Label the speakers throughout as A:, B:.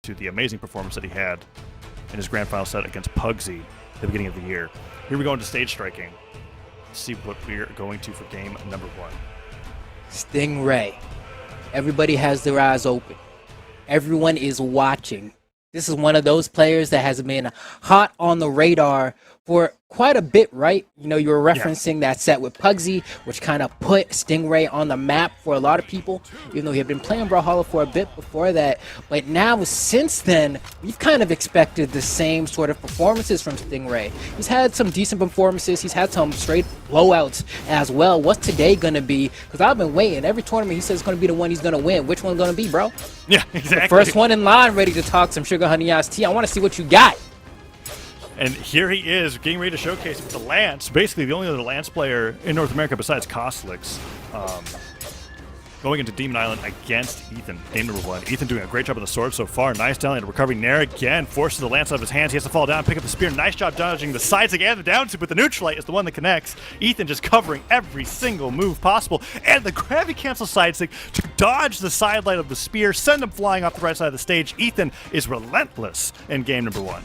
A: to the amazing performance that he had in his grand final set against Pugsy at the beginning of the year. Here we go into stage striking. Let's see what we're going to for game number 1.
B: Stingray. Everybody has their eyes open. Everyone is watching. This is one of those players that has been hot on the radar for quite a bit, right? You know, you were referencing that set with Pugsy, which kind of put Stingray on the map for a lot of people, even though he had been playing Brawlhalla for a bit before that. But now, since then, we've kind of expected the same sort of performances from Stingray. He's had some decent performances. He's had some straight blowouts as well. What's today going to be? Because I've been waiting. Every tournament, he says it's going to be the one he's going to win. Which one's going to be, bro?
A: Yeah, exactly.
B: The first one in line, ready to talk some sugar honey iced tea. I want to see what you got.
A: And here he is, getting ready to showcase with the Lance. Basically, the only other Lance player in North America besides Kostlix. Going into Demon Island against Ethan, game number 1. Ethan doing a great job with the sword so far. Nice down and recovering Nair again. Forces the Lance out of his hands. He has to fall down, pick up the spear. Nice job dodging the sides again. The down tip with the neutralite is the one that connects. Ethan just covering every single move possible. And the gravity cancel side stick to dodge the sidelight of the spear, send him flying off the right side of the stage. Ethan is relentless in game number 1.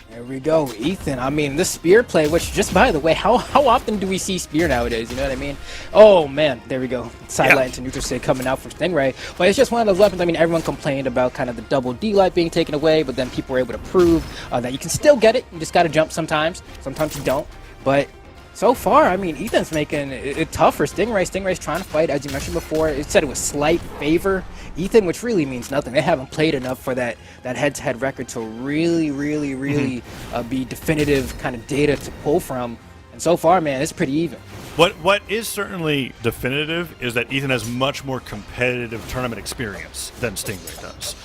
B: There we go, Ethan. I mean, this spear play, which just by the way, how often do we see spear nowadays? You know what I mean? Oh man, there we go. Sidelight into neutral sig coming out from Stingray. But it's just one of those weapons. I mean, everyone complained about kind of the double D light being taken away, but then people were able to prove that you can still get it. You just got to jump sometimes. Sometimes you don't. But so far, I mean, Ethan's making it tough for Stingray. Stingray's trying to fight, as you mentioned before. It said it was slight favor Ethan, which really means nothing. They haven't played enough for that head-to-head record to really be definitive kind of data to pull from. And so far, man, it's pretty even.
A: What is certainly definitive is that Ethan has much more competitive tournament experience than Stingray does.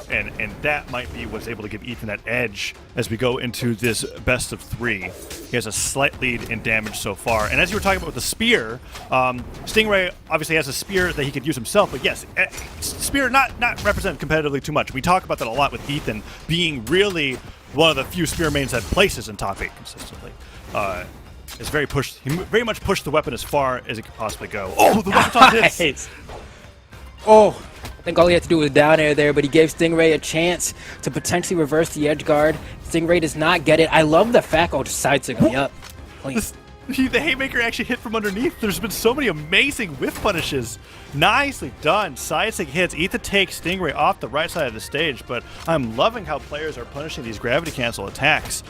A: And that might be what's able to give Ethan that edge as we go into this best of 3. He has a slight lead in damage so far. And as you were talking about with the spear, Stingray obviously has a spear that he could use himself, but yes, spear not represented competitively too much. We talk about that a lot with Ethan being really one of the few spear mains that places in top 8 consistently. Is very pushed. He very much pushed the weapon as far as it could possibly go. Oh, the weapon top hits!
B: Oh, I think all he had to do was down air there, but he gave Stingray a chance to potentially reverse the edge guard. Stingray does not get it. I love the fact. Oh, just side sig me up. Clean.
A: The haymaker actually hit from underneath. There's been so many amazing whiff punishes. Nicely done. Side sig hits. Ethan takes Stingray off the right side of the stage, but I'm loving how players are punishing these gravity cancel attacks.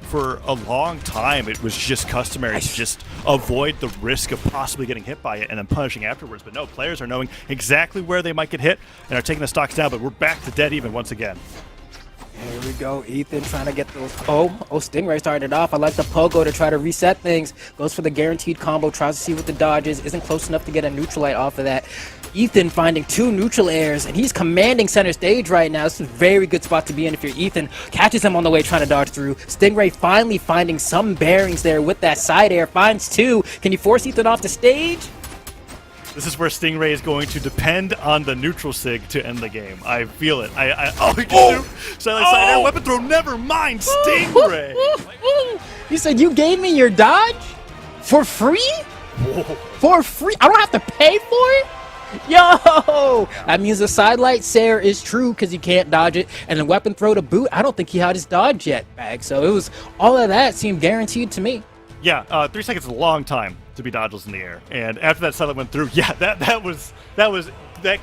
A: For a long time, it was just customary to just avoid the risk of possibly getting hit by it and then punishing afterwards. But no, players are knowing exactly where they might get hit and are taking the stocks down, but we're back to dead even once again.
B: Here we go, Ethan trying to get those. Oh, Stingray started off. I like the pogo to try to reset things. Goes for the guaranteed combo, tries to see what the dodge is. Isn't close enough to get a neutralite off of that. Ethan finding 2 neutral airs, and he's commanding center stage right now. This is a very good spot to be in if you're Ethan. Catches him on the way trying to dodge through. Stingray finally finding some bearings there with that side air. Finds 2. Can you force Ethan off the stage?
A: This is where Stingray is going to depend on the neutral sig to end the game. I feel it. He just side air weapon throw. Never mind, Stingray.
B: You said you gave me your dodge for free?
A: Whoa.
B: For free? I don't have to pay for it? Yo! That means the sidelight Sayer is true because you can't dodge it. And the weapon throw to boot, I don't think he had his dodge yet back. So it was all of that seemed guaranteed to me.
A: Yeah, 3 seconds is a long time to be dodgeless in the air. And after that silent went through, yeah, that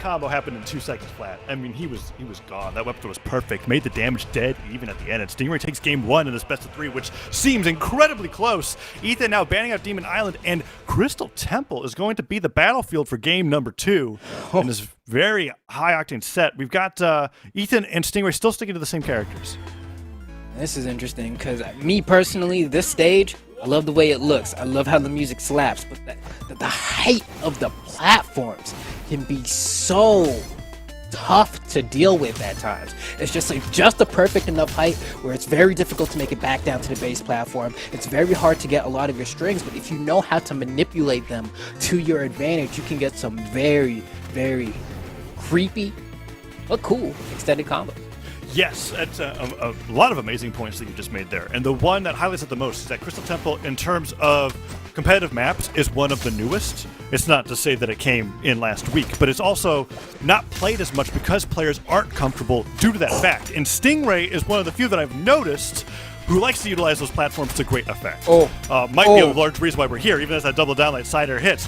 A: combo happened in 2 seconds flat. I mean, he was gone. That weapon was perfect. Made the damage dead even at the end. And Stingray takes game 1 in this best of 3, which seems incredibly close. Ethan now banning out Demon Island, and Crystal Temple is going to be the battlefield for game number 2 in this very high-octane set. We've got Ethan and Stingray still sticking to the same characters.
B: This is interesting because me personally, this stage, I love the way it looks. I love how the music slaps, but the height of the platforms can be so tough to deal with at times. It's just a perfect enough height where it's very difficult to make it back down to the base platform. It's very hard to get a lot of your strings, but if you know how to manipulate them to your advantage, you can get some very, very creepy but cool extended combos.
A: Yes, that's a lot of amazing points that you just made there. And the one that highlights it the most is that Crystal Temple, in terms of competitive maps, is one of the newest. It's not to say that it came in last week, but it's also not played as much because players aren't comfortable due to that fact. And Stingray is one of the few that I've noticed who likes to utilize those platforms to great effect. Might be a large reason why we're here, even as that double down light cider hits.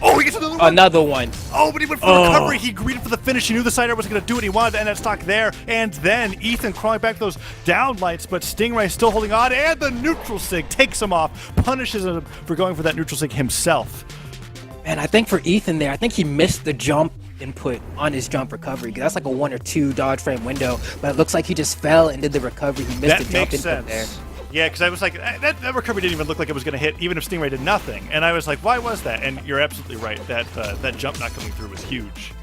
A: He gets another one.
B: Another one.
A: But he went for the recovery. He greeted for the finish. He knew the cider was going to do it. He wanted to end that stock there. And then Ethan crawling back those down lights, but Stingray still holding on. And the neutral sig takes him off, punishes him for going for that neutral sig himself.
B: Man, I think for Ethan there, I think he missed the jump input on his jump recovery. That's like a 1 or 2 dodge frame window, but it looks like he just fell and did the recovery. He missed the jump input there.
A: Yeah, because I was like, that recovery didn't even look like it was going to hit, even if Stingray did nothing. And I was like, why was that? And you're absolutely right. That jump not coming through was huge.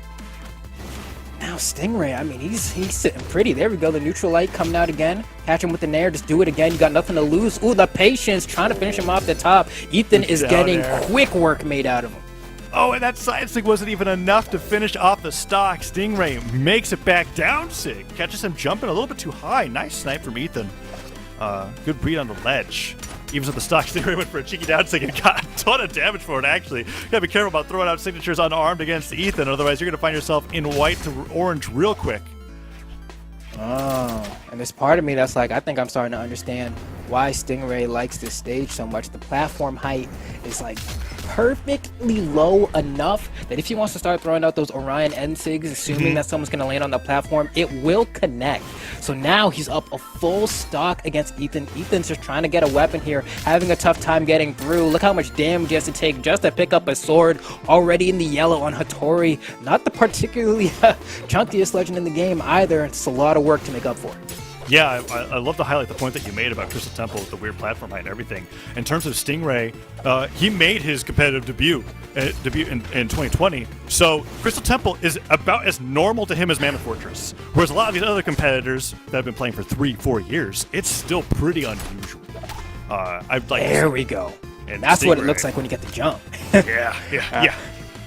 B: Now Stingray, I mean, he's sitting pretty. There we go. The neutral light coming out again. Catch him with the nair. Just do it again. You got nothing to lose. Ooh, the patience trying to finish him off the top. Ethan is getting quick work made out of him.
A: And that side sig wasn't even enough to finish off the stock. Stingray makes it back down sig. Catches him jumping a little bit too high. Nice snipe from Ethan. Good read on the ledge. Even at the stock, Stingray went for a cheeky down sig and got a ton of damage for it, actually. You gotta be careful about throwing out signatures unarmed against Ethan, otherwise you're gonna find yourself in white to orange real quick.
B: And there's part of me that's like, I think I'm starting to understand why Stingray likes this stage so much. The platform height is like perfectly low enough that if he wants to start throwing out those Orion end sigs, assuming that someone's going to land on the platform, it will connect. So now he's up a full stock against Ethan. Ethan's just trying to get a weapon here, having a tough time getting through. Look how much damage he has to take just to pick up a sword already in the yellow on Hattori. Not the particularly chunkiest legend in the game either. It's a lot of work to make up for.
A: Yeah, I love to highlight the point that you made about Crystal Temple with the weird platform height and everything. In terms of Stingray, he made his competitive debut in 2020. So Crystal Temple is about as normal to him as Mammoth Fortress. Whereas a lot of these other competitors that have been playing for 3-4 years, it's still pretty unusual.
B: There we go.
A: And
B: that's
A: Stingray,
B: what it looks like when you get the jump.
A: yeah.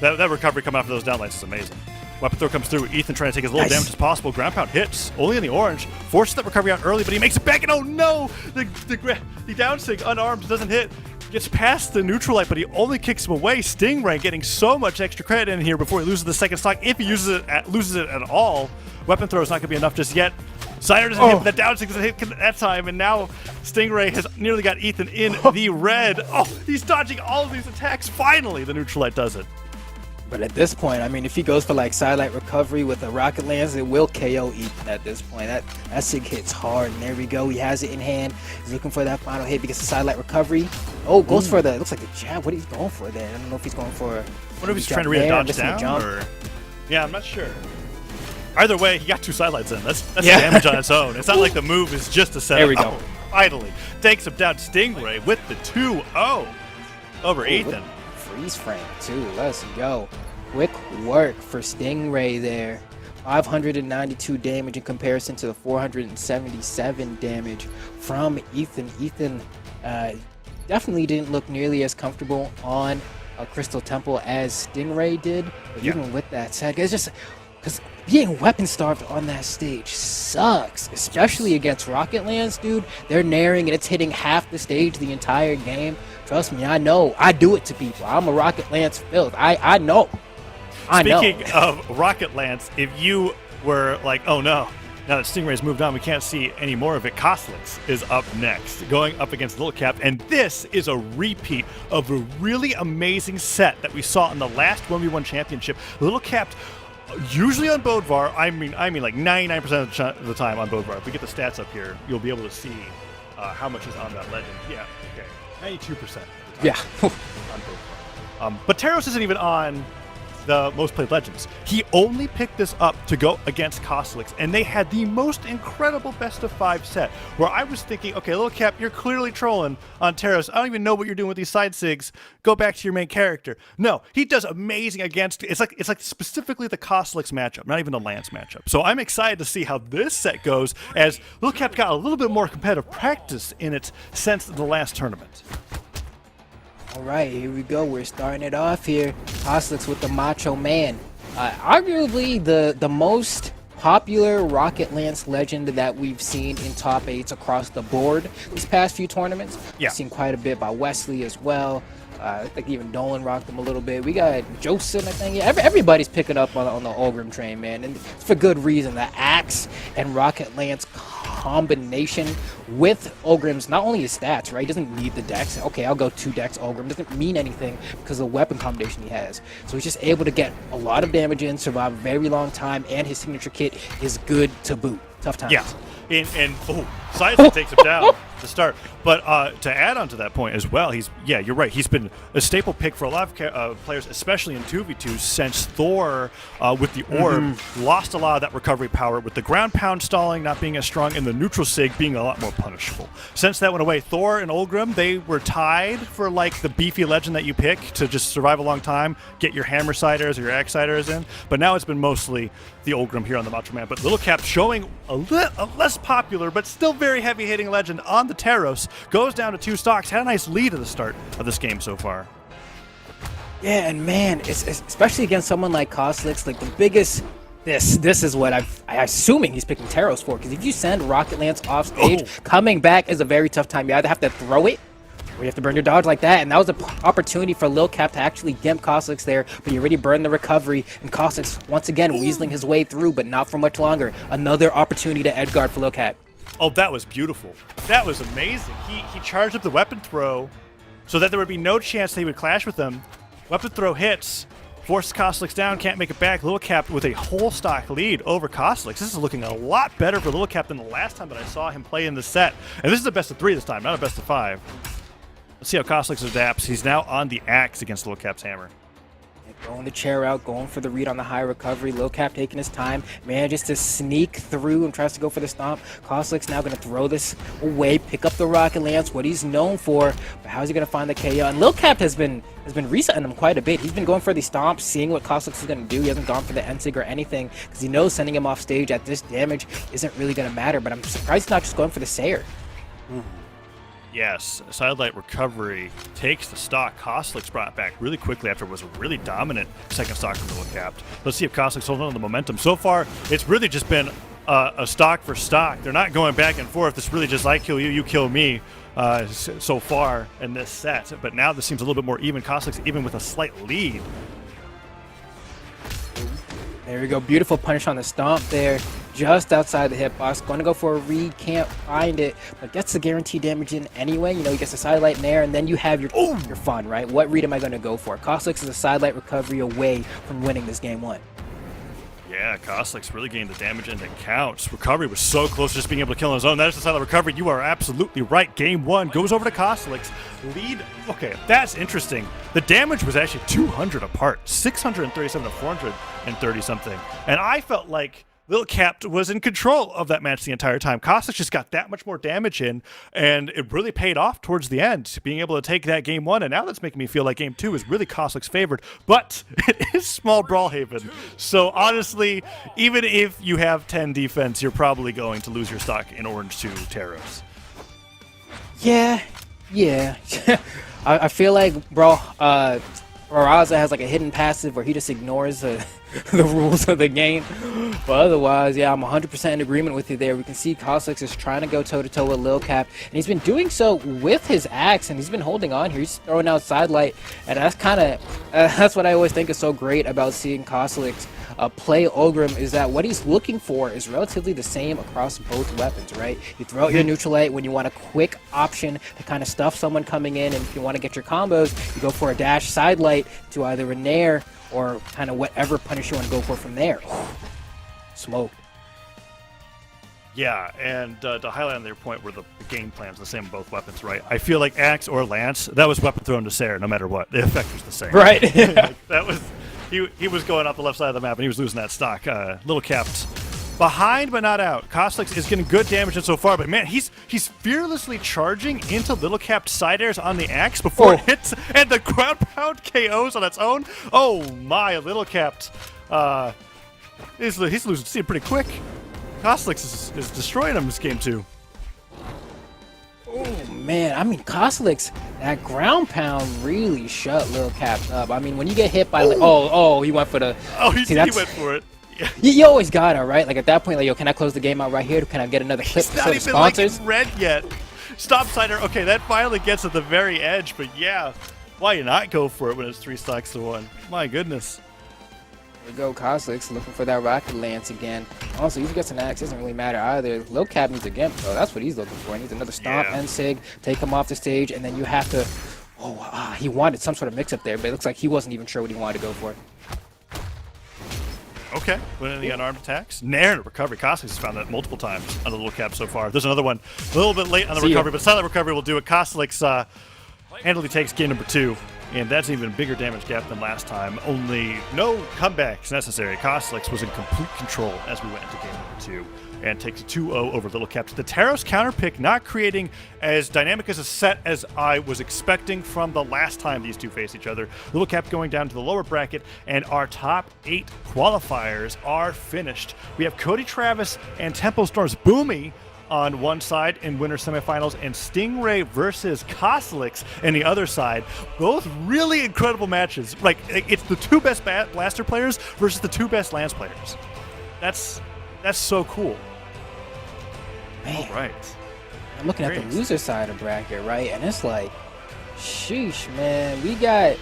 A: That recovery coming off of those downlights is amazing. Weapon throw comes through. Ethan trying to take as little damage as possible. Ground pound hits. Only in the orange. Forces that recovery out early, but he makes it back. And oh no! The down sig unarmed doesn't hit. Gets past the neutral light, but he only kicks him away. Stingray getting so much extra credit in here before he loses the second stock. If he loses it at all, weapon throw is not going to be enough just yet. Cider doesn't hit, but that down sig doesn't hit that time. And now Stingray has nearly got Ethan in the red. He's dodging all of these attacks. Finally, the neutral light does it.
B: But at this point, I mean, if he goes for like sidelight recovery with a rocket lance, it will KO Ethan at this point. That sig hits hard, and there we go. He has it in hand. He's looking for that final hit because of sidelight recovery. Goes for the, looks like the jab. What is he going for there? I don't know if he's going for.
A: I wonder if he's trying to read a dodge down, or yeah, I'm not sure. Either way, he got 2 sidelights in. That's damage on its own. It's not like the move is just a setup.
B: There we go.
A: Finally, takes him down. Stingray with the 2-0 over Ethan.
B: Freeze frame too. Let's go. Quick work for Stingray there. 592 damage in comparison to the 477 damage from Ethan. Ethan definitely didn't look nearly as comfortable on a Crystal Temple as Stingray did. But even with that said, it's just because being weapon starved on that stage sucks, especially against Rocket Lance, dude. They're nairing and it's hitting half the stage the entire game. Trust me, I know. I do it to people. I'm a Rocket Lance filth. I know.
A: Speaking of Rocket Lance, if you were like, oh no, now that Stingray's moved on, we can't see any more of it, Koslix is up next, going up against Little Cap, and this is a repeat of a really amazing set that we saw in the last 1v1 championship. Little Cap, usually on Bodvar, I mean like 99% of the time on Bodvar. If we get the stats up here, you'll be able to see how much is on that legend. Yeah, okay, 92%.
B: Yeah.
A: On Bodvar. But Taros isn't even on the most played legends. He only picked this up to go against Koslix, and they had the most incredible best of 5 set, where I was thinking, okay, Little Cap, you're clearly trolling on Taros. I don't even know what you're doing with these side sigs. Go back to your main character. No, he does amazing against, it's like specifically the Koslix matchup, not even the Lance matchup. So I'm excited to see how this set goes, as Little Cap got a little bit more competitive practice in it since the last tournament.
B: All right, here we go. We're starting it off here. Koslix with the Macho Man. Arguably the most popular Rocket Lance legend that we've seen in top 8s across the board these past few tournaments.
A: Yeah.
B: We've seen quite a bit by Wesley as well. I think even Nolan rocked them a little bit. We got Joseph, I think. Yeah, everybody's picking up on the Ulgrim train, man. And it's for good reason. The Axe and Rocket Lance combination with Ulgrim's, not only his stats, right? He doesn't need the dex. Okay, I'll go 2 decks Ulgrim. Doesn't mean anything because of the weapon combination he has. So he's just able to get a lot of damage in, survive a very long time, and his signature kit is good to boot. Tough times.
A: Yeah. And Seismic takes him down to start. But to add on to that point as well, you're right. He's been a staple pick for a lot of players, especially in 2v2, since Thor with the Orb lost a lot of that recovery power, with the ground pound stalling not being as strong and the neutral sig being a lot more punishable. Since that went away, Thor and Ulgrim, they were tied for like the beefy legend that you pick to just survive a long time, get your hammer siders or your axe siders in. But now it's been mostly the Ulgrim here on the Macho Man. But Little Cap showing a less popular but still very heavy hitting legend on the Taros. Goes down to 2 stocks. Had a nice lead at the start of this game so far.
B: Yeah, and man, it's especially against someone like Koslix, like the biggest. This is what I'm assuming he's picking Taros for, because if you send Rocket Lance off stage, coming back is a very tough time. You either have to throw it, or you have to burn your dodge like that, and that was an opportunity for Lil Cap to actually gimp Koslix there, but you already burned the recovery, and Koslix once again weaseling his way through, but not for much longer. Another opportunity to edge guard for Lil Cap.
A: Oh, that was beautiful. That was amazing. He charged up the weapon throw so that there would be no chance that he would clash with them. Weapon throw hits, forces Koslix down, can't make it back. Lil Cap with a whole stock lead over Koslix. This is looking a lot better for Lil Cap than the last time that I saw him play in the set. And this is a best of 3 this time, not a best of 5. Let's see how Koslix adapts. He's now on the axe against Lil Cap's hammer.
B: Throwing the chair out, going for the read on the high recovery. Lil Cap taking his time, manages to sneak through and tries to go for the stomp. Koslix now going to throw this away, pick up the Rocket Lance, what he's known for. But how's he going to find the KO? And Lil Cap has been resetting him quite a bit. He's been going for the stomp, seeing what Koslix is going to do. He hasn't gone for the Ensig or anything because he knows sending him off stage at this damage isn't really going to matter. But I'm surprised he's not just going for the Sayer.
A: Yes, Sidelight recovery takes the stock. Koslix brought it back really quickly after it was a really dominant second stock from Lil Cap. Let's see if Koslix holds on to the momentum. So far, it's really just been a stock for stock. They're not going back and forth. It's really just I kill you, you kill me so far in this set. But now this seems a little bit more even. Koslix even with a slight lead.
B: There we go. Beautiful punish on the stomp there. Just outside the hitbox. Going to go for a read. Can't find it. But gets the guaranteed damage in anyway. You know, he gets a sidelight in there. And then you have your fun, right? What read am I going to go for? Koslix is a sidelight recovery away from winning this game 1.
A: Yeah, Koslix really gained the damage in that counts. Recovery was so close to just being able to kill on his own. That is the silent recovery. You are absolutely right. Game 1 goes over to Koslix. Lead. Okay, that's interesting. The damage was actually 200 apart. 637 to 430 something. And I felt like Lil Cap was in control of that match the entire time. Koslix just got that much more damage in, and it really paid off towards the end, being able to take that game 1, and now that's making me feel like game 2 is really Koslix favored, but it is small Brawlhaven. So honestly, even if you have 10 defense, you're probably going to lose your stock in Orange to Taros.
B: Yeah. I feel like Brawlhalla has like a hidden passive where he just ignores the rules of the game. But otherwise, yeah, I'm 100% in agreement with you there. We can see Koslix is trying to go toe-to-toe with Lil Cap, and he's been doing so with his axe, and he's been holding on here. He's throwing out sidelight, and that's kind of that's what I always think is so great about seeing Koslix play Ulgrim, is that what he's looking for is relatively the same across both weapons, right? You throw out your neutral light when you want a quick option to kind of stuff someone coming in, and if you want to get your combos, you go for a dash sidelight to either a nair or kind of whatever punish you want to go for from there. Smoked.
A: Yeah, and to highlight on their point where the game plan's the same on both weapons, right? I feel like Axe or Lance, that was weapon thrown to Sayer no matter what. The effect was the same.
B: Right.
A: Like, that was he was going off the left side of the map and he was losing that stock. Little Cap's behind but not out. Koslix is getting good damage in so far, but man, he's fearlessly charging into Little Cap's side airs on the Axe before it hits, and the ground pound KOs on its own. Oh my, Little Cap, he's losing steam pretty quick. Koslix is destroying him this game 2.
B: Oh man, I mean Koslix, that ground pound really shut Lil Cap up. I mean, when you get hit by he went for the.
A: He went for it.
B: You always gotta, right? Like at that point, like, yo, can I close the game out right here? Can I get another clip
A: It's
B: for
A: not
B: the
A: even
B: sponsors?
A: like in red yet. Stop signer. Okay, that finally gets at the very edge, but yeah, why not go for it when it's 3 stocks to 1? My goodness.
B: There we go, Coslicks looking for that Rocket Lance again. Also, he gets an axe, doesn't really matter either. Lil Cap needs a Gimp, so that's what he's looking for. He needs another Stomp and Sig, take him off the stage, and then you have to... he wanted some sort of mix-up there, but it looks like he wasn't even sure what he wanted to go for.
A: Okay, went in the unarmed attacks. Nair and recovery. Coslicks has found that multiple times on the Little Cap so far. There's another one a little bit late on the recovery, but silent recovery will do it. Coslicks handily takes game number 2, and that's an even bigger damage gap than last time. Only no comebacks necessary. Coslicks was in complete control as we went into game number 2. And takes a 2-0 over Little Cap. The Taros counter pick not creating as dynamic as a set as I was expecting from the last time these two faced each other. Little Cap going down to the lower bracket, and our top 8 qualifiers are finished. We have Cody Travis and Tempo Storm's Boomie on one side in winter semifinals, and Stingray versus Coslicks in the other side. Both really incredible matches. Like, it's the 2 best blaster players versus the 2 best Lance players. That's so cool.
B: Man.
A: All right.
B: I'm looking at the loser side of bracket, right? And it's like, sheesh, man. We got...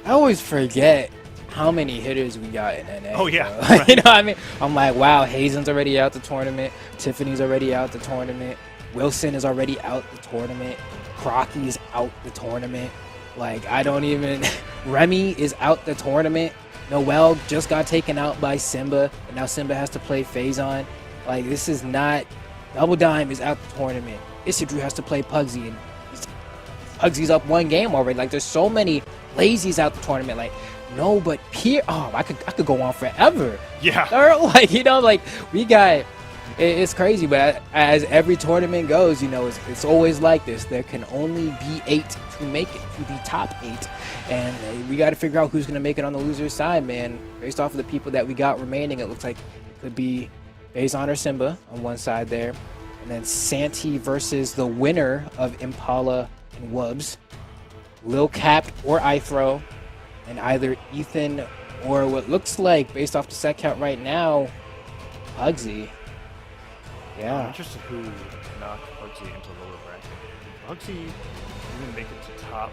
B: I always forget how many hitters we got in NA.
A: Oh, yeah.
B: Right. You know what I mean? I'm like, wow, Hazen's already out the tournament. Tiffany's already out the tournament. Wilson is already out the tournament. Crocky is out the tournament. Like, I don't even... Remy is out the tournament. Noel just got taken out by Simba, and now Simba has to play Phazon. Like, this is not... Double Dime is out the tournament. Isidru has to play Pugsy, and Pugsy's up 1 game already. Like, there's so many lazies out the tournament. Like, no, but Pierre... Oh, I could go on forever.
A: Yeah.
B: Like, you know, like, we got... It's crazy, but as every tournament goes, you know, it's always like this. There can only be 8 to make it to the top 8. And we got to figure out who's going to make it on the loser's side, man. Based off of the people that we got remaining, it looks like it could be Phazon or Simba on one side there. And then Santi versus the winner of Impala and Wubs. Lil Cap or iThrow. And either Ethan or what looks like, based off the set count right now, Pugsy. Yeah.
A: I'm interested who knocked Bugsy into the lower bracket. Did Bugsy even make it to top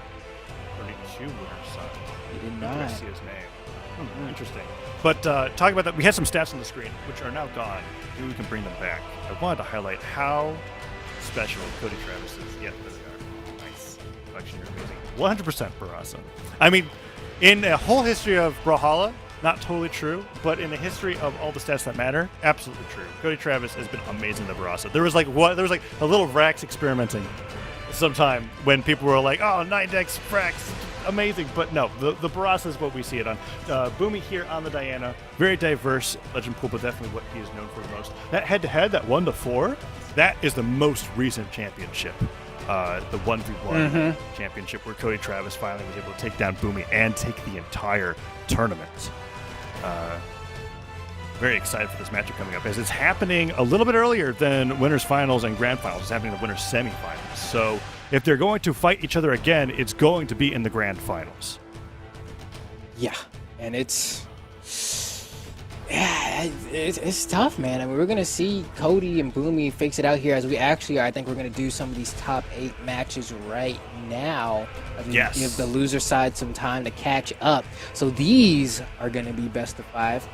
A: 32 winner side?
B: He did
A: I
B: not.
A: see his name. Interesting. But talking about that, we had some stats on the screen, which are now gone. Maybe we can bring them back. I wanted to highlight how special Cody Travis is. Yeah, there they are. Nice. Collection, you're amazing. 100% Barasa. I mean, in a whole history of Brawlhalla, not totally true, but in the history of all the stats that matter, absolutely true. Cody Travis has been amazing in the Barasa. There was like a little Vrax experimenting sometime when people were like, oh, 9-dex Vrax, amazing. But no, the Barasa is what we see it on. Boomie here on the Diana, very diverse legend pool, but definitely what he is known for the most. That head-to-head, that 1-4, that is the most recent championship. The 1v1 championship where Cody Travis finally was able to take down Boomie and take the entire tournament. Very excited for this matchup coming up, as it's happening a little bit earlier than winners finals and grand finals. It's happening in the winners semifinals. So if they're going to fight each other again, it's going to be in the grand finals.
B: Yeah, and it's tough, man. I mean, we're gonna see Cody and Boomie fix it out here, as we actually are. I think we're gonna do some of these top 8 matches right now.
A: Yes.
B: Give the loser side some time to catch up. So these are gonna be best of 5.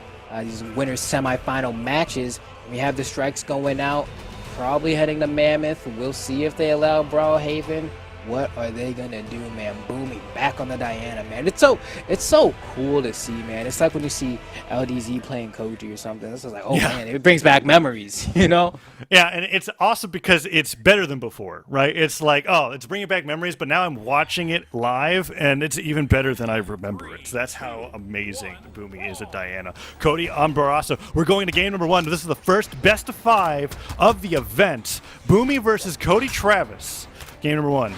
B: These winners semifinal matches. We have the strikes going out. Probably heading to Mammoth. We'll see if they allow Brawlhaven. What are they gonna do, man? Boomie back on the Diana, man. It's so cool to see, man. It's like when you see LDZ playing Koji or something. It's just like, oh man, it brings back memories, you know?
A: Yeah, and it's awesome because it's better than before, right? It's like, oh, it's bringing back memories, but now I'm watching it live, and it's even better than I remember it. So that's how amazing Boomie is at Diana. Cody on Barasa. We're going to game number 1. This is the first best of 5 of the event. Boomie versus Cody Travis. Game number 1.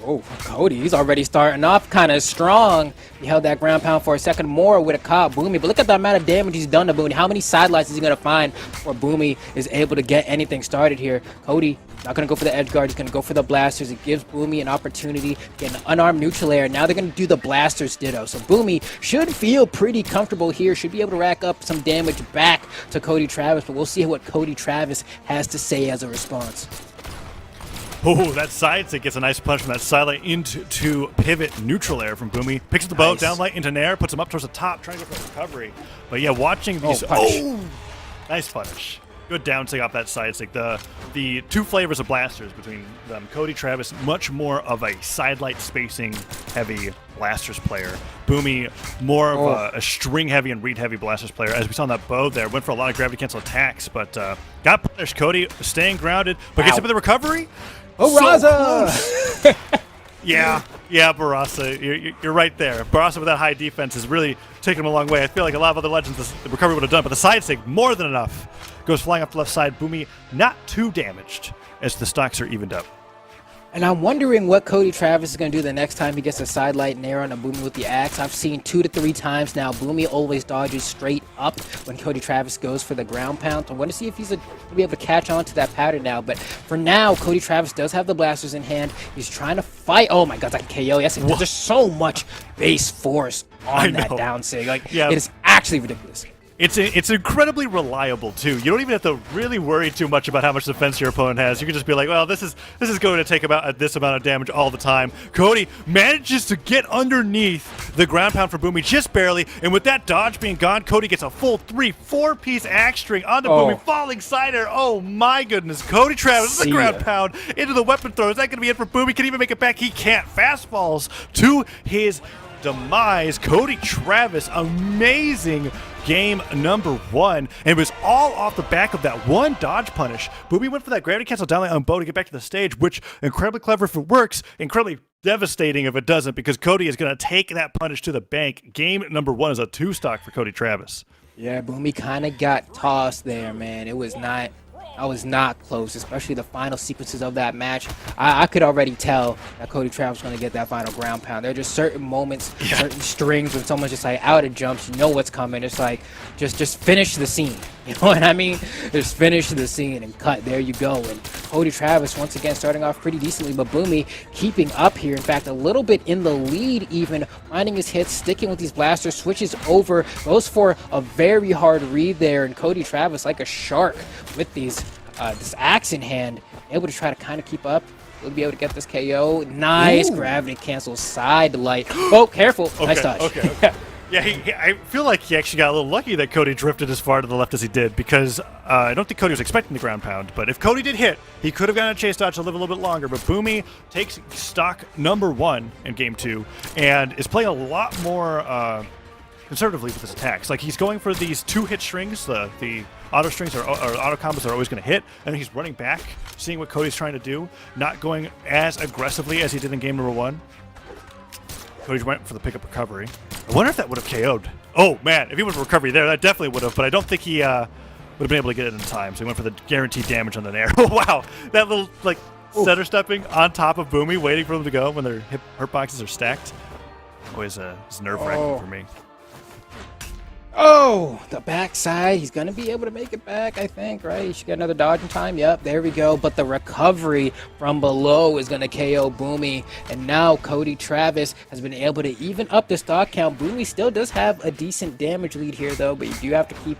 B: Oh, Cody, he's already starting off kind of strong. He held that ground pound for a second more with a caught Boomie, but look at the amount of damage he's done to Boomie. How many sidelights is he going to find before Boomie is able to get anything started here? Cody not going to go for the edge guard. He's going to go for the blasters. It gives Boomie an opportunity to get an unarmed neutral air. Now they're going to do the blasters ditto. So Boomie should feel pretty comfortable here. Should be able to rack up some damage back to Cody Travis, but we'll see what Cody Travis has to say as a response.
A: Oh, that side stick gets a nice punch from that sidelight into pivot neutral air from Boomie. Picks up the bow, down light into nair, puts him up towards the top, trying to go for a recovery. But yeah, watching these... Oh, nice punish. Good down stick off that side stick. The two flavors of blasters between them. Cody Travis, much more of a sidelight spacing heavy blasters player. Boomie, more of a string heavy and read heavy blasters player. As we saw on that bow there, went for a lot of gravity cancel attacks, but got punished. Cody staying grounded, but gets him in the recovery.
B: Barraza!
A: So yeah, Barraza, you're right there. Barraza with that high defense is really taking him a long way. I feel like a lot of other legends the recovery would have done, but the side stick more than enough. Goes flying off the left side. Boomie not too damaged as the stocks are evened up.
B: And I'm wondering what Cody Travis is going to do the next time he gets a sidelight nair on a Boomie with the axe. I've seen 2 to 3 times now. Boomie always dodges straight up when Cody Travis goes for the ground pound. I want to see if he's going to be able to catch on to that pattern now. But for now, Cody Travis does have the blasters in hand. He's trying to fight. Oh my God, that KO. Yes, there's so much base force on that down sig. Like, it is actually ridiculous.
A: It's incredibly reliable too. You don't even have to really worry too much about how much defense your opponent has. You can just be like, well, this is going to take about this amount of damage all the time. Cody manages to get underneath the ground pound for Boomie just barely, and with that dodge being gone, Cody gets a full 3-4 piece axe string onto Boomie, falling cider. Oh my goodness, Cody Travis the ground pound into the weapon throw. Is that going to be it for Boomie? Can he even make it back? He can't. Fast falls to his demise. Cody Travis, amazing game number 1, and it was all off the back of that one dodge punish. Boomie went for that gravity cancel downlight on bow to get back to the stage, which incredibly clever if it works, incredibly devastating if it doesn't, because Cody is going to take that punish to the bank. Game number 1 is a 2-stock for Cody Travis. Yeah,
B: Boomie kind of got tossed there, man. I was not close, especially the final sequences of that match. I could already tell that Cody Travis was going to get that final ground pound. There are just certain moments, certain strings when someone's just like out of jumps, you know what's coming. It's like, just finish the scene. You know what I mean? Just finish the scene and cut. There you go. And Cody Travis, once again, starting off pretty decently, but Boomie keeping up here. In fact, a little bit in the lead even, finding his hits, sticking with these blasters, switches over, goes for a very hard read there, and Cody Travis, like a shark with these this axe in hand, able to try to kind of keep up. We'll be able to get this KO. Nice gravity cancel side light. Oh, careful. Nice touch.
A: Okay. Yeah, I feel like he actually got a little lucky that Cody drifted as far to the left as he did, because I don't think Cody was expecting the ground pound, but if Cody did hit, he could have gotten a chase dodge to live a little bit longer, but Boomie takes stock number 1 in game 2 and is playing a lot more conservatively with his attacks. Like, he's going for these 2-hit strings, the auto strings or auto combos are always going to hit, and he's running back, seeing what Cody's trying to do, not going as aggressively as he did in game number 1. Cody went for the pickup recovery. I wonder if that would have KO'd. Oh, man, if he went for recovery there, that definitely would have, but I don't think he would have been able to get it in time, so he went for the guaranteed damage on the nair. Wow, that little, like, center stepping on top of Boomie, waiting for them to go when their hurt boxes are stacked. Always is nerve-wracking for me.
B: Oh, the backside. He's going to be able to make it back, I think, right? He should get another dodge in time. Yep, there we go. But the recovery from below is going to KO Boomie. And now Cody Travis has been able to even up the stock count. Boomie still does have a decent damage lead here, though. But you do have to keep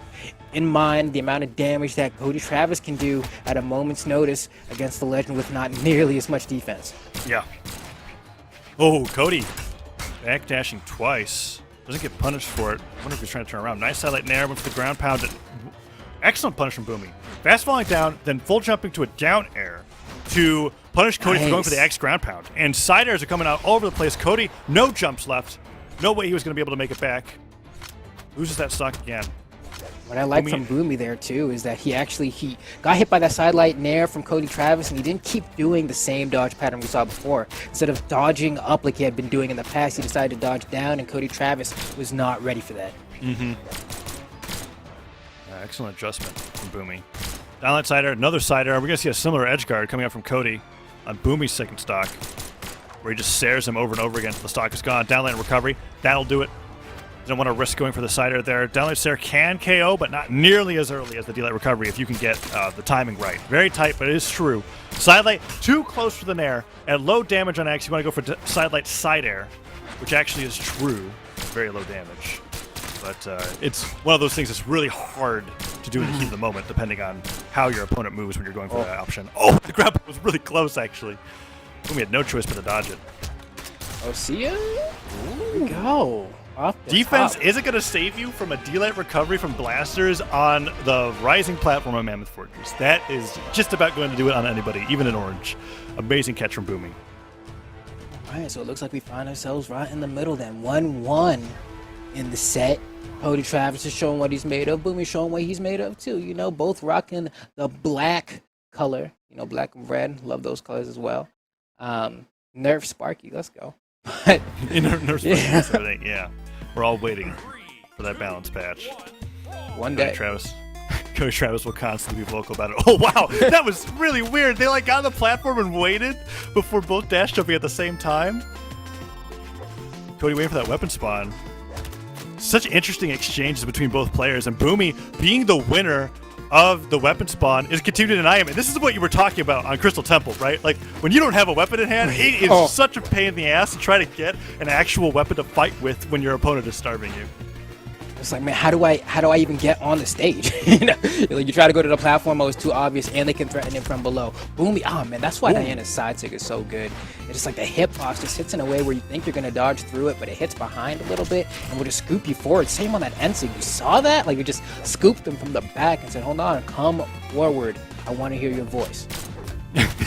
B: in mind the amount of damage that Cody Travis can do at a moment's notice against the legend with not nearly as much defense.
A: Yeah. Oh, Cody backdashing twice. Doesn't get punished for it. I wonder if he's trying to turn around. Nice sidelight nair, went for the ground pound. Excellent punish from Boomie. Fast falling down, then full jumping to a down air to punish Cody for going for the X ground pound. And side airs are coming out all over the place. Cody, no jumps left. No way he was going to be able to make it back. Loses that stock again.
B: What I like from Boomie there, too, is that he got hit by that sidelight nair from Cody Travis, and he didn't keep doing the same dodge pattern we saw before. Instead of dodging up like he had been doing in the past, he decided to dodge down, and Cody Travis was not ready for that.
A: Excellent adjustment from Boomie. Downlight side air, another side air. We're going to see a similar edge guard coming out from Cody on Boomie's second stock. where he just stares him over and over again until the stock is gone. Down lane recovery. That'll do it. Don't want to risk going for the cider there. Down lane Sarah can KO, but not nearly as early as the D-Light recovery if you can get the timing right. Very tight, but it is true. Side light too close for the nair. At low damage on X, you want to go for side light side air, which actually is true. Very low damage. But it's one of those things that's really hard to do in the heat of the moment, depending on how your opponent moves when you're going for that option. Oh, the grab was really close, actually. We had no choice but to dodge it.
B: Oh, see ya? There we go. Off the
A: Defense
B: top.
A: isn't going to save you from a D-Light recovery from blasters on the rising platform of Mammoth Fortress. That is just about going to do it on anybody, even in orange. Amazing catch from Boomie.
B: All right, so it looks like we find ourselves right in the middle then. 1-1 in the set. Cody Travis is showing what he's made of. Boomie showing what he's made of too. You know, both rocking the black color. You know, black and red. Love those colors as well. Nerf Sparky, let's go. But
A: Nerf Sparky, yeah. We're all waiting for that balance patch.
B: One day.
A: Cody Travis will constantly be vocal about it. Oh, wow. That was really weird. They like got on the platform and waited before both dash jumping at the same time. Cody waiting for that weapon spawn. Such interesting exchanges between both players, and Boomie being the winner of the weapon spawn is continuing to deny him. And this is what you were talking about on Crystal Temple, right? Like, when you don't have a weapon in hand, it is such a pain in the ass to try to get an actual weapon to fight with when your opponent is starving you.
B: It's like, man, how do I even get on the stage? You know, like you try to go to the platform, it's too obvious, and they can threaten it from below. Boomie, oh man, that's why Diana's side stick is so good. It's just like the hitbox just hits in a way where you think you're gonna dodge through it, but it hits behind a little bit and will just scoop you forward. Same on that end sig. You saw that? Like you just scooped them from the back and said, hold on, come forward. I want to hear your voice.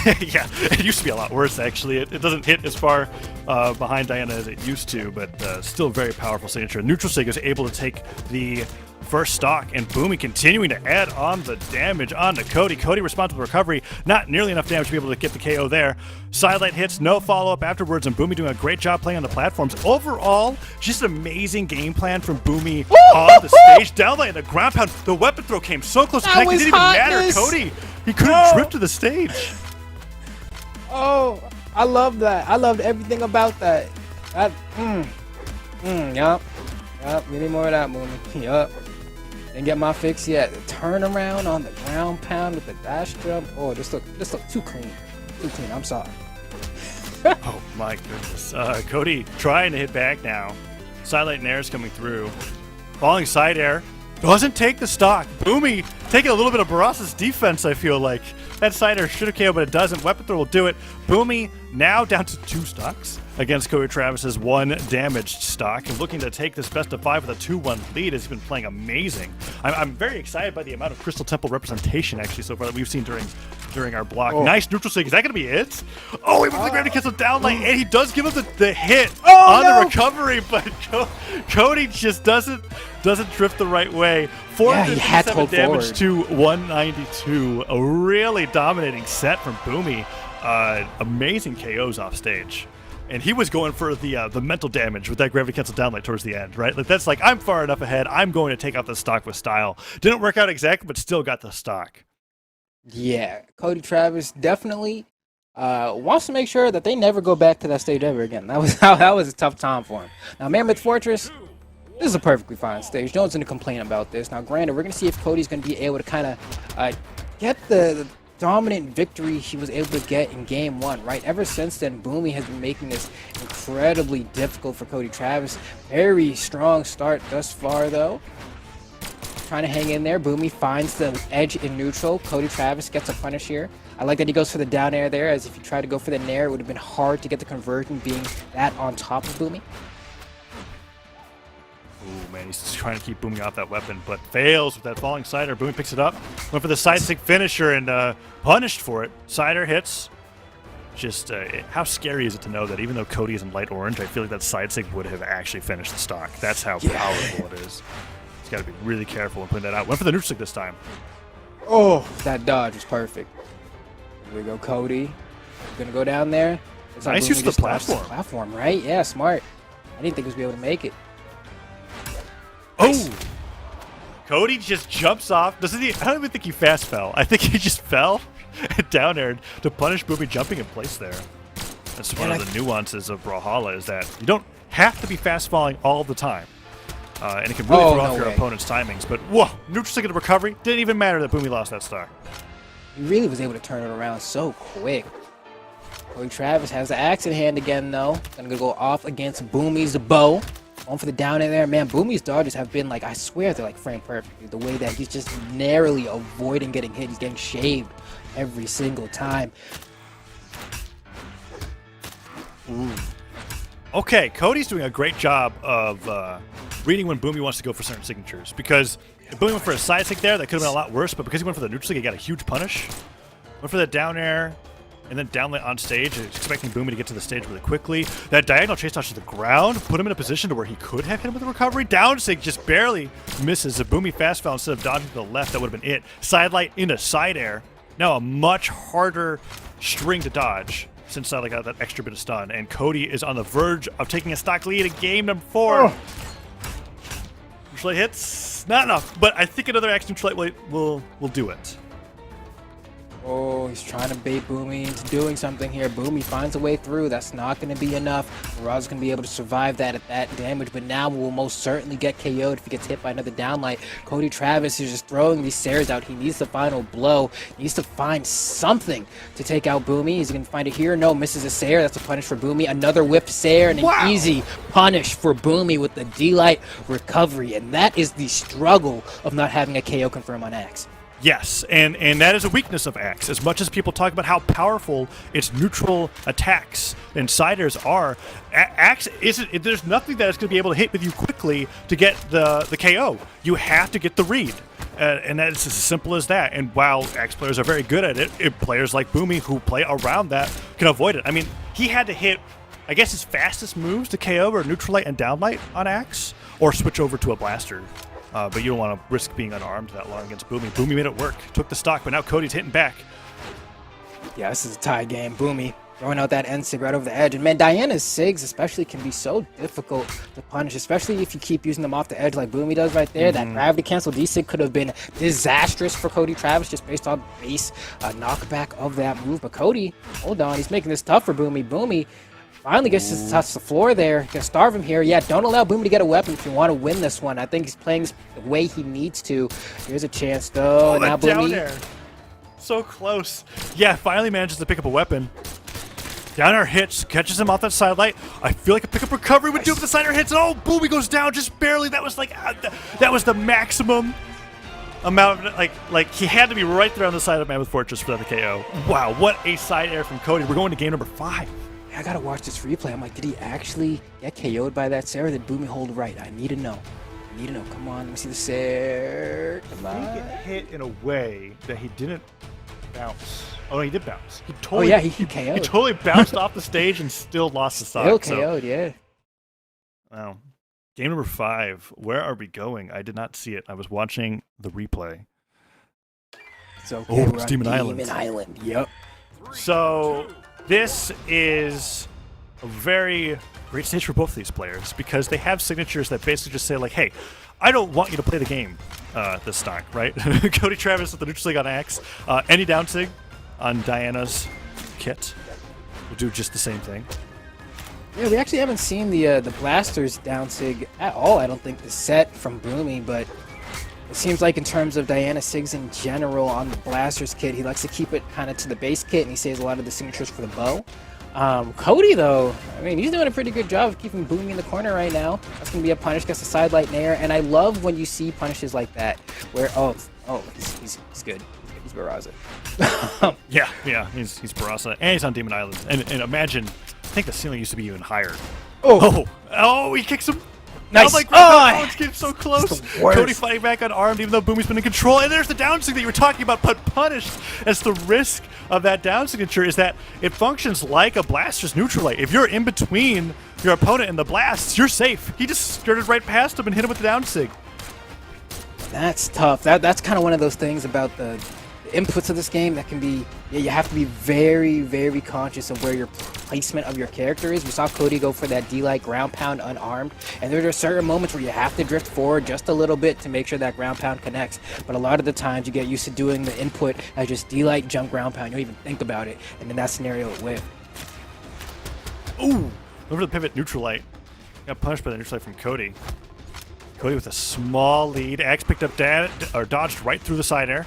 A: Yeah, it used to be a lot worse, actually. It doesn't hit as far behind Diana as it used to, but still very powerful signature. Neutral Sig is able to take the first stock, and Boomie continuing to add on the damage onto Cody. Cody responds with recovery. Not nearly enough damage to be able to get the KO there. Sidelight hits, no follow-up afterwards, and Boomie doing a great job playing on the platforms. Overall, just an amazing game plan from Boomie on the stage. Downlight, the ground pound, the weapon throw came so close to connect, it didn't even matter. Cody, he couldn't drift to the stage.
B: Oh, I love that. I loved everything about that. Yup. Give me more of that, Boomie. Yup. Didn't get my fix yet. The turnaround on the ground pound with the dash jump. Oh, this look too clean. Too clean. I'm sorry.
A: Oh my goodness. Cody trying to hit back now. Sidelight and air's coming through. Falling side air. Doesn't take the stock. Boomie taking a little bit of Baras's defense, I feel like. That side air should have KO'd, but it doesn't. Weapon throw will do it. Boomie now down to 2 stocks against Cody Travis's 1 damaged stock, and looking to take this best of 5 with a 2-1 lead as he's been playing amazing. I'm very excited by the amount of Crystal Temple representation actually so far that we've seen during our block.
B: Oh.
A: Nice neutral sig. Is that going to be it? Oh, he went for the ground to cancel down line, and he does give him the hit on the recovery, but Cody just doesn't drift the right way. 457 damage to 192. A really dominating set from Boomie. Amazing KOs off stage. And he was going for the mental damage with that gravity cancel downlight towards the end, right? Like that's like, I'm far enough ahead. I'm going to take out the stock with style. Didn't work out exactly, but still got the stock.
B: Yeah, Cody Travis definitely wants to make sure that they never go back to that stage ever again. That was a tough time for him. Now, Mammoth Fortress, this is a perfectly fine stage. No one's going to complain about this. Now, granted, we're going to see if Cody's going to be able to kind of get the dominant victory he was able to get in game 1, right? Ever since then, Boomie has been making this incredibly difficult for Cody Travis. Very strong start thus far, though. Trying to hang in there. Boomie finds the edge in neutral. Cody Travis gets a punish here. I like that he goes for the down air there, as if he tried to go for the nair, it would have been hard to get the conversion being that on top of Boomie.
A: Ooh, man, he's just trying to keep Boomie off that weapon, but fails with that falling cider. Boomie picks it up, went for the side stick finisher and punished for it. Cider hits. Just how scary is it to know that even though Cody is in light orange, I feel like that side stick would have actually finished the stock. That's how powerful it is. He's got to be really careful when putting that out. Went for the neutral stick this time.
B: Oh, that dodge was perfect. Here we go, Cody. Gonna go down there.
A: Nice use of the platform.
B: Platform, right? Yeah, smart. I didn't think he was going to be able to make it.
A: Oh! Cody just jumps off. Doesn't he? I don't even think he fast fell. I think he just fell and down aired to punish Boomie jumping in place there. That's one of the nuances of Brawlhalla is that you don't have to be fast falling all the time. And it can really throw off your opponent's timings. But whoa, neutral stick into recovery. Didn't even matter that Boomie lost that stock.
B: He really was able to turn it around so quick. Cody Travis has the axe in hand again, though. Gonna go off against Boomie's bow. Going for the down in there. Man, Boomie's dodges have been like, I swear they're like frame perfect. The way that he's just narrowly avoiding getting hit. He's getting shaved every single time.
A: Okay, Cody's doing a great job of reading when Boomie wants to go for certain signatures. Because if Boomie went for a side stick there, that could have been a lot worse. But because he went for the neutral stick, he got a huge punish. Went for the down air. And then downlet on stage, expecting Boomie to get to the stage really quickly. That diagonal chase dodge to the ground put him in a position to where he could have hit him with a recovery. Down sig just barely misses. A Boomie fast foul instead of dodging to the left, that would have been it. Side light into side air. Now a much harder string to dodge since Side light got that extra bit of stun. And Cody is on the verge of taking a stock lead in game number 4. Neutral light hits, not enough, but I think another axe neutral light will do it.
B: Oh, he's trying to bait Boomie into doing something here. Boomie finds a way through. That's not going to be enough. Miraz's going to be able to survive that at that damage, but now will most certainly get KO'd if he gets hit by another downlight. Cody Travis is just throwing these Sayers out. He needs the final blow. He needs to find something to take out Boomie. Is he going to find it here? No, misses a Sayer. That's a punish for Boomie. Another whip Sayer and an easy punish for Boomie with the D-Light recovery. And that is the struggle of not having a KO confirm on Axe.
A: Yes, and that is a weakness of Axe. As much as people talk about how powerful its neutral attacks and siders are, Axe isn't. There's nothing that is going to be able to hit with you quickly to get the KO. You have to get the read, and that's as simple as that. And while Axe players are very good at it, players like Boomie who play around that can avoid it. I mean, he had to hit, I guess, his fastest moves to KO or neutral light and downlight on Axe, or switch over to a blaster. But you don't want to risk being unarmed that long against Boomie. Boomie made it work, took the stock, but now Cody's hitting back.
B: Yeah, this is a tie game. Boomie throwing out that end sig right over the edge. And man, Diana's sigs especially can be so difficult to punish, especially if you keep using them off the edge like Boomie does right there. That gravity cancel D-sig could have been disastrous for Cody Travis just based on base knockback of that move. But Cody, hold on, he's making this tough for Boomie. Boomie finally gets to touch the floor there. Gonna starve him here. Yeah, don't allow Boomie to get a weapon if you want to win this one. I think he's playing the way he needs to. Here's a chance, though. Now Boomie.
A: Down air. So close. Yeah, finally manages to pick up a weapon. Down air hits, catches him off that side light. I feel like a pickup recovery would do, but the side air hits. Oh, Boomie goes down just barely. That was like, that was the maximum amount of, like he had to be right there on the side of Mammoth Fortress for the KO. Wow, what a side air from Cody. We're going to game number 5.
B: I gotta watch this replay. I'm like, did he actually get KO'd by that Sarah? Did Boomie hold right? I need to know. I need to know. Come on, let me see the Sarah. Come on.
A: He get hit in a way that he didn't bounce. Oh, no, he did bounce. He totally,
B: he KO'd.
A: He totally bounced off the stage and still lost the stock.
B: Still KO'd, yeah.
A: Wow. Game number 5. Where are we going? I did not see it. I was watching the replay.
B: It's okay.
A: Oh, it's Demon Island.
B: Demon Island, yep.
A: So this is a very great stage for both of these players because they have signatures that basically just say like, hey, I don't want you to play the game this stock, right? Cody Travis with the neutral sig on Axe. Any down sig on Diana's kit will do just the same thing.
B: Yeah, we actually haven't seen the Blasters down sig at all, I don't think, the set from Boomie, but it seems like in terms of Diana Sigs in general on the Blasters kit, he likes to keep it kind of to the base kit, and he saves a lot of the signatures for the bow. Cody, though, I mean, he's doing a pretty good job of keeping Boomie in the corner right now. That's going to be a punish, gets a side light nair, and I love when you see punishes like that, where, he's good. He's Barraza.
A: yeah, he's Barraza, and he's on Demon Island. And imagine, I think the ceiling used to be even higher. Oh, he kicks him.
B: Nice.
A: It's getting so close. Cody fighting back unarmed, even though Boomie's been in control. And there's the down sig that you were talking about, but punished. As the risk of that down signature is that it functions like a blaster's neutral light. If you're in between your opponent and the blasts, you're safe. He just skirted right past him and hit him with the down sig.
B: That's tough. That's kind of one of those things about the inputs of this game that can be, you have to be very, very conscious of where your placement of your character is. We saw Cody go for that D-Light ground pound unarmed, and there are certain moments where you have to drift forward just a little bit to make sure that ground pound connects. But a lot of the times you get used to doing the input as just D-Light jump ground pound. You don't even think about it, and in that scenario it whipped.
A: Ooh! Over the pivot, neutral light. Got punished by the neutral light from Cody. Cody with a small lead. Axe picked up dodged right through the side air.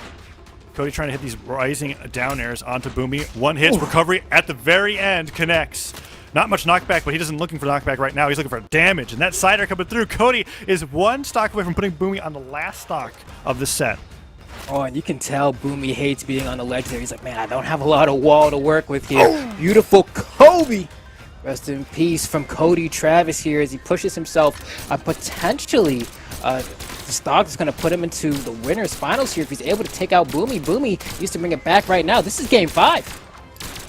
A: Cody trying to hit these rising down airs onto Boomie. One hit, recovery at the very end, connects. Not much knockback, but he isn't looking for knockback right now. He's looking for damage, and that side air coming through. Cody is one stock away from putting Boomie on the last stock of the set.
B: Oh, and you can tell Boomie hates being on the ledge there. He's like, man, I don't have a lot of wall to work with here. Beautiful Kobe. Rest in peace from Cody Travis here as he pushes himself potentially. The stock is going to put him into the winner's finals here if he's able to take out Boomie. Boomie needs to bring it back right now. This is game 5.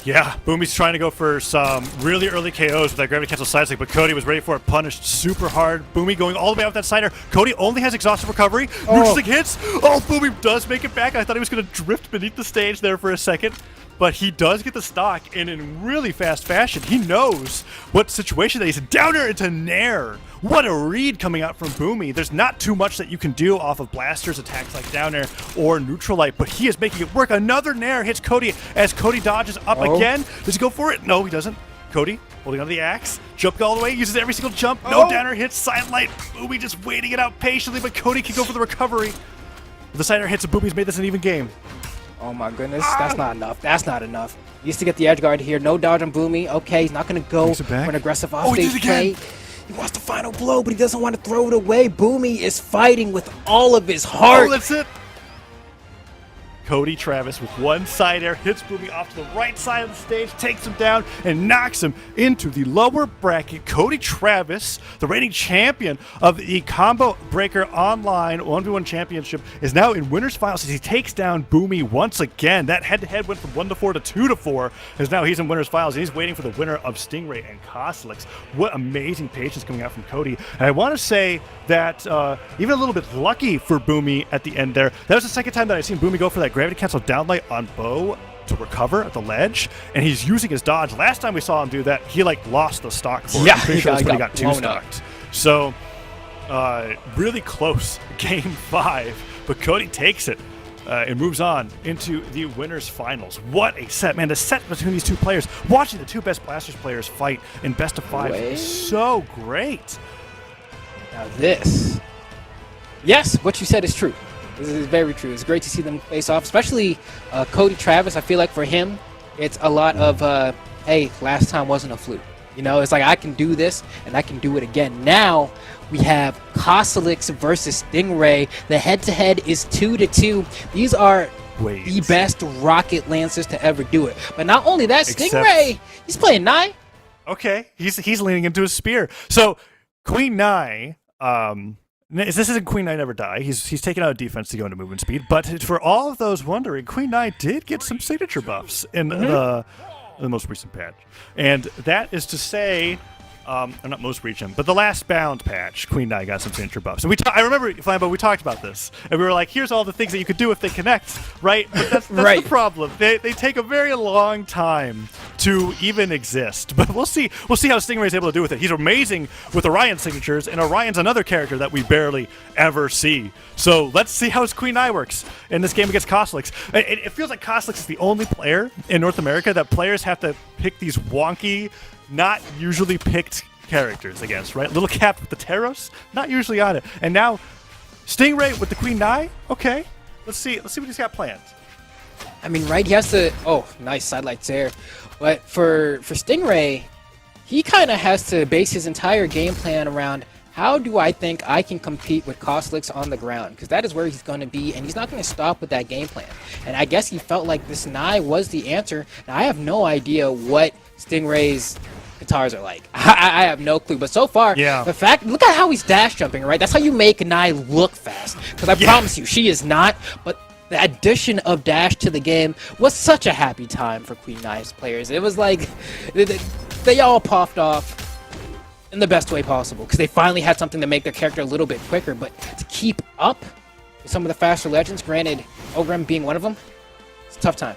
A: Yeah, Boomie's trying to go for some really early KOs with that gravity cancel side stick, but Cody was ready for it, punished super hard. Boomie going all the way out with that sider. Cody only has exhaustive recovery. Neutral stick hits. Oh, Boomie does make it back. I thought he was going to drift beneath the stage there for a second, but he does get the stock, and in really fast fashion, he knows what situation that he's in. Downer into Nair. What a read coming out from Boomie. There's not too much that you can do off of blasters, attacks like down air or neutral light, but he is making it work. Another Nair hits Cody as Cody dodges up again. Does he go for it? No, he doesn't. Cody holding onto the axe, jumping all the way, uses every single jump. No downer hits, silent light. Boomie just waiting it out patiently, but Cody can go for the recovery. The side air hits and Boomie's made this an even game.
B: Oh my goodness, that's not enough. That's not enough. He used to get the edge guard here. No dodge on Boomie. Okay, he's not going to go for an aggressive offstage play. He wants the final blow, but he doesn't want to throw it away. Boomie is fighting with all of his heart.
A: Oh, that's it. Cody Travis with one side air hits Boomie off to the right side of the stage, takes him down, and knocks him into the lower bracket. Cody Travis, the reigning champion of the Combo Breaker Online 1v1 Championship, is now in winner's finals as he takes down Boomie once again. That head-to-head went from 1-4 to 2-4, as now he's in winner's finals, and he's waiting for the winner of Stingray and Costlix. What amazing patience coming out from Cody. And I want to say that even a little bit lucky for Boomie at the end there. That was the second time that I've seen Boomie go for that gravity cancel downlight on Bo to recover at the ledge, and he's using his dodge. Last time we saw him do that, he lost the stock for it.
B: Yeah,
A: I'm pretty sure that's when he got 2
B: up.
A: stocked. So really close game 5, but Cody takes it and moves on into the winners finals. What a set, man. The set between these two players, watching the two best blasters players fight in best of 5 is so great.
B: Now this, yes, what you said is true. This is very true. It's great to see them face off, especially Cody Travis. I feel like for him, it's a lot of, hey, last time wasn't a fluke. You know, it's like I can do this and I can do it again. Now we have Costlix versus Stingray. The head-to-head is 2-2. These are the best Rocket Lancers to ever do it. But not only that, Stingray, he's playing Nai.
A: Okay, he's leaning into his spear. So Queen Nai. This isn't Queen Nai Never Die. He's taken out defense to go into movement speed. But for all of those wondering, Queen Nai did get some signature buffs in the most recent patch. And that is to say, not most recent, but the last bound patch, Queen Nai got some signature buffs. And I remember, Flambo, we talked about this. And we were like, here's all the things that you could do if they connect, right? But that's the problem. They take a very long time to even exist. But we'll see how Stingray's able to do with it. He's amazing with Orion signatures, and Orion's another character that we barely ever see. So let's see how his Queen Nai works in this game against Costlix. It feels like Costlix is the only player in North America that players have to pick these wonky, not usually picked characters against, right? Little Cap with the Taros, not usually on it. And now Stingray with the Queen Nai. Okay, let's see what he's got planned.
B: I mean, right? He has to. Oh, nice sidelights there. But for Stingray, he kind of has to base his entire game plan around how do I think I can compete with Costlix on the ground? Because that is where he's going to be, and he's not going to stop with that game plan. And I guess he felt like this Nai was the answer. Now, I have no idea what Stingray's guitars are like. I have no clue. But so far, the fact, look at how he's dash jumping, right? That's how you make Nai look fast. Because I promise you, she is not. But the addition of dash to the game was such a happy time for Queen Nai's players. It was like they all puffed off in the best way possible because they finally had something to make their character a little bit quicker. But to keep up with some of the faster legends, granted, Ogrim being one of them, it's a tough time.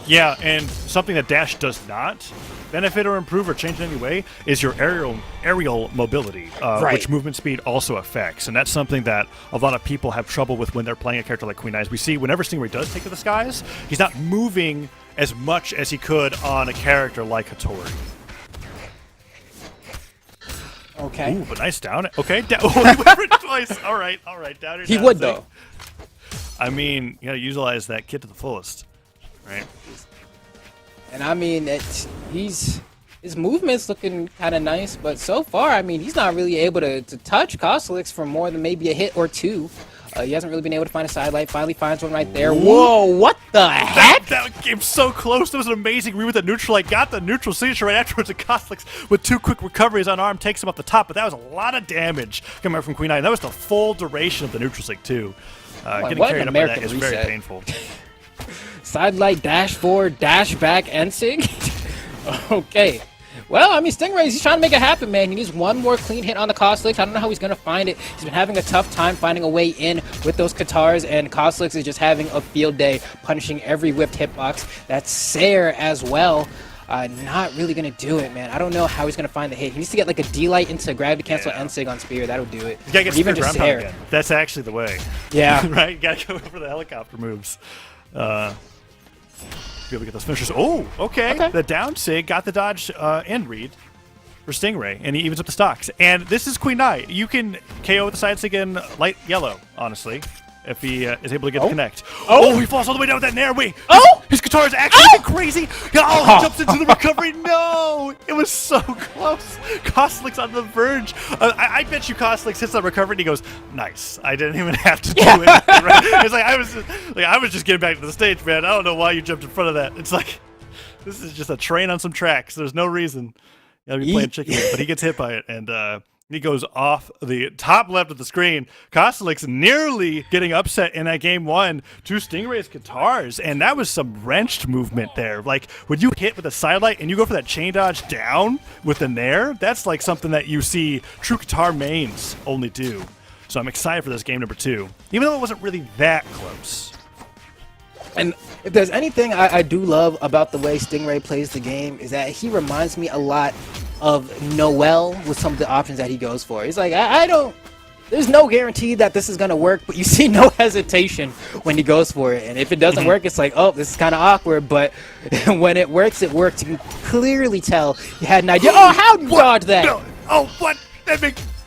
A: Yeah, and something that Dash does not benefit or improve or change in any way is your aerial mobility, which movement speed also affects. And that's something that a lot of people have trouble with when they're playing a character like Queen Nai. As we see, whenever Stingray does take to the skies, he's not moving as much as he could on a character like Hattori.
B: Okay.
A: Ooh, but nice down. Okay, oh, he went for it twice. All right, down.
B: He would though.
A: I mean, you gotta utilize that kit to the fullest, right?
B: And I mean, his movement's looking kind of nice, but so far, I mean, he's not really able to touch Costelix for more than maybe a hit or two. He hasn't really been able to find a sidelight. Finally finds one right there. Whoa, what the heck?
A: That came so close. That was an amazing read with the neutral. I got the neutral signature right afterwards. And Costelix with 2 quick recoveries on arm takes him off the top, but that was a lot of damage coming out from Queen Eye. That was the full duration of the neutral sig too. Getting carried up by that is very painful.
B: Sidelight, dash forward, dash back, end sig. Okay. Well, I mean, Stingray, he's trying to make it happen, man. He needs one more clean hit on the Costelix. I don't know how he's going to find it. He's been having a tough time finding a way in with those Katars, and Costelix is just having a field day, punishing every whipped hitbox. That's Sayer as well. Not really going to do it, man. I don't know how he's going to find the hit. He needs to get like a D-Light into gravity cancel N-Sig on Spear. That'll do it.
A: You got to get
B: even just Sayer.
A: again. That's actually the way.
B: Yeah.
A: Right? You got to go for the helicopter moves. Be able to get those finishers. Oh, okay. The down sig got the dodge end read for Stingray, and he evens up the stocks. And this is Queen Eye. You can KO with the side sig in light yellow, honestly, if he is able to get the connect. Oh, he falls all the way down with that nair. Wait, his guitar is actually crazy. He jumps into the recovery. No, it was so close. Costelix on the verge. I bet you Costelix hits that recovery and he goes, "Nice. I didn't even have to do anything." Right? It's like I was just getting back to the stage, man. I don't know why you jumped in front of that. It's like this is just a train on some tracks. There's no reason. You gotta be playing chicken, but he gets hit by it, and he goes off the top left of the screen. Costelix nearly getting upset in that game 1 to Stingray's Katars, and that was some wrenched movement there. Like, when you hit with a sidelight and you go for that chain dodge down with the nair, that's like something that you see true Katar mains only do. So I'm excited for this game number 2, even though it wasn't really that close.
B: And if there's anything I do love about the way Stingray plays the game, is that he reminds me a lot of Noel with some of the options that he goes for. He's like, I don't, there's no guarantee that this is going to work, but you see no hesitation when he goes for it. And if it doesn't work, it's like, oh, this is kind of awkward. But when it works, it works. You can clearly tell he had an idea. Oh, how'd you dodge that?
A: No. Oh, what?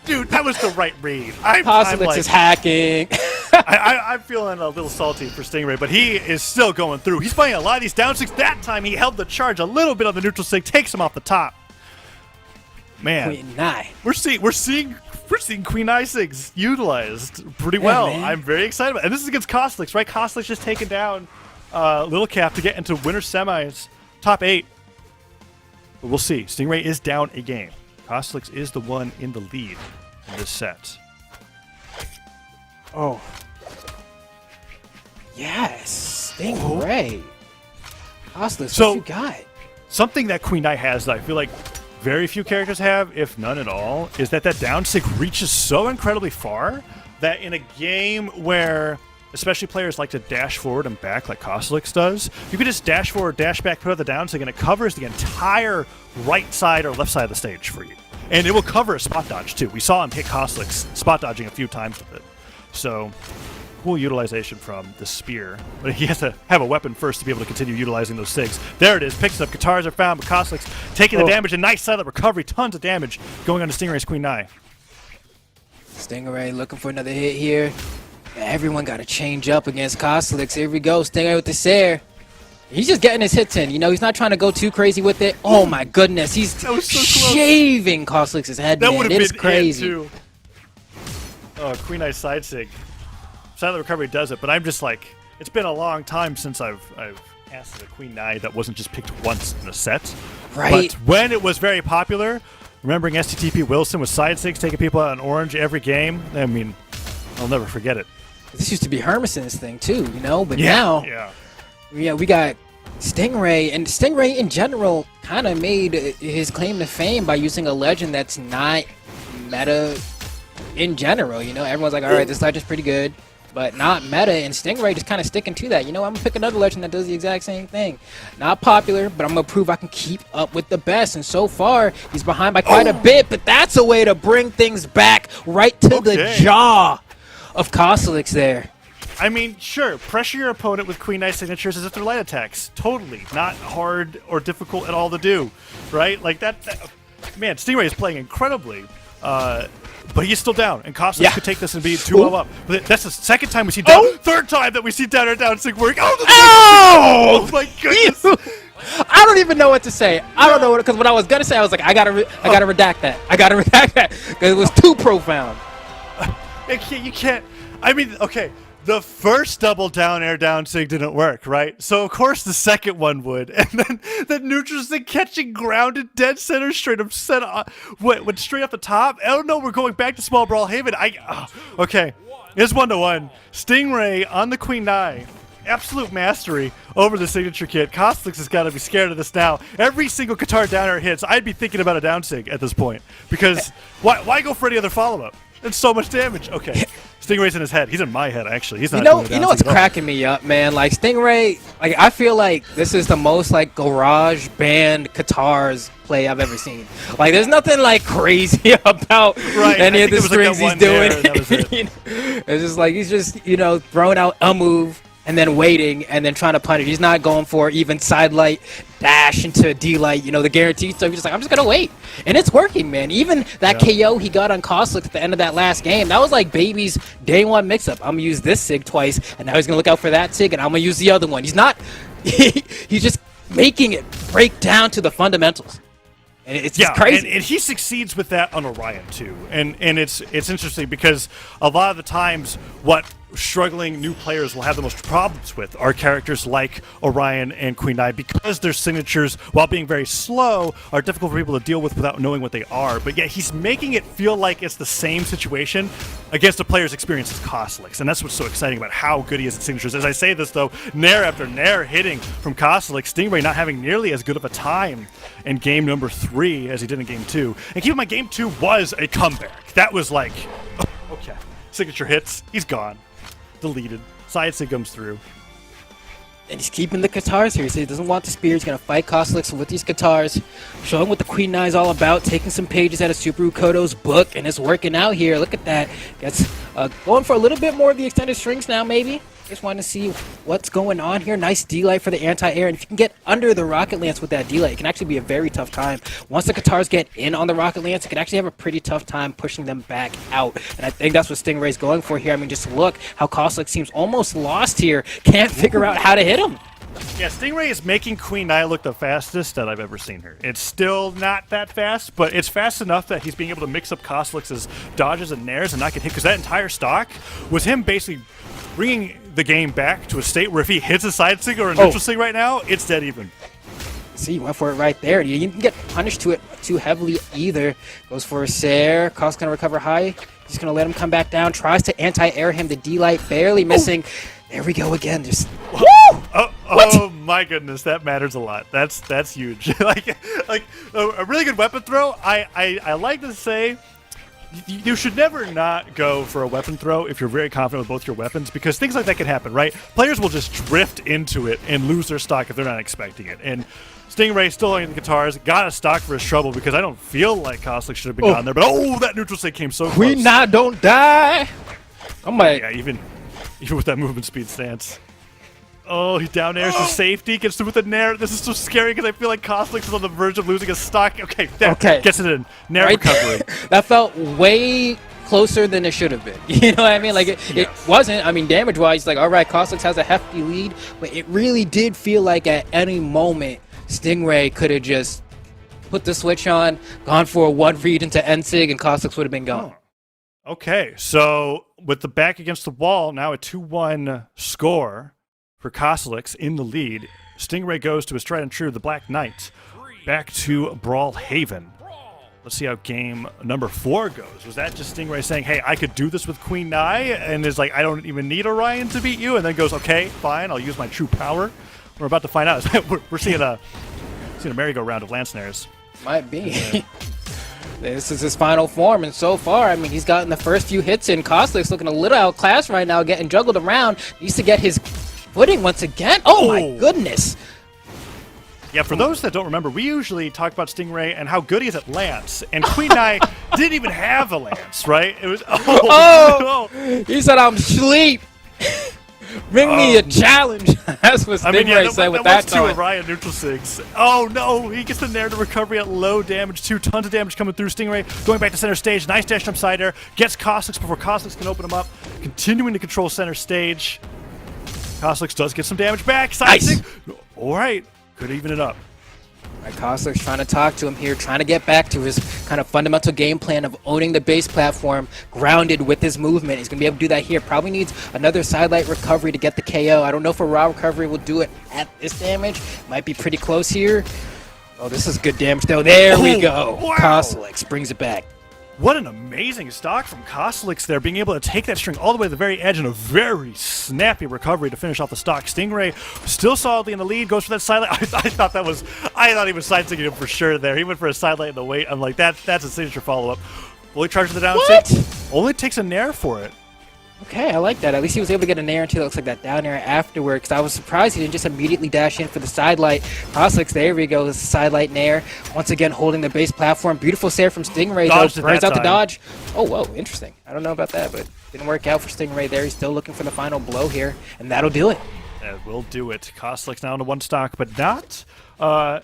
A: Dude, that was the right read.
B: Costelix like, is hacking.
A: I'm feeling a little salty for Stingray, but he is still going through. He's playing a lot of these down sigs. That time he held the charge a little bit on the neutral sig, takes him off the top. Man,
B: Queen Eye.
A: We're seeing Queen Eye sigs utilized pretty well.
B: Man.
A: I'm very excited about it. And this is against Costelix, right? Costelix just taking down Little Cap to get into winter semis, top 8. But we'll see. Stingray is down a game. Costelix is the one in the lead in this set.
B: Oh. Yes. Stingray. Costelix, what you got?
A: Something that Queen Eye has that I feel like very few characters have, if none at all, is that down sig reaches so incredibly far that in a game where especially players like to dash forward and back like Costelix does, you can just dash forward, dash back, put out the down sig, and it covers the entire right side or left side of the stage for you. And it will cover a spot dodge too. We saw him hit Costelix spot dodging a few times with it. So cool utilization from the spear. But he has to have a weapon first to be able to continue utilizing those sigs. There it is. Picks it up. Guitars are found, but Costelix taking the damage. A nice silent recovery. Tons of damage going on to Stingray's Queen Eye.
B: Stingray looking for another hit here. Everyone got to change up against Costelix. Here we go. Stingray with the Sayer. He's just getting his hits in. You know, he's not trying to go too crazy with it. Oh, my goodness. He's so shaving Costelix's head,
A: that
B: man. It's crazy.
A: Too. Oh, Queen Eye side sig. Silent recovery does it, but I'm just like, it's been a long time since I've asked a Queen Eye that wasn't just picked once in a set.
B: Right.
A: But when it was very popular, remembering STTP Wilson with side sigs taking people out in orange every game, I mean, I'll never forget it.
B: This used to be Hermeson's thing too, you know, but now we got Stingray, and Stingray in general kind of made his claim to fame by using a legend that's not meta in general, you know. Everyone's like, all right, this legend's pretty good, but not meta, and Stingray just kind of sticking to that. You know, I'm gonna pick another legend that does the exact same thing. Not popular, but I'm gonna prove I can keep up with the best, and so far, he's behind by quite a bit, but that's a way to bring things back right to the jaw of Costelix there.
A: I mean, sure, pressure your opponent with Queen Eye signatures as if they're light attacks. Totally. Not hard or difficult at all to do, right? Like that man, Stingray is playing incredibly, But he's still down, and Costless
B: Yeah.
A: could take this and be 2-0 up. But that's the second time we see down, third time that we see down air down sig work. Oh my goodness!
B: I don't even know what to say. I don't know because what I was gonna say, I was like, I gotta redact that. I gotta redact that because it was too profound.
A: You can't. I mean, okay. The first double down air down sig didn't work, right? So of course the second one would, and then the neutral sig catching grounded dead center straight up set went straight up the top. Oh no, we're going back to small Brawlhaven. Okay, it's 1-1. Stingray on the Queen Nai. Absolute mastery over the signature kit. Costlix has got to be scared of this now. Every single Qatar down air hits, I'd be thinking about a down sig at this point because why go for any other follow up? It's so much damage. Okay. Stingray's in his head. He's in my head, actually. He's not doing a down
B: You know what's
A: sig at all.
B: cracking me up, man? Like, Stingray, like, I feel like this is the most, like, garage band Qatar's play I've ever seen. Like, there's nothing, like, crazy about any of the strings he's doing.
A: That was it.
B: You know, it's just like, he's just, you know, throwing out a move and then waiting and then trying to punish. He's not going for even side light, dash into D-light, you know, the guaranteed stuff. He's just like, I'm just going to wait. And it's working, man. Even that KO he got on Costlix at the end of that last game, that was like Baby's day one mix-up. I'm going to use this SIG twice, and now he's going to look out for that SIG, and I'm going to use the other one. He's not... he's just making it break down to the fundamentals. And it's just crazy.
A: And he succeeds with that on Orion, too. And it's interesting because a lot of the times what struggling new players will have the most problems with are characters like Orion and Queen Nai because their signatures, while being very slow, are difficult for people to deal with without knowing what they are. But yet he's making it feel like it's the same situation against a player's experience as Costlix. And that's what's so exciting about how good he is at signatures. As I say this, though, nair after nair hitting from Costlix, Stingray not having nearly as good of a time in game number 3 as he did in game 2. And keep in mind, game 2 was a comeback. That was like, okay, signature hits, he's gone. Deleted. Side sig comes through.
B: And he's keeping the Qatars here. He doesn't want the spear. He's going to fight Costlix with these Qatars. Showing what the Queen Nai is all about. Taking some pages out of Subaru Koto's book. And it's working out here. Look at that. Gets going for a little bit more of the extended strings now, maybe. Just want to see what's going on here. Nice D-light for the anti-air. And if you can get under the Rocket Lance with that D-light, it can actually be a very tough time. Once the Qatars get in on the Rocket Lance, it can actually have a pretty tough time pushing them back out. And I think that's what Stingray's going for here. I mean, just look how Costlix seems almost lost here. Can't figure out how to hit him.
A: Yeah, Stingray is making Queen Nai look the fastest that I've ever seen her. It's still not that fast, but it's fast enough that he's being able to mix up Costlix's dodges and nairs and not get hit, because that entire stock was him basically bringing the game back to a state where if he hits a side sig or a neutral sig right now, it's dead even.
B: See, went for it right there. You didn't get punished to it too heavily either. Goes for a Sair. Cost's going to recover high. He's going to let him come back down. Tries to anti-air him. The D-light barely missing. There we go again. Just
A: Oh my goodness, that matters a lot. That's huge. like a really good weapon throw. I like to say you should never not go for a weapon throw if you're very confident with both your weapons, because things like that can happen, right? Players will just drift into it and lose their stock if they're not expecting it. And Stingray still on the guitars, got a stock for his trouble because I don't feel like Costlix should have been gone there. But that neutral sig came so close.
B: Queen Nai don't die. I'm like,
A: yeah, even with that movement speed stance. Oh, he down airs to safety, gets through with the nair. This is so scary because I feel like Costlix is on the verge of losing a stock. Okay, gets it in. Nair
B: right
A: recovery.
B: That felt way closer than it should have been. You know what I mean? Like, it wasn't. I mean, damage-wise, like, all right, Costlix has a hefty lead, but it really did feel like at any moment Stingray could have just put the switch on, gone for a one read into N-Sig, and Costlix would have been gone.
A: Okay, so with the back against the wall, now a 2-1 score for Costlix in the lead. Stingray goes to his tried and true, the Black Knight, back to Brawlhaven. Let's see how game number 4 goes. Was that just Stingray saying, hey, I could do this with Queen Nai, and is like, I don't even need Orion to beat you, and then goes, okay, fine, I'll use my true power? We're about to find out. We're seeing a merry-go-round of Lance Nairs.
B: Might be. This is his final form, and so far, I mean, he's gotten the first few hits in. Costlix looking a little outclassed right now, getting juggled around. Needs to get his footing once again. Oh my goodness.
A: Yeah, for those that don't remember, we usually talk about Stingray and how good he is at Lance, and Queen Nai didn't even have a Lance, right? It was,
B: He said, I'm sleep. Bring me a challenge. That's what Stingray said with that
A: two Orion neutral sigs. Oh no, he gets the Nair to recovery at low damage too. Tons of damage coming through. Stingray going back to center stage. Nice dash jump side air. Gets Costlix before Costlix can open him up. Continuing to control center stage. Costlix does get some damage back. Side sig. All right, could even it up.
B: Right, Costlix trying to talk to him here, trying to get back to his kind of fundamental game plan of owning the base platform, grounded with his movement. He's going to be able to do that here. Probably needs another sidelight recovery to get the KO. I don't know if a raw recovery will do it at this damage. Might be pretty close here. Oh, this is good damage, though. There we go.
A: Wow.
B: Costlix brings it back.
A: What an amazing stock from Costlix there, being able to take that string all the way to the very edge and a very snappy recovery to finish off the stock. Stingray still solidly in the lead, goes for that sidelight. I thought he was side-sticking him for sure there. He went for a sidelight in the weight. I'm like, that's a signature follow-up. Fully charged to the down six. Only takes a Nair for it.
B: Okay, I like that. At least he was able to get a Nair until it looks like that down air afterwards. I was surprised he didn't just immediately dash in for the sidelight. Costlix, there we go, the sidelight Nair. Once again, holding the base platform. Beautiful save from Stingray, though. Burns out the dodge. Oh, whoa, interesting. I don't know about that, but didn't work out for Stingray there. He's still looking for the final blow here, and that'll do it.
A: That will do it. Costlix now into one stock, but not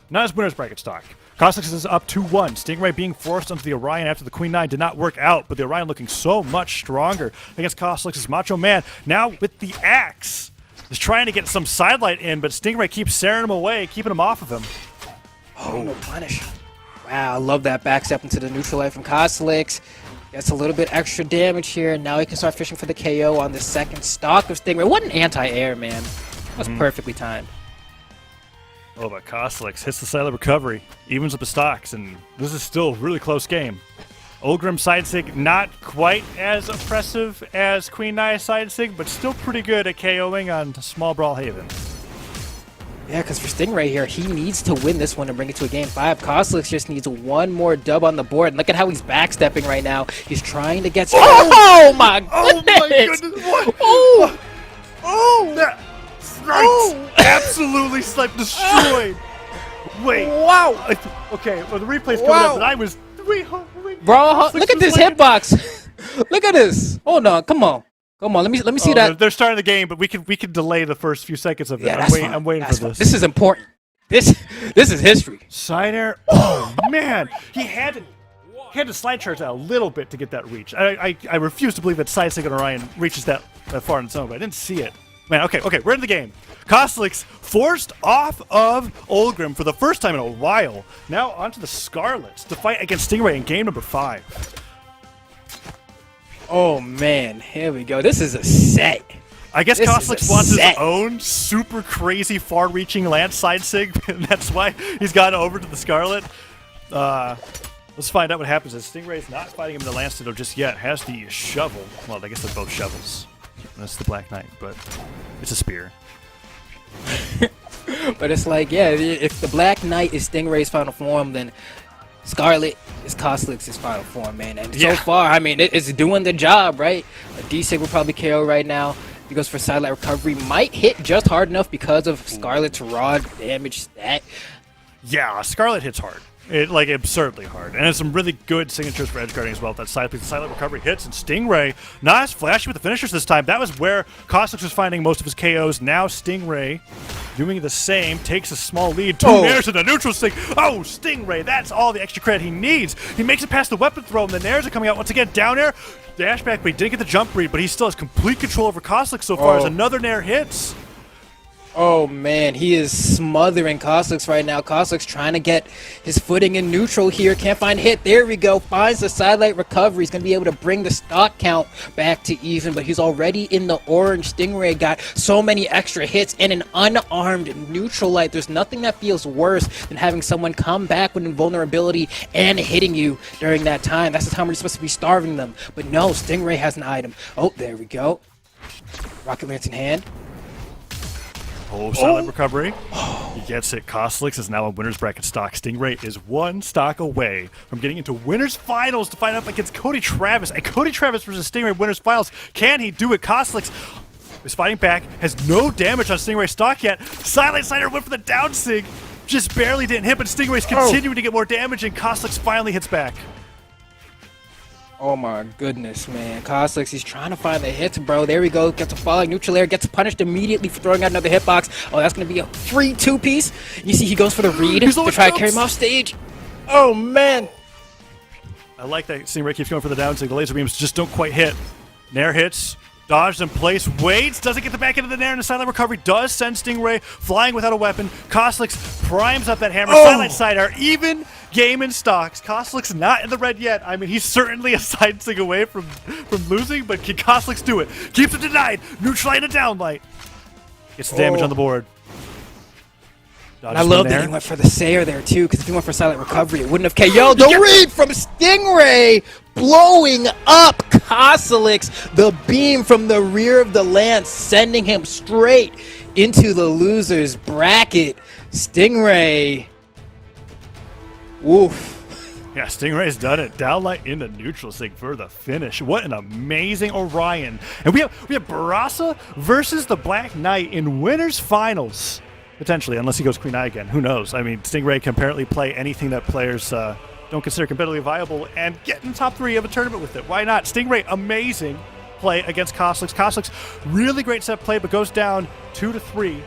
A: his winner's bracket stock. Costlix is up 2-1. Stingray being forced onto the Orion after the Queen 9 did not work out, but the Orion looking so much stronger against Costlix's Macho Man. Now with the axe, he's trying to get some sidelight in, but Stingray keeps saring him away, keeping him off of him.
B: Oh, no punish. Wow, I love that backstep into the neutral light from Costlix. Gets a little bit extra damage here, and now he can start fishing for the KO on the second stock of Stingray. What an anti-air, man. That was perfectly timed.
A: Oh, but Costlix hits the silent recovery, evens up the stocks, and this is still a really close game. Olgrim side sig, not quite as oppressive as Queen Naya side sig, but still pretty good at KOing on small Brawlhaven.
B: Yeah, because for Stingray here, he needs to win this one and bring it to a game 5. Costlix just needs one more dub on the board. And look at how he's backstepping right now. He's trying to get... Oh, my goodness!
A: Oh, my goodness! What?
B: Oh!
A: Oh! That... Oh. Absolutely sniped, destroyed. Wait.
B: Wow.
A: Okay, well, the replay's coming up, and I was...
B: Bro, look at this hitbox. Look at this. Hold on, come on. Come on, let me see that.
A: They're starting the game, but we can delay the first few seconds of it.
B: Yeah,
A: I'm waiting for this.
B: This is important. This is history.
A: Side air. Oh, man. He had to slide charge out a little bit to get that reach. I refuse to believe that side sig on Orion reaches that far in its own, but I didn't see it. Man, okay, we're in the game. Costlix forced off of Olgrim for the first time in a while. Now onto the Scarlets to fight against Stingray in game number 5.
B: Oh, man. Here we go. This is a set.
A: I guess Costlix wants his own super crazy far-reaching Lance side sig, and that's why he's gone over to the Scarlet. Let's find out what happens as Stingray's not fighting him in the Lance Ditto just yet. Has the shovel. Well, I guess they're both shovels. That's the Black Knight, but it's a spear.
B: But it's like, yeah, if the Black Knight is Stingray's final form, then Scarlet is Costlix's final form, man. And so far, I mean, it's doing the job, right? D-Sig will probably KO right now. He goes for sidelight recovery. Might hit just hard enough because of Scarlet's raw damage stat.
A: Yeah, Scarlet hits hard. Like absurdly hard, and it's some really good signatures for edge guarding as well. That side piece, the silent recovery hits, and Stingray not as flashy with the finishers this time. That was where Costlix was finding most of his KOs. Now Stingray doing the same, takes a small lead. 2 nairs in the neutral stick. Oh, Stingray, that's all the extra credit he needs. He makes it past the weapon throw, and the nairs are coming out once again. Down air, dash back, but he didn't get the jump read, but he still has complete control over Costlix so far as another nair hits.
B: Oh, man, he is smothering Costlix right now. Costlix trying to get his footing in neutral here. Can't find hit. There we go. Finds the sidelight recovery. He's going to be able to bring the stock count back to even, but he's already in the orange. Stingray got so many extra hits and an unarmed neutral light. There's nothing that feels worse than having someone come back with invulnerability and hitting you during that time. That's the time where you're supposed to be starving them. But no, Stingray has an item. Oh, there we go. Rocket Lance in hand.
A: Oh, silent recovery. He gets it. Costlix is now a winner's bracket stock. Stingray is 1 stock away from getting into winners finals to fight up against Cody Travis. And Cody Travis versus Stingray winners finals. Can he do it? Costlix is fighting back. Has no damage on Stingray's stock yet. Silent Slider went for the down sig. Just barely didn't hit, but Stingray's continuing to get more damage, and Costlix finally hits back.
B: Oh my goodness, man. Coslex, he's trying to find the hits, bro. There we go. Gets a falling neutral air. Gets punished immediately for throwing out another hitbox. Oh, that's going to be a free two-piece. You see he goes for the read to try to carry him off stage. Oh, man.
A: I like that Stingray keeps going for the downside. The laser beams just don't quite hit. Nair hits. Dodged in place, waits, doesn't get the back end of the Nair, and the silent recovery does send Stingray flying without a weapon. Koslex primes up that hammer, silent side air, even game in stocks. Koslex not in the red yet. I mean, he's certainly a side sting away from losing, but can Koslex do it? Keeps it denied, neutral light and down light. Gets the damage on the board.
B: I love that he went for the Sayer there too, because if he went for silent recovery, it wouldn't have KO'd. The read from Stingray blowing up Koslex. The beam from the rear of the lance, sending him straight into the loser's bracket. Stingray. Woof.
A: Yeah, Stingray's done it. Downlight into neutral sig for the finish. What an amazing Orion. And we have Barasa versus the Black Knight in winners finals. Potentially, unless he goes Queen Eye again. Who knows? I mean, Stingray can apparently play anything that players don't consider competitively viable and get in top 3 of a tournament with it. Why not? Stingray, amazing play against Koslex. Koslex, really great set play, but goes down 2-3,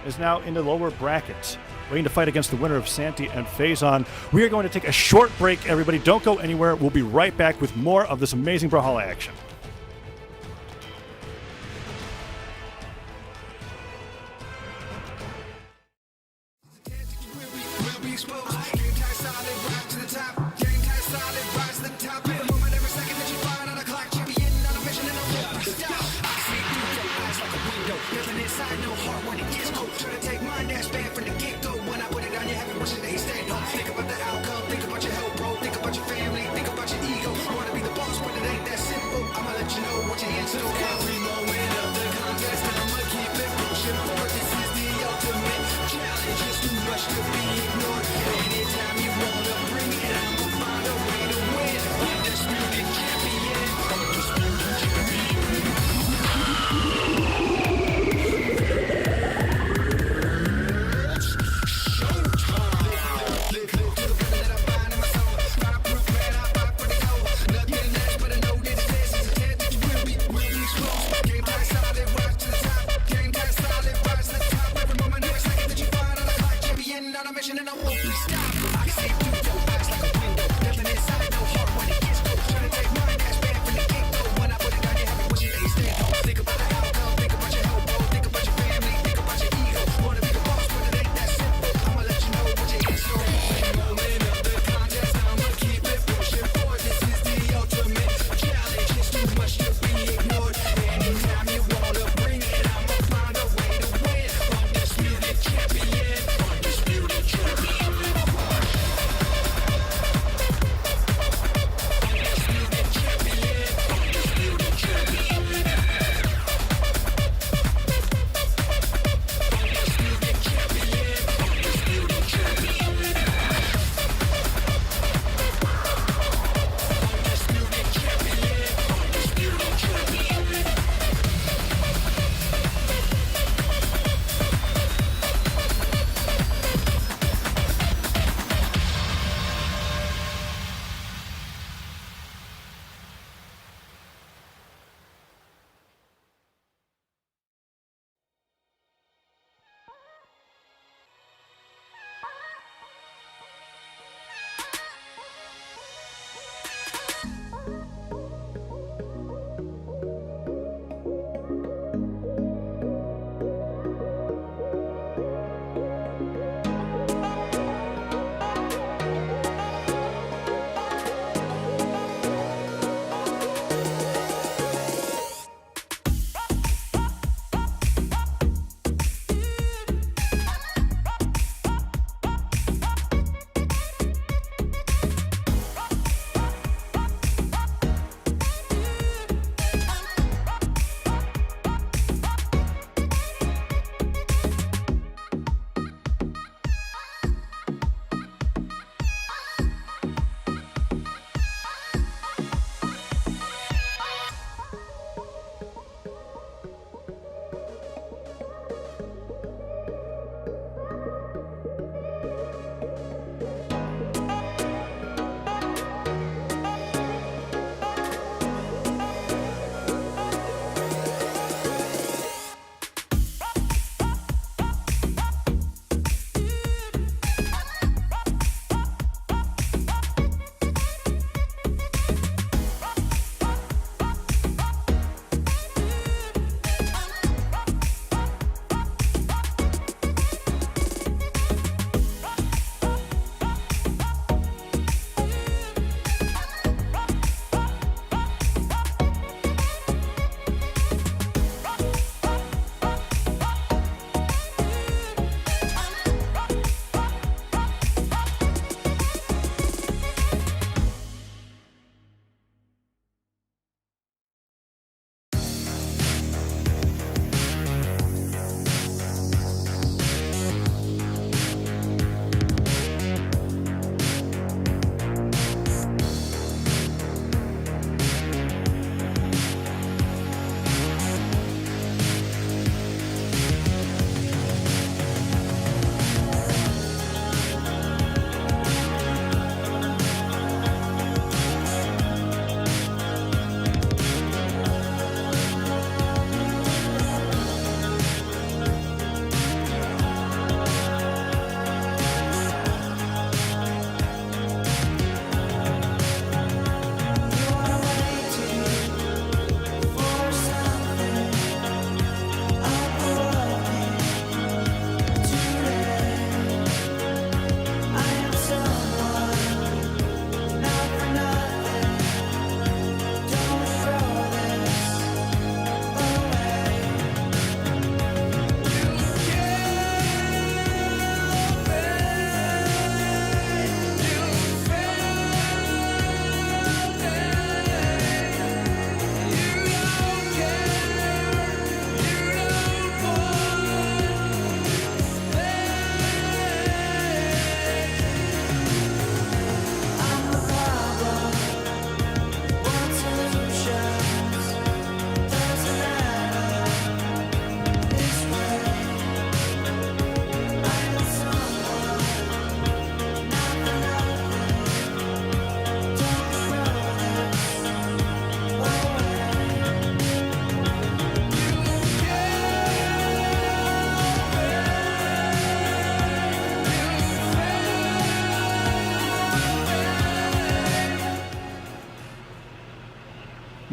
A: is now in the lower brackets. Waiting to fight against the winner of Santi and Faison. We are going to take a short break, everybody. Don't go anywhere. We'll be right back with more of this amazing Brawlhalla action.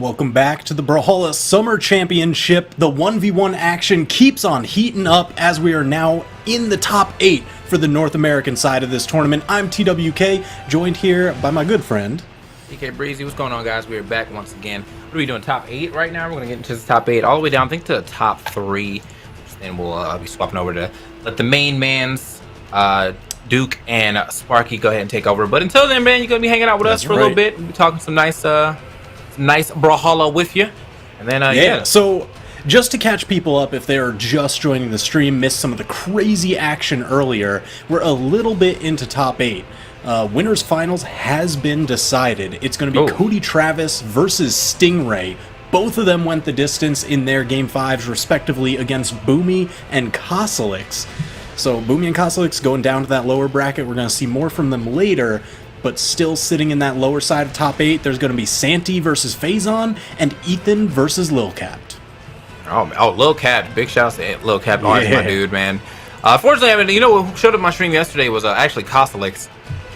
C: Welcome back to the Brawlhalla Summer Championship. The 1v1 action keeps on heating up as we are now in the top 8 for the North American side of this tournament. I'm TWK, joined here by my good friend
D: DK Breezy. What's going on, guys? We are back once again. What are we doing? Top 8 right now? We're going to get into the top 8 all the way down, I think, to the top 3. Then we'll be swapping over to let the main mans, Duke and Sparky, go ahead and take over. But until then, man, you're going to be hanging out with us for a little bit. We'll be talking some nice Brawlhalla with you. And then, yeah.
C: So just to catch people up, if they're just joining the stream, missed some of the crazy action earlier, we're a little bit into top 8. Winners finals has been decided. It's going to be Cody Travis versus Stingray. Both of them went the distance in their game 5s respectively against Boomie and Kosalix. So Boomie and Kosalix going down to that lower bracket. We're going to see more from them later, but still sitting in that lower side of top 8, there's going to be Santi versus Phazon and Ethan versus Lil Capt.
D: Oh, Lil Capt. Big shouts to Lil Capt. Always my dude, man. Fortunately, I mean, you know what showed up my stream yesterday was actually Kosalix.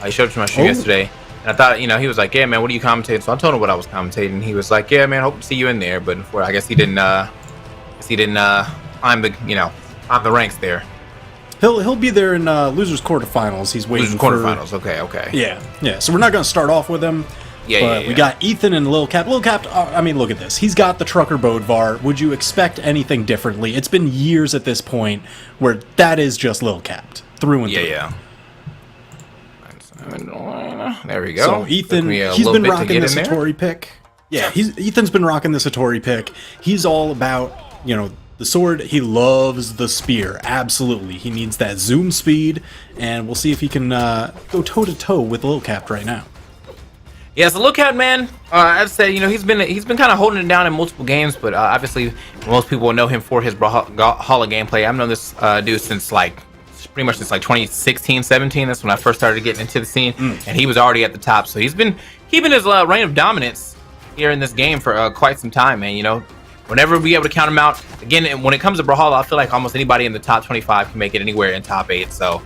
D: He showed up to my stream yesterday. And I thought, you know, he was like, yeah, man, what are you commentating? So I told him what I was commentating. He was like, yeah, man, hope to see you in there. But I guess he didn't climb the, climb the ranks there.
C: He'll be there in losers quarterfinals. He's waiting for
D: quarterfinals. Okay.
C: Yeah. So we're not going to start off with him. But we got Ethan and Lil Capt. Lil Capt, I mean, look at this. He's got the trucker Bodvar. Would you expect anything differently? It's been years at this point where that is just Lil Capt through and through.
D: Yeah. There we go.
C: So Ethan, he's been rocking the Satori pick. Yeah, Ethan's been rocking the Satori pick. He's all about, the sword. He loves the spear. Absolutely. He needs that zoom speed, and we'll see if he can go toe-to-toe with Lil Capt right now.
D: Yeah, so Lil Capt, man, I'd say, he's been kind of holding it down in multiple games, but obviously most people will know him for his Brawlhalla gameplay. I've known this dude since pretty much since 2016, 17. That's when I first started getting into the scene, and he was already at the top. So he's been keeping his reign of dominance here in this game for quite some time, man. Whenever we able to count him out, again, when it comes to Brawlhalla, I feel like almost anybody in the top 25 can make it anywhere in top 8. So,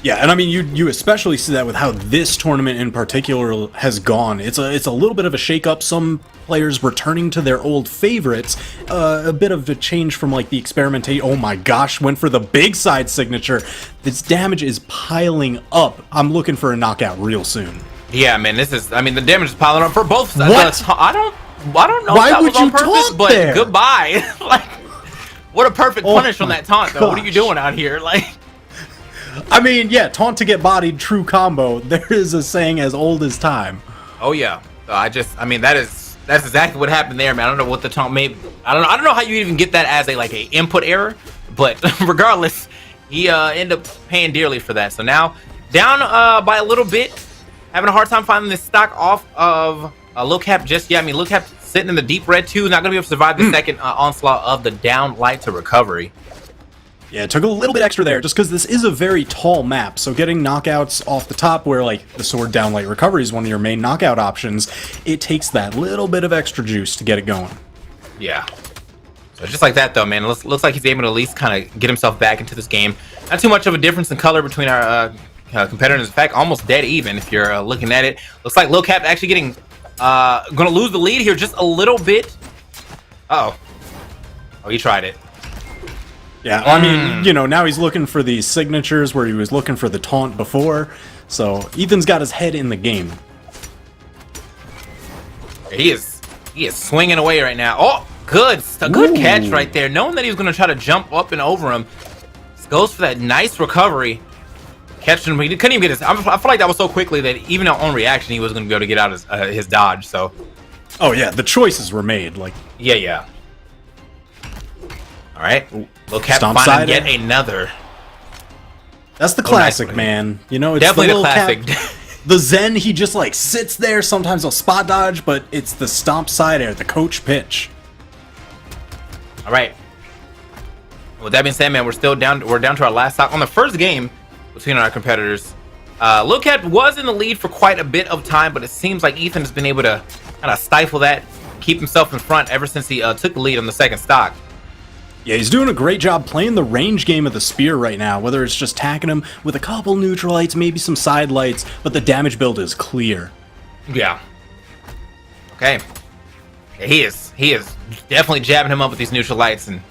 C: yeah, and I mean, you especially see that with how this tournament in particular has gone. It's a little bit of a shake-up. Some players returning to their old favorites. A bit of a change from the experimentation. Oh my gosh, went for the big side signature. This damage is piling up. I'm looking for a knockout real soon.
D: Yeah, man, the damage is piling up for both sides.
C: What?
D: I don't know
C: Why
D: if that
C: would
D: was on
C: you
D: purpose,
C: taunt
D: but
C: there?
D: goodbye. What a perfect punish on that taunt, though. What are you doing out here?
C: I mean, yeah, taunt to get bodied, true combo. There is a saying as old as time.
D: Oh yeah, that's exactly what happened there, man. I don't know what the taunt made. I don't know how you even get that as a input error, but regardless, he ended up paying dearly for that. So now down by a little bit, having a hard time finding this stock off of Lil Capt just yet. Lil Capt sitting in the deep red too, not gonna be able to survive the second onslaught of the down light to recovery.
C: Yeah, it took a little bit extra there, just because this is a very tall map, so getting knockouts off the top where, the sword downlight recovery is one of your main knockout options, it takes that little bit of extra juice to get it going.
D: Yeah. So just like that, though, man, it looks like he's able to at least kind of get himself back into this game. Not too much of a difference in color between our competitors. In fact, almost dead even if you're looking at it. Looks like Lil Capt actually getting, going to lose the lead here just a little bit. Uh-oh. Oh, he tried it.
C: Yeah, I mean, now he's looking for these signatures where he was looking for the taunt before. So Ethan's got his head in the game.
D: He is swinging away right now. Oh, good catch right there. Knowing that he was going to try to jump up and over him, goes for that nice recovery. Catching him, he couldn't even get his. I feel like that was so quickly that even on reaction, he was going to be able to get out his dodge. So,
C: oh yeah, the choices were made.
D: Yeah. All right, Lil Capt finding yet another.
C: That's the classic, man. It's
D: definitely the classic.
C: The Zen, he just sits there. Sometimes he'll spot dodge, but it's the stomp side air, the coach pitch.
D: All right. With that being said, man, we're down to our last stock on the first game between our competitors. Lil Capt was in the lead for quite a bit of time, but it seems like Ethan has been able to kind of stifle that, keep himself in front ever since he took the lead on the second stock.
C: Yeah, he's doing a great job playing the range game of the spear right now, whether it's just tacking him with a couple neutral lights, maybe some side lights, but the damage build is clear.
D: Yeah. Okay. He is definitely jabbing him up with these neutral lights, and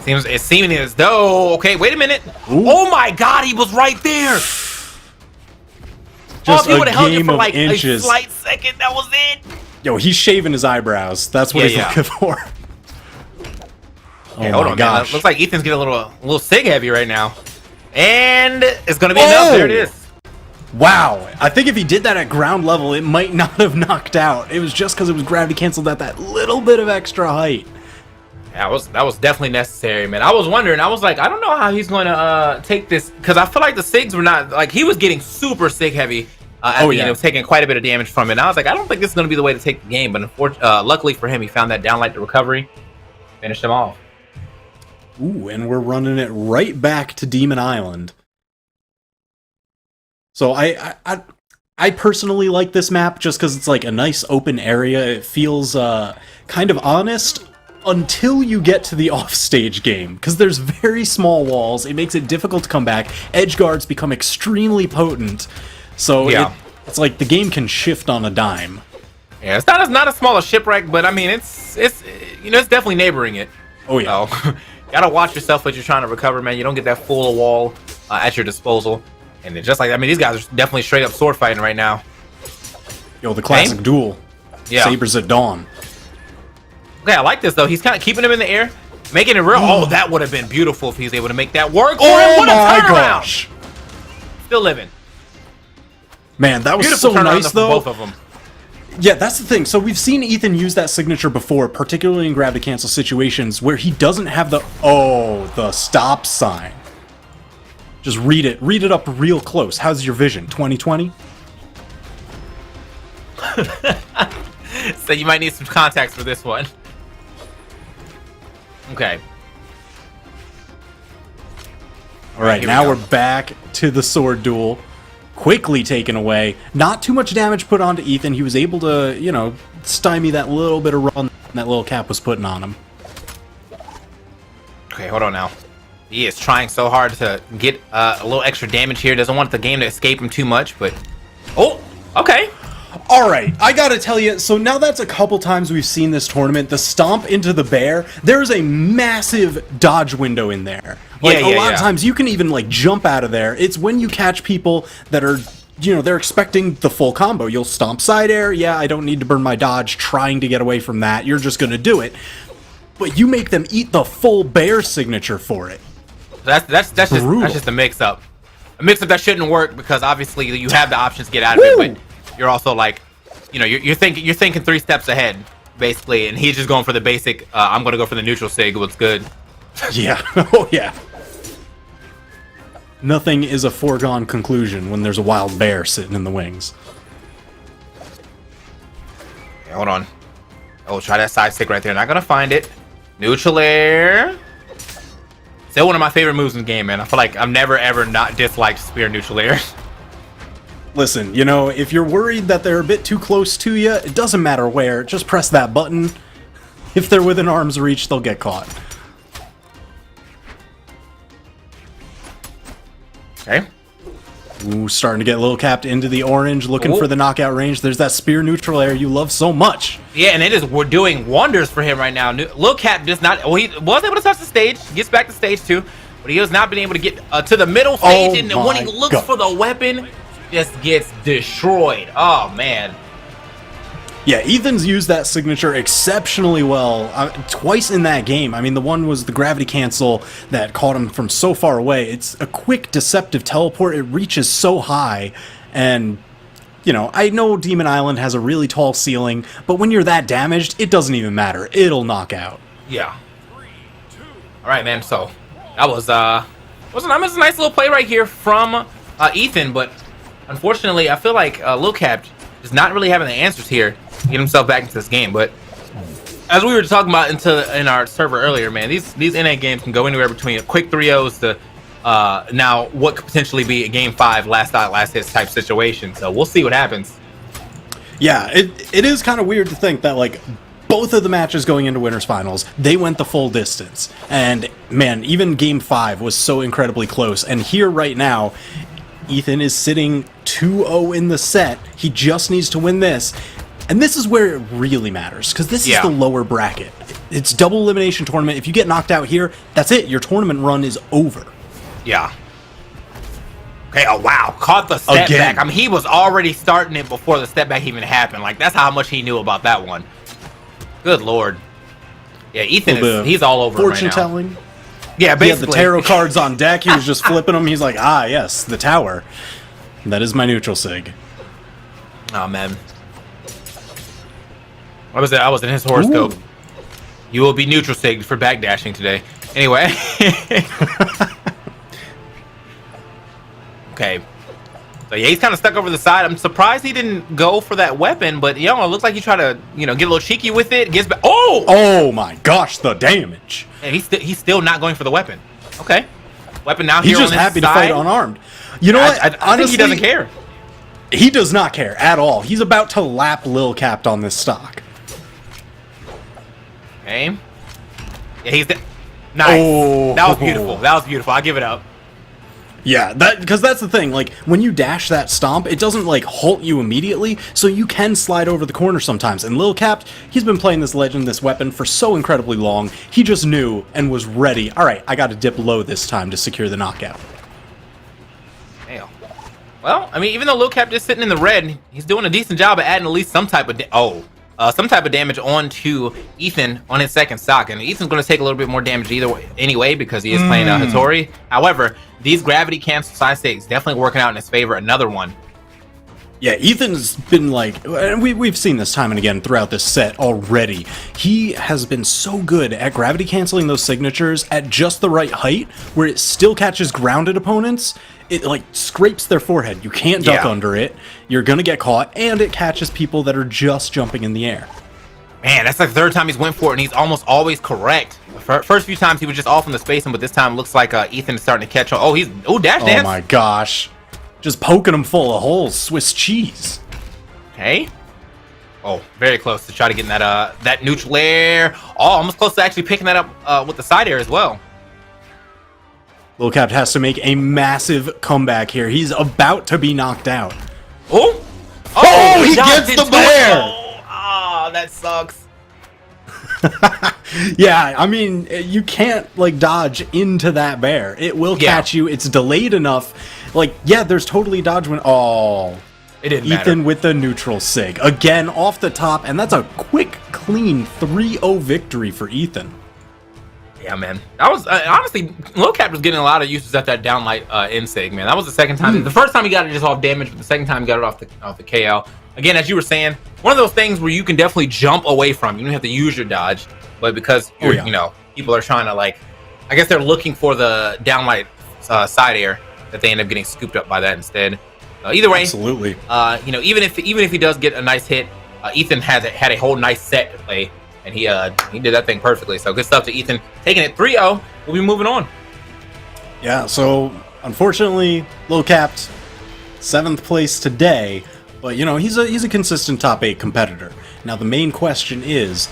D: it's seeming as though. Okay, wait a minute.
C: Ooh.
D: Oh my God, he was right there.
C: Just
D: if he would
C: a
D: have held you
C: game
D: for
C: of
D: like
C: inches.
D: a slight second, that was it.
C: Yo, he's shaving his eyebrows. That's what he's looking for.
D: Okay,
C: Oh
D: hold
C: my
D: on,
C: gosh.
D: man. Looks like Ethan's getting a little sig heavy right now, and it's gonna be enough. There it is.
C: Wow. I think if he did that at ground level, it might not have knocked out. It was just because it was gravity canceled at that little bit of extra height.
D: That was definitely necessary, man. I was wondering. I was like, I don't know how he's going to take this, because I feel like the SIGs were not like, he was getting super SIG heavy. At the end, it was taking quite a bit of damage from it. And I was like, I don't think this is going to be the way to take the game. But luckily for him, he found that downlight to recovery, finished him off.
C: Ooh, and we're running it right back to Demon Island. So I personally like this map just because it's like a nice open area. It feels kind of honest until you get to the offstage game, because there's very small walls. It makes it difficult to come back. Edge guards become extremely potent. So it's like the game can shift on a dime.
D: Yeah, it's not as small a shipwreck, but I mean it's definitely neighboring it.
C: Oh yeah.
D: So, gotta watch yourself as you're trying to recover, man. You don't get that full wall at your disposal. And it's just like, I mean, these guys are definitely straight up sword fighting right now.
C: Yo, the classic duel.
D: Yeah.
C: Sabers at dawn.
D: Okay, I like this though. He's kind of keeping him in the air, making it real. Oh, that would have been beautiful if he was able to make that work for him. What a turnaround! Still living.
C: Man, that was
D: Beautiful
C: so nice though.
D: Both of them.
C: Yeah, that's the thing. So we've seen Ethan use that signature before, particularly in gravity cancel situations where he doesn't have the stop sign. Just read it up real close. How's your vision? 20/20?
D: So you might need some context for this one. Okay.
C: All right, now we're back to the sword duel. Quickly taken away. Not too much damage put onto Ethan. He was able to, stymie that little bit of run that little cap was putting on him.
D: Okay, hold on now. He is trying so hard to get a little extra damage here. Doesn't want the game to escape him too much, but... Oh, okay.
C: All right, I gotta tell you, so now that's a couple times we've seen this tournament, the stomp into the bear, there's a massive dodge window in there. Like, a lot of times you can even, jump out of there. It's when you catch people that are, they're expecting the full combo. You'll stomp side air, yeah, I don't need to burn my dodge trying to get away from that. You're just gonna do it. But you make them eat the full bear signature for it.
D: That's just a mix-up. A mix-up that shouldn't work, because obviously you have the options to get out of it, but you're also like, you're thinking 3 steps ahead, basically, and he's just going for the basic, I'm gonna go for the neutral sig, what's good.
C: Yeah, oh yeah. Nothing is a foregone conclusion when there's a wild bear sitting in the wings.
D: Okay, hold on. Oh, try that side stick right there. Not gonna find it. Neutral air. Still one of my favorite moves in the game, man. I feel like I've never ever not disliked spear neutral air.
C: Listen, if you're worried that they're a bit too close to you, it doesn't matter where. Just press that button. If they're within arm's reach, they'll get caught.
D: Okay.
C: Ooh, starting to get little capped into the orange, looking for the knockout range. There's that spear neutral air you love so much.
D: Yeah, and we're doing wonders for him right now. Lil Cap does not. Well, he was able to touch the stage. Gets back to stage 2, but he has not been able to get to the middle stage. And when he looks for the weapon, just gets destroyed. Oh man.
C: Yeah, Ethan's used that signature exceptionally well twice in that game. I mean, the one was the gravity cancel that caught him from so far away. It's a quick, deceptive teleport. It reaches so high, and, I know Demon Island has a really tall ceiling, but when you're that damaged, it doesn't even matter. It'll knock out.
D: Yeah. All right, man. So that was a nice little play right here from Ethan, but unfortunately, I feel like Lil Cap is not really having the answers here to get himself back into this game. But as we were talking about in our server earlier, man, these NA games can go anywhere between a quick 3-0s to now what could potentially be a game 5 last out last hits type situation. So we'll see what happens.
C: Yeah, it is kind of weird to think that both of the matches going into winners finals, they went the full distance. And man, even game 5 was so incredibly close. And here right now, Ethan is sitting 2-0 in the set. He just needs to win this. And this is where it really matters, because this is
D: Yeah.
C: the lower bracket. It's double elimination tournament. If you get knocked out here, that's it. Your tournament run is over.
D: Yeah. Okay, oh wow, caught the step
C: Again.
D: back. I mean, he was already starting it before the step back even happened. Like, that's how much he knew about that one. Good lord. Yeah, Ethan he's all over
C: fortune
D: right now.
C: telling.
D: Yeah,
C: He had the
D: basically.
C: tarot cards on deck. He was just flipping them. He's like, ah, yes, the tower. That is my neutral sig.
D: Oh man. What was that? I was in his horoscope.
C: Ooh.
D: You will be neutral sig for backdashing today. Anyway. Okay. So yeah, he's kind of stuck over the side. I'm surprised he didn't go for that weapon, but it looks like he tried to, get a little cheeky with it. Gets back. Oh!
C: Oh my gosh, the damage.
D: And he's still not going for the weapon. Okay. Weapon now
C: He's
D: here
C: just
D: on this
C: happy to
D: side.
C: fight unarmed. You know what?
D: I think
C: Honestly,
D: he doesn't care.
C: He does not care at all. He's about to lap Lil Capped on this stock.
D: Okay. Yeah, he's nice.
C: Oh.
D: That was beautiful. That was beautiful. I'll give it up.
C: Yeah, because that's the thing. Like, when you dash that stomp, it doesn't, like, halt you immediately, so you can slide over the corner sometimes. And Lil Capped, he's been playing this legend, this weapon, for so incredibly long, he just knew and was ready. All right, I got to dip low this time to secure the knockout.
D: Damn. Well, I mean, even though Lil Cap is sitting in the red, he's doing a decent job of adding at least some type of some type of damage onto Ethan on his second stock, and Ethan's going to take a little bit more damage either way, anyway, because he is playing Hattori. However, these gravity cancel side stakes definitely working out in his favor. Another one.
C: Yeah, Ethan's been like, and we've seen this time and again throughout this set already. He has been so good at gravity canceling those signatures at just the right height, where it still catches grounded opponents. It like scrapes their forehead. You can't duck under it. You're gonna get caught, and it catches people that are just jumping in the air.
D: Man, that's like the third time he's went for it, and he's almost always correct. The first few times he was just off in the spacing, but this time it looks like Ethan is starting to catch on. Oh, dash dance.
C: Oh my gosh. Just poking him full of holes, Swiss cheese.
D: Okay. Oh, very close to try to get in that neutral air. Oh, almost close to actually picking that up with the side air as well.
C: Lil Cap has to make a massive comeback here. He's about to be knocked out.
D: Oh!
C: Oh, he
D: dodged
C: gets the
D: into
C: bear!
D: it. Oh, that sucks.
C: Yeah, I mean, you can't, like, dodge into that bear. It will catch you. It's delayed enough. Like, yeah, there's totally dodge when... Oh.
D: It didn't
C: Ethan
D: matter.
C: with the neutral sig. Again, off the top, and that's a quick, clean 3-0 victory for Ethan.
D: Yeah, man. That was honestly, Lil Cap was getting a lot of uses at that downlight end sig, man. That was the second time. The first time he got it just off damage, but the second time he got it off the KL. Again, as you were saying, one of those things where you can definitely jump away from. You don't have to use your dodge, but because you're, people are trying to, like, I guess they're looking for the downlight side air, that they end up getting scooped up by that instead. Either way,
C: Absolutely.
D: Even if he does get a nice hit, Ethan had a whole nice set to play. And he did that thing perfectly. So good stuff to Ethan. Taking it 3-0. We'll be moving on.
C: Yeah, so unfortunately, Lil Capped, 7th place today. But, he's a consistent top 8 competitor. Now, the main question is,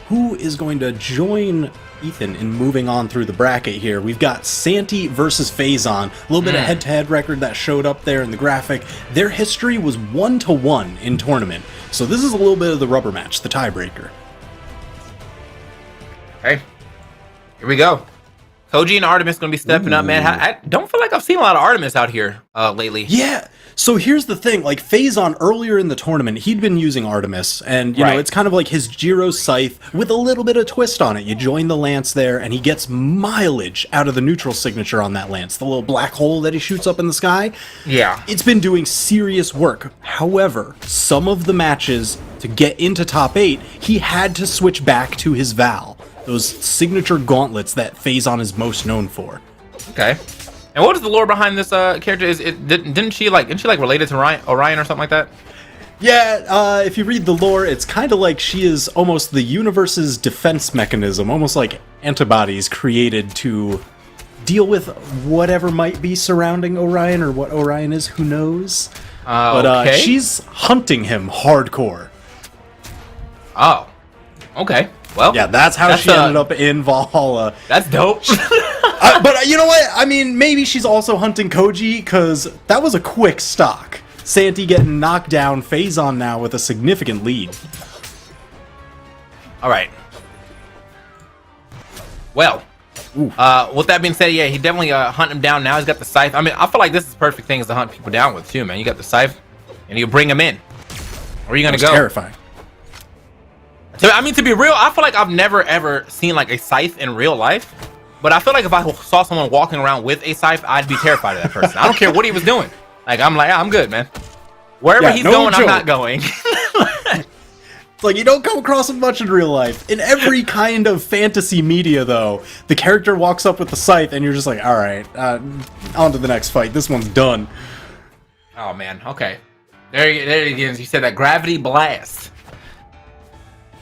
C: who is going to join Ethan in moving on through the bracket here? We've got Santi versus Phazon. A little bit of head-to-head record that showed up there in the graphic. Their history was 1-1 in tournament. So this is a little bit of the rubber match, the tiebreaker.
D: Okay, here we go. Koji and Artemis going to be stepping up, man. I don't feel like I've seen a lot of Artemis out here lately.
C: Yeah. So here's the thing, like Phazon earlier in the tournament, he'd been using Artemis, and you know, it's kind of like his Jiro Scythe with a little bit of twist on it. You join the Lance there, and he gets mileage out of the neutral signature on that Lance, the little black hole that he shoots up in the sky.
D: Yeah.
C: It's been doing serious work. However, some of the matches to get into top 8, he had to switch back to his Val, those signature gauntlets that Phazon is most known for.
D: Okay. And what is the lore behind this character? Isn't she related to Orion or something like that?
C: Yeah, if you read the lore, it's kind of like she is almost the universe's defense mechanism, almost like antibodies created to deal with whatever might be surrounding Orion, or what Orion is, who knows? But she's hunting him hardcore.
D: Oh, okay. Well,
C: yeah, that's how she ended up in Brawlhalla.
D: That's dope.
C: But you know what? I mean, maybe she's also hunting Koji, because that was a quick stock. Santi getting knocked down. Phazon now with a significant lead.
D: All right. Well, with that being said, yeah, he definitely hunting him down now. He's got the scythe. I mean, I feel like this is perfect things to hunt people down with too, man. You got the scythe, and you bring him in. Where are you gonna go?
C: Terrifying.
D: So, I mean, to be real, I feel like I've never ever seen like a scythe in real life. But I feel like if I saw someone walking around with a scythe, I'd be terrified of that person. I don't care what he was doing. Like, I'm like, I'm good, man. Wherever he's going, I'm not going.
C: It's like, you don't come across it much in real life. In every kind of fantasy media, though, the character walks up with the scythe, and you're just like, all right, on to the next fight. This one's done.
D: Oh, man. Okay. There it is. You said that gravity blast.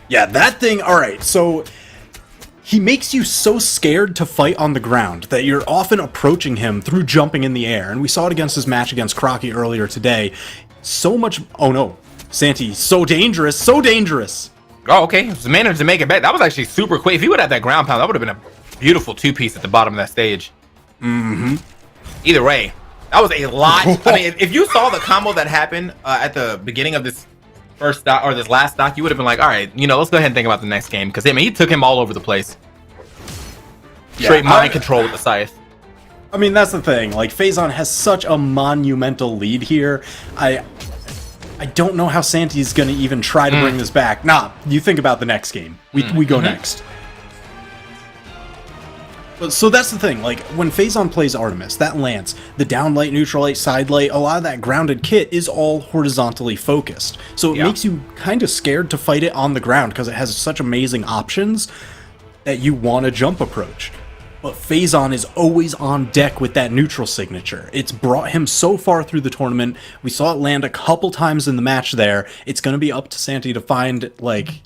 C: Yeah, that thing, all right, so he makes you so scared to fight on the ground that you're often approaching him through jumping in the air. And we saw it against his match against Crocky earlier today. So much, oh no. Santi, so dangerous, so dangerous.
D: Oh, okay. He managed to make it back. That was actually super quick. If he would have that ground pound, that would have been a beautiful two-piece at the bottom of that stage.
C: Mm-hmm.
D: Either way, that was a lot. I mean, if you saw the combo that happened at the beginning of this first stock or this last stock, you would have been like, all right, let's go ahead and think about the next game. Because, I mean, he took him all over the place. Straight mind control with the scythe.
C: I mean, that's the thing. Like, Phazon has such a monumental lead here. I don't know how Santi's going to even try to bring this back. Nah, you think about the next game. We go next. So that's the thing. Like, when Phazon plays Artemis, that lance, the down light, neutral light, side light, a lot of that grounded kit is all horizontally focused. So it makes you kind of scared to fight it on the ground because it has such amazing options that you want to jump approach. But Phazon is always on deck with that neutral signature. It's brought him so far through the tournament. We saw it land a couple times in the match there. It's going to be up to Santi to find, like,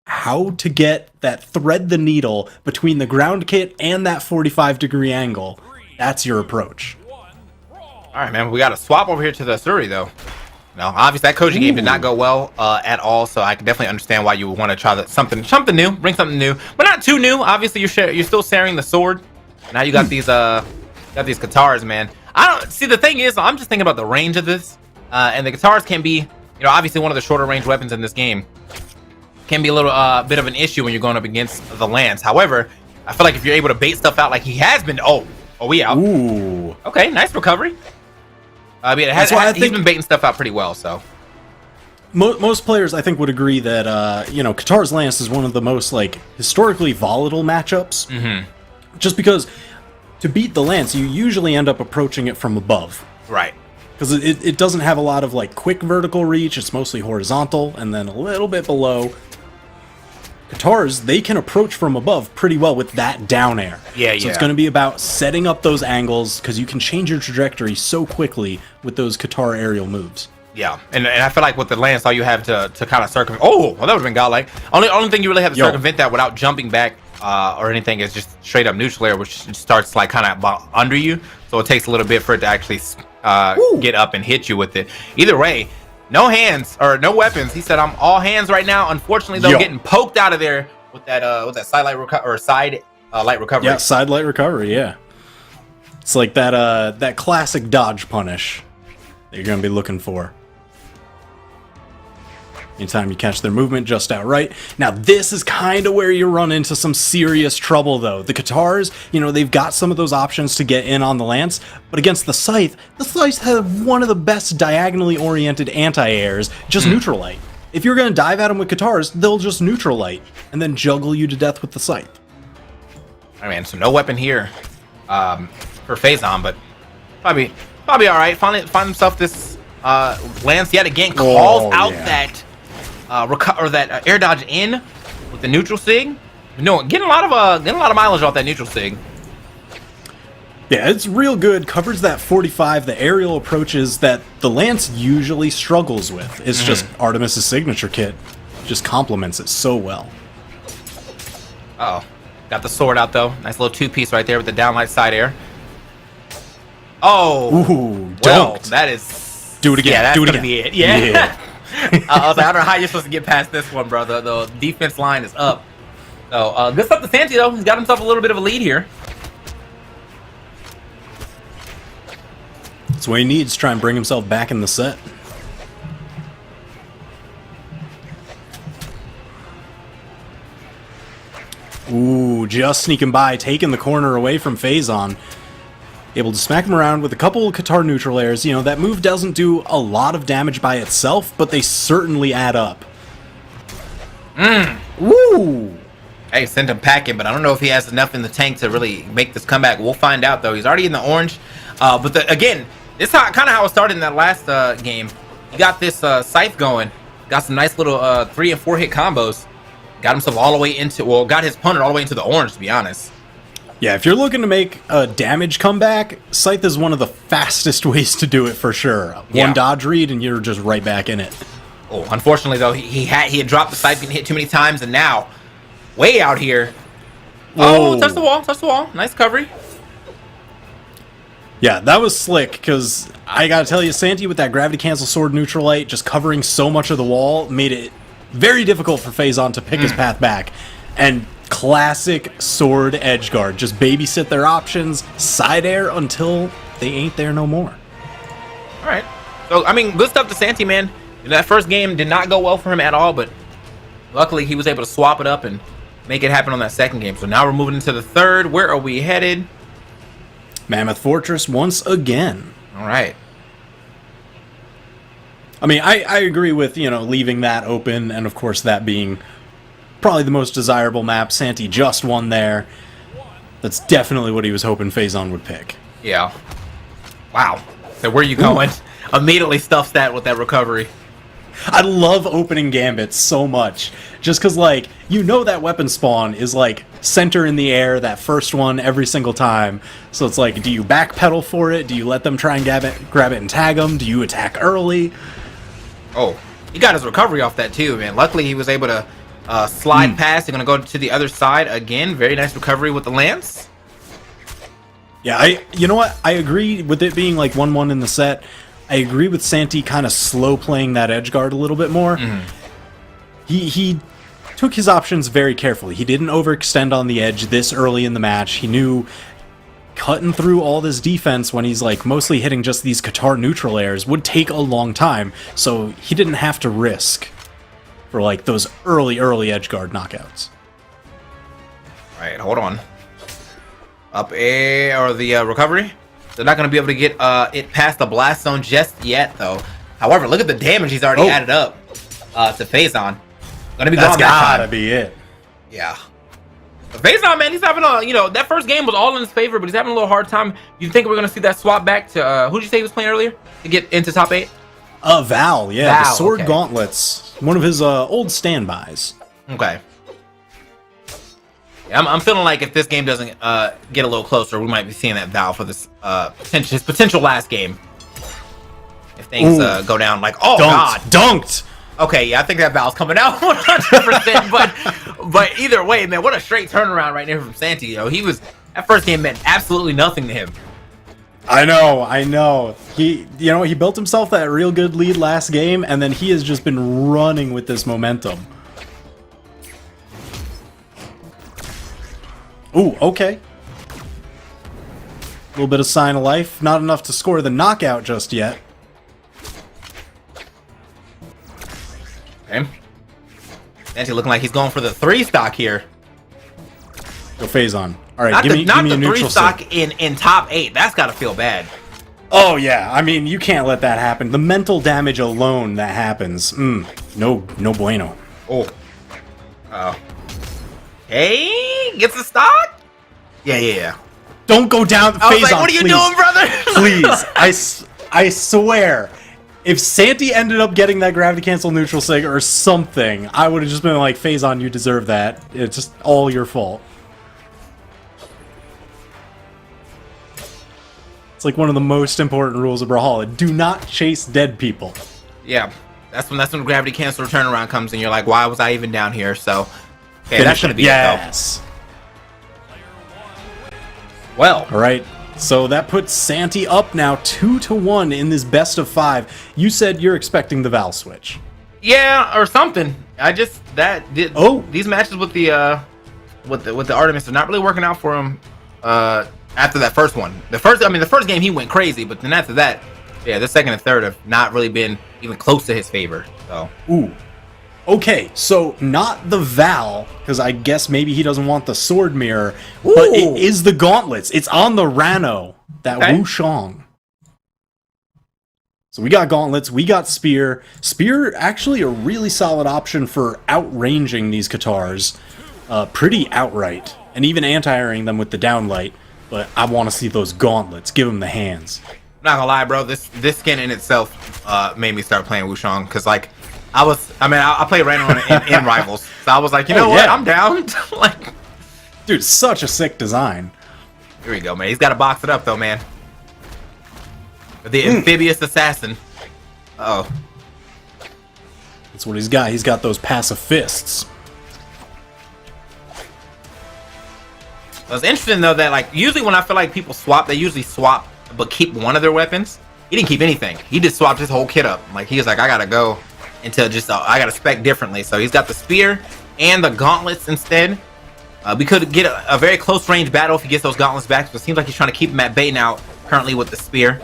C: how to get that thread the needle between the ground kit and that 45-degree angle. That's your approach.
D: All right, man. We got to swap over here to the Suri, though. No, obviously that Koji game did not go well at all, so I can definitely understand why you would want to try something new, bring something new, but not too new. Obviously, you're still sharing the sword. Now you got these guitars, man. I don't see. The thing is, I'm just thinking about the range of this, and the guitars can be, obviously one of the shorter range weapons in this game. Can be a little bit of an issue when you're going up against the lance. However, I feel like if you're able to bait stuff out like he has been, we out.
C: Ooh.
D: Okay, nice recovery. I mean, he's been baiting stuff out pretty well, so.
C: Most players, I think, would agree that, Qatar's Lance is one of the most, historically volatile matchups. Mm-hmm. Just because to beat the Lance, you usually end up approaching it from above.
D: Right.
C: Because it doesn't have a lot of, quick vertical reach. It's mostly horizontal, and then a little bit below. Qatars, they can approach from above pretty well with that down air.
D: Yeah.
C: So it's going to be about setting up those angles, because you can change your trajectory so quickly with those Qatar aerial moves.
D: Yeah, and I feel like with the lance, all you have to kind of circumvent. Oh, well, that would have been godlike. Only thing you really have to circumvent that without jumping back or anything is just straight up neutral air, which starts kind of under you. So it takes a little bit for it to actually get up and hit you with it. Either way. No hands or no weapons. He said, "I'm all hands right now." Unfortunately, though, getting poked out of there with that side light light recovery.
C: Yeah, side light recovery. Yeah, it's like that classic dodge punish that you're gonna be looking for. Anytime you catch their movement just outright. Now, this is kind of where you run into some serious trouble, though. The Qatars, they've got some of those options to get in on the lance, but against the Scythe have one of the best diagonally oriented anti-airs, just neutral light. If you're going to dive at them with Qatars, they'll just neutral light, and then juggle you to death with the Scythe.
D: All right, man, so no weapon here for Phazon, but probably all right. Find himself this lance yet again, calls out that that air dodge in with the neutral sig. No, getting a lot of mileage off that neutral sig.
C: Yeah, it's real good. Covers that 45, the aerial approaches that the lance usually struggles with. It's just Artemis's signature kit just complements it so well.
D: Uh-oh. Got the sword out though. Nice little two-piece right there with the downlight side air. Oh.
C: Ooh,
D: well,
C: dunked.
D: that is.
C: Do it again.
D: Yeah, that's
C: Do it
D: gonna
C: again.
D: be it. Yeah. I was like, I don't know how you're supposed to get past this one, bro. The defense line is up. So good stuff to Santi though. He's got himself a little bit of a lead here.
C: That's what he needs to try and bring himself back in the set. Ooh, just sneaking by, taking the corner away from Phazon. Able to smack him around with a couple of Qatar neutral airs. You know, that move doesn't do a lot of damage by itself, but they certainly add up. Woo!
D: Hey, sent him packing, but I don't know if he has enough in the tank to really make this comeback. We'll find out, though. He's already in the orange. Again, this is kind of how it started in that last game. He got this scythe going. Got some nice little 3 and 4 hit combos. Got himself all the way into, well, got his opponent all the way into the orange, to be honest.
C: Yeah, if you're looking to make a damage comeback, Scythe is one of the fastest ways to do it for sure. One dodge read and you're just right back in it.
D: Oh, unfortunately though, he had dropped the Scythe and hit too many times, and now, way out here.
C: Whoa.
D: Oh, touch the wall. Nice recovery.
C: Yeah, that was slick, because I gotta tell you, Santi with that gravity cancel sword neutral light just covering so much of the wall made it very difficult for Phazon to pick his path back. And classic sword edge guard. Just babysit their options, side air until they ain't there no more.
D: All right. So, I mean, good stuff to Santi, man. That first game did not go well for him at all, but luckily he was able to swap it up and make it happen on that second game. So now we're moving into the third. Where are we headed?
C: Mammoth Fortress once again.
D: All right.
C: I mean, I agree with, you know, leaving that open, and of course that being probably the most desirable map. Santi just won there. That's definitely what he was hoping Phazon would pick.
D: Yeah. Wow. So where are you going? Immediately stuffs that with that recovery.
C: I love opening gambits so much. Just because, like, you know that weapon spawn is, like, center in the air, that first one every single time. So it's like, do you backpedal for it? Do you let them try and grab it and tag them? Do you attack early?
D: Oh, he got his recovery off that too, man. Luckily, he was able to slide past. He's going to go to the other side again. Very nice recovery with the lance.
C: Yeah, you know what? I agree with it being like 1-1 in the set. I agree with Santi kind of slow playing that edge guard a little bit more. He took his options very carefully. He didn't overextend on the edge this early in the match. He knew cutting through all this defense when he's like mostly hitting just these Qatar neutral airs would take a long time, so he didn't have to risk for like those early edge guard knockouts.
D: All right, hold on. Up air or the recovery. They're not going to be able to get it past the blast zone just yet, though. However, look at the damage he's already added up to Phazon. Gonna be gone that time.
C: That's gotta be it.
D: Yeah. But Phazon, man, he's having a, you know, that first game was all in his favor, but he's having a little hard time. You think we're gonna see that swap back to who did you say he was playing earlier to get into top 8?
C: Val, yeah,
D: Val,
C: the sword
D: okay.
C: gauntlets, one of his old standbys.
D: Okay. Yeah, I'm feeling like if this game doesn't get a little closer, we might be seeing that Val for this his potential last game. If things go down like, oh god,
C: dunked.
D: Okay, yeah, I think that Val's coming out 100%. but either way, man, what a straight turnaround right there from Santi. You know, that first game meant absolutely nothing to him.
C: I know. He built himself that real good lead last game, and then he has just been running with this momentum. Ooh, okay. A little bit of sign of life. Not enough to score the knockout just yet.
D: Okay. Santi looking like he's going for the 3 stock here.
C: Go Phazon. All right, give me
D: not
C: a
D: the 3
C: neutral
D: stock
C: stick.
D: in top 8. That's got to feel bad.
C: Oh yeah, I mean you can't let that happen. The mental damage alone that happens. No bueno.
D: Oh. Hey, gets the stock? Yeah.
C: Don't go down.
D: I was
C: Phazon,
D: like, what are you
C: please.
D: doing, brother?
C: Please, I swear, if Santi ended up getting that gravity cancel neutral sig or something, I would have just been like, Phazon, you deserve that. It's just all your fault. It's like one of the most important rules of Brawlhalla. Do not chase dead people.
D: Yeah, that's when gravity cancel turnaround comes and you're like, why was I even down here? So, okay, that shouldn't be it though. Well,
C: all right. So that puts Santi up now 2-1 in this best of 5. You said you're expecting the Val switch.
D: Yeah, or something. These matches with the Artemis are not really working out for him. after that first one. The first game he went crazy, but then after that, yeah, the second and third have not really been even close to his favor. So,
C: ooh. Okay, so not the Val, because I guess maybe he doesn't want the sword mirror, but it is the gauntlets. It's on the Rano, that Wushang. So we got gauntlets, we got spear. Spear, actually a really solid option for outranging these Katars. Pretty outright, and even anti-airing them with the downlight. But I want to see those gauntlets. Give them the hands.
D: I'm not gonna lie, bro. This skin in itself made me start playing Wushang, because like I played Random in Rivals, so I was like, you know what, I'm down. Like,
C: dude, such a sick design.
D: Here we go, man. He's got to box it up though, man. The amphibious assassin. Uh-oh.
C: That's what he's got. He's got those passive fists.
D: It's interesting though that like usually when I feel like people swap, they usually swap but keep one of their weapons. He didn't keep anything. He just swapped his whole kit up. Like he was like, I gotta go into just I gotta spec differently. So he's got the spear and the gauntlets instead. We could get a very close range battle if he gets those gauntlets back. But it seems like he's trying to keep him at bay now. Currently with the spear,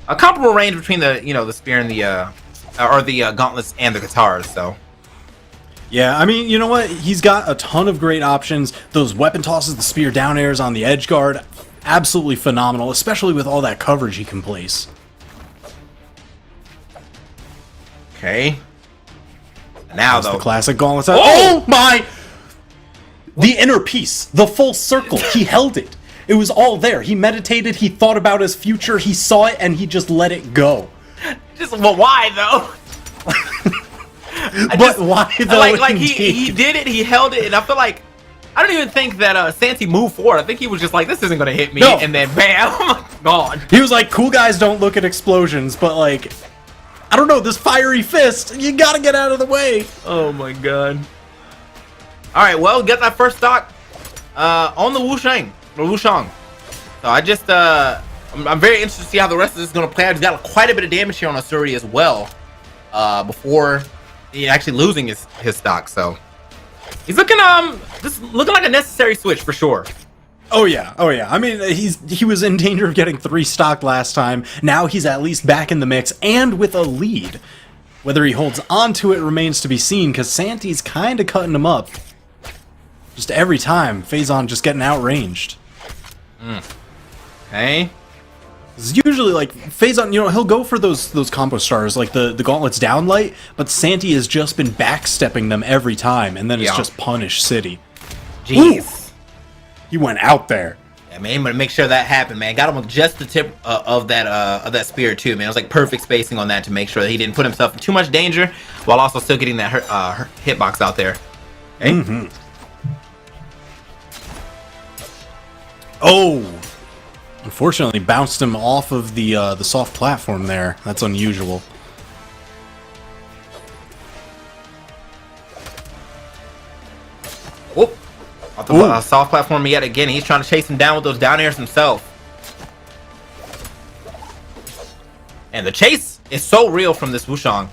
D: a comparable range between the the spear and the gauntlets and the Katars. So.
C: Yeah, I mean, you know what? He's got a ton of great options. Those weapon tosses, the spear down airs on the edge guard, absolutely phenomenal, especially with all that coverage he can place.
D: Okay. Now though,
C: the classic gauntlets. Oh my! The inner piece, the full circle. He held it. It was all there. He meditated. He thought about his future. He saw it, and he just let it go.
D: Well, why though?
C: Why though?
D: Like he did it, he held it, and I feel like I don't even think that Santi moved forward. I think he was just like, this isn't gonna hit me, and then bam, gone. He
C: was like, cool guys don't look at explosions, but like, I don't know, this fiery fist, you gotta get out of the way.
D: Oh my god. All right, well, get that first stock on the Wushang. So I just I'm very interested to see how the rest of this is gonna play out. He's got quite a bit of damage here on Asuri as well. Before he actually losing his stock, so he's looking this looking like a necessary switch for sure.
C: Oh yeah. I mean, he was in danger of getting 3 stock last time. Now he's at least back in the mix and with a lead. Whether he holds on to it remains to be seen, because Santi's kind of cutting him up. Just every time, Phazon just getting outranged.
D: Okay.
C: It's usually like Phazon, you know, he'll go for those combo stars like the gauntlets downlight, but Santi has just been backstepping them every time, and then it's just punish city.
D: Jeez,
C: he went out there.
D: Yeah, man, I'm gonna make sure that happened, man. Got him with just the tip of that spear too, man. It was like perfect spacing on that to make sure that he didn't put himself in too much danger while also still getting that hitbox out there. Okay.
C: Oh. Unfortunately, bounced him off of the soft platform there. That's unusual.
D: Whoop! Off the soft platform yet again. He's trying to chase him down with those down airs himself. And the chase is so real from this Wushang.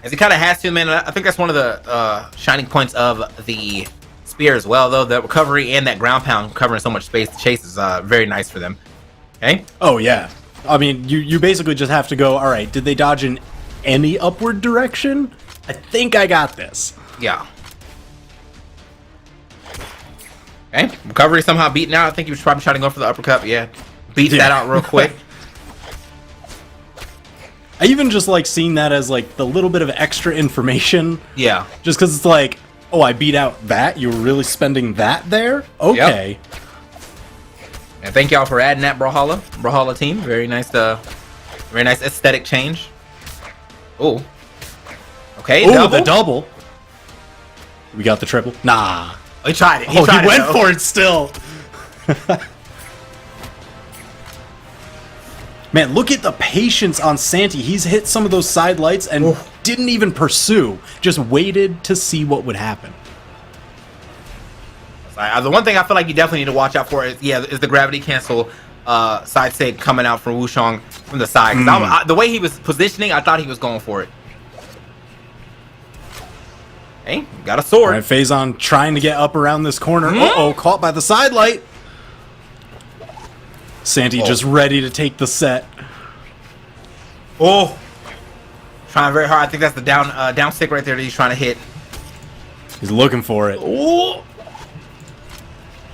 D: As he kind of has to, man. I think that's one of the shining points of the spear as well, though. The recovery and that ground pound covering so much space. The chase is very nice for them. Okay.
C: Oh yeah. I mean, you basically just have to go, all right, did they dodge in any upward direction? I think I got this.
D: Yeah. Okay. Recovery somehow beaten out. I think he was probably trying to go for the uppercut. Yeah. Beats that out real quick.
C: I even just like seeing that as like the little bit of extra information.
D: Yeah.
C: Just because it's like, oh, I beat out that? You were really spending that there? Okay.
D: Yep. And thank y'all for adding that Brawlhalla team. Very nice aesthetic change. Oh. Okay,
C: the double. We got the triple. Nah.
D: He tried it.
C: He went for it still. Man, look at the patience on Santi. He's hit some of those side lights and didn't even pursue. Just waited to see what would happen.
D: The one thing I feel like you definitely need to watch out for is the gravity cancel side save coming out from Wushang from the side. The way he was positioning, I thought he was going for it. Hey, got a sword.
C: All right, Phazon trying to get up around this corner. Uh-oh, caught by the side light. Santi just ready to take the set.
D: Oh, trying very hard. I think that's the down stick right there that he's trying to hit.
C: He's looking for it.
D: Oh,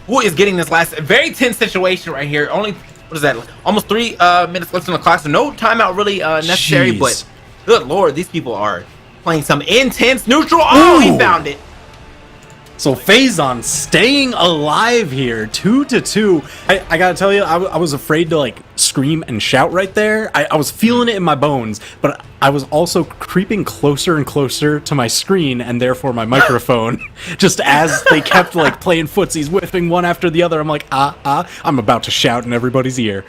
D: who is getting this last very tense situation right here? Only what is that? Almost 3 minutes left on the clock, so no timeout really necessary.
C: Jeez.
D: But good lord, these people are playing some intense neutral. Oh, he found it.
C: So Phazon staying alive here, 2-2. I gotta tell you, I was afraid to like scream and shout right there. I was feeling it in my bones, but I was also creeping closer and closer to my screen and therefore my microphone. Just as they kept like playing footsies, whipping one after the other, I'm like, I'm about to shout in everybody's ear.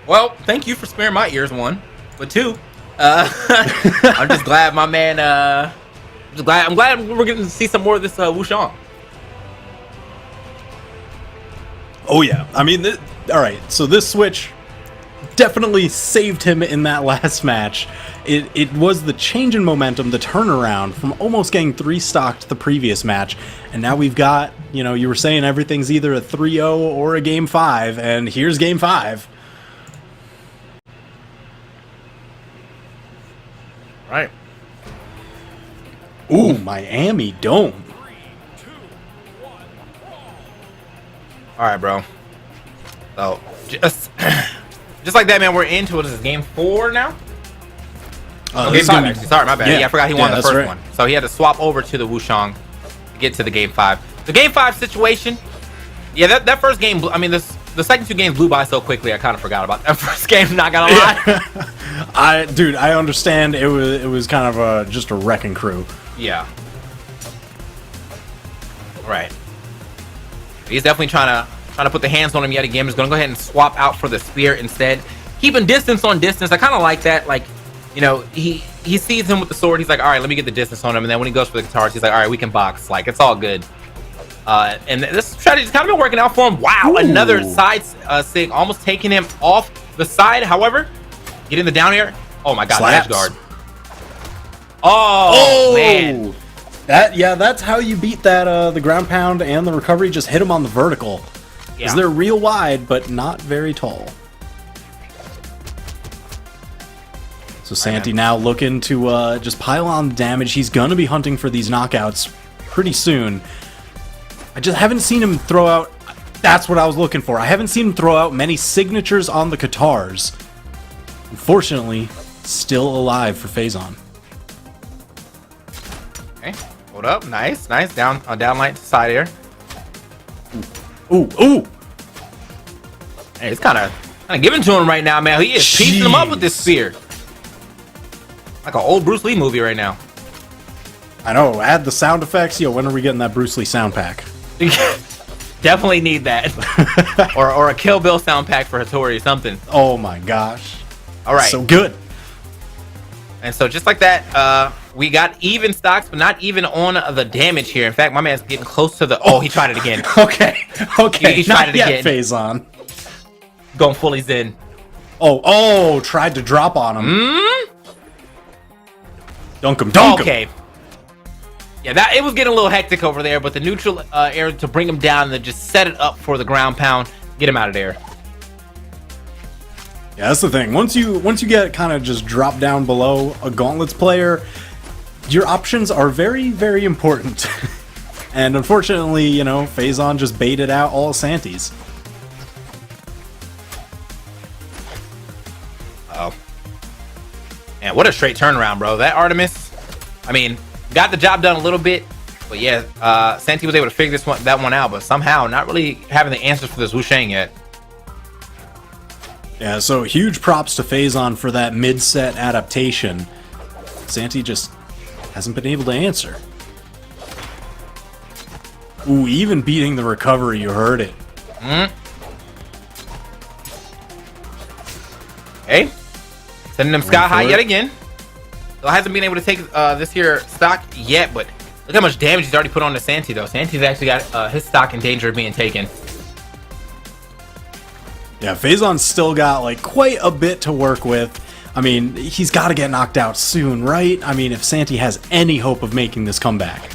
D: Well, thank you for sparing my ears, 1, but 2. I'm just glad my man. I'm glad we're getting to see some more of this Wushang.
C: Oh yeah, I mean, all right. So this switch definitely saved him in that last match. It was the change in momentum, the turnaround from almost getting 3-stocked the previous match, and now we've got, you were saying everything's either a 3-0 or a game 5, and here's game 5.
A: Right.
C: Ooh, Miami Dome.
D: All right, bro. So just like that, man. We're into it. This is game 4 now. Game 5, actually. Sorry, my bad. Yeah, I forgot he won the first one. So he had to swap over to the Wushang to get to the game 5. The game 5 situation. Yeah, that first game. I mean, the second 2 games blew by so quickly. I kind of forgot about that first game. Not gonna lie.
C: Dude, I understand. It was kind of just a wrecking crew.
D: Yeah. Right. He's definitely trying to put the hands on him yet again. He's gonna go ahead and swap out for the spear instead, keeping distance on distance. I kind of like that. Like, he sees him with the sword. He's like, all right, let me get the distance on him. And then when he goes for the guitars, he's like, all right, we can box. Like, it's all good. And this strategy's kind of been working out for him. Wow, ooh. Another side sig, almost taking him off the side. However, getting the down air. Oh my God, edge guard. Oh man.
C: That's how you beat that. The ground pound and the recovery. Just hit him on the vertical. Because they're real wide, but not very tall. So Santi now looking to just pile on the damage. He's gonna be hunting for these knockouts pretty soon. I just haven't seen him throw out. That's what I was looking for. I haven't seen him throw out many signatures on the guitars. Unfortunately, still alive for Phazon.
D: Okay, hold up, nice. Down light to side air.
C: Ooh.
D: Hey, it's kind of giving to him right now, man. He is piecing him up with this spear. Like an old Bruce Lee movie right now.
C: I know. Add the sound effects. When are we getting that Bruce Lee sound pack?
D: Definitely need that. or a Kill Bill sound pack for Hattori or something.
C: Oh my gosh.
D: All right.
C: So good.
D: And so just like that, we got even stocks, but not even on the damage here. In fact, my man's getting close to the... Oh, he tried it again.
C: Okay.
D: He tried it again.
C: Phazon.
D: Going fully Zen.
C: Oh, tried to drop on him. Dunk him.
D: Okay. Yeah, it was getting a little hectic over there, but the neutral air to bring him down and then just set it up for the ground pound, get him out of there.
C: Yeah, that's the thing. Once you get kind of just drop down below a Gauntlets player, your options are very, very important. And unfortunately, Phazon just baited out all Santis.
D: Oh. Man, what a straight turnaround, bro. That Artemis, I mean, got the job done a little bit, but yeah, Santi was able to figure that one out, but somehow not really having the answers for this Wushang yet.
C: Yeah, so huge props to Phazon for that mid-set adaptation. Santi just hasn't been able to answer. Ooh, even beating the recovery, you heard it.
D: Okay. Sending them sky high yet again. Still hasn't been able to take this here stock yet, but look how much damage he's already put on to Santi, though. Santi's actually got his stock in danger of being taken.
C: Yeah, Phazon's still got like quite a bit to work with. I mean, he's got to get knocked out soon, right? I mean, if Santi has any hope of making this comeback.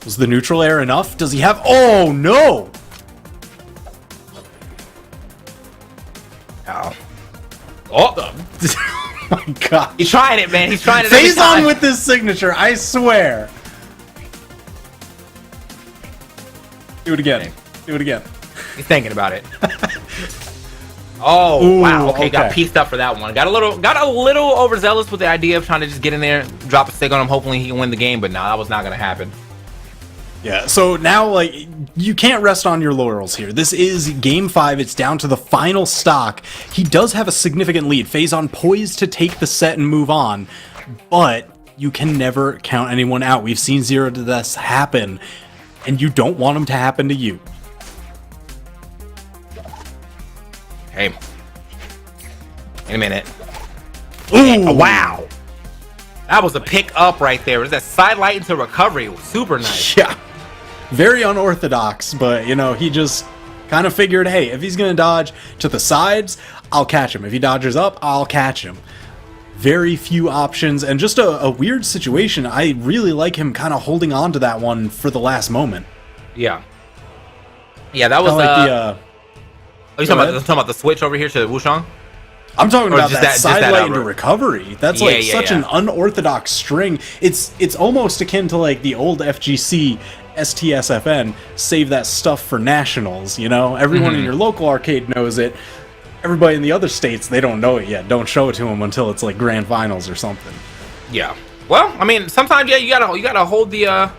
C: Was the neutral air enough? Does he have... Oh, no!
D: Oh. Oh.
C: Oh my god.
D: He's trying it, man. He's trying it every
C: Phase
D: time.
C: on with this signature, I swear. Do it again. Do it again.
D: He's thinking about it. Oh,
C: Ooh,
D: wow. Okay, got
C: okay.
D: pieced up for that one. Got a little overzealous with the idea of trying to just get in there, drop a stick on him, hopefully he can win the game, but no, that was not going to happen.
C: Yeah, so now, like, you can't rest on your laurels here. This is Game 5. It's down to the final stock. He does have a significant lead. Phazon poised to take the set and move on, but you can never count anyone out. We've seen zero deaths happen, and you don't want them to happen to you.
D: Hey. In a minute.
C: Ooh.
D: Wow. That was a pick up right there. It was that side light into recovery. It was super nice.
C: Yeah. Very unorthodox, but, you know, he just kind of figured, hey, if he's going to dodge to the sides, I'll catch him. If he dodges up, I'll catch him. Very few options, and just a weird situation. I really like him kind of holding on to that one for the last moment.
D: Yeah. Yeah, that was
C: Kinda like
D: are you talking about the switch over here to Wushang?
C: I'm talking
D: Or
C: about
D: just
C: that
D: that
C: side light
D: outright.
C: into recovery. That's
D: Yeah,
C: like
D: yeah,
C: such
D: yeah.
C: an unorthodox string. It's almost akin to like the old FGC STSFN, save that stuff for nationals, you know? Everyone in your local arcade knows it. Everybody in the other states, they don't know it yet. Don't show it to them until it's like grand finals or something.
D: Yeah. Well, I mean, sometimes you gotta hold the yeah,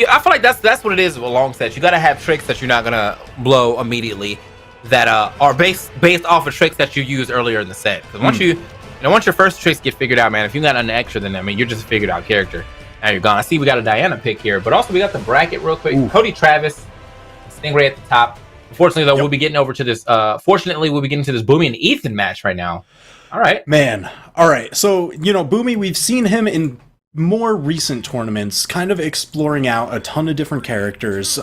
D: I feel like that's what it is with long sets. You gotta have tricks that you're not gonna blow immediately that are based off of tricks that you used earlier in the set. Because once your first tricks get figured out, man, if you got an extra, then I mean you're just a figured out character. Now you're gone. I see we got a Diana pick here, but also we got the bracket real quick.
C: Ooh.
D: Cody Travis, Stingray at the top. Unfortunately, though,
C: Yep.
D: we'll be getting over to this. Fortunately, we'll be getting to this Boomie and Ethan match right now. All right.
C: Man, all right. So, you know, Boomie, we've seen him in more recent tournaments, kind of exploring out a ton of different characters,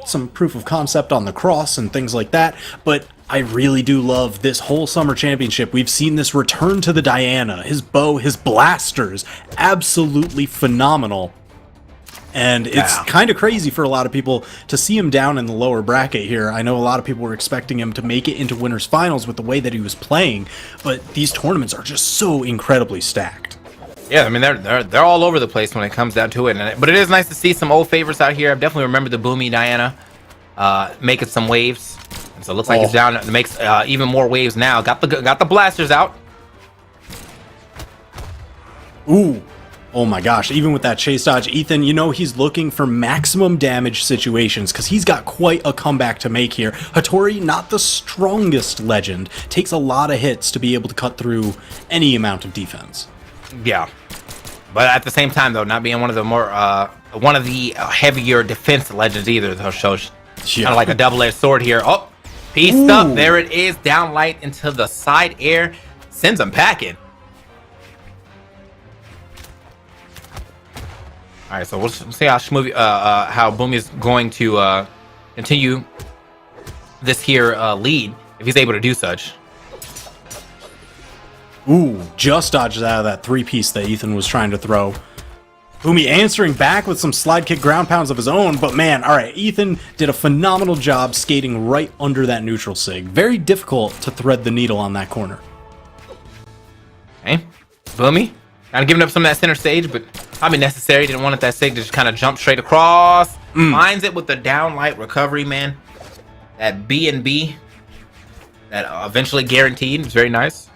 C: some proof of concept on the cross and things like that. But I really do love this whole summer championship. We've seen this return to the Diana, his bow, his blasters, absolutely phenomenal. And it's kind of crazy for a lot of people to see him down in the lower bracket here. I know a lot of people were expecting him to make it into winners finals with the way that he was playing, but these tournaments are just so incredibly stacked.
D: Yeah, I mean they're all over the place when it comes down to it. But it is nice to see some old favorites out here. I definitely remember the Boomie Diana making some waves. And so it looks like it's down. It makes even more waves now. Got the blasters out.
C: Ooh. Oh my gosh, even with that chase dodge, Ethan, you know he's looking for maximum damage situations because he's got quite a comeback to make here. Hattori, not the strongest legend, takes a lot of hits to be able to cut through any amount of defense.
D: Yeah, but at the same time though, not being one of the heavier defense legends either. Though, so kind of like a double-edged sword here. Oh, pieced up. There it is. Down light into the side air, sends him packing. All right, so we'll see how Boomie is going to continue this here lead if he's able to do such.
C: Ooh, just dodged out of that three-piece that Ethan was trying to throw. Boomie answering back with some slide kick ground pounds of his own, but man, all right, Ethan did a phenomenal job skating right under that neutral sig. Very difficult to thread the needle on that corner.
D: Okay, Boomie, kind of giving up some of that center stage, but probably necessary. Didn't want that sig to just kind of jump straight across. Finds it with the down light recovery, man. That B&B, that eventually guaranteed. It's very nice.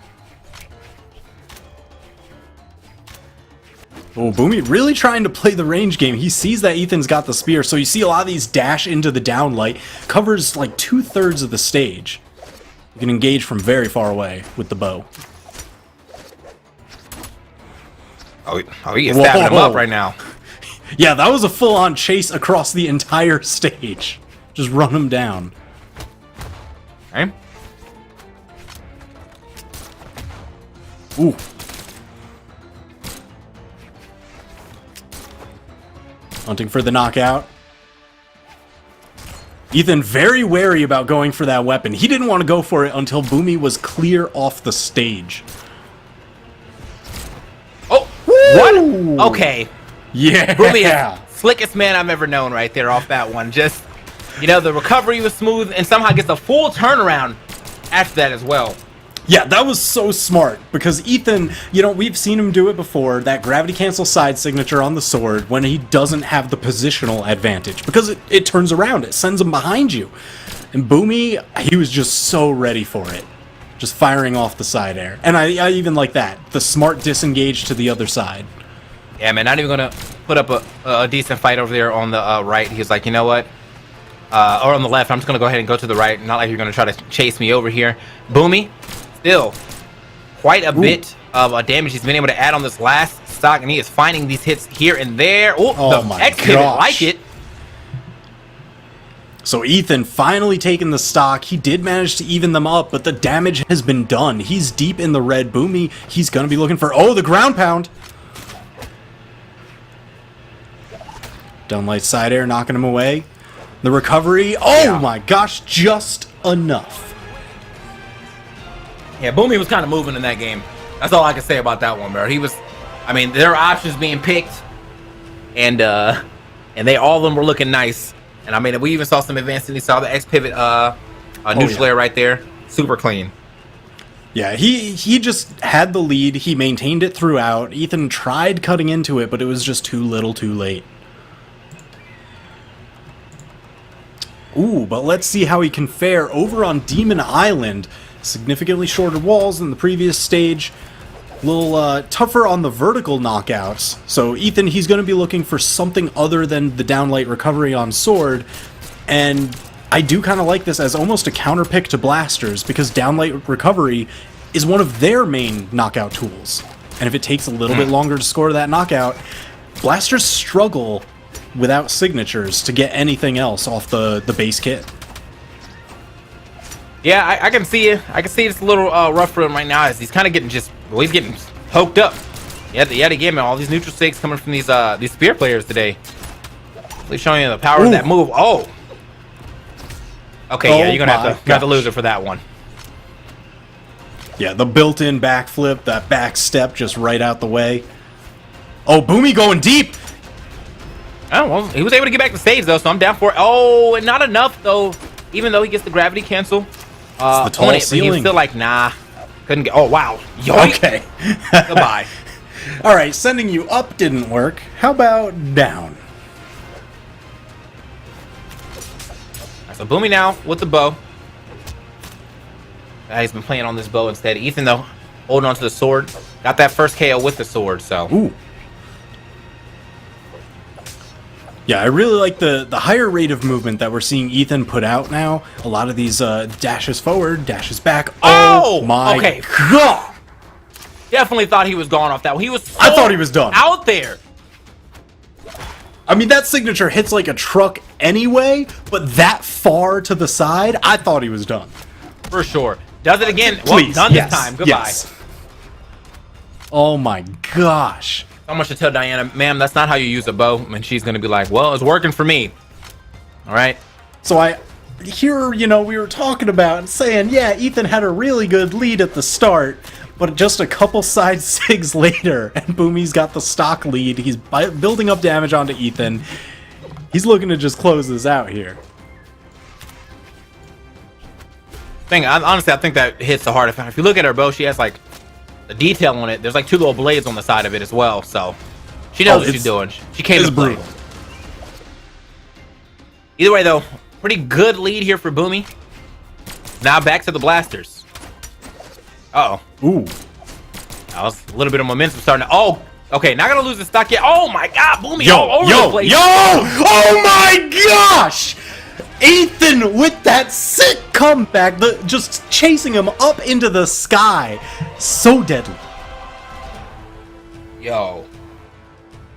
C: Oh, Boomie really trying to play the range game. He sees that Ethan's got the spear, so you see a lot of these dash into the downlight. Covers like 2/3 of the stage. You can engage from very far away with the bow.
D: Oh, he is stabbing him up right now.
C: Yeah, that was a full-on chase across the entire stage. Just run him down.
D: Okay.
C: Ooh. Hunting for the knockout. Ethan very wary about going for that weapon. He didn't want to go for it until Boomie was clear off the stage.
D: Oh, what? Okay.
C: Yeah.
D: Boomie is slickest man I've ever known right there off that one. Just, you know, the recovery was smooth and somehow gets a full turnaround after that as well.
C: Yeah, that was so smart, because Ethan, you know, we've seen him do it before, that gravity cancel side signature on the sword when he doesn't have the positional advantage, because it turns around, it sends him behind you. And Boomie, he was just so ready for it. Just firing off the side air. And I even like that, the smart disengage to the other side.
D: Yeah, man, not even going to put up a decent fight over there on the right. He was like, you know what? Or on the left, I'm just going to go ahead and go to the right. Not like you're going to try to chase me over here. Boomie, still quite a bit of damage he's been able to add on this last stock, and he is finding these hits here and there.
C: Oh
D: the
C: my
D: X didn't
C: gosh.
D: like it.
C: So Ethan finally taking the stock. He did manage to even them up, but the damage has been done. He's deep in the red. Boomie, he's going to be looking for, the ground pound. Downlight side air, knocking him away. The recovery, my gosh, just enough.
D: Yeah, Boomie was kind of moving in that game. That's all I can say about that one, bro. He was, I mean, there are options being picked, and they all of them were looking nice. And I mean, we even saw some advancing. We saw the X pivot, neutral air right there, super clean.
C: Yeah, he just had the lead. He maintained it throughout. Ethan tried cutting into it, but it was just too little, too late. Ooh, but let's see how he can fare over on Demon Island. Significantly shorter walls than the previous stage. A little tougher on the vertical knockouts. So Ethan, he's going to be looking for something other than the downlight recovery on sword. And I do kind of like this as almost a counter pick to blasters, because downlight recovery is one of their main knockout tools. And if it takes a little bit longer to score that knockout, blasters struggle without signatures to get anything else off the base kit.
D: Yeah, I can see it. I can see it's a little rough for him right now, as he's kind of getting he's getting poked up. Yet again, man, all these neutral stakes coming from these spear players today. Really showing you the power of that move. Oh. Okay, yeah, you're gonna have to lose it for that one.
C: Yeah, the built-in backflip, that back step just right out the way. Oh, Boomie going deep.
D: Oh, well, he was able to get back to stage though, so I'm down for it. Oh, and not enough though. Even though he gets the gravity cancel
C: the tall
D: on it, but
C: ceiling.
D: he was still like, nah, couldn't get. Oh wow, yoink.
C: Okay.
D: Goodbye.
C: All right, sending you up didn't work. How about down?
D: So Boomie now with the bow. He's been playing on this bow instead. Ethan though, holding on to the sword. Got that first KO with the sword. So.
C: Ooh. Yeah, I really like the higher rate of movement that we're seeing Ethan put out now. A lot of these dashes forward, dashes back. Oh my god!
D: Definitely thought he was gone off that one. He was.
C: I thought he was done.
D: Out there.
C: I mean, that signature hits like a truck anyway, but that far to the side, I thought he was done.
D: For sure. Does it again.
C: Please,
D: well, done this time. Goodbye.
C: Yes. Oh my gosh.
D: So much to tell Diana, ma'am, that's not how you use a bow. And she's going to be like, well, it's working for me. All right.
C: So here, you know, we were talking about and saying, yeah, Ethan had a really good lead at the start, but just a couple side sigs later, and Boomie's got the stock lead. He's building up damage onto Ethan. He's looking to just close this out here.
D: Honestly, I think that hits the hardest. If you look at her bow, she has like the detail on it. There's like two little blades on the side of it as well. So she knows what she's doing. She came to play. Either way, though, pretty good lead here for Boomie. Now back to the blasters. Uh-oh.
C: Ooh.
D: That was a little bit of momentum starting to... Oh, okay, not gonna lose the stock yet. Oh my god, Boomie all over the place.
C: Oh my gosh! Ethan with that sick comeback, just chasing him up into the sky. So deadly.
D: Yo.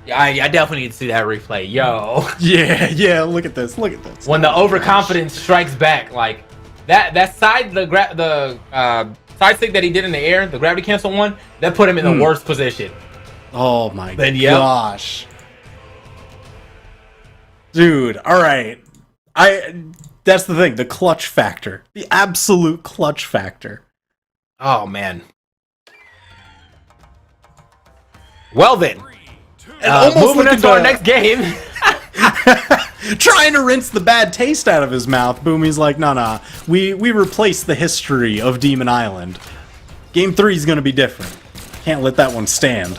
D: Yeah, I definitely need to see that replay. Yo.
C: Yeah, look at this.
D: When the overconfidence strikes back, like that side, the side stick that he did in the air, the gravity cancel one, that put him in the worst position.
C: Oh my gosh. Dude, all right. That's the thing, the clutch factor. The absolute clutch factor.
D: Oh man. Well then. Moving into our next game.
C: Trying to rinse the bad taste out of his mouth. Boomie's like, nah. We replaced the history of Demon Island. Game 3 is going to be different. Can't let that one stand.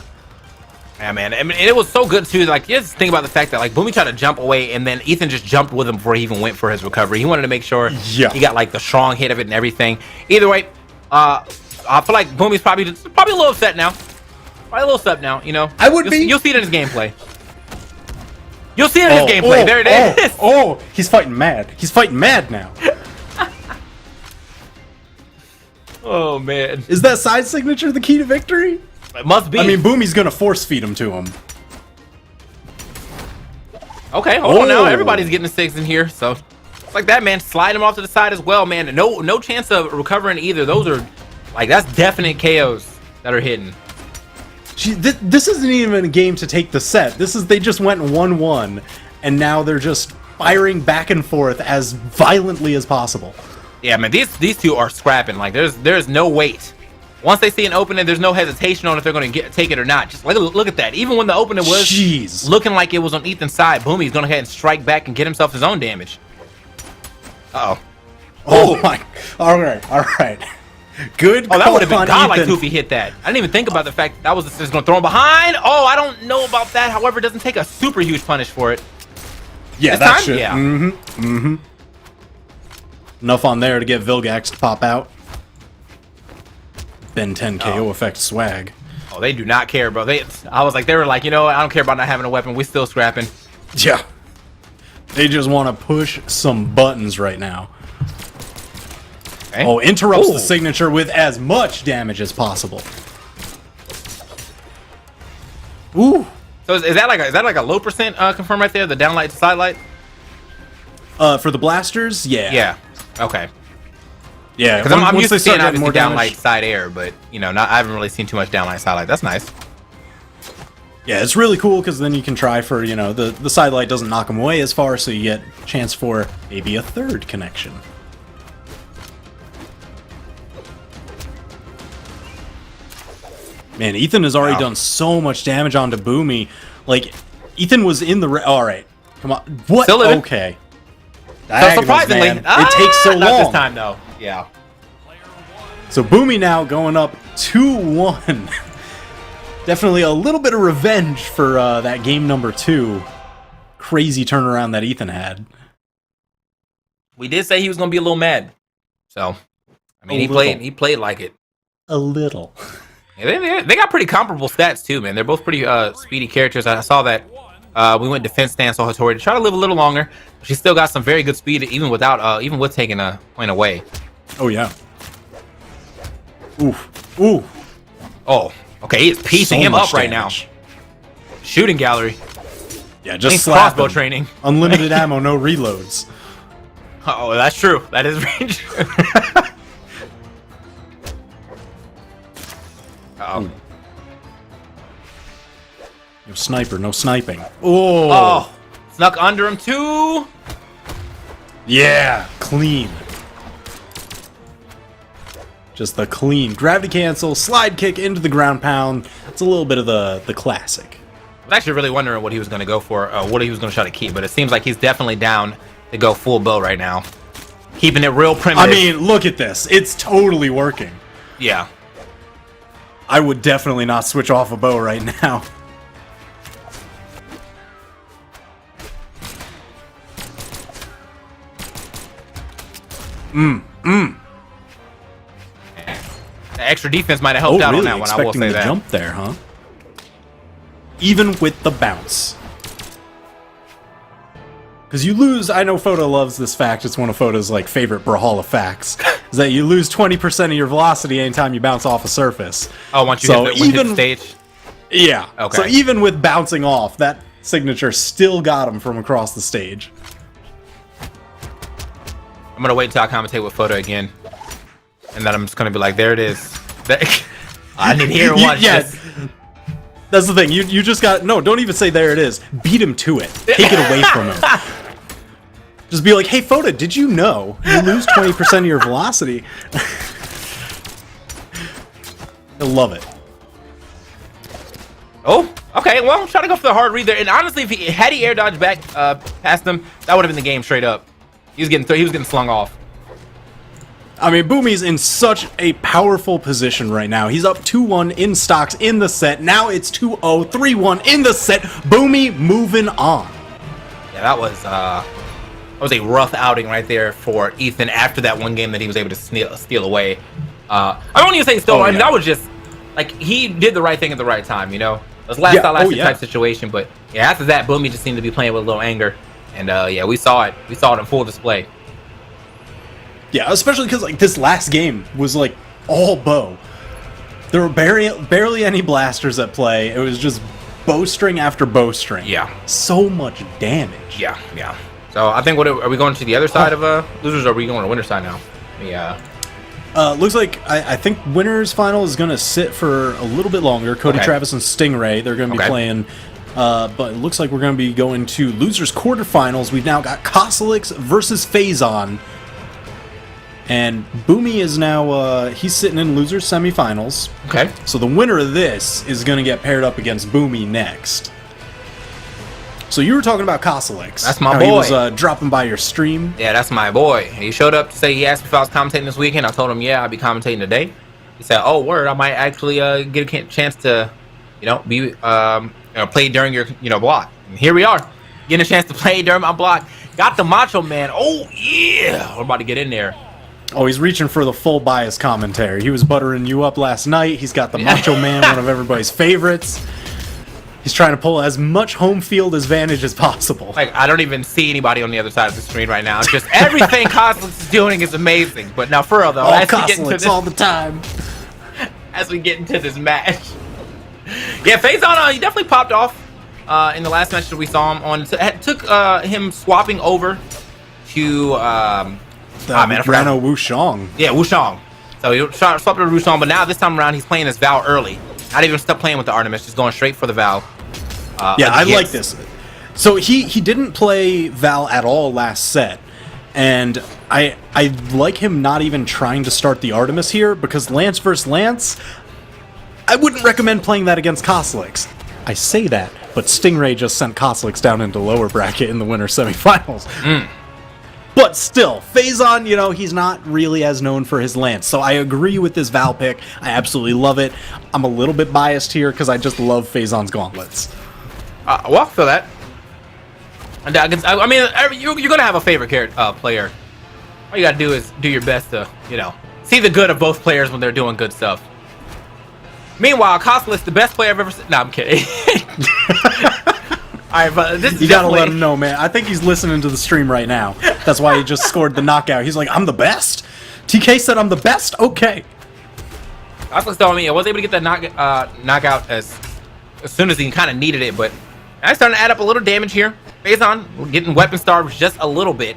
D: Yeah, man. I mean, it was so good too. Like, you just think about the fact that like Boomie tried to jump away, and then Ethan just jumped with him before he even went for his recovery. He wanted to make sure he got like the strong hit of it and everything. Either way, I feel like Boomie's probably a little upset now. Probably a little upset now. You know,
C: I would be.
D: You'll see it in his gameplay. You'll see it in his gameplay. There it is.
C: Oh, he's fighting mad. He's fighting mad now.
D: Oh man,
C: is that side signature the key to victory?
D: It must be.
C: I mean, Boomie's gonna force feed him to him.
D: Okay, hold on now. Everybody's getting a 6 in here, so it's like that, man. Slide him off to the side as well, man. No chance of recovering either. Those are like, that's definite KOs that are hidden.
C: This isn't even a game to take the set. They just went 1-1, and now they're just firing back and forth as violently as possible.
D: Yeah, man. These two are scrapping. Like, there's no wait. Once they see an opening, there's no hesitation on if they're going to take it or not. Just look at that. Even when the opening was looking like it was on Ethan's side, Boomie's going to go ahead and strike back and get himself his own damage. Uh-oh.
C: Oh my. All right. Good.
D: Oh, that would have been godlike too if he hit that. I didn't even think about the fact that was just going to throw him behind. Oh, I don't know about that. However, it doesn't take a super huge punish for it.
C: Yeah, that should. Yeah. Enough on there to get Vilgax to pop out. Ben 10 KO effect swag.
D: Oh, they do not care, bro. They were like, you know what? I don't care about not having a weapon. We still scrapping.
C: Yeah. They just want to push some buttons right now. Okay. Oh, interrupts the signature with as much damage as possible. Ooh.
D: So is that like a low percent confirm right there? The downlight to side light?
C: For the blasters, yeah.
D: Yeah. Okay.
C: Yeah,
D: because I'm used to seeing obviously downlight side air, but you know, I haven't really seen too much downlight side light. That's nice.
C: Yeah, it's really cool because then you can try for, you know, the side light doesn't knock them away as far, so you get a chance for maybe a third connection. Man, Ethan has already done so much damage onto Boomie. Like, Ethan was in the... All right. Come on. What?
D: Still living.
C: Okay.
D: So surprisingly,
C: it takes so long.
D: Not this time, though. Yeah.
C: So Boomie now going up 2-1. Definitely a little bit of revenge for that game number 2. Crazy turnaround that Ethan had.
D: We did say he was going to be a little mad. So, I mean, he played like it.
C: A little.
D: Yeah, they got pretty comparable stats too, man. They're both pretty speedy characters. I saw that we went defense stance on Hattori to try to live a little longer. She still got some very good speed, even with taking a point away.
C: Oh yeah. Oof. Ooh.
D: Oh, okay. He's piecing him up right now. Shooting gallery.
C: Yeah, just
D: crossbow training.
C: Unlimited ammo, no reloads.
D: Oh, that's true. That is very true. Uh-oh.
C: No sniper, no sniping.
D: Oh, snuck under him too.
C: Yeah, clean. Just the clean gravity cancel, slide kick into the ground pound. It's a little bit of the classic.
D: I was actually really wondering what he was going to go for, what he was going to try to keep, but it seems like he's definitely down to go full bow right now. Keeping it real primitive.
C: I mean, look at this. It's totally working.
D: Yeah.
C: I would definitely not switch off a bow right now.
D: The extra defense might have helped out
C: really?
D: On that one. I will say that.
C: Expecting the jump there, huh? Even with the bounce. Because you lose, I know Photo loves this fact, it's one of Photo's like favorite Brawlhalla facts, is that you lose 20% of your velocity anytime you bounce off a surface.
D: Oh, once you hit the stage?
C: Yeah.
D: Okay.
C: So even with bouncing off, that signature still got him from across the stage.
D: I'm going to wait until I commentate with Photo again. And then I'm just going to be like, there it is. I need to hear it once.
C: Yes. That's the thing. You just got... No, don't even say there it is. Beat him to it. Take it away from him. Just be like, hey, Photo, did you know you lose 20% of your velocity? He'll love it.
D: Oh, okay. Well, I'm trying to go for the hard read there. And honestly, if had he air dodged back past him, that would have been the game straight up. He was getting slung off.
C: I mean, Boomie's in such a powerful position right now. He's up 2-1 in stocks in the set. Now it's 2-0, 3-1 in the set. Boomie moving on.
D: Yeah, that was a rough outing right there for Ethan after that one game that he was able to steal away. I don't even say steal. I mean, that was just like he did the right thing at the right time. You know, it was last type situation. But yeah, after that, Boomie just seemed to be playing with a little anger, and yeah, we saw it. We saw it in full display.
C: Yeah, especially because like this last game was like all bow. There were barely any blasters at play. It was just bowstring after bowstring. Yeah, so much damage.
D: Yeah. So I think are we going to the other side of losers? Or are we going to the winner side now? Yeah.
C: Looks like I think winners final is going to sit for a little bit longer. Cody, Travis, and Stingray. They're going to be playing. But it looks like we're going to be going to losers quarterfinals. We've now got Kosalix versus Phazon. And Boomie is now, he's sitting in losers semifinals.
D: Okay.
C: So the winner of this is going to get paired up against Boomie next. So you were talking about Kosalix.
D: That's my
C: boy.
D: boy.
C: He was dropping by your stream.
D: Yeah, that's my boy. He showed up to say he asked me if I was commentating this weekend. I told him, yeah, I'll be commentating today. He said, oh, word, I might actually get a chance to, be play during your, block. And here we are, getting a chance to play during my block. Got the Macho Man. Oh, yeah. We're about to get in there.
C: Oh, he's reaching for the full bias commentary. He was buttering you up last night. He's got the Macho Man, one of everybody's favorites. He's trying to pull as much home field advantage as possible.
D: Like, I don't even see anybody on the other side of the screen right now. It's just everything Kosalix is doing is amazing. But now, for real, though,
C: as we get into this, all the time.
D: As we get into this match. Yeah, Phazon, he definitely popped off in the last match that we saw him on. It took him swapping over to...
C: Rano Wushong.
D: Yeah, Wushong. So he swapped over to Wushong, but now this time around he's playing his Val early. Not even stuck playing with the Artemis, just going straight for the Val.
C: Yeah, I like this. So he didn't play Val at all last set, and I like him not even trying to start the Artemis here, because Lance versus Lance, I wouldn't recommend playing that against Kosalix. I say that, but Stingray just sent Kosalix down into lower bracket in the winter semifinals. But still, Phazon, he's not really as known for his Lance. So I agree with this Val pick. I absolutely love it. I'm a little bit biased here because I just love Phazon's gauntlets.
D: Well, I feel that. And I mean, you're going to have a favorite player. All you got to do is do your best to, see the good of both players when they're doing good stuff. Meanwhile, Kosalix, the best player I've ever seen. No, I'm kidding. All right, but this is
C: you gotta let him know, man. I think he's listening to the stream right now. That's why he just scored the knockout. He's like, I'm the best? TK said I'm the best? Okay.
D: Kosalix told me I was able to get that knockout as soon as he kind of needed it, but I'm starting to add up a little damage here. Phazon, we're getting weapon starved just a little bit.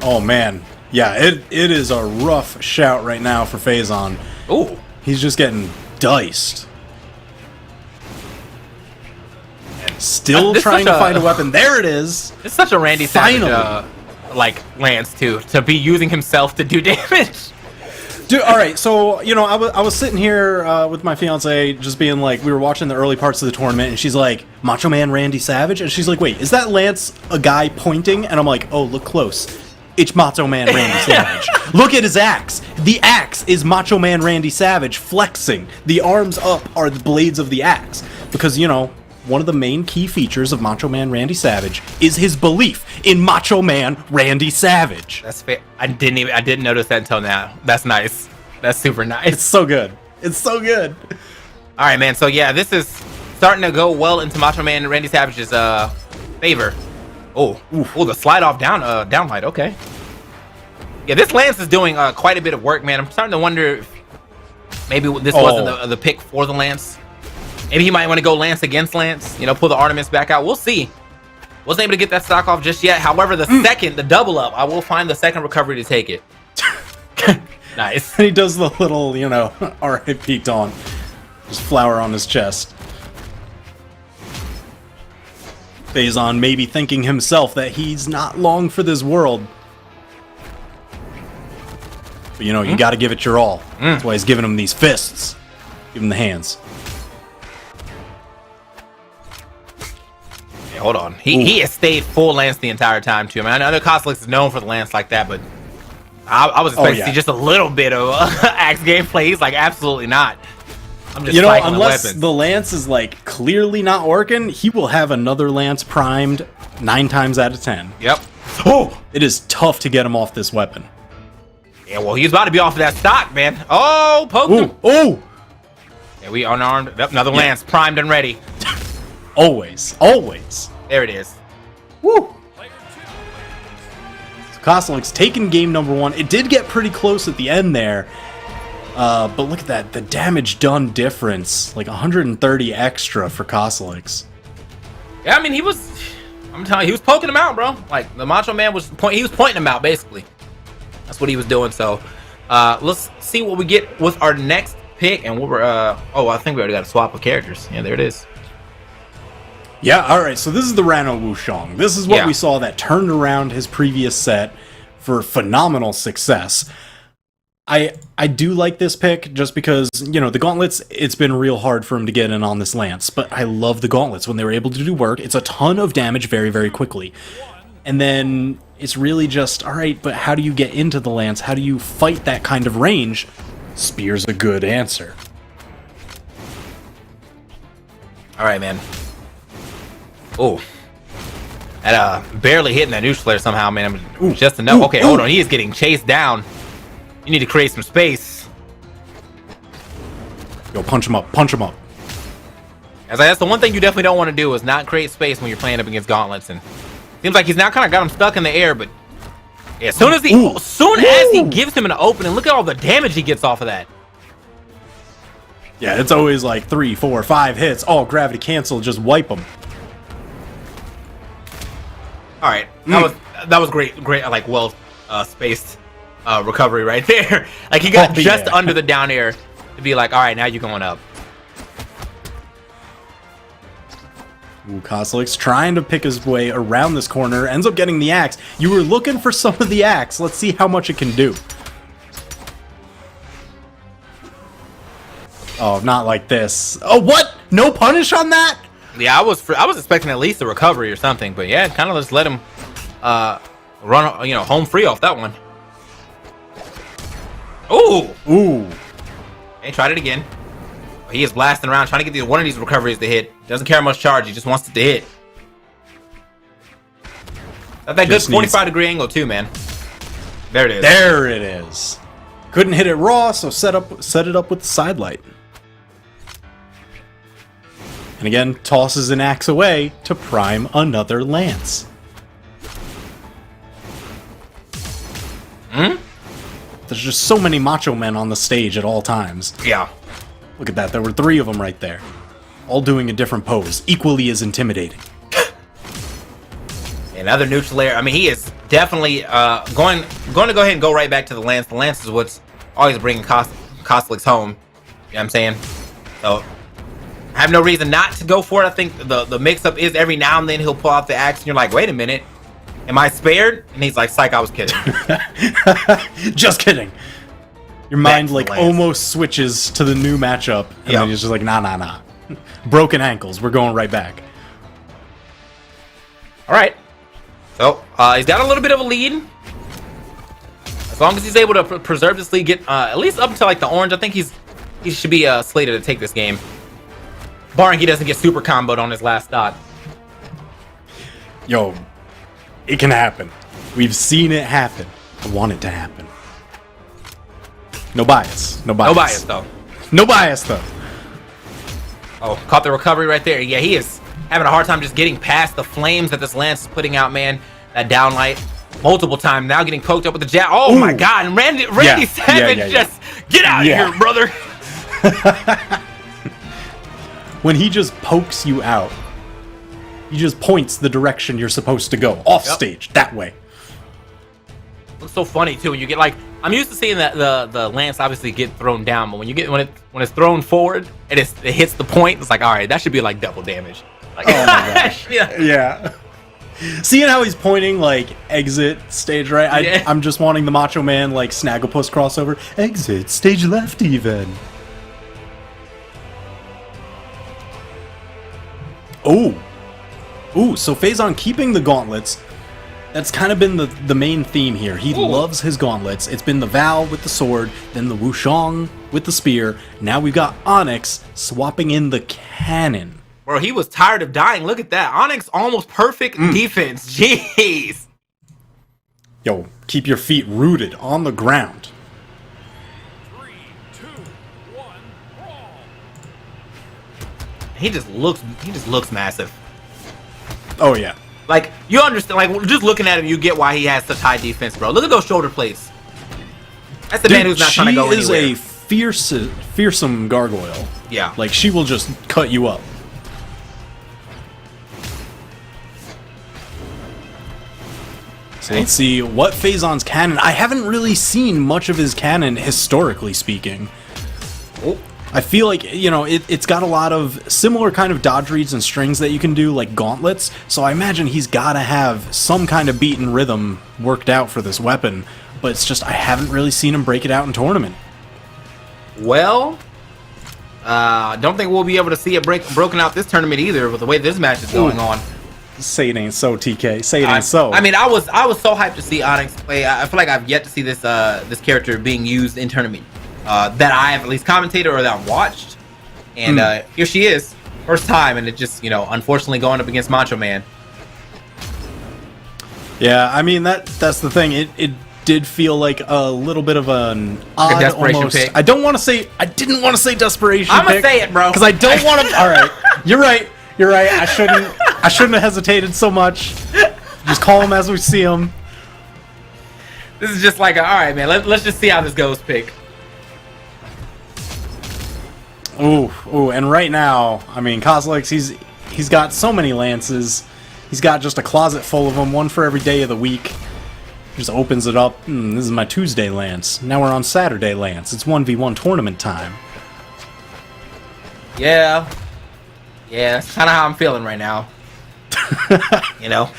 C: Oh, man. Yeah, it is a rough shout right now for Phazon.
D: Ooh.
C: He's just getting diced. Still trying to find a weapon. There it is.
D: It's such a Randy Savage, Lance, too, to be using himself to do damage.
C: Dude, all right, so, I was sitting here with my fiance just being like, we were watching the early parts of the tournament, and she's like, Macho Man Randy Savage? And she's like, wait, is that Lance a guy pointing? And I'm like, oh, look close. It's Macho Man Randy Savage. Look at his axe. The axe is Macho Man Randy Savage flexing. The arms up are the blades of the axe. Because, one of the main key features of Macho Man Randy Savage is his belief in Macho Man Randy Savage.
D: That's fair. I didn't notice that until now. That's nice. That's super nice.
C: It's so good. It's so good.
D: All right, man. So yeah, this is starting to go well into Macho Man Randy Savage's favor. Oh, the slide off downlight. Okay. Yeah, this Lance is doing quite a bit of work, man. I'm starting to wonder if maybe this wasn't the pick for the Lance. Maybe he might want to go Lance against Lance, pull the Artemis back out. We'll see. Wasn't able to get that stock off just yet. However, the double up, I will find the second recovery to take it. Nice.
C: And he does the little, R.I.P. Dawn. Just flower on his chest. Phazon maybe thinking himself that he's not long for this world. But, you got to give it your all. That's why he's giving him these fists. Give him the hands.
D: Hold on. He has stayed full Lance the entire time, too. I mean, I know Kosalix is known for the Lance like that, but I was expecting
C: yeah.
D: to see just a little bit of Axe gameplay. He's like, absolutely not. I'm just cycling
C: unless
D: weapons.
C: the lance is like clearly not working, he will have another lance primed 9 times out of 10.
D: Yep.
C: Oh, it is tough to get him off this weapon.
D: Yeah, well, he's about to be off of that stock, man. Oh, poked him.
C: Oh,
D: Yeah, we unarmed. Yep, another lance primed and ready.
C: always.
D: There it is.
C: Woo. So Kostelik's taking game number 1. It did get pretty close at the end there. But look at that, the damage done difference, like 130 extra for Kostelik's.
D: Yeah, I mean, I'm telling you, he was poking him out, bro. Like, the Macho Man was pointing him out, basically. That's what he was doing. So, let's see what we get with our next pick. And what we're, I think we already got a swap of characters. Yeah, there it is.
C: Yeah, alright, so this is the Rano Wushong. This is what we saw that turned around his previous set for phenomenal success. I do like this pick just because, the gauntlets, it's been real hard for him to get in on this lance, but I love the gauntlets. When they were able to do work, it's a ton of damage very, very quickly. And then it's really just, alright, but how do you get into the lance? How do you fight that kind of range? Spear's a good answer.
D: Alright, man. Oh. That, barely hitting that neutral flare somehow, man. Just enough. Okay, hold on. He is getting chased down. You need to create some space.
C: Yo, punch him up, punch him up.
D: That's the one thing you definitely don't want to do is not create space when you're playing up against gauntlets. And seems like he's now kind of got him stuck in the air, but yeah, as soon as he gives him an opening, look at all the damage he gets off of that.
C: Yeah, it's always like 3, 4, 5 hits, all gravity cancel, just wipe them.
D: All right, that was great, like well spaced recovery right there. Like he got just under the down air to be like, all right, now you're going up.
C: Ooh, Kostelik's trying to pick his way around this corner, ends up getting the axe. You were looking for some of the axe. Let's see how much it can do. Oh, not like this. Oh, what? No punish on that?
D: Yeah, I was expecting at least a recovery or something, but yeah, kind of just let him run, home free off that one. Ooh. Hey, tried it again. He is blasting around trying to get one of these recoveries to hit. Doesn't care how much charge, he just wants it to hit. Got that good 45-degree angle too, man. There it is.
C: There it is. Couldn't hit it raw, so set it up with the side light. And again, tosses an axe away to prime another lance. There's just so many macho men on the stage at all times.
D: Yeah.
C: Look at that, there were 3 of them right there. All doing a different pose, equally as intimidating.
D: Another neutral layer. I mean, he is definitely going to go ahead and go right back to the lance. The lance is what's always bringing Kostelik's home. You know what I'm saying? So, I have no reason not to go for it. I think the mix-up is every now and then he'll pull out the axe and you're like, wait a minute. Am I spared? And he's like, psych, I was kidding.
C: Just kidding. Your mind like almost switches to the new matchup, and then he's just like, nah. Broken ankles. We're going right back.
D: All right. So he's got a little bit of a lead. As long as he's able to preserve this lead, get at least up until like the orange, I think he should be slated to take this game. Barring he doesn't get super comboed on his last stock.
C: Yo, it can happen. We've seen it happen. I want it to happen. No bias. No bias though.
D: Oh, caught the recovery right there. Yeah, he is having a hard time just getting past the flames that this lance is putting out, man. That downlight multiple times. Now getting poked up with the jab. Oh my God! And Randy Savage just get out of here, brother.
C: When he just pokes you out, he just points the direction you're supposed to go off stage that way.
D: Looks so funny too when you get like. I'm used to seeing that the lance obviously get thrown down, but when it's thrown forward and it hits the point, it's like, all right, that should be like double damage. Like,
C: oh my gosh. Yeah. Seeing how he's pointing like exit stage right, I'm just wanting the Macho Man like Snagglepuss crossover. Exit stage left even. Ooh, so Phazon keeping the gauntlets. That's kind of been the main theme here. He loves his gauntlets. It's been the Val with the sword, then the Wushang with the spear. Now we've got Onyx swapping in the cannon.
D: Bro, he was tired of dying. Look at that. Onyx almost perfect defense. Jeez.
C: Yo, keep your feet rooted on the ground.
E: 3, 2, 1, brawl.
D: He just looks massive.
C: Oh yeah.
D: Like, you understand, like, just looking at him, you get why he has such high defense, bro. Look at those shoulder plates. That's the man who's not trying to go anywhere.
C: She is a fearsome gargoyle.
D: Yeah.
C: Like, she will just cut you up. So let's see what Phazon's cannon. I haven't really seen much of his cannon historically speaking.
D: Oh.
C: I feel like, you know, it's got a lot of similar kind of dodge reads and strings that you can do, like gauntlets. So I imagine he's got to have some kind of beat and rhythm worked out for this weapon. But it's just I haven't really seen him break it out in tournament.
D: Well, don't think we'll be able to see it broken out this tournament either with the way this match is going on.
C: Say it ain't so, TK. Say it ain't so.
D: I mean, I was so hyped to see Onyx play. I feel like I've yet to see this this character being used in tournament that I have at least commentated or that I've watched. And here she is, first time, and it just, you know, unfortunately going up against Macho Man.
C: Yeah, I mean that's the thing. It did feel like a little bit of an odd,
D: desperation
C: almost.
D: pick.
C: I didn't want to say desperation.
D: I'm gonna say it, bro,
C: because I don't want to. All right, you're right. You're right. I shouldn't have hesitated so much. Just call him as we see him.
D: This is just like, all right, man. Let's just see how this goes. Pick.
C: Ooh, and right now, I mean, Kozilek's, he's got so many lances. He's got just a closet full of them, one for every day of the week. Just opens it up. This is my Tuesday lance. Now we're on Saturday lance. It's 1v1 tournament time.
D: Yeah, that's kind of how I'm feeling right now. You know,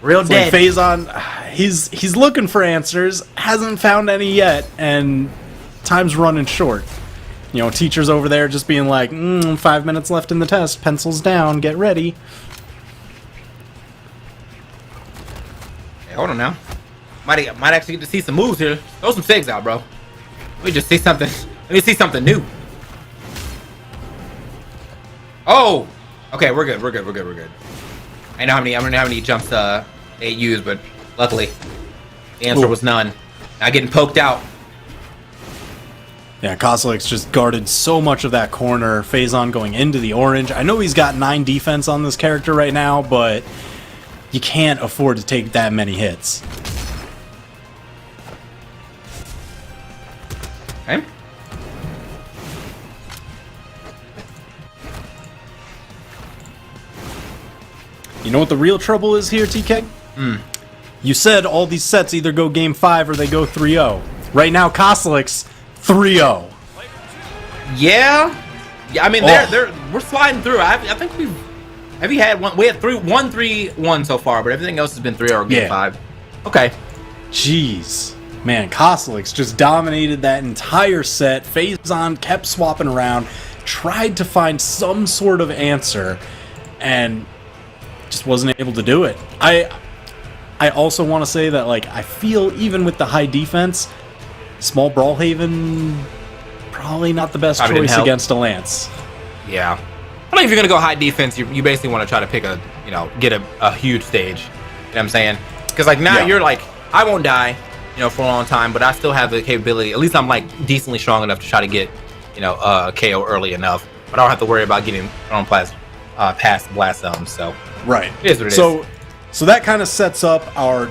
D: real
C: It's
D: dead.
C: like Phazon, he's looking for answers, hasn't found any yet, and time's running short. You know, teachers over there just being like, 5 minutes left in the test, pencils down, get ready.
D: Hey, hold on now. Might actually get to see some moves here. Throw some sigs out, bro. Let me just see something. Let me see something new. Oh, okay, we're good. I don't know how many jumps they used, but luckily the answer was none. Not getting poked out.
C: Yeah, Kozilek's just guarded so much of that corner. Phazon going into the orange. I know he's got 9 defense on this character right now, but you can't afford to take that many hits.
D: Okay.
C: You know what the real trouble is here, TK? You said all these sets either go game 5 or they go 3-0. Right now, Kozilek's 3-0.
D: Yeah. I mean, we're sliding through. I think we had 1-3-1 so far, but everything else has been 3 or game 5. Okay.
C: Jeez. Man, Kozilek's just dominated that entire set. Phazon kept swapping around, tried to find some sort of answer, and just wasn't able to do it. I also want to say that, like, I feel even with the high defense, small Brawlhaven probably not the best
D: Probably
C: choice against a lance.
D: Yeah. I think if you're gonna go high defense, you basically want to try to pick get a huge stage. You know what I'm saying? Because like now you're like, I won't die, for a long time, but I still have the capability. At least I'm like decently strong enough to try to get, KO early enough. But I don't have to worry about getting thrown past blast zones. So
C: Right.
D: it is what it is.
C: So that kind of sets up our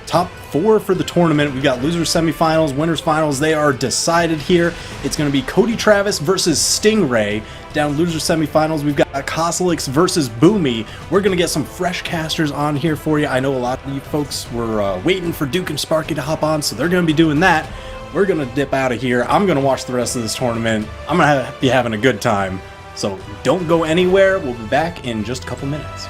C: top 4 for the tournament. We've got losers semifinals, winners finals. They are decided here. It's going to be Cody Travis versus Stingray. Down losers semifinals, we've got Kozilek's versus Boomie. We're going to get some fresh casters on here for you. I know a lot of you folks were waiting for Duke and Sparky to hop on, so they're going to be doing that. We're going to dip out of here. I'm going to watch the rest of this tournament. I'm going to be having a good time. So don't go anywhere. We'll be back in just a couple minutes.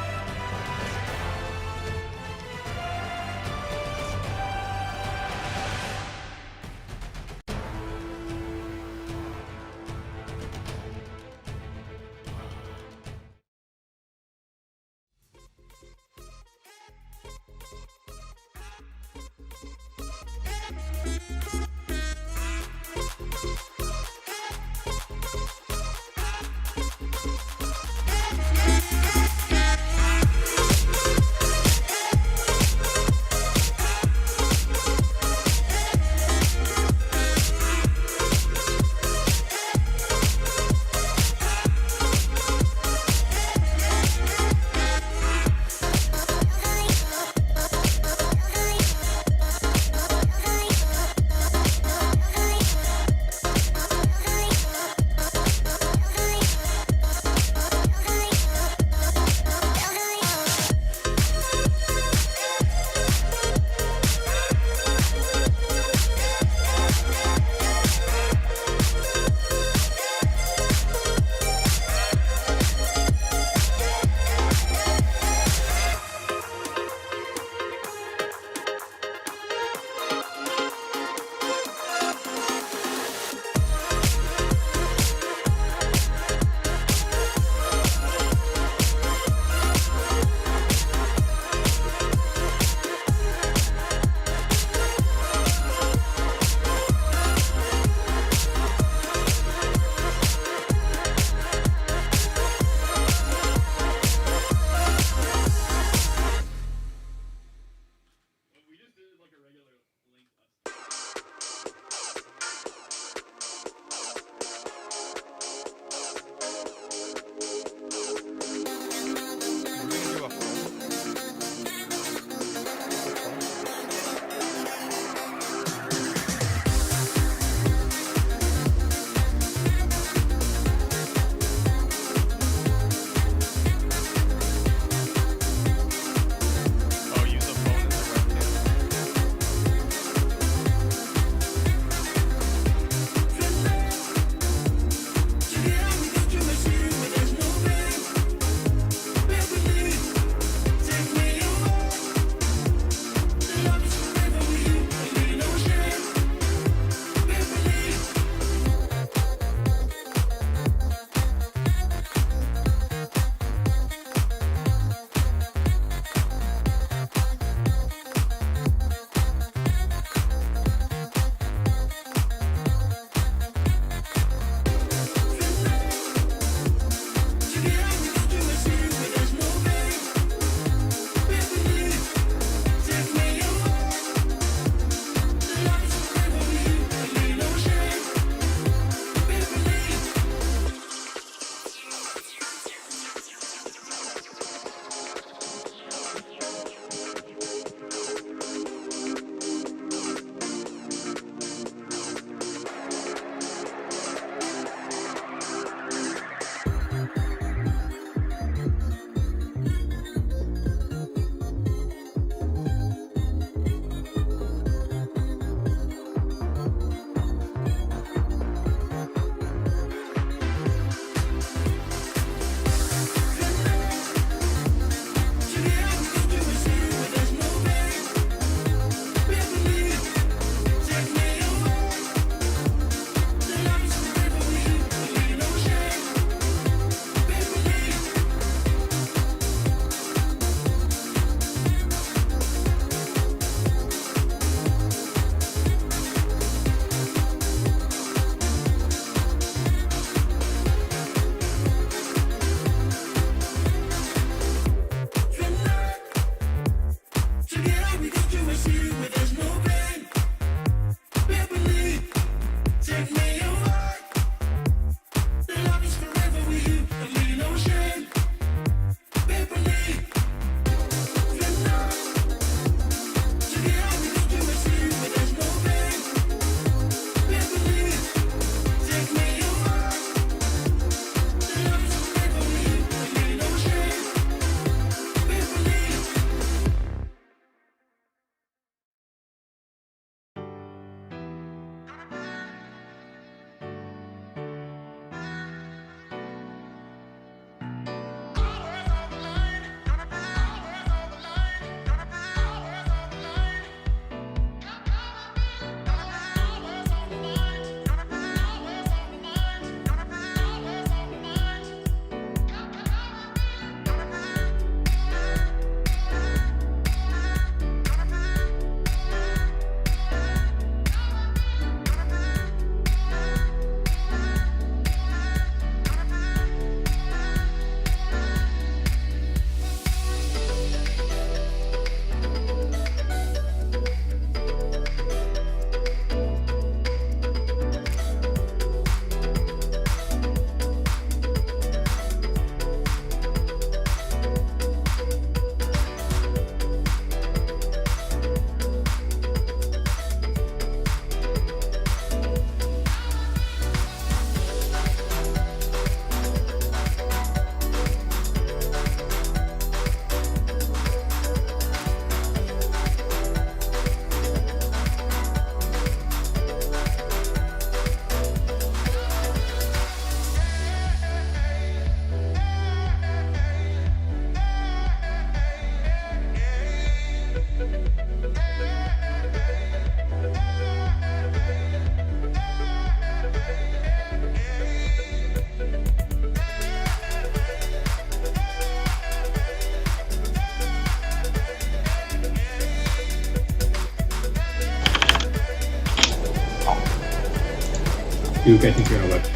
F: Duke, I think you're on a left.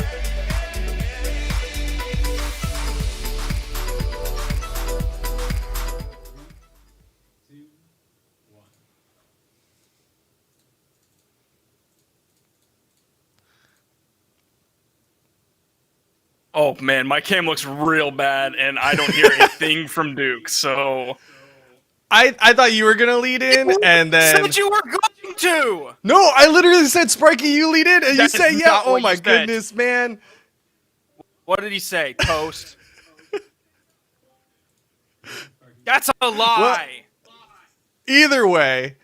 G: Oh man, my cam looks real bad, and I don't hear a thing from Duke. So
H: I thought you were gonna lead in, and then
G: said you were going to.
H: no, I literally said Sparky, you lead in, and you
G: That
H: say
G: is
H: yeah.
G: not
H: Oh
G: what
H: my
G: you said.
H: goodness, man.
G: What did he say? Toast. That's a lie.
H: Either way,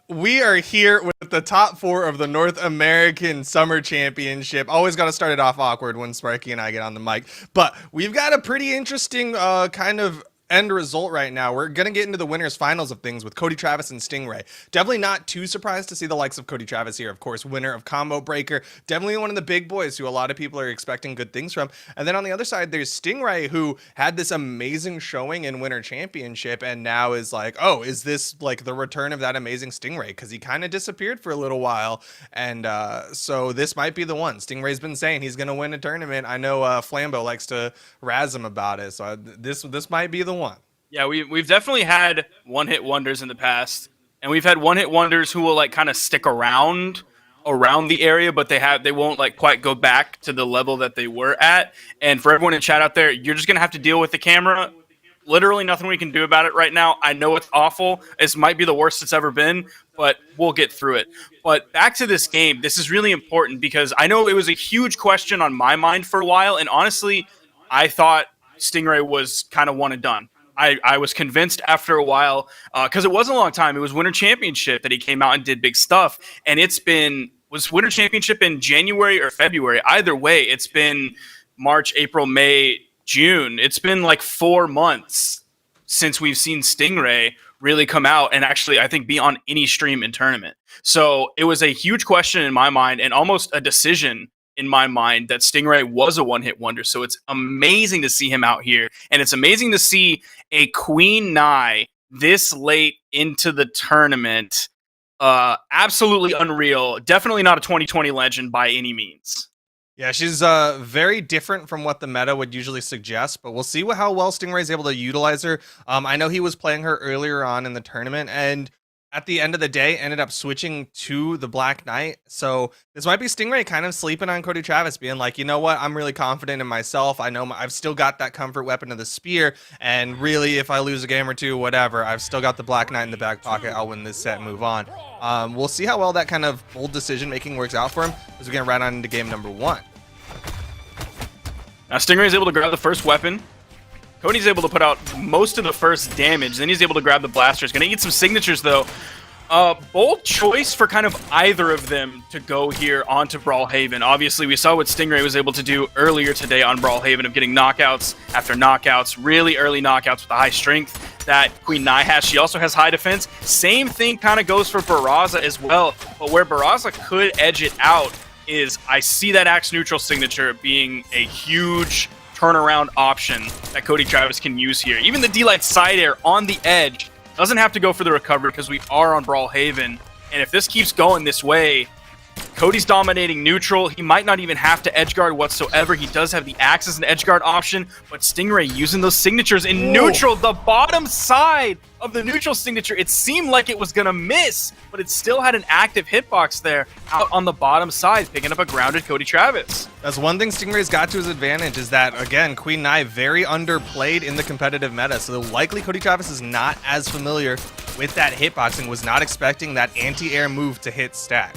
H: we are here with the top 4 of the North American Summer Championship. Always got to start it off awkward when Sparky and I get on the mic, but we've got a pretty interesting kind of end result right now. We're going to get into the winners finals of things with Cody Travis and Stingray. Definitely not too surprised to see the likes of Cody Travis here. Of course, winner of Combo Breaker. Definitely one of the big boys who a lot of people are expecting good things from. And then on the other side, there's Stingray, who had this amazing showing in Winter Championship and now is like, oh, is this like the return of that amazing Stingray? Because he kind of disappeared for a little while. And so this might be the one. Stingray's been saying he's going to win a tournament. I know Flambeau likes to razz him about it. So this might be the one.
G: Yeah, we've definitely had one-hit wonders in the past, and we've had one-hit wonders who will like kind of stick around the area, but they won't like quite go back to the level that they were at. And for everyone in chat out there, you're just gonna have to deal with the camera. Literally nothing we can do about it right now. I know it's awful. This might be the worst it's ever been, but we'll get through it. But back to this game, this is really important because I know it was a huge question on my mind for a while, and honestly, I thought Stingray was kind of one and done. I was convinced after a while, because it wasn't a long time. It was Winter Championship that he came out and did big stuff. And was Winter Championship in January or February? Either way, it's been March, April, May, June. It's been like 4 months since we've seen Stingray really come out and actually, I think, be on any stream in tournament. So it was a huge question in my mind and almost a decision in my mind that Stingray was a one-hit wonder. So it's amazing to see him out here. And it's amazing to see a Queen Nai this late into the tournament. Absolutely unreal. Definitely not a 2020 legend by any means.
H: Yeah, she's very different from what the meta would usually suggest, but we'll see how well Stingray is able to utilize her. I know he was playing her earlier on in the tournament, and at the end of the day, ended up switching to the Black Knight. So this might be Stingray kind of sleeping on Cody Travis, being like, you know what, I'm really confident in myself. I know I've still got that comfort weapon of the spear, and really, if I lose a game or two, whatever, I've still got the Black Knight in the back pocket. I'll win this set and move on. We'll see how well that kind of bold decision-making works out for him as we get right on into game number 1.
G: Now Stingray is able to grab the first weapon. Cody's able to put out most of the first damage. Then he's able to grab the blasters. Going to eat some signatures, though. Bold choice for kind of either of them to go here onto Brawlhalla. Obviously, we saw what Stingray was able to do earlier today on Brawlhalla of getting knockouts after knockouts, really early knockouts with the high strength that Queen Nai has. She also has high defense. Same thing kind of goes for Barraza as well. But where Barraza could edge it out is I see that axe neutral signature being a huge turnaround option that Cody Travis can use here. Even the D-Light side air on the edge doesn't have to go for the recovery because we are on Brawlhalla. And if this keeps going this way, Cody's dominating neutral. He might not even have to edgeguard whatsoever. He does have the axe as an edgeguard option, but Stingray using those signatures in neutral, the bottom side of the neutral signature. It seemed like it was going to miss, but it still had an active hitbox there out on the bottom side, picking up a grounded Cody Travis.
H: That's one thing Stingray's got to his advantage is that, again, Queen Nai very underplayed in the competitive meta, so likely Cody Travis is not as familiar with that hitboxing, was not expecting that anti-air move to hit stack.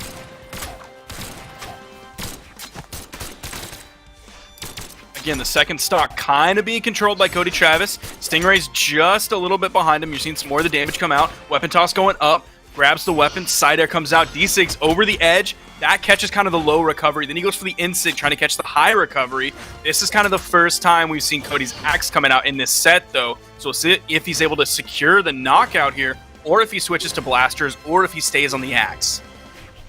G: Again, the second stock kind of being controlled by Cody Travis. Stingray's just a little bit behind him. You're seeing some more of the damage come out. Weapon toss going up. Grabs the weapon. Side air comes out. D-Sig's over the edge. That catches kind of the low recovery. Then he goes for the in-sig, trying to catch the high recovery. This is kind of the first time we've seen Cody's axe coming out in this set, though. So we'll see if he's able to secure the knockout here, or if he switches to blasters, or if he stays on the axe.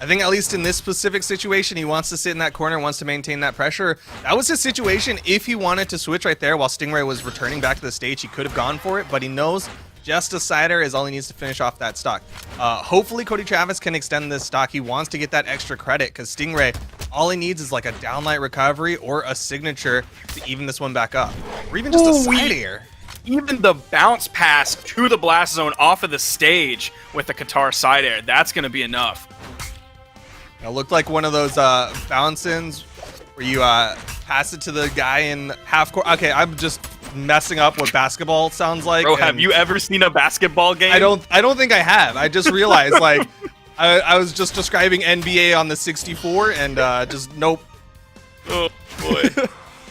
H: I think at least in this specific situation, he wants to sit in that corner, wants to maintain that pressure. That was his situation. If he wanted to switch right there while Stingray was returning back to the stage, he could have gone for it, but he knows Just a sider is all he needs to finish off that stock. Hopefully Cody Travis can extend this stock. He wants to get that extra credit because Stingray, all he needs is like a downlight recovery or a signature to even this one back up. Or even just a side air.
G: Even the bounce pass to the blast zone off of the stage with the Qatar side air, that's going to be enough.
H: It looked like one of those bounce-ins where you pass it to the guy in half court. Okay, I'm just messing up what basketball sounds like.
G: Bro, have you ever seen a basketball game?
H: I don't think I have. I just realized like I was just describing NBA on the 64 and just nope.
G: Oh boy.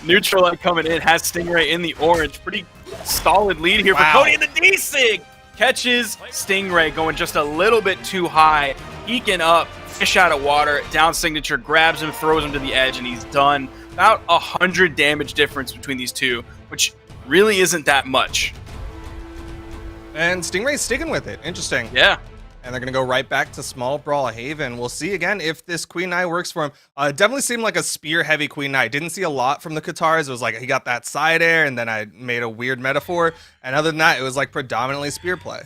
G: Neutral light coming in, has Stingray in the orange. Pretty solid lead here for Cody, and the D-Sig catches Stingray going just a little bit too high, eking up, fish out of water, down signature, grabs him, throws him to the edge, and he's done. About 100 damage difference between these two, which really isn't that much.
H: And Stingray's sticking with it. Interesting.
G: Yeah.
H: And they're going to go right back to small Brawlhalla. We'll see again if this Queen Knight works for him. Definitely seemed like a spear-heavy Queen Knight. Didn't see a lot from the Qatars. It was like he got that side air, and then I made a weird metaphor. And other than that, it was like predominantly spear play.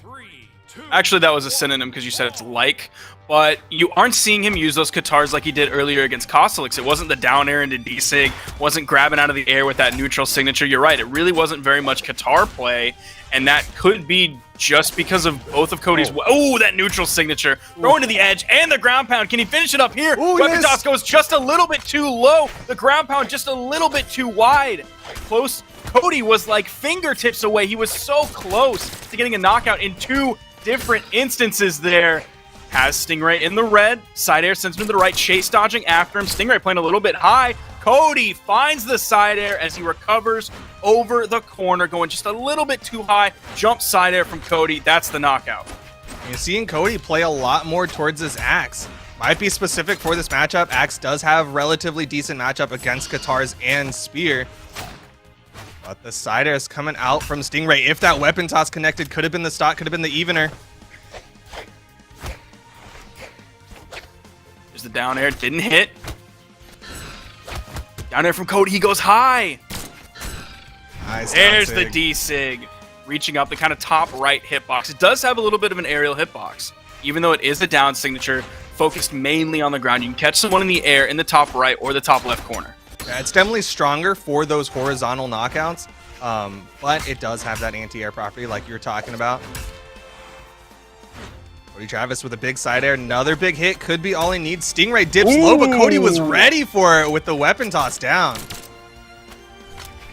G: Actually, that was a synonym because you said it's like. But you aren't seeing him use those Qatars like he did earlier against Kostelix. It wasn't the down air into D-Sig, wasn't grabbing out of the air with that neutral signature. You're right, it really wasn't very much Qatar play, and that could be just because of both of Cody's... Oh, that neutral signature. Throwing to the edge and the ground pound. Can he finish it up here? Weapon toss goes just a little bit too low. The ground pound just a little bit too wide. Close. Cody was like fingertips away. He was so close to getting a knockout in two different instances there. Has Stingray in the red. Side air sends him to the right. Chase dodging after him. Stingray playing a little bit high. Cody finds the side air as he recovers over the corner, going just a little bit too high. Jump side air from Cody. That's the knockout.
H: You're seeing Cody play a lot more towards his Axe. Might be specific for this matchup. Axe does have relatively decent matchup against Qatars and Spear. But the side air is coming out from Stingray. If that weapon toss connected, could have been the stock, could have been the evener.
G: There's the down air, didn't hit. Down air from Cody, he goes high.
H: Nice.
G: There's the D-Sig. Reaching up the kind of top right hitbox. It does have a little bit of an aerial hitbox. Even though it is a down signature, focused mainly on the ground. You can catch someone in the air in the top right or the top left corner.
H: Yeah, it's definitely stronger for those horizontal knockouts, but it does have that anti-air property like you're talking about. Cody Travis with a big side air. Another big hit. Could be all he needs. Stingray dips low, but Cody was ready for it with the weapon toss down.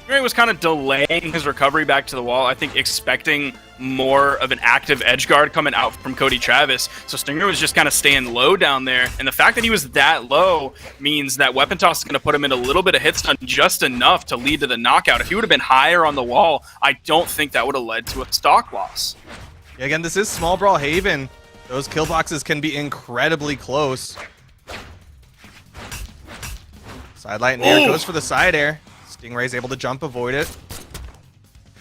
G: Stingray was kind of delaying his recovery back to the wall. I think expecting more of an active edge guard coming out from Cody Travis. So Stingray was just kind of staying low down there. And the fact that he was that low means that weapon toss is going to put him in a little bit of hit stun, just enough to lead to the knockout. If he would have been higher on the wall, I don't think that would have led to a stock loss.
H: Yeah, again, this is small Brawlhalla. Those kill boxes can be incredibly close. Side light and air goes for the side air. Stingray's able to jump, avoid it.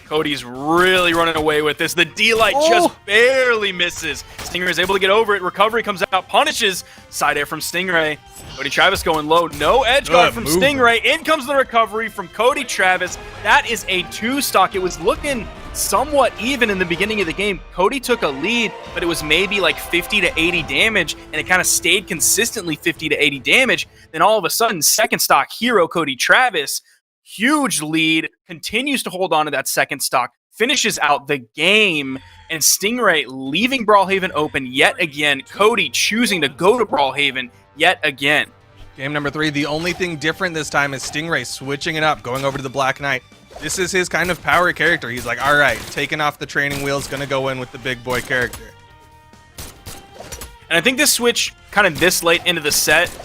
G: Cody's really running away with this. The D-Light just barely misses. Stingray is able to get over it. Recovery comes out, punishes. Side air from Stingray. Cody Travis going low. No edge guard from Stingray. In comes the recovery from Cody Travis. That is a 2-stock. It was looking somewhat even in the beginning of the game. Cody took a lead, but it was maybe like 50 to 80 damage, and it kind of stayed consistently 50 to 80 damage. Then all of a sudden, second stock hero Cody Travis, huge lead, continues to hold on to that second stock, finishes out the game, and Stingray leaving Brawlhalla open yet again. Cody choosing to go to Brawlhalla yet again.
H: Game number 3, the only thing different this time is Stingray switching it up, going over to the Black Knight. This is his kind of power character. He's like, all right, taking off the training wheels, gonna go in with the big boy character.
G: And I think this switch kind of this late into the set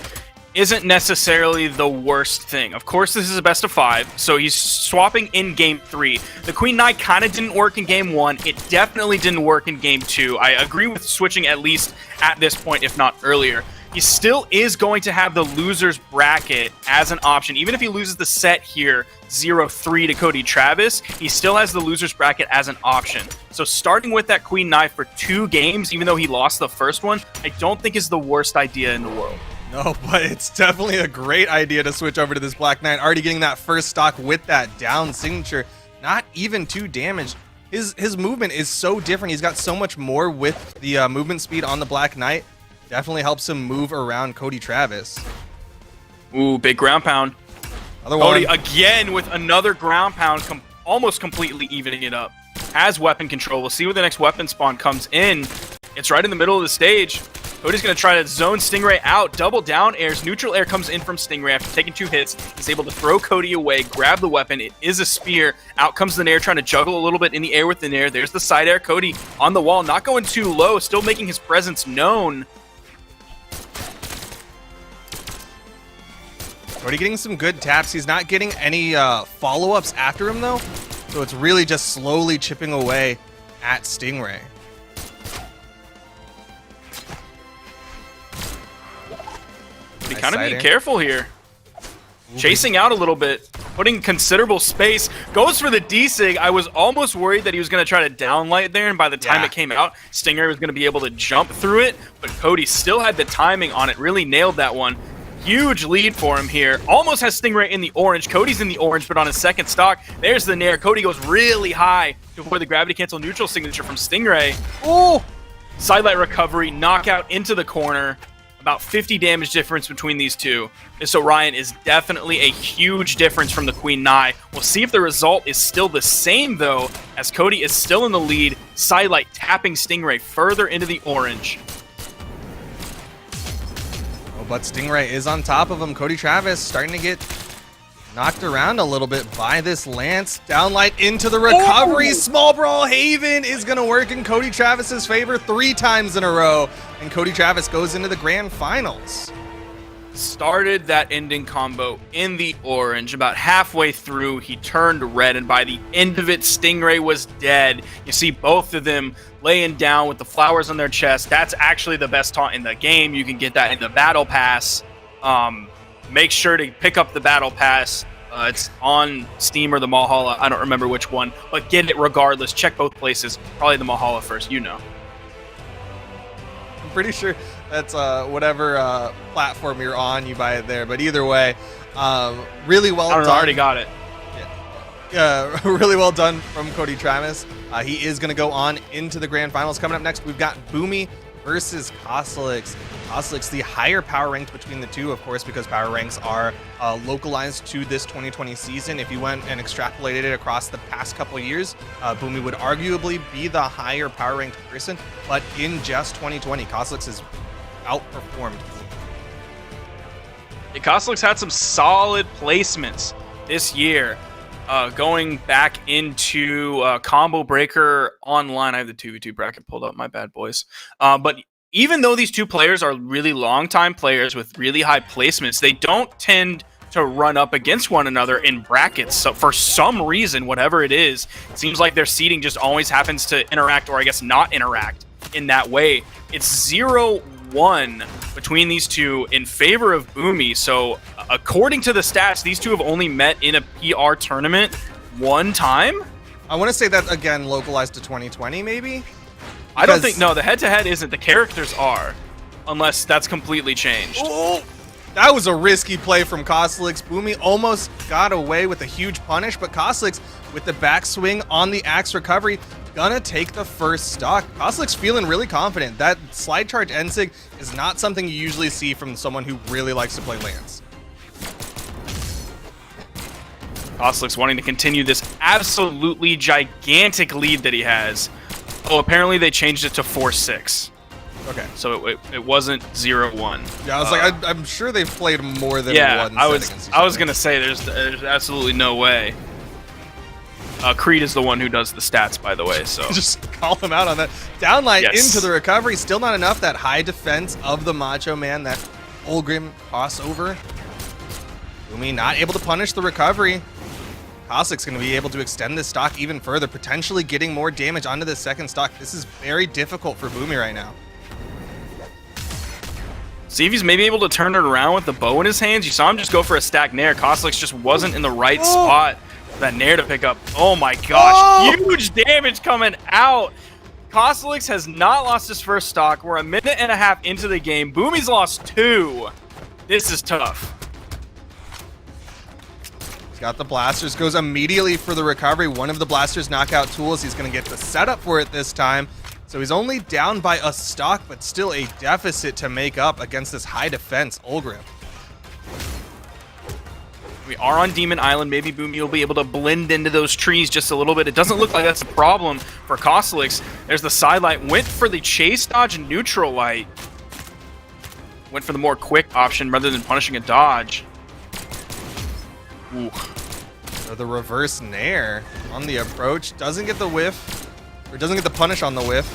G: isn't necessarily the worst thing. Of course, this is a best of 5, so he's swapping in game 3. The Queen Knight kind of didn't work in game 1. It definitely didn't work in game 2. I agree with switching at least at this point, if not earlier. He still is going to have the loser's bracket as an option. Even if he loses the set here, 0-3 to Cody Travis, he still has the loser's bracket as an option. So starting with that Queen Knight for 2 games, even though he lost the first one, I don't think is the worst idea in the world.
H: No, but it's definitely a great idea to switch over to this Black Knight. Already getting that first stock with that down signature. Not even too damaged. his movement is so different. He's got so much more with the movement speed on the Black Knight. Definitely helps him move around Cody Travis.
G: Ooh, big ground pound.
H: Other
G: Cody
H: one.
G: again with another ground pound, almost completely evening it up. Has weapon control. We'll see where the next weapon spawn comes in. It's right in the middle of the stage. Cody's going to try to zone Stingray out. Double down airs. Neutral air comes in from Stingray after taking 2 hits. He's able to throw Cody away, grab the weapon. It is a spear. Out comes the Nair, trying to juggle a little bit in the air with the Nair. There's the side air. Cody on the wall, not going too low, still making his presence known.
H: Cody getting some good taps. He's not getting any follow-ups after him, though. So it's really just slowly chipping away at Stingray.
G: But he
H: Nice
G: kind of
H: side
G: being
H: air.
G: careful here. Chasing out a little bit, putting considerable space. Goes for the D-Sig. I was almost worried that he was going to try to downlight there, and by the time
H: Yeah.
G: it came out, Stingray was going to be able to jump through it, but Cody still had the timing on it, really nailed that one. Huge lead for him here. Almost has Stingray in the orange. Cody's in the orange, but on his second stock, there's the Nair. Cody goes really high to avoid the gravity cancel neutral signature from Stingray.
H: Oh!
G: Sidelight recovery, knockout into the corner. About 50 damage difference between these two. This Orion is definitely a huge difference from the Queen Nai. We'll see if the result is still the same, though, as Cody is still in the lead. Sidelight tapping Stingray further into the orange.
H: Oh, but Stingray is on top of him. Cody Travis starting to get knocked around a little bit by this Lance. Downlight into the recovery. Small Brawl Haven is going to work in Cody Travis's favor 3 times in a row. And Cody Travis goes into the grand finals.
G: Started that ending combo in the orange. About halfway through, he turned red, and by the end of it, Stingray was dead. You see both of them laying down with the flowers on their chest. That's actually the best taunt in the game. You can get that in the Battle Pass. Make sure to pick up the Battle Pass. It's on Steam or the Brawlhalla. I don't remember which one, but get it regardless. Check both places. Probably the Brawlhalla first, you know.
H: I'm pretty sure that's whatever platform you're on, you buy it there. But either way, really well
G: I don't know,
H: done.
G: I already got it.
H: Really well done from Cody Travis. He is going to go on into the grand finals. Coming up next, we've got Boomie versus Koslix. Koslix, the higher power ranked between the two, of course, because power ranks are localized to this 2020 season. If you went and extrapolated it across the past couple of years, Boomie would arguably be the higher power ranked person. But in just 2020, Koslix has outperformed.
G: Yeah, Koslix had some solid placements this year. Going back into Combo Breaker Online. I have the 2v2 bracket pulled up. My bad, boys. But even though these two players are really long-time players with really high placements, they don't tend to run up against one another in brackets. So for some reason, whatever it is, it seems like their seeding just always happens to interact, or I guess not interact in that way. It's 0-1 between these two in favor of Boomie. So according to the stats, these two have only met in a PR tournament one time.
H: I want to say that, again, localized to 2020, maybe?
G: I don't think, no, the head-to-head isn't. The characters are, unless that's completely changed.
H: Oh, that was a risky play from Koslix. Boomie almost got away with a huge punish, but Koslix, with the backswing on the axe recovery, gonna take the first stock. Koslix feeling really confident. That slide charge Ensig is not something you usually see from someone who really likes to play Lance.
G: Koslix wanting to continue this absolutely gigantic lead that he has. Oh, apparently they changed it to 4-6.
H: Okay.
G: So it wasn't 0-1.
H: Yeah, I was like, I'm sure they've played more than
G: Yeah,
H: one.
G: I
H: set
G: was
H: against each
G: I was
H: other.
G: gonna say there's absolutely no way. Creed is the one who does the stats, by the way. So
H: Just call him out on that. Downlight
G: Yes.
H: into the recovery. Still not enough. That high defense of the Macho Man. That Olgrim crossover. Boomie not able to punish the recovery. Koslix going to be able to extend this stock even further, potentially getting more damage onto the second stock. This is very difficult for Boomie right now.
G: see if he's maybe able to turn it around with the bow in his hands. You saw him just go for a stack nair. Koslix just wasn't in the right spot for that nair to pick up. Oh my gosh, huge damage coming out. Koslix has not lost his first stock. We're a minute and a half into the game. Boomie's lost 2. This is tough.
H: He's got the blasters, goes immediately for the recovery. One of the blasters knockout tools. He's going to get the setup for it this time. So he's only down by a stock, but still a deficit to make up against this high defense Ulgrim.
G: We are on Demon Island. Maybe Boomie will be able to blend into those trees just a little bit. It doesn't look like that's a problem for Costelix. There's the sidelight. Went for the chase dodge and neutral light. Went for the more quick option rather than punishing a dodge. Ooh.
H: So the reverse nair on the approach. Doesn't get the whiff. Or doesn't get the punish on the whiff.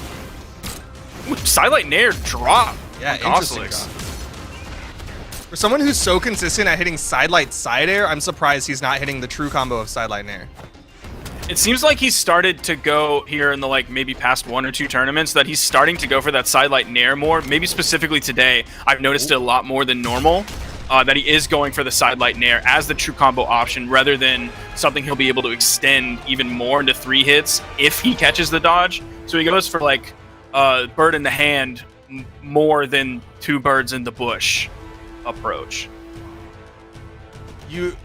G: Ooh, sidelight nair drop.
H: Yeah,
G: on
H: interesting
G: Costelix.
H: drop. For someone who's so consistent at hitting sidelight side air, I'm surprised he's not hitting the true combo of sidelight nair.
G: It seems like he's started to go here in the maybe past 1 or 2 tournaments that he's starting to go for that sidelight nair more. Maybe specifically today, I've noticed it a lot more than normal. That he is going for the sidelight nair as the true combo option rather than something he'll be able to extend even more into 3 hits if he catches the dodge. So he goes for bird in the hand more than 2 birds in the bush approach.
H: You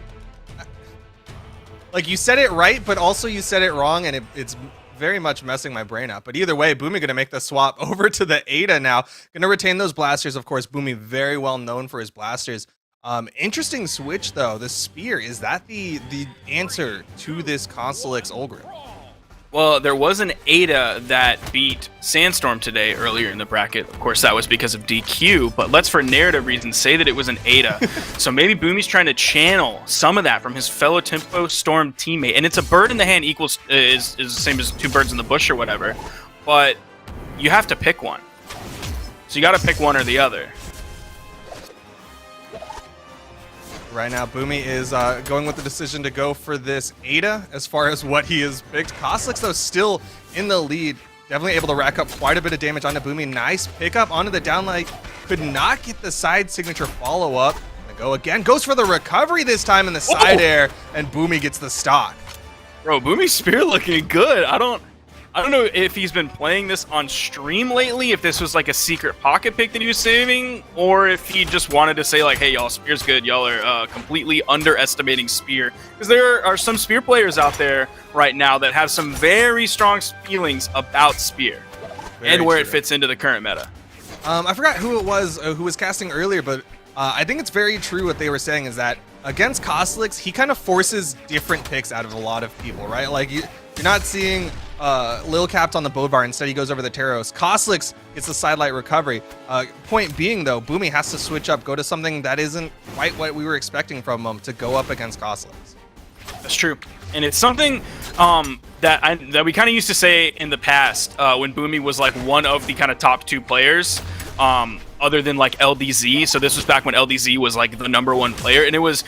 H: said it right, but also you said it wrong, and it's very much messing my brain up. But either way, Boomie gonna make the swap over to the Ada now. Gonna retain those blasters, of course. Boomie very well known for his blasters. Interesting switch though. The spear, is that the answer to this Costelix Ulgrim?
G: Well, there was an Ada that beat Sandstorm today earlier in the bracket. Of course, that was because of DQ, but let's, for narrative reasons, say that it was an Ada. So maybe Boomie's trying to channel some of that from his fellow Tempo Storm teammate. And it's a bird in the hand equals is the same as 2 birds in the bush or whatever. But you have to pick one. So you got to pick one or the other.
H: Right now, Boomie is going with the decision to go for this Ada as far as what he has picked. Costelix, though, still in the lead. Definitely able to rack up quite a bit of damage onto Boomie. Nice pickup onto the downlight. Could not get the side signature follow-up. Gonna go again. Goes for the recovery this time in the side air, and Boomie gets the stock.
G: Bro, Boomie's spear looking good. I don't know if he's been playing this on stream lately, if this was a secret pocket pick that he was saving, or if he just wanted to say hey, y'all, spear's good. Y'all are completely underestimating spear. Because there are some spear players out there right now that have some very strong feelings about spear and where it fits into the current meta.
H: I forgot who it was who was casting earlier, but I think it's very true what they were saying is that against Costelix, he kind of forces different picks out of a lot of people, right? You're not seeing Lil Capped on the Bodvar. Instead, he goes over the Taros. Costelix gets the sidelight recovery. Point being, though, Boomie has to switch up, go to something that isn't quite what we were expecting from him to go up against Costelix.
G: That's true. And it's something that we kind of used to say in the past when Boomie was one of the kind of top 2 players. Other than LDZ. So this was back when LDZ was the #1 player, and it was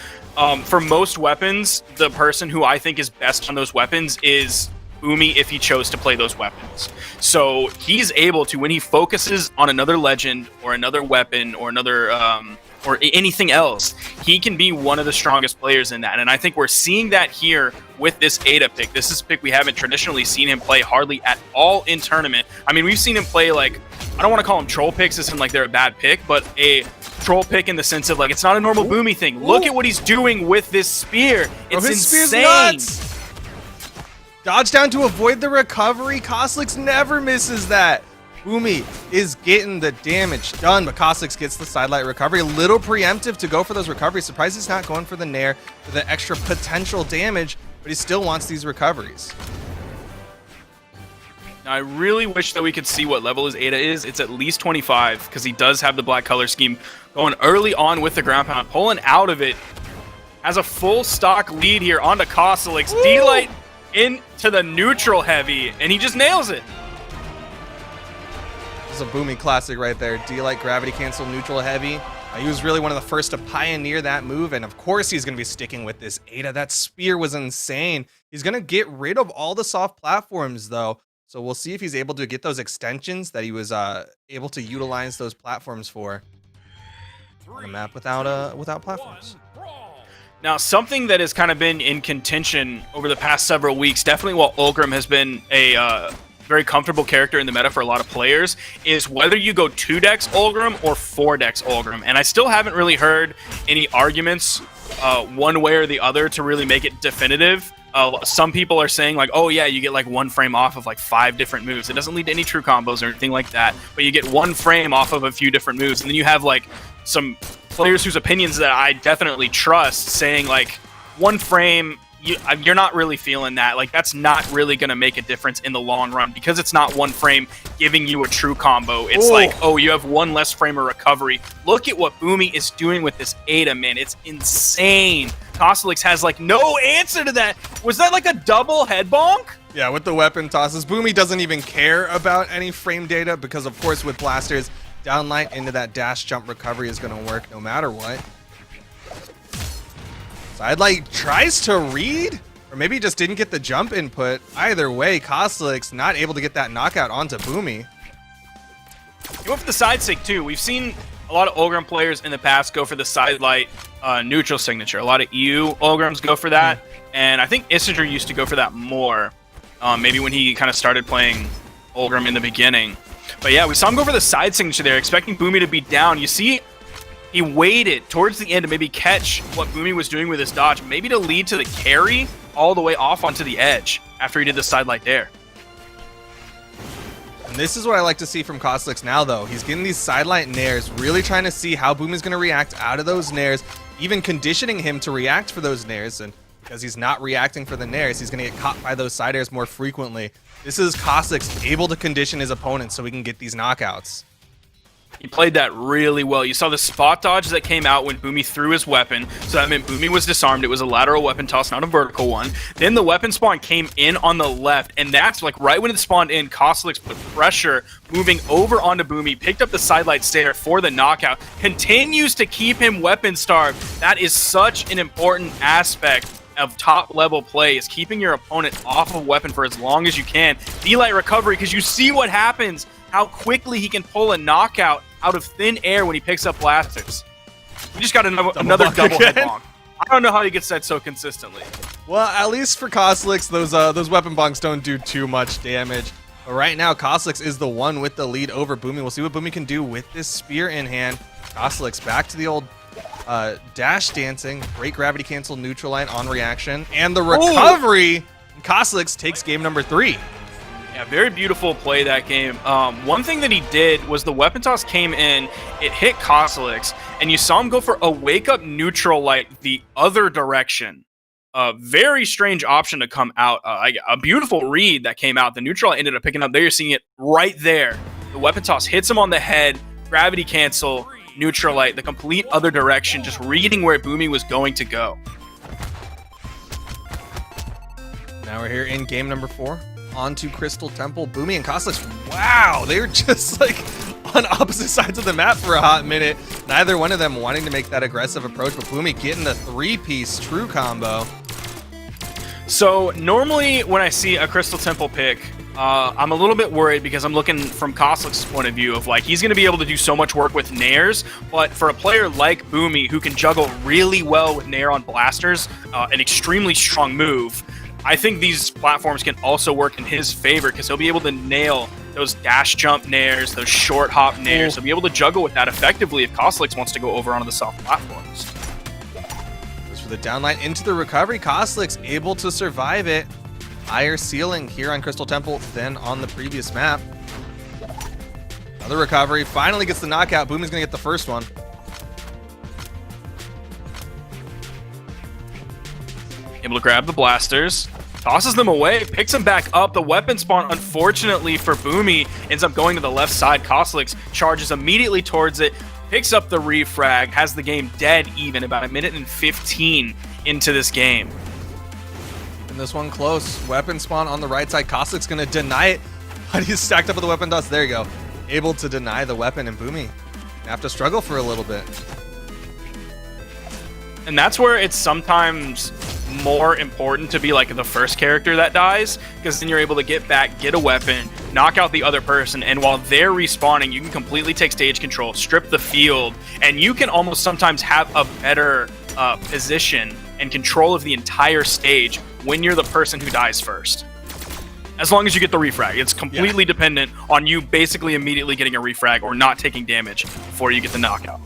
G: for most weapons, the person who I think is best on those weapons is Boomie if he chose to play those weapons. So he's able to, when he focuses on another legend or another weapon or another or anything else, he can be one of the strongest players in that. And I think we're seeing that here with this Ada pick. This is a pick we haven't traditionally seen him play hardly at all in tournament. I mean, we've seen him play I don't want to call them troll picks, as in they're a bad pick, but a troll pick in the sense of it's not a normal Boomie thing. Look at what he's doing with this spear. It's
H: his spear's
G: insane.
H: nuts. Dodge down to avoid the recovery. Costelix never misses that. Boomie is getting the damage done, but Costelix gets the sidelight recovery. A little preemptive to go for those recoveries. Surprised he's not going for the nair for the extra potential damage, but he still wants these recoveries.
G: Now, I really wish that we could see what level his Ada is. It's at least 25, because he does have the black color scheme going early on with the ground pound, pulling out of it. Has a full stock lead here onto Costelix. D-Light into the neutral heavy, and he just nails it.
H: This is a Boomie classic right there. D-Light gravity cancel neutral heavy. He was really one of the first to pioneer that move, and of course he's going to be sticking with this Ada. That spear was insane. He's going to get rid of all the soft platforms, though, so we'll see if he's able to get those extensions that he was able to utilize those platforms for on a map without platforms.
G: Now, something that has kind of been in contention over the past several weeks, definitely while Ulgrim has been a very comfortable character in the meta for a lot of players, is whether you go 2 decks Ulgrim or 4 decks Ulgrim. And I still haven't really heard any arguments one way or the other to really make it definitive. Some people are saying like, oh yeah, you get like 1 frame off of like 5 different moves. It doesn't lead to any true combos or anything like that, but you get 1 frame off of a few different moves. And then you have like some players whose opinions that I definitely trust saying like 1 frame, you're not really feeling that. Like, that's not really going to make a difference in the long run because it's not 1 frame giving you a true combo. It's like, oh, you have 1 less frame of recovery. Look at what Boomie is doing with this Ada, man. It's insane. Costelix has, like, no answer to that. Was that, like, a double head bonk?
H: Yeah, with the weapon tosses. Boomie doesn't even care about any frame data because, of course, with blasters, downlight into that dash jump recovery is going to work no matter what. Sidelight tries to read, or maybe just didn't get the jump input. Either way, Costelix not able to get that knockout onto Boomie.
G: He went for the side sig too. We've seen a lot of Ulgrim players in the past go for the sidelight neutral signature. A lot of EU Ulgrims go for that, and I think Isidra used to go for that more. Maybe when he kind of started playing Ulgrim in the beginning. But yeah, we saw him go for the side signature there, expecting Boomie to be down. You see, he waited towards the end to maybe catch what Boomie was doing with his dodge, maybe to lead to the carry all the way off onto the edge after he did the sidelight there.
H: And this is what I like to see from Costelix now, though. He's getting these sidelight nairs, really trying to see how Boomie's going to react out of those nairs, even conditioning him to react for those nairs. And because he's not reacting for the nairs, he's going to get caught by those side airs more frequently. This is Costelix able to condition his opponent so he can get these knockouts.
G: He played that really well. You saw the spot dodge that came out when Boomie threw his weapon. So that meant Boomie was disarmed. It was a lateral weapon toss, not a vertical one. Then the weapon spawn came in on the left. And that's like right when it spawned in, Costelix put pressure, moving over onto Boomie, picked up the sidelight stare for the knockout, continues to keep him weapon starved. That is such an important aspect of top level play, is keeping your opponent off of weapon for as long as you can. D-light recovery, because you see what happens, how quickly he can pull a knockout out of thin air when he picks up blasters. We just got another double head bonk. I don't know how he gets that so consistently.
H: Well, at least for Costelix, those weapon bonks don't do too much damage. But right now, Costelix is the one with the lead over Boomie. We'll see what Boomie can do with this spear in hand. Costelix back to the old dash dancing, great gravity cancel, neutral line on reaction, and the recovery. Costelix takes game number 3.
G: Yeah, very beautiful play that game. One thing that he did was the weapon toss came in, it hit Costelix, and you saw him go for a wake-up neutral light the other direction. A very strange option to come out. A beautiful read that came out. The neutral light ended up picking up. There you're seeing it right there. The weapon toss hits him on the head, gravity cancel, neutral light, the complete other direction, just reading where Boomie was going to go.
H: Now we're here in game number 4. On to Crystal Temple. Boomie and Costelix, wow, they were just like on opposite sides of the map for a hot minute. Neither one of them wanting to make that aggressive approach, but Boomie getting the 3-piece true combo.
G: So normally when I see a Crystal Temple pick, I'm a little bit worried because I'm looking from Costelix's point of view of like, he's going to be able to do so much work with nairs, but for a player like Boomie who can juggle really well with nair on blasters, an extremely strong move, I think these platforms can also work in his favor because he'll be able to nail those dash jump nairs, those short hop nairs. He'll be able to juggle with that effectively if Costelix wants to go over onto the soft platforms.
H: Goes for the downlight into the recovery. Costelix able to survive it. Higher ceiling here on Crystal Temple than on the previous map. Another recovery. Finally gets the knockout. Boomie's going to get the first one.
G: Able to grab the blasters, tosses them away, picks them back up. The weapon spawn, unfortunately for Boomie, ends up going to the left side. Costelix charges immediately towards it, picks up the refrag, has the game dead even about 1:15 into this game.
H: And this one close. Weapon spawn on the right side. Costelix going to deny it, but he's stacked up with the weapon dust. There you go. Able to deny the weapon, and Boomie have to struggle for a little bit.
G: And that's where it's sometimes more important to be like the first character that dies, because then you're able to get back, get a weapon, knock out the other person, and while they're respawning, you can completely take stage control, strip the field, and you can almost sometimes have a better position and control of the entire stage when you're the person who dies first. as long as you get the refrag. It's completely dependent on you basically immediately getting a refrag or not taking damage before you get the knockout.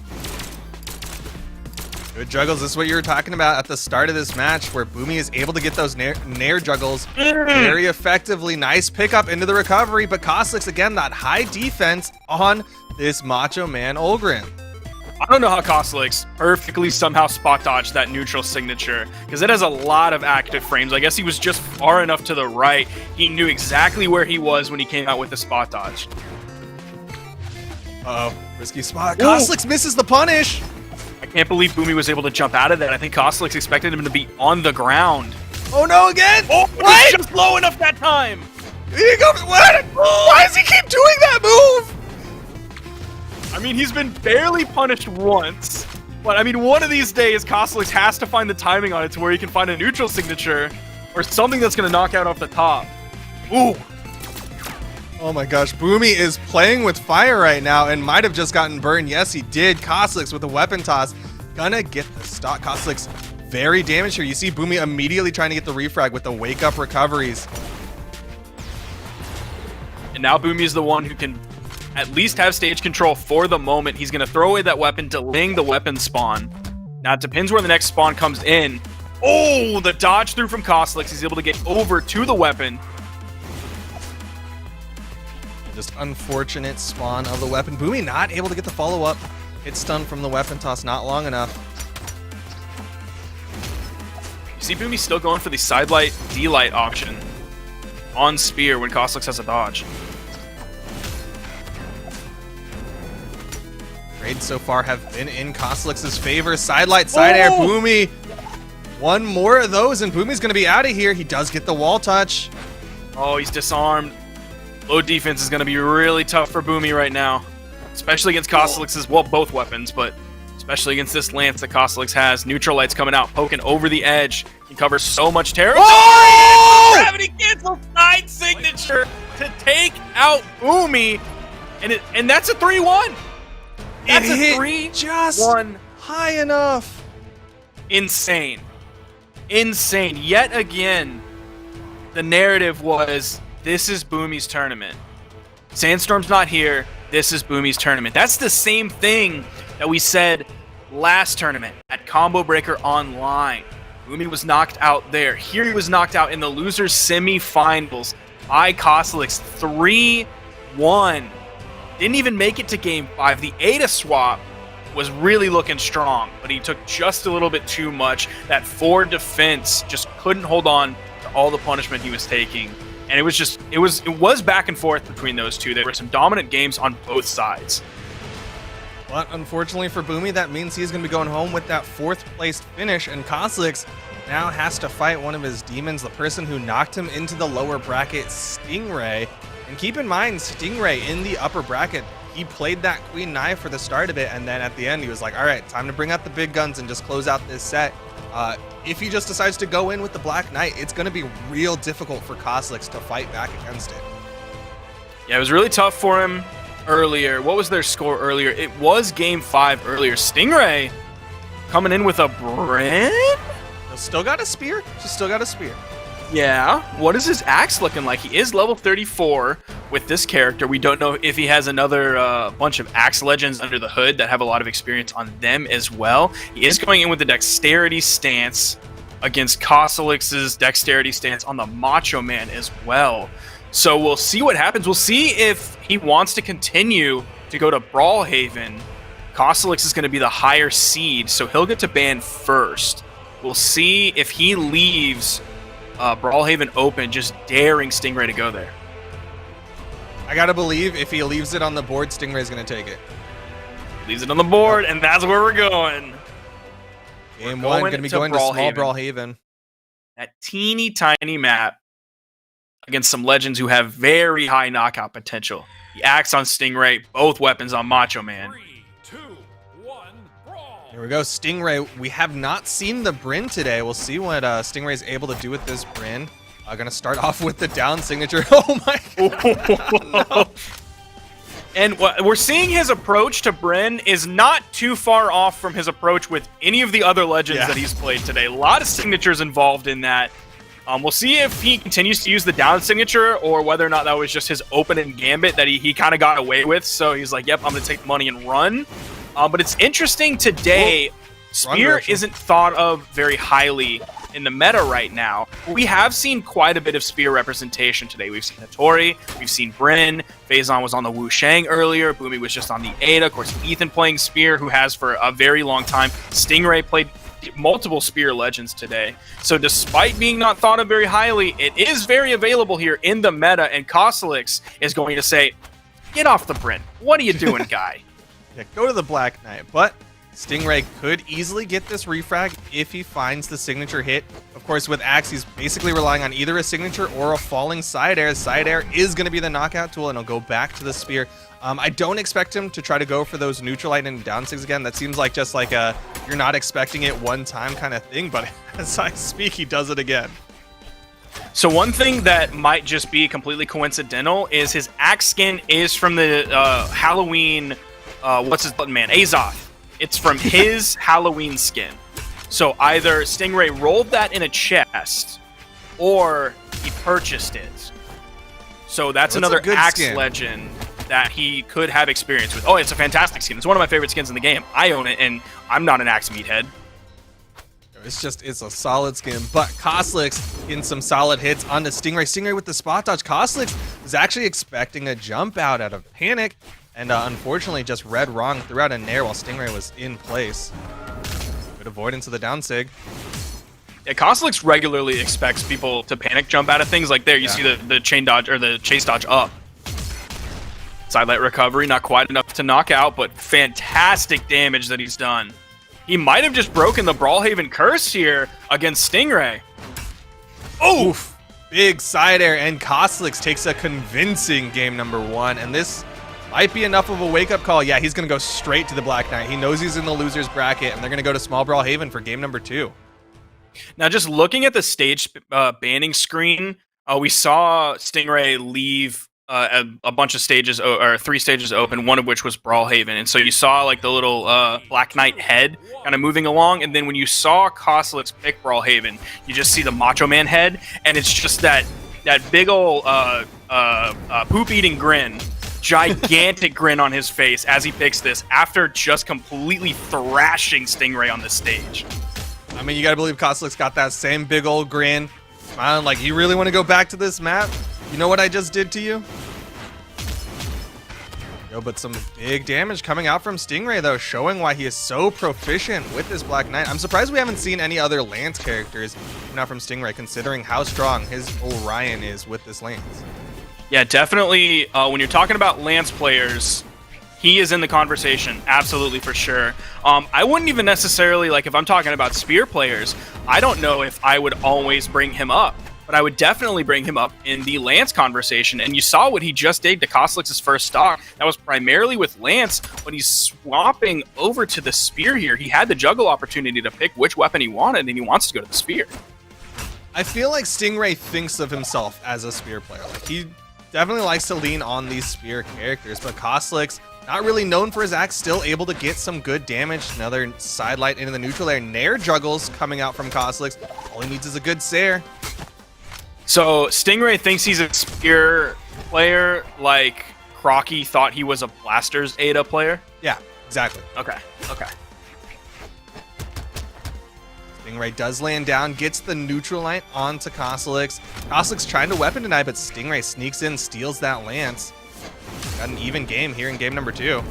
H: Good juggles. This is what you were talking about at the start of this match, where Boomie is able to get those nair juggles very effectively. Nice pickup into the recovery, but Koslick's again that high defense on this Macho Man Olgrin.
G: I don't know how Koslick's perfectly somehow spot dodged that neutral signature, because it has a lot of active frames. I guess he was just far enough to the right. He knew exactly where he was when he came out with the spot dodge.
H: Uh-oh, risky spot. Koslick's misses the punish.
G: I can't believe Boomie was able to jump out of that. I think Koslick's expected him to be on the ground.
H: Oh no, again!
G: Oh,
H: what?
G: Just low enough that time.
H: Here you go. What? Why does he keep doing that move?
G: I mean, he's been barely punished once, but I mean, one of these days, Koslick has to find the timing on it to where he can find a neutral signature or something that's going to knock out off the top. Ooh.
H: Oh my gosh, Boomie is playing with fire right now and might have just gotten burned. Yes, he did. Koslick's with a weapon toss. Gonna get the stock. Koslick's very damaged here. You see Boomie immediately trying to get the refrag with the wake-up recoveries.
G: And now Boomie's the one who can at least have stage control for the moment. He's going to throw away that weapon, delaying the weapon spawn. Now it depends where the next spawn comes in. Oh, the dodge through from Koslick. He's able to get over to the weapon.
H: Just unfortunate spawn of the weapon. Boomie not able to get the follow-up. Hit stun from the weapon toss, not long enough.
G: You see Boomie still going for the side light, D-light option on Spear when Koslick has a dodge.
H: Trades so far have been in Koslick's favor. Side light, side air, Boomie. One more of those and Boomie's going to be out of here. He does get the wall touch.
G: Oh, he's disarmed. Low defense is going to be really tough for Boomie right now. Especially against Koslick's, well, both weapons, but especially against this lance that Koslick's has. Neutral light's coming out, poking over the edge. He covers so much territory.
H: Oh!
G: Gravity cancel side signature to take out Boomie. And that's a 3-1. That's
H: It
G: a
H: hit
G: 3-1.
H: just high enough.
G: Insane. Insane. Yet again, the narrative was, this is Boomie's tournament. Sandstorm's not here. This is Boomie's tournament. That's the same thing that we said last tournament at Combo Breaker Online. Boomie was knocked out there. Here he was knocked out in the losers semifinals by Koslick's 3-1. Didn't even make it to game 5. The Ada swap was really looking strong, but he took just a little bit too much. That 4 defense just couldn't hold on to all the punishment he was taking. And it was back and forth between those two. There were some dominant games on both sides.
H: But unfortunately for Boomie, that means he's going to be going home with that 4th placed finish, and Koslick's now has to fight one of his demons, the person who knocked him into the lower bracket, Stingray. And keep in mind, Stingray in the upper bracket, he played that Queen Knife for the start of it, and then at the end he was like, all right, time to bring out the big guns and just close out this set. If he just decides to go in with the Black Knight, it's going to be real difficult for Koslick's to fight back against it.
G: Yeah, it was really tough for him earlier. What was their score earlier? It was game 5 earlier. Stingray coming in with a Bren?
H: Still got a spear? Just still got a spear.
G: Yeah. What is his axe looking like? He is level 34 with this character. We don't know if he has another bunch of axe legends under the hood that have a lot of experience on them as well. He is going in with the dexterity stance against Koslick's dexterity stance on the Macho Man as well. So we'll see what happens. We'll see if he wants to continue to go to Brawlhalla. Koslick's is going to be the higher seed, so he'll get to ban first. We'll see if he leaves Brawlhalla open, just daring Stingray to go there.
H: I gotta believe if he leaves it on the board, Stingray's gonna take it.
G: Leaves it on the board, and that's where we're going.
H: Game 1, gonna be going to small Brawlhalla.
G: That teeny tiny map against some legends who have very high knockout potential. The axe on Stingray, both weapons on Macho Man.
E: 3, 2, 1, brawl.
H: Here we go, Stingray. We have not seen the Bryn today. We'll see what Stingray's able to do with this Bryn. Gonna start off with the down signature. Oh my god. No.
G: And we're seeing his approach to Bryn is not too far off from his approach with any of the other legends that he's played today. A lot of signatures involved in that. We'll see if he continues to use the down signature or whether or not that was just his open-end gambit that he kind of got away with. So he's like, yep, I'm going to take the money and run. But it's interesting today, Spear isn't thought of very highly in the meta right now. We have seen quite a bit of Spear representation today. We've seen Hattori, we've seen Bryn, Phazon was on the Wu Shang earlier, Boomie was just on the Ada, of course Ethan playing Spear, who has for a very long time. Stingray played multiple Spear legends today. So despite being not thought of very highly, it is very available here in the meta, and Kosalix is going to say, get off the Bryn. What are you doing, guy?
H: Yeah, go to the Black Knight, but Stingray could easily get this refrag if he finds the signature hit. Of course, with Axe, he's basically relying on either a signature or a falling side air. Side air is going to be the knockout tool, and he'll go back to the Spear. I don't expect him to try to go for those neutral light and down sigs again. That seems like just like a you're not expecting it one time kind of thing, but as I speak, he does it again.
G: So one thing that might just be completely coincidental is his Axe skin is from the Halloween, what's his button man? Azoth. It's from his Halloween skin. So either Stingray rolled that in a chest, or he purchased it. So that's another Axe legend that he could have experience with. Oh, it's a fantastic skin. It's one of my favorite skins in the game. I own it, and I'm not an Axe meathead.
H: It's a solid skin, but Kosalix getting some solid hits onto Stingray. Stingray with the spot dodge. Kosalix was actually expecting a jump out of panic, and unfortunately just read wrong, threw out a nair while Stingray was in place. Good avoidance of the down sig.
G: Yeah, Kosalix regularly expects people to panic jump out of things. Like there, you see the chain dodge or the chase dodge up. Sidelight recovery, not quite enough to knock out, but fantastic damage that he's done. He might have just broken the Brawlhaven curse here against Stingray.
H: Oof! Big side air, and Kosalix takes a convincing game number 1, and this might be enough of a wake-up call. Yeah, he's going to go straight to the Black Knight. He knows he's in the loser's bracket, and they're going to go to Small Brawlhaven for game number 2.
G: Now, just looking at the stage banning screen, we saw Stingray leave a bunch of stages, or 3 stages open, one of which was Brawlhaven. And so you saw like the little Black Knight head kind of moving along, and then when you saw Kosalix pick Brawlhaven, you just see the Macho Man head, and it's just that big old poop-eating grin, gigantic grin on his face as he picks this after just completely thrashing Stingray on the stage.
H: I mean, you gotta believe Kosalix got that same big old grin, smiling like, you really want to go back to this map? You know what I just did to you? Yo, but some big damage coming out from Stingray, though, showing why he is so proficient with this Black Knight. I'm surprised we haven't seen any other Lance characters coming out from Stingray, considering how strong his Orion is with this Lance.
G: Yeah, definitely. When you're talking about Lance players, he is in the conversation, absolutely, for sure. I wouldn't even necessarily, like, if I'm talking about Spear players, I don't know if I would always bring him up, but I would definitely bring him up in the Lance conversation. And you saw what he just did to Kosalix's first stock. That was primarily with Lance, but he's swapping over to the Spear here. He had the juggle opportunity to pick which weapon he wanted, and he wants to go to the Spear.
H: I feel like Stingray thinks of himself as a Spear player. Like, he definitely likes to lean on these Spear characters, but Kosalix, not really known for his axe, still able to get some good damage. Another sidelight into the neutral air. Nair juggles coming out from Kosalix. All he needs is a good Sair.
G: So Stingray thinks he's a Spear player like Crocky thought he was a Blasters Ada player?
H: Yeah, exactly.
G: Okay.
H: Stingray does land down, gets the neutral light onto Kosalix. Kosalix trying to weapon deny, but Stingray sneaks in, steals that lance. Got an even game here in game number 2.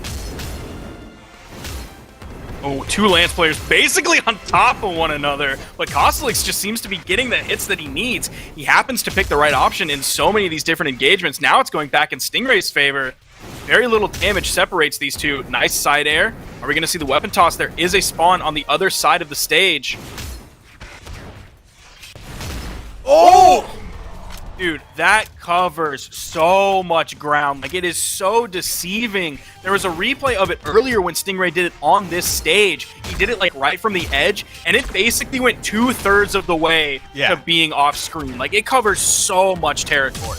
G: Oh, 2 Lance players basically on top of one another, but Kosalix just seems to be getting the hits that he needs. He happens to pick the right option in so many of these different engagements. Now it's going back in Stingray's favor. Very little damage separates these two. Nice side air. Are we going to see the weapon toss? There is a spawn on the other side of the stage. Oh! Dude, that covers so much ground. Like, it is so deceiving. There was a replay of it earlier when Stingray did it on this stage. He did it, like, right from the edge, and it basically went 2/3 of the way to being off screen. Like, it covers so much territory.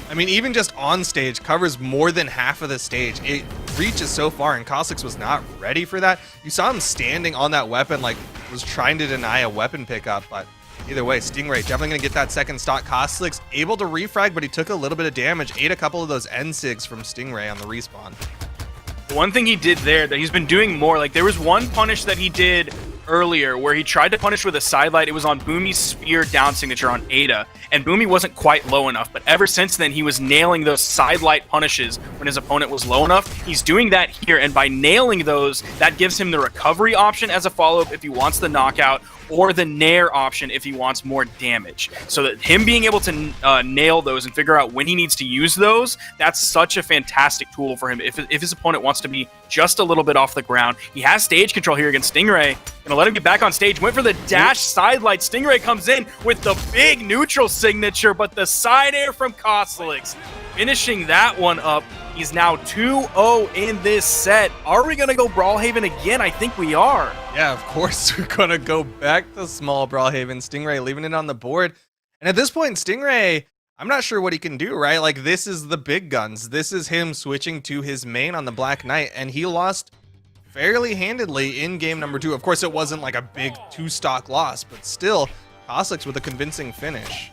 H: I mean, even just on stage, covers more than half of the stage. It reaches so far, and Kosalix was not ready for that. You saw him standing on that weapon, like, was trying to deny a weapon pickup, but Either way, Stingray definitely going to get that second stock. Koslic's able to refrag, but he took a little bit of damage. Ate a couple of those N-Sigs from Stingray on the respawn.
G: One thing he did there that he's been doing more, like there was one punish that he did earlier where he tried to punish with a sidelight. It was on Boomie's spear down signature on Ada, and Boomie wasn't quite low enough, but ever since then he was nailing those sidelight punishes when his opponent was low enough. He's doing that here, and by nailing those, that gives him the recovery option as a follow-up if he wants the knockout, or the nair option if he wants more damage. So that him being able to nail those and figure out when he needs to use those, that's such a fantastic tool for him. If his opponent wants to be just a little bit off the ground, he has stage control here against Stingray. Gonna let him get back on stage. Went for the dash sidelight. Stingray comes in with the big neutral signature, but the side air from Koslic's finishing that one up. He's now 2-0 in this set. Are we going to go Brawlhaven again? I think we are.
H: Yeah, of course we're going to go back to small Brawlhaven. Stingray leaving it on the board. And at this point, Stingray, I'm not sure what he can do, right? Like, this is the big guns. This is him switching to his main on the Black Knight, and he lost fairly handedly in game number 2. Of course, it wasn't like a big 2-stock loss, but still, Koslic's with a convincing finish.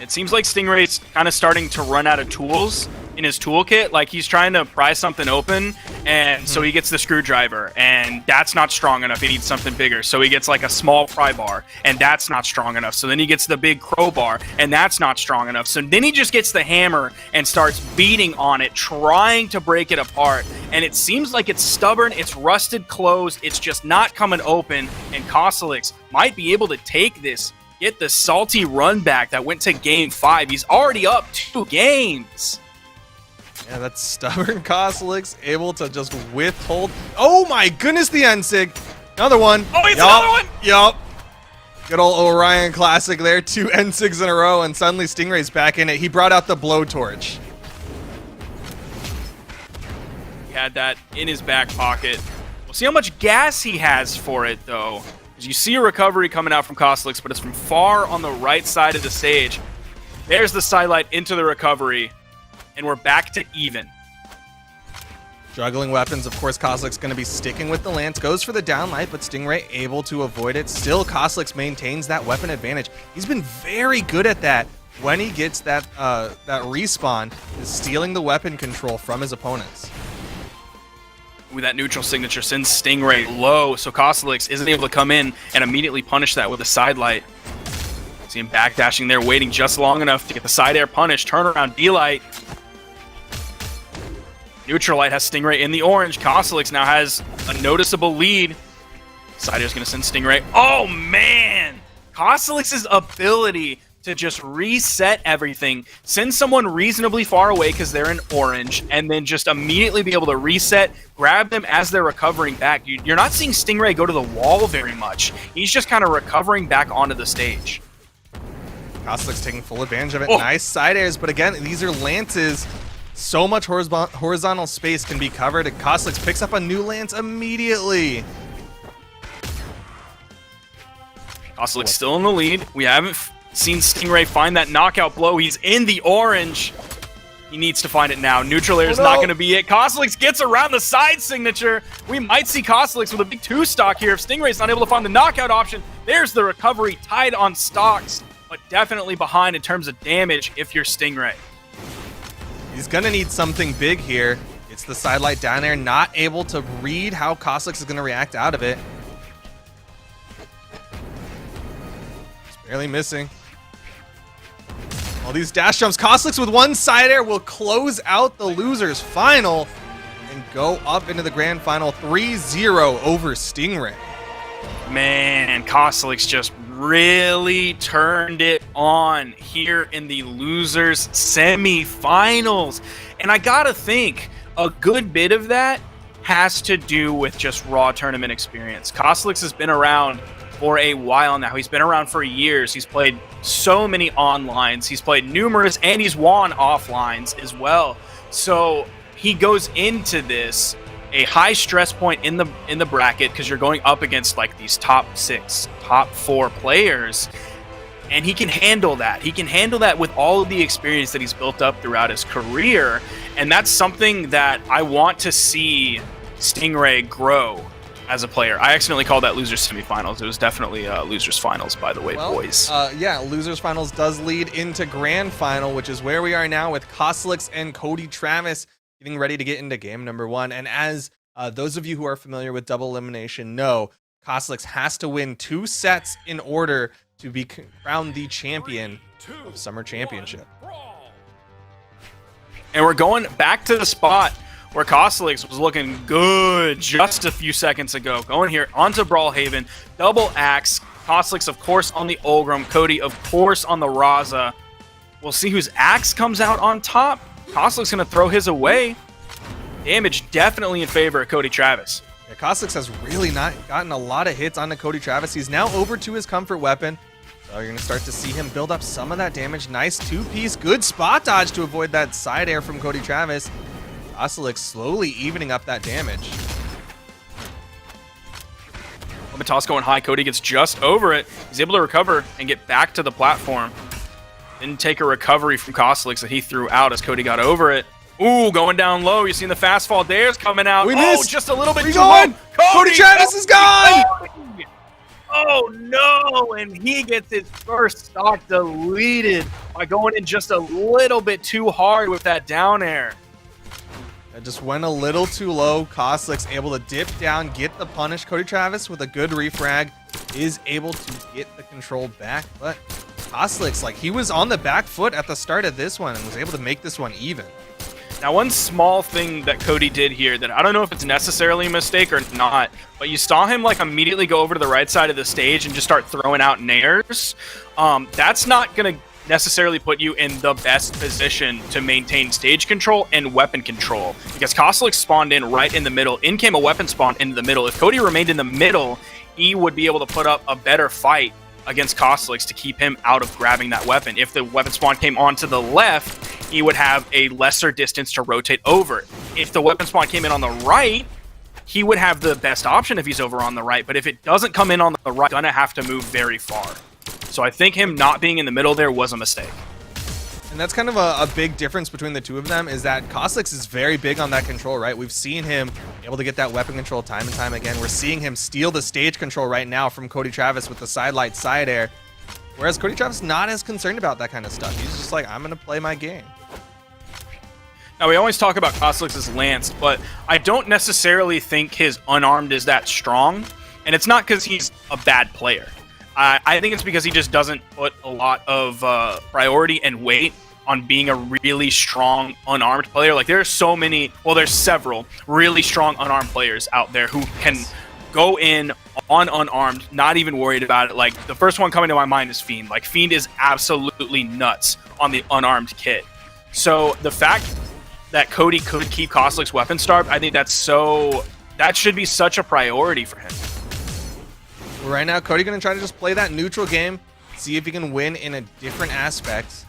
G: It seems like Stingray's kind of starting to run out of tools in his toolkit. Like, he's trying to pry something open, and so he gets the screwdriver, and that's not strong enough. He needs something bigger. So he gets like a small pry bar, and that's not strong enough. So then he gets the big crowbar, and that's not strong enough. So then he just gets the hammer and starts beating on it, trying to break it apart. And it seems like it's stubborn, it's rusted closed, it's just not coming open, and Koslic's might be able to take this, get the salty run back that went to game 5. He's already up 2 games.
H: Yeah, that's stubborn Koslic's able to just withhold. Oh my goodness, the N-Sig. Another one.
G: Oh, it's another one.
H: Yup. Good old Orion classic there. 2 N-Sigs in a row, and suddenly Stingray's back in it. He brought out the blowtorch.
G: He had that in his back pocket. We'll see how much gas he has for it, though. As you see a recovery coming out from Koslic's, but it's from far on the right side of the stage. There's the sidelight into the recovery, and we're back to even.
H: Juggling weapons, of course, Koslic's going to be sticking with the lance. Goes for the downlight, but Stingray able to avoid it. Still, Koslic's maintains that weapon advantage. He's been very good at that when he gets that that respawn, is stealing the weapon control from his opponents.
G: With that neutral signature sends Stingray low, so Koslic's isn't able to come in and immediately punish that with a sidelight. See him backdashing there, waiting just long enough to get the side air punish. Turnaround D-light. Neutral light has Stingray in the orange. Koslic's now has a noticeable lead. Side air's going to send Stingray. Oh, man! Koslic's ability to just reset everything, send someone reasonably far away because they're in orange, and then just immediately be able to reset, grab them as they're recovering back. You're not seeing Stingray go to the wall very much. He's just kind of recovering back onto the stage.
H: Koslic's taking full advantage of it.
G: Oh.
H: Nice side airs, but again, these are lances. So much horizontal space can be covered, and Koslic's picks up a new lance immediately.
G: Koslic's still in the lead. We haven't seen Stingray find that knockout blow. He's in the orange. He needs to find it now. Neutral air is not going to be it. Koslic's gets around the side signature. We might see Koslic's with a big 2-stock here if Stingray's not able to find the knockout option. There's the recovery, tied on stocks, but definitely behind in terms of damage if you're Stingray.
H: He's going to need something big here. It's the sidelight down there, not able to read how Koslic's is going to react out of it. Just barely missing. All these dash jumps. Koslic's with one side air will close out the loser's final and go up into the grand final 3-0 over Stingray.
G: Man, Koslic's just really turned it on here in the losers semifinals. And I gotta think, a good bit of that has to do with just raw tournament experience. Koslic's has been around for a while now. He's been around for years. He's played so many onlines. He's played numerous, and he's won offlines as well. So he goes into this a high stress point in the bracket because you're going up against like these top 6, top 4 players, and he can handle that. He can handle that with all of the experience that he's built up throughout his career, and that's something that I want to see Stingray grow as a player. I accidentally called that losers semifinals. It was definitely losers finals, by the way, boys.
H: Yeah, losers finals does lead into grand final, which is where we are now with Koslix and Cody Travis getting ready to get into game number 1. And as those of you who are familiar with double elimination know, Koslix has to win 2 sets in order to be crowned the champion of Summer Championship.
G: And we're going back to the spot where Koslix was looking good just a few seconds ago. Going here onto Brawlhaven, double axe. Koslix, of course, on the Olgrim. Cody, of course, on the Raza. We'll see whose axe comes out on top. Koslix going to throw his away. Damage definitely in favor of Cody Travis.
H: Yeah, Koslix has really not gotten a lot of hits onto Cody Travis. He's now over to his comfort weapon. So you're going to start to see him build up some of that damage. Nice 2-piece, good spot dodge to avoid that side air from Cody Travis. Koslix slowly evening up that damage.
G: Toss going high. Cody gets just over it. He's able to recover and get back to the platform. Didn't take a recovery from Koslix that he threw out as Cody got over it. Ooh, going down low. You're seeing the fast fall. Dare's coming out.
H: We missed.
G: Just a little bit too
H: going.
G: low.
H: Cody Travis is gone.
G: Cody! Oh no, and he gets his first stock deleted by going in just a little bit too hard with that down air.
H: That just went a little too low. Koslix able to dip down, get the punish. Cody Travis with a good refrag is able to get the control back, but Koslix, like, he was on the back foot at the start of this one and was able to make this one even.
G: Now, one small thing that Cody did here that I don't know if it's necessarily a mistake or not, but you saw him like immediately go over to the right side of the stage and just start throwing out nairs. That's not going to necessarily put you in the best position to maintain stage control and weapon control, because Koslix spawned in right in the middle. In came a weapon spawn into the middle. If Cody remained in the middle, he would be able to put up a better fight against Koslix to keep him out of grabbing that weapon. If the weapon spawn came onto the left, he would have a lesser distance to rotate over. If the weapon spawn came in on the right, he would have the best option if he's over on the right. But if it doesn't come in on the right, gonna have to move very far. So I think him not being in the middle there was a mistake.
H: And that's kind of a big difference between the two of them, is that Koslix is very big on that control, right? We've seen him able to get that weapon control time and time again. We're seeing him steal the stage control right now from Cody Travis with the side light side air. Whereas Cody Travis not as concerned about that kind of stuff. He's just like, I'm going to play my game.
G: Now, we always talk about Koslix's lance, but I don't necessarily think his unarmed is that strong. And it's not because he's a bad player. I think it's because he just doesn't put a lot of priority and weight on being a really strong unarmed player. Like, there's so many, well, there's several really strong unarmed players out there who can go in on unarmed, not even worried about it. Like, the first one coming to my mind is Fiend. Like, Fiend is absolutely nuts on the unarmed kit. So the fact that Cody could keep Koslix weapon starved, I think that should be such a priority for him.
H: Right now, Cody going to try to just play that neutral game, see if he can win in a different aspect,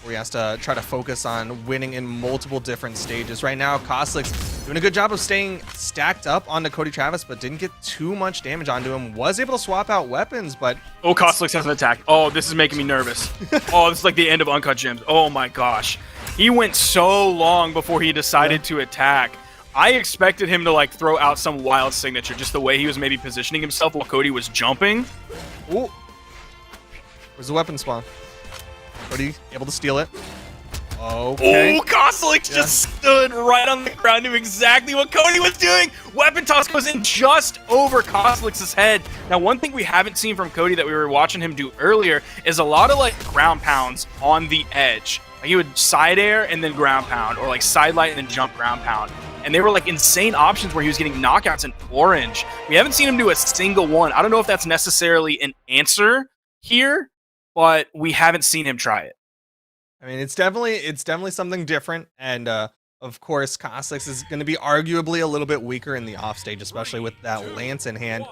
H: where he has to try to focus on winning in multiple different stages. Right now, Koslix doing a good job of staying stacked up onto Cody Travis, but didn't get too much damage onto him. Was able to swap out weapons, but...
G: Oh, Koslix has an attack. Oh, this is making me nervous. Oh, this is like the end of Uncut Gems. Oh my gosh. He went so long before he decided to attack. I expected him to like throw out some wild signature, just the way he was maybe positioning himself while Cody was jumping.
H: Ooh. Where's the weapon spawn? Cody able to steal it. Okay.
G: Oh, Koslix just stood right on the ground, knew exactly what Cody was doing. Weapon toss goes in just over Koslix's head. Now, one thing we haven't seen from Cody that we were watching him do earlier is a lot of like ground pounds on the edge. Like, he would side air and then ground pound, or like side light and then jump ground pound. And they were like insane options where he was getting knockouts in orange. We haven't seen him do a single one. I don't know if that's necessarily an answer here, but we haven't seen him try it.
H: I mean, it's definitely something different. And of course, Koslix is going to be arguably a little bit weaker in the offstage, especially with that lance in hand.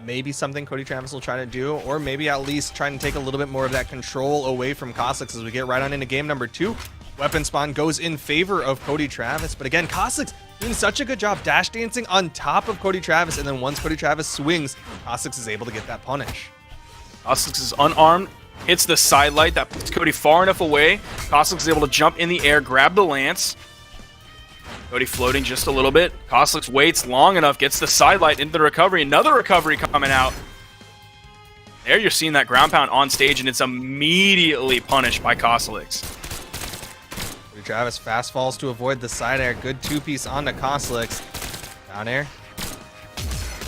H: Maybe something Cody Travis will try to do, or maybe at least try and take a little bit more of that control away from Koslix as we get right on into game number 2. Weapon spawn goes in favor of Cody Travis, but again, Koslix doing such a good job dash dancing on top of Cody Travis, and then once Cody Travis swings, Koslix is able to get that punish.
G: Koslix is unarmed, hits the side light, that puts Cody far enough away. Koslix is able to jump in the air, grab the lance. Cody floating just a little bit. Kosliks waits long enough, gets the sidelight into the recovery. Another recovery coming out. There you're seeing that ground pound on stage, and it's immediately punished by Kosliks.
H: Travis fast falls to avoid the side air. Good two-piece onto Kosliks. Down air.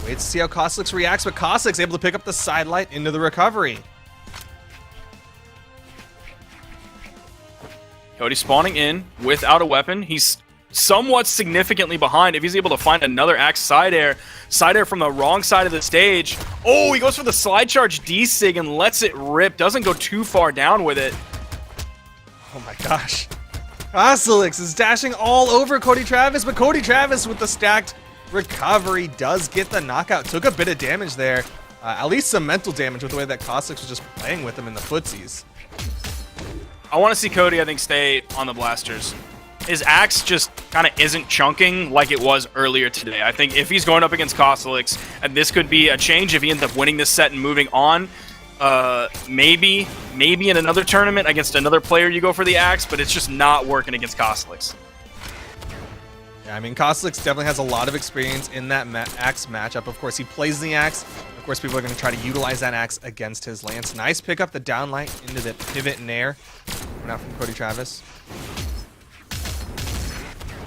H: Waits to see how Kosliks reacts, but Kosliks able to pick up the sidelight into the recovery.
G: Cody spawning in without a weapon. He's somewhat significantly behind. If he's able to find another axe side air from the wrong side of the stage. Oh, he goes for the slide charge D-Sig and lets it rip. Doesn't go too far down with it.
H: Oh my gosh. Kosliks is dashing all over Cody Travis, but Cody Travis with the stacked recovery does get the knockout. Took a bit of damage there. At least some mental damage with the way that Kosliks was just playing with him in the footsies.
G: I want to see Cody, I think, stay on the blasters. His axe just kind of isn't chunking like it was earlier today. I think if he's going up against Kosliks, and this could be a change if he ends up winning this set and moving on, maybe in another tournament against another player you go for the axe, but it's just not working against Kosliks.
H: Yeah, I mean, Kosliks definitely has a lot of experience in that axe matchup. Of course, he plays the axe. Of course, people are going to try to utilize that axe against his lance. Nice pick up the downlight into the pivot and air. Coming out from Cody Travis.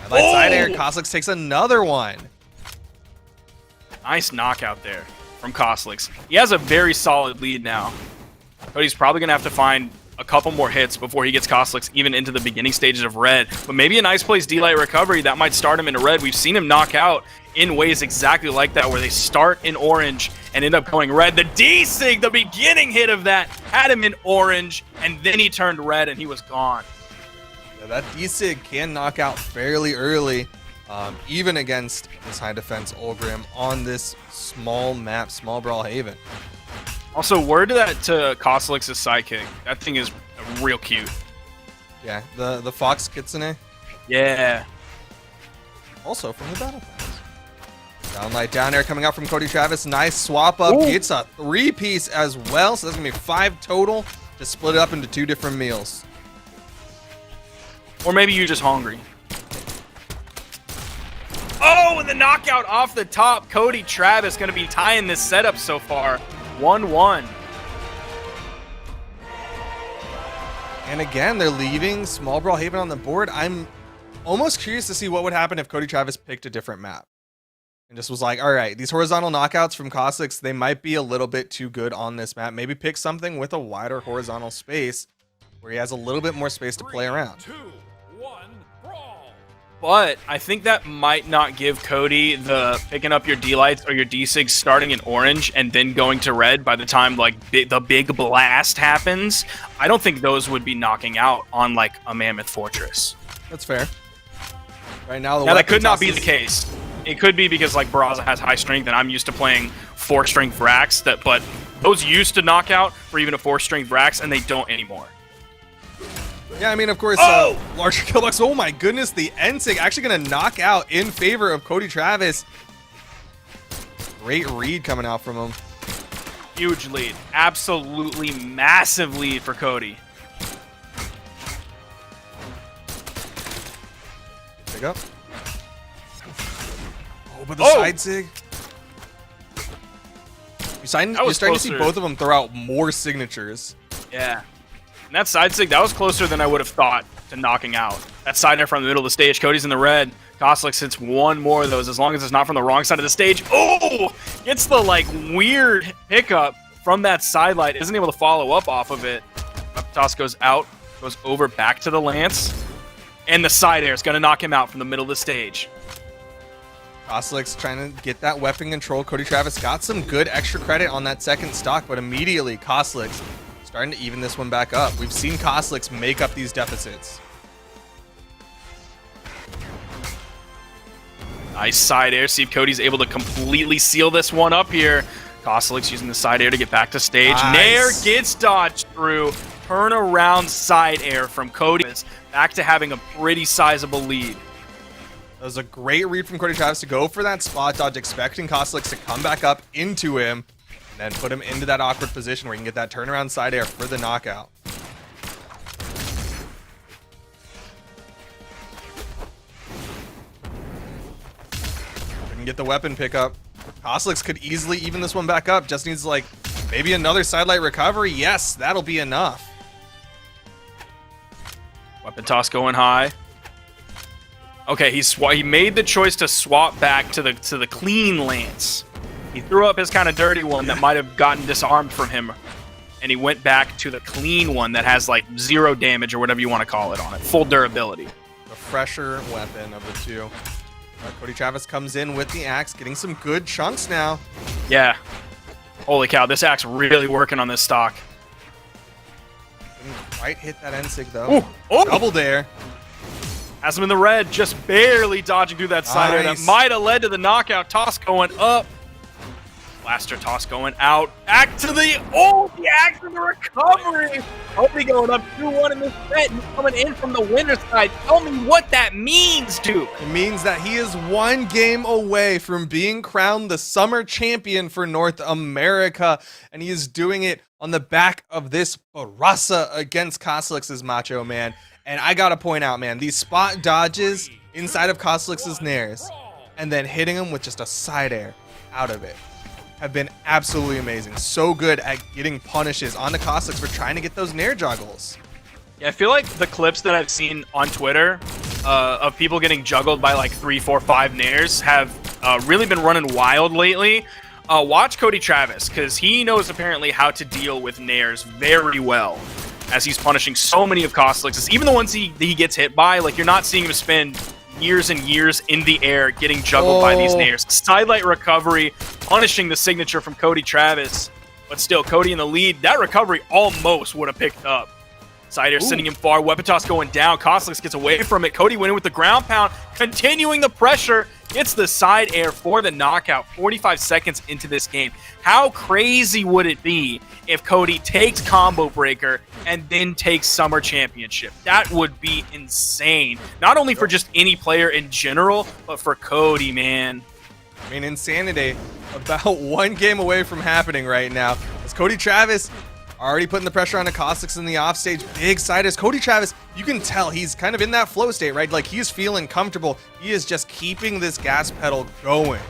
H: Light side air. Kosliks takes another one.
G: Nice knockout there from Kosliks. He has a very solid lead now. Cody's probably going to have to find a couple more hits before he gets Kosliks even into the beginning stages of red. But maybe a nice place D-Light recovery that might start him into red. We've seen him knock out in ways exactly like that, where they start in orange and end up going red. The D-Sig, the beginning hit of that, had him in orange, and then he turned red and he was gone.
H: Yeah, that D-Sig can knock out fairly early, even against this high defense Ulgrim on this small map, small Brawlhaven.
G: Also, word to Kosliks' sidekick. That thing is real cute.
H: Yeah, the Fox Kitsune.
G: Yeah.
H: Also from the Battle Pass. Downlight down air coming out from Cody Travis. Nice swap up.
G: Ooh.
H: Gets a 3-piece as well. So that's going to be 5 total to split it up into 2 different meals.
G: Or maybe you're just hungry. Oh, and the knockout off the top. Cody Travis going to be tying this setup so far. 1-1.
H: And again, they're leaving small Brawlhaven on the board. I'm almost curious to see what would happen if Cody Travis picked a different map. And just was like, all right, these horizontal knockouts from Kosliks, they might be a little bit too good on this map. Maybe pick something with a wider horizontal space where he has a little bit more space to play around.
E: 3, 2, 1, brawl.
G: But I think that might not give Cody the picking up your D-Lights or your D-Sigs starting in orange and then going to red by the time like the big blast happens. I don't think those would be knocking out on like a Mammoth Fortress.
H: That's fair. Right now,
G: Now that could not be the case. It could be because like Brawlhalla has high strength and I'm used to playing 4-strength Vrax, but those used to knock out for even a 4-strength Vrax and they don't anymore.
H: Yeah, I mean, of course, larger kill box. Oh my goodness, the N-Sig actually going to knock out in favor of Cody Travis. Great read coming out from him.
G: Huge lead. Absolutely massive lead for Cody.
H: Pick up. Oh, but the side sig. You're starting to see both of them throw out more signatures.
G: Yeah. And that side sig, that was closer than I would have thought to knocking out. That side air from the middle of the stage. Cody's in the red. Kosliks hits one more of those as long as it's not from the wrong side of the stage. Oh! Gets the, like, weird pickup from that sidelight. Isn't able to follow up off of it. Up toss goes out. Goes over back to the lance. And the side air is going to knock him out from the middle of the stage.
H: Kosliks trying to get that weapon control. Cody Travis got some good extra credit on that second stock, but immediately Kosliks starting to even this one back up. We've seen Kosliks make up these deficits.
G: Nice side air. See if Cody's able to completely seal this one up here. Kosliks using the side air to get back to stage.
H: Nice.
G: Nair gets dodged through. Turn around side air from Cody. Back to having a pretty sizable lead.
H: That was a great read from Cody Travis to go for that spot dodge, expecting Kosliks to come back up into him and then put him into that awkward position where he can get that turnaround side air for the knockout. Didn't get the weapon pickup. Koslix could easily even this one back up. Just needs like maybe another sidelight recovery. Yes, that'll be enough.
G: Weapon toss going high. Okay, he made the choice to swap back to the clean lance. He threw up his kind of dirty one that might have gotten disarmed from him, and he went back to the clean one that has like 0 damage or whatever you want to call it on it, full durability.
H: The fresher weapon of the two. Cody Travis comes in with the axe, getting some good chunks now.
G: Yeah. Holy cow, this axe really working on this stock.
H: Didn't quite hit that N-Sig though.
G: Ooh. Oh.
H: Double dare.
G: Has him in the red, just barely dodging through that side air. That
H: Nice.
G: might have led to the knockout. Toss going up. Blaster toss going out. Back to the axe in the recovery. Cody going up 2-1 in this set. He's coming in from the winner's side. Tell me what that means, Duke.
H: It means that he is 1 game away from being crowned the summer champion for North America, and he is doing it on the back of this Barasa against Koslix's Macho Man. And I gotta point out, man, these spot dodges inside of Koslix's nairs and then hitting him with just a side air out of it have been absolutely amazing. So good at getting punishes on the Koslix for trying to get those nair juggles.
G: Yeah, I feel like the clips that I've seen on Twitter of people getting juggled by like 3, 4, 5 nairs have really been running wild lately. Watch Cody Travis, because he knows apparently how to deal with nairs very well, as he's punishing so many of Koslix's. Even the ones he gets hit by, like you're not seeing him spend years and years in the air getting juggled by these nairs. Sidelight recovery, punishing the signature from Cody Travis. But still, Cody in the lead. That recovery almost would have picked up. Side air sending him far. Weapon toss going down. Koslix gets away from it. Cody went in with the ground pound, continuing the pressure. Gets the side air for the knockout 45 seconds into this game. How crazy would it be if Cody takes Combo Breaker and then takes Summer Championship? That would be insane. Not only for just any player in general, but for Cody, man.
H: I mean, Insanity about 1 game away from happening right now. As Cody Travis already putting the pressure on the Koslix in the offstage. Big side is Cody Travis. You can tell he's kind of in that flow state, right? Like he's feeling comfortable. He is just keeping this gas pedal going.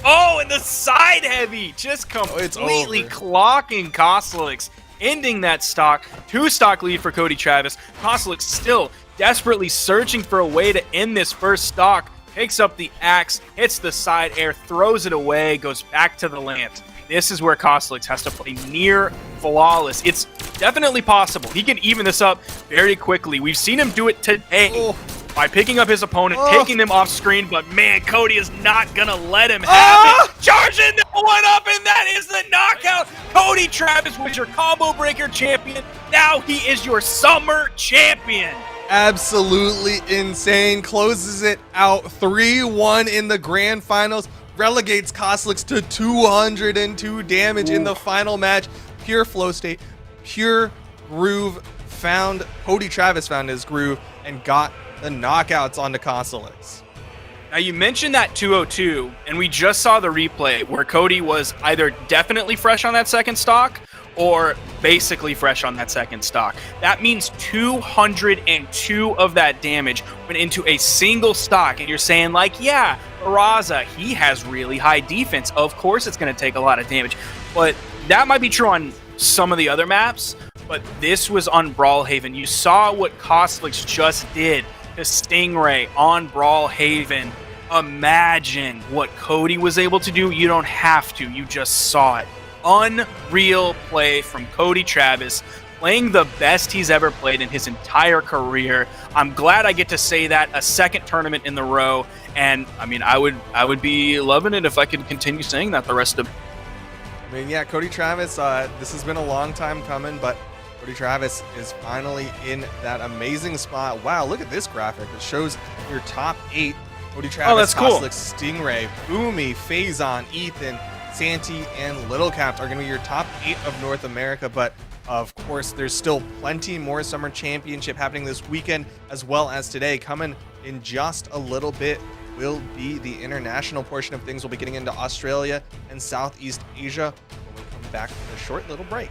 G: Oh, and the side heavy just completely clocking Koslix, ending that stock. 2-stock lead for Cody Travis. Koslix still desperately searching for a way to end this first stock. Picks up the axe, hits the side air, throws it away, goes back to the lance. This is where Koslix has to play near flawless. It's definitely possible. He can even this up very quickly. We've seen him do it today by picking up his opponent, taking them off screen, but man, Cody is not gonna let him have it. Charging that one up, and that is the knockout. Cody Travis was your Combo Breaker champion. Now he is your Summer champion.
H: Absolutely insane. Closes it out 3-1 in the grand finals. Relegates Koslix to 202 damage in the final match. Pure flow state, pure groove. Cody Travis found his groove and got the knockouts onto Koslix.
G: Now you mentioned that 202, and we just saw the replay where Cody was either definitely fresh on that second stock or basically fresh on that second stock. That means 202 of that damage went into a single stock, and you're saying like, yeah, Barasa, he has really high defense. Of course it's going to take a lot of damage, but that might be true on some of the other maps, but this was on Brawlhaven. You saw what Koslix just did to Stingray on Brawlhaven. Imagine what Cody was able to do. You don't have to. You just saw it. Unreal play from Cody Travis, playing the best he's ever played in his entire career. I'm glad I get to say that a second tournament in the row, and I mean, I would be loving it if I could continue saying that the rest of.
H: I mean, yeah, Cody Travis, this has been a long time coming, but Cody Travis is finally in that amazing spot. Wow, look at this graphic. It shows your top 8. Cody Travis,
G: that's cool.
H: Koslix, Stingray, Boomie, Phazon, Ethan, Santi, and Little Caps are going to be your top 8 of North America, but of course, there's still plenty more Summer Championship happening this weekend, as well as today. Coming in just a little bit will be the international portion of things. We'll be getting into Australia and Southeast Asia when we come back from a short little break.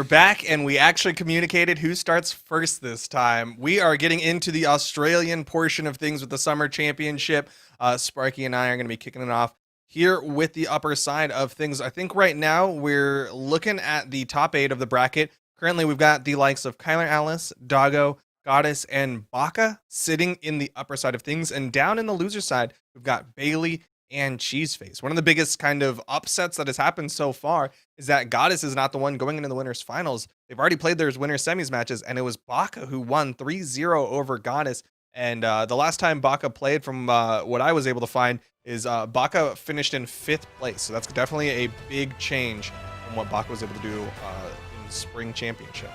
H: back, and we actually communicated who starts first this time. We are getting into the Australian portion of things with the Summer Championship. Sparky and I are going to be kicking it off here with the upper side of things. I think right now we're looking at the top 8 of the bracket. Currently, we've got the likes of Kyler Alice, Doggo, Goddess, and Baka sitting in the upper side of things. And down in the loser side, we've got Bailey and Cheeseface. One of the biggest kind of upsets that has happened so far is that Goddess is not the one going into the winners finals. They've already played their winners semis matches, and it was Baka who won 3-0 over Goddess. And the last time Baka played, from what I was able to find, is Baka finished in 5th place. So that's definitely a big change from what Baka was able to do in the spring championship.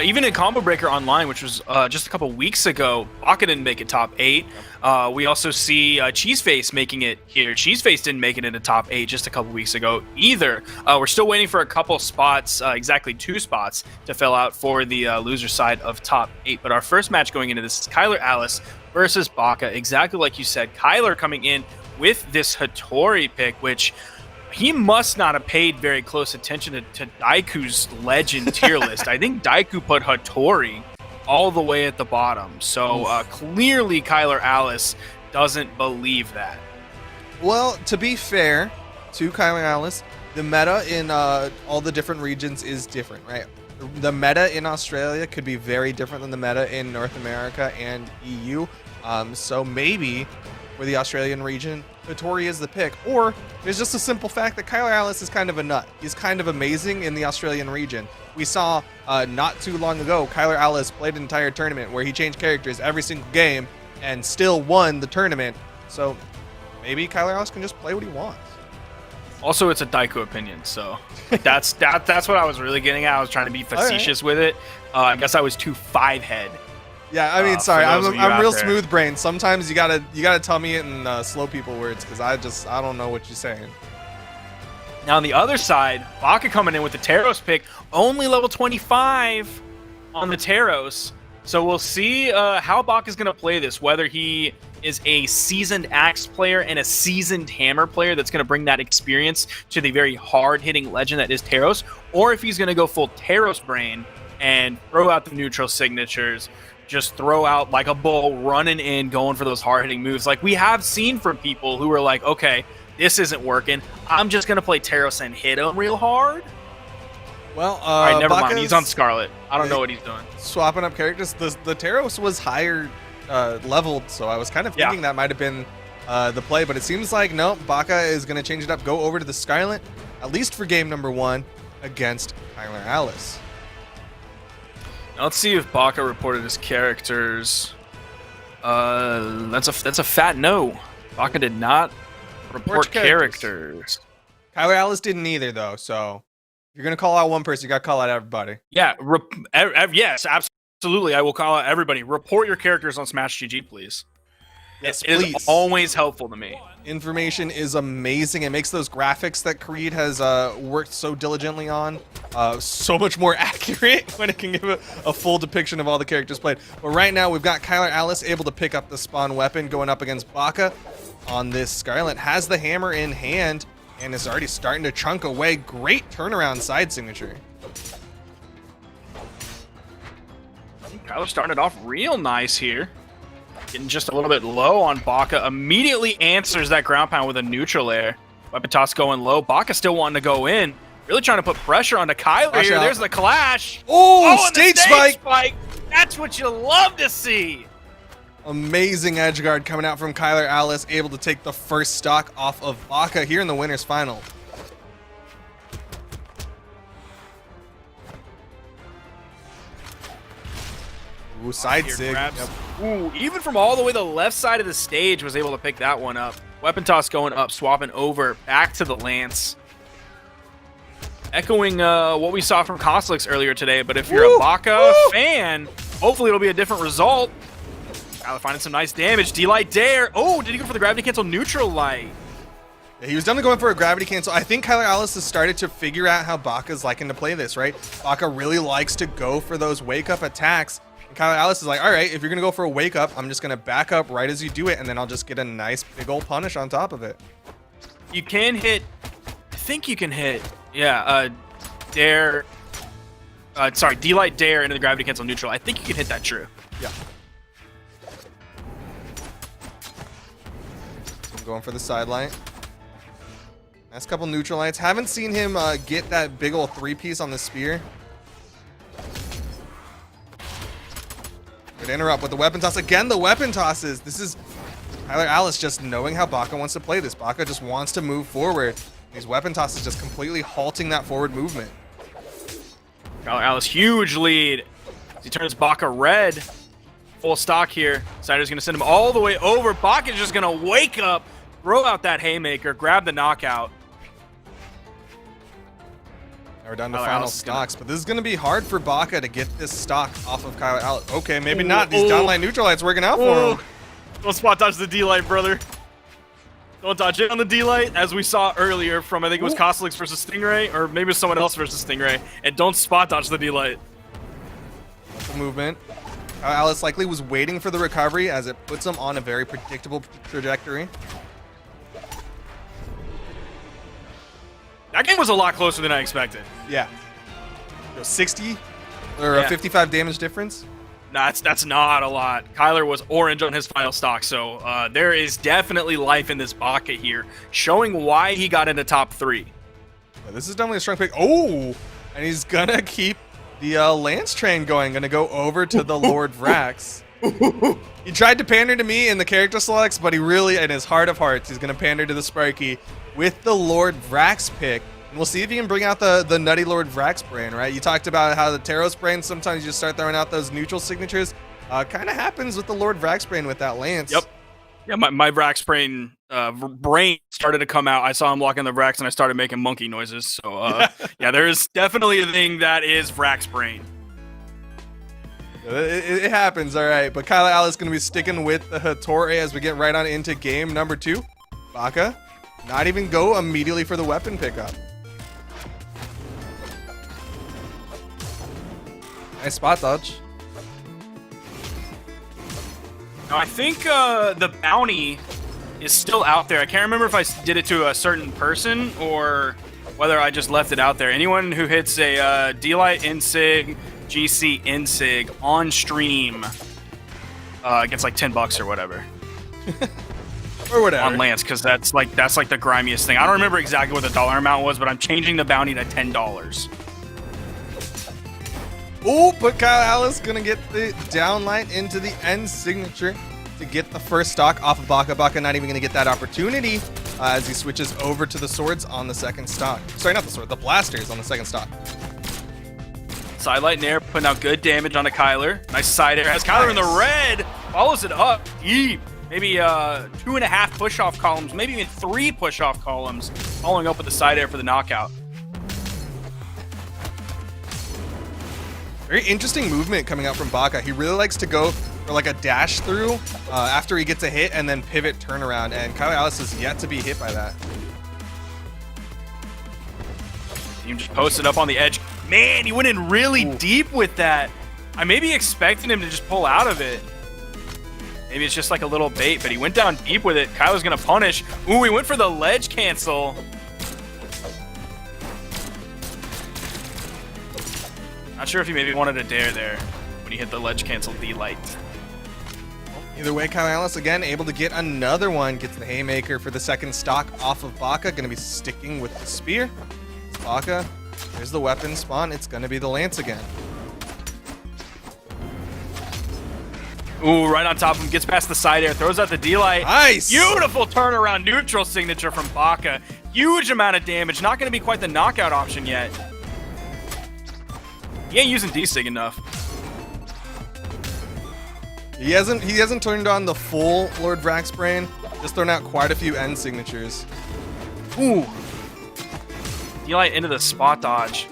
G: Even in Combo Breaker Online, which was just a couple weeks ago, Baka didn't make it top 8. We also see Cheeseface making it here. Cheeseface didn't make it into top 8 just a couple weeks ago either. We're still waiting for a couple spots, exactly 2 spots, to fill out for the loser side of top 8. But our first match going into this is Kyler Alice versus Baka. Exactly like you said, Kyler coming in with this Hattori pick, which he must not have paid very close attention to Daiku's legend tier list. I think Daiku put Hattori all the way at the bottom. So clearly Kyler Alice doesn't believe that.
H: Well, to be fair to Kyler Alice, the meta in all the different regions is different, right? The meta in Australia could be very different than the meta in North America and EU. So maybe for the Australian region, Hattori is the pick, or there's just a simple fact that Kyler Alice is kind of a nut. He's kind of amazing in the Australian region. We saw not too long ago, Kyler Alice played an entire tournament where he changed characters every single game and still won the tournament. So maybe Kyler Alice can just play what he wants.
G: Also, it's a Daiku opinion, so that's what I was really getting at. I was trying to be facetious with it. I guess I was too 5-head.
H: Yeah, I mean, sorry, I'm real
G: there.
H: smooth brain. Sometimes you gotta tell me it in slow people words, because I don't know what you're saying.
G: Now on the other side, Baka coming in with the Taros pick, only level 25 on the Taros. So we'll see how Baka's gonna play this, whether he is a seasoned Axe player and a seasoned Hammer player that's gonna bring that experience to the very hard-hitting legend that is Taros, or if he's gonna go full Taros brain and throw out the neutral signatures, just throw out like a bull, running in, going for those hard-hitting moves. Like we have seen from people who are like, okay, this isn't working. I'm just going to play Taros and hit him real hard.
H: Well,
G: all right, never mind.
H: Baka's
G: He's on Scarlet. I don't know what he's doing.
H: Swapping up characters. The Taros was higher leveled, so I was kind of thinking that might have been the play, but it seems like, no, Baka is going to change it up, go over to the Scarlet, at least for game number 1 against Kyler Alice.
G: Now let's see if Baka reported his characters. That's a fat no. Baka did not report characters.
H: Kyler Alice didn't either, though. So if you're gonna call out one person, you gotta call out everybody.
G: Yeah. Yes, absolutely. I will call out everybody. Report your characters on Smash GG, please.
H: Yes,
G: it
H: please.
G: is always helpful to me.
H: Information is amazing. It makes those graphics that Creed has worked so diligently on so much more accurate when it can give a full depiction of all the characters played. But right now, we've got Kyler Alice able to pick up the spawn weapon, going up against Baka on this Scarlet. Has the hammer in hand and is already starting to chunk away. Great turnaround side signature.
G: Kyler starting it off real nice here. Getting just a little bit low on Baka. Immediately answers that ground pound with a neutral air. Weapon toss going low. Baka still wanting to go in. Really trying to put pressure onto Kyler here. There's the clash.
H: Oh, stage spike.
G: That's what you love to see.
H: Amazing edge guard coming out from Kyler Alice, able to take the first stock off of Baka here in the winners final. Ooh, side sig. Yep.
G: Ooh, even from all the way the left side of the stage was able to pick that one up. Weapon toss going up, swapping over back to the Lance. Echoing what we saw from Kostelix earlier today, but if you're a Baka fan, hopefully it'll be a different result. Kyler finding some nice damage. D-Light Dare. Oh, did he go for the gravity cancel neutral light?
H: Yeah, he was definitely going for a gravity cancel. I think Kyler Alice has started to figure out how Baka's liking to play this, right? Baka really likes to go for those wake-up attacks. And Kyler Alice is like, all right, if you're going to go for a wake-up, I'm just going to back up right as you do it, and then I'll just get a nice big old punish on top of it.
G: You can hit... I think you can hit... Yeah, dare. Sorry, D-Light dare into the gravity cancel neutral. I think you can hit that true.
H: Yeah. I'm going for the sideline. Nice couple neutral lights. Haven't seen him get that big ol' 3-piece on the spear. Good interrupt with the weapon toss. Again, the weapon tosses. This is Tyler Alice just knowing how Baka wants to play this. Baka just wants to move forward. These weapon tosses just completely halting that forward movement.
G: Tyler Alice, huge lead. He turns Baka red. Full stock here. Sider's going to send him all the way over. Baka's just going to wake up, throw out that haymaker, grab the knockout.
H: Now we're down to final stocks, but this is going to be hard for Baka to get this stock off of Kyler Alice. Okay, maybe not. These downline neutral lights working out for him.
G: Don't spot dodge the D-Light, brother. Don't dodge it on the D-Light, as we saw earlier from, I think it was Costelix versus Stingray, or maybe it was someone else versus Stingray. And don't spot dodge the D-Light.
H: The movement. Alice likely was waiting for the recovery as it puts him on a very predictable trajectory.
G: That game was a lot closer than I expected.
H: Yeah. 60 or a 55 damage difference.
G: Nah, that's not a lot. Kyler was orange on his final stock, so there is definitely life in this Baka here, showing why he got into top 3.
H: Yeah, this is definitely a strong pick. Oh, and he's gonna keep the Lance train going. Gonna go over to the Lord Vrax. He tried to pander to me in the character selects, but he really, in his heart of hearts, he's gonna pander to the Sparky with the Lord Vrax pick. And we'll see if he can bring out the Nutty Lord Vrax brain, right? You talked about how the Taros brain, sometimes you just start throwing out those neutral signatures. Kind of happens with the Lord Vrax brain with that Lance.
G: Yep. Yeah, my Vrax brain started to come out. I saw him locking the Vrax and I started making monkey noises. So yeah, there is definitely a thing that is Vrax brain.
H: It happens, all right. But Kyler Alice going to be sticking with the Hattori as we get right on into game number 2. Baka, not even go immediately for the weapon pickup. Nice spot dodge.
G: Now, I think the bounty is still out there. I can't remember if I did it to a certain person or whether I just left it out there. Anyone who hits a D-Light Insig, GC Insig on stream gets like $10 or whatever.
H: Or whatever.
G: On Lance, because that's like the grimiest thing. I don't remember exactly what the dollar amount was, but I'm changing the bounty to $10.
H: Oh, but Kyle Alice gonna get the downlight into the end signature to get the first stock off of Baka. Baka not even gonna get that opportunity as he switches over to the swords on the second stock. Sorry, not the sword, the blasters on the second stock.
G: Sidelight Nair putting out good damage onto Kyler. Nice side air. Has Kyler in the red. Follows it up deep. Maybe 2.5 push-off columns, maybe even 3 push-off columns. Following up with the side air for the knockout.
H: Very interesting movement coming out from Baka. He really likes to go for like a dash through after he gets a hit and then pivot turnaround. And Kyle Alice is yet to be hit by that.
G: Team just posted up on the edge. Man, he went in really deep with that. I maybe expected him to just pull out of it. Maybe it's just like a little bait, but he went down deep with it. Kyler's gonna punish. Ooh, he went for the ledge cancel. Not sure if he maybe wanted a dare there when he hit the ledge cancel D-Light.
H: Either way, Kyle Alice again able to get another one. Gets the haymaker for the second stock off of Baka. Gonna be sticking with the spear. It's Baka. There's the weapon spawn. It's gonna be the lance again.
G: Ooh, right on top of him. Gets past the side air. Throws out the D-Light.
H: Nice!
G: Beautiful turnaround neutral signature from Baka. Huge amount of damage. Not going to be quite the knockout option yet. He ain't using D-Sig enough.
H: He hasn't turned on the full Lord Vrax brain. Just thrown out quite a few end signatures.
G: Ooh. D-Light into the spot dodge.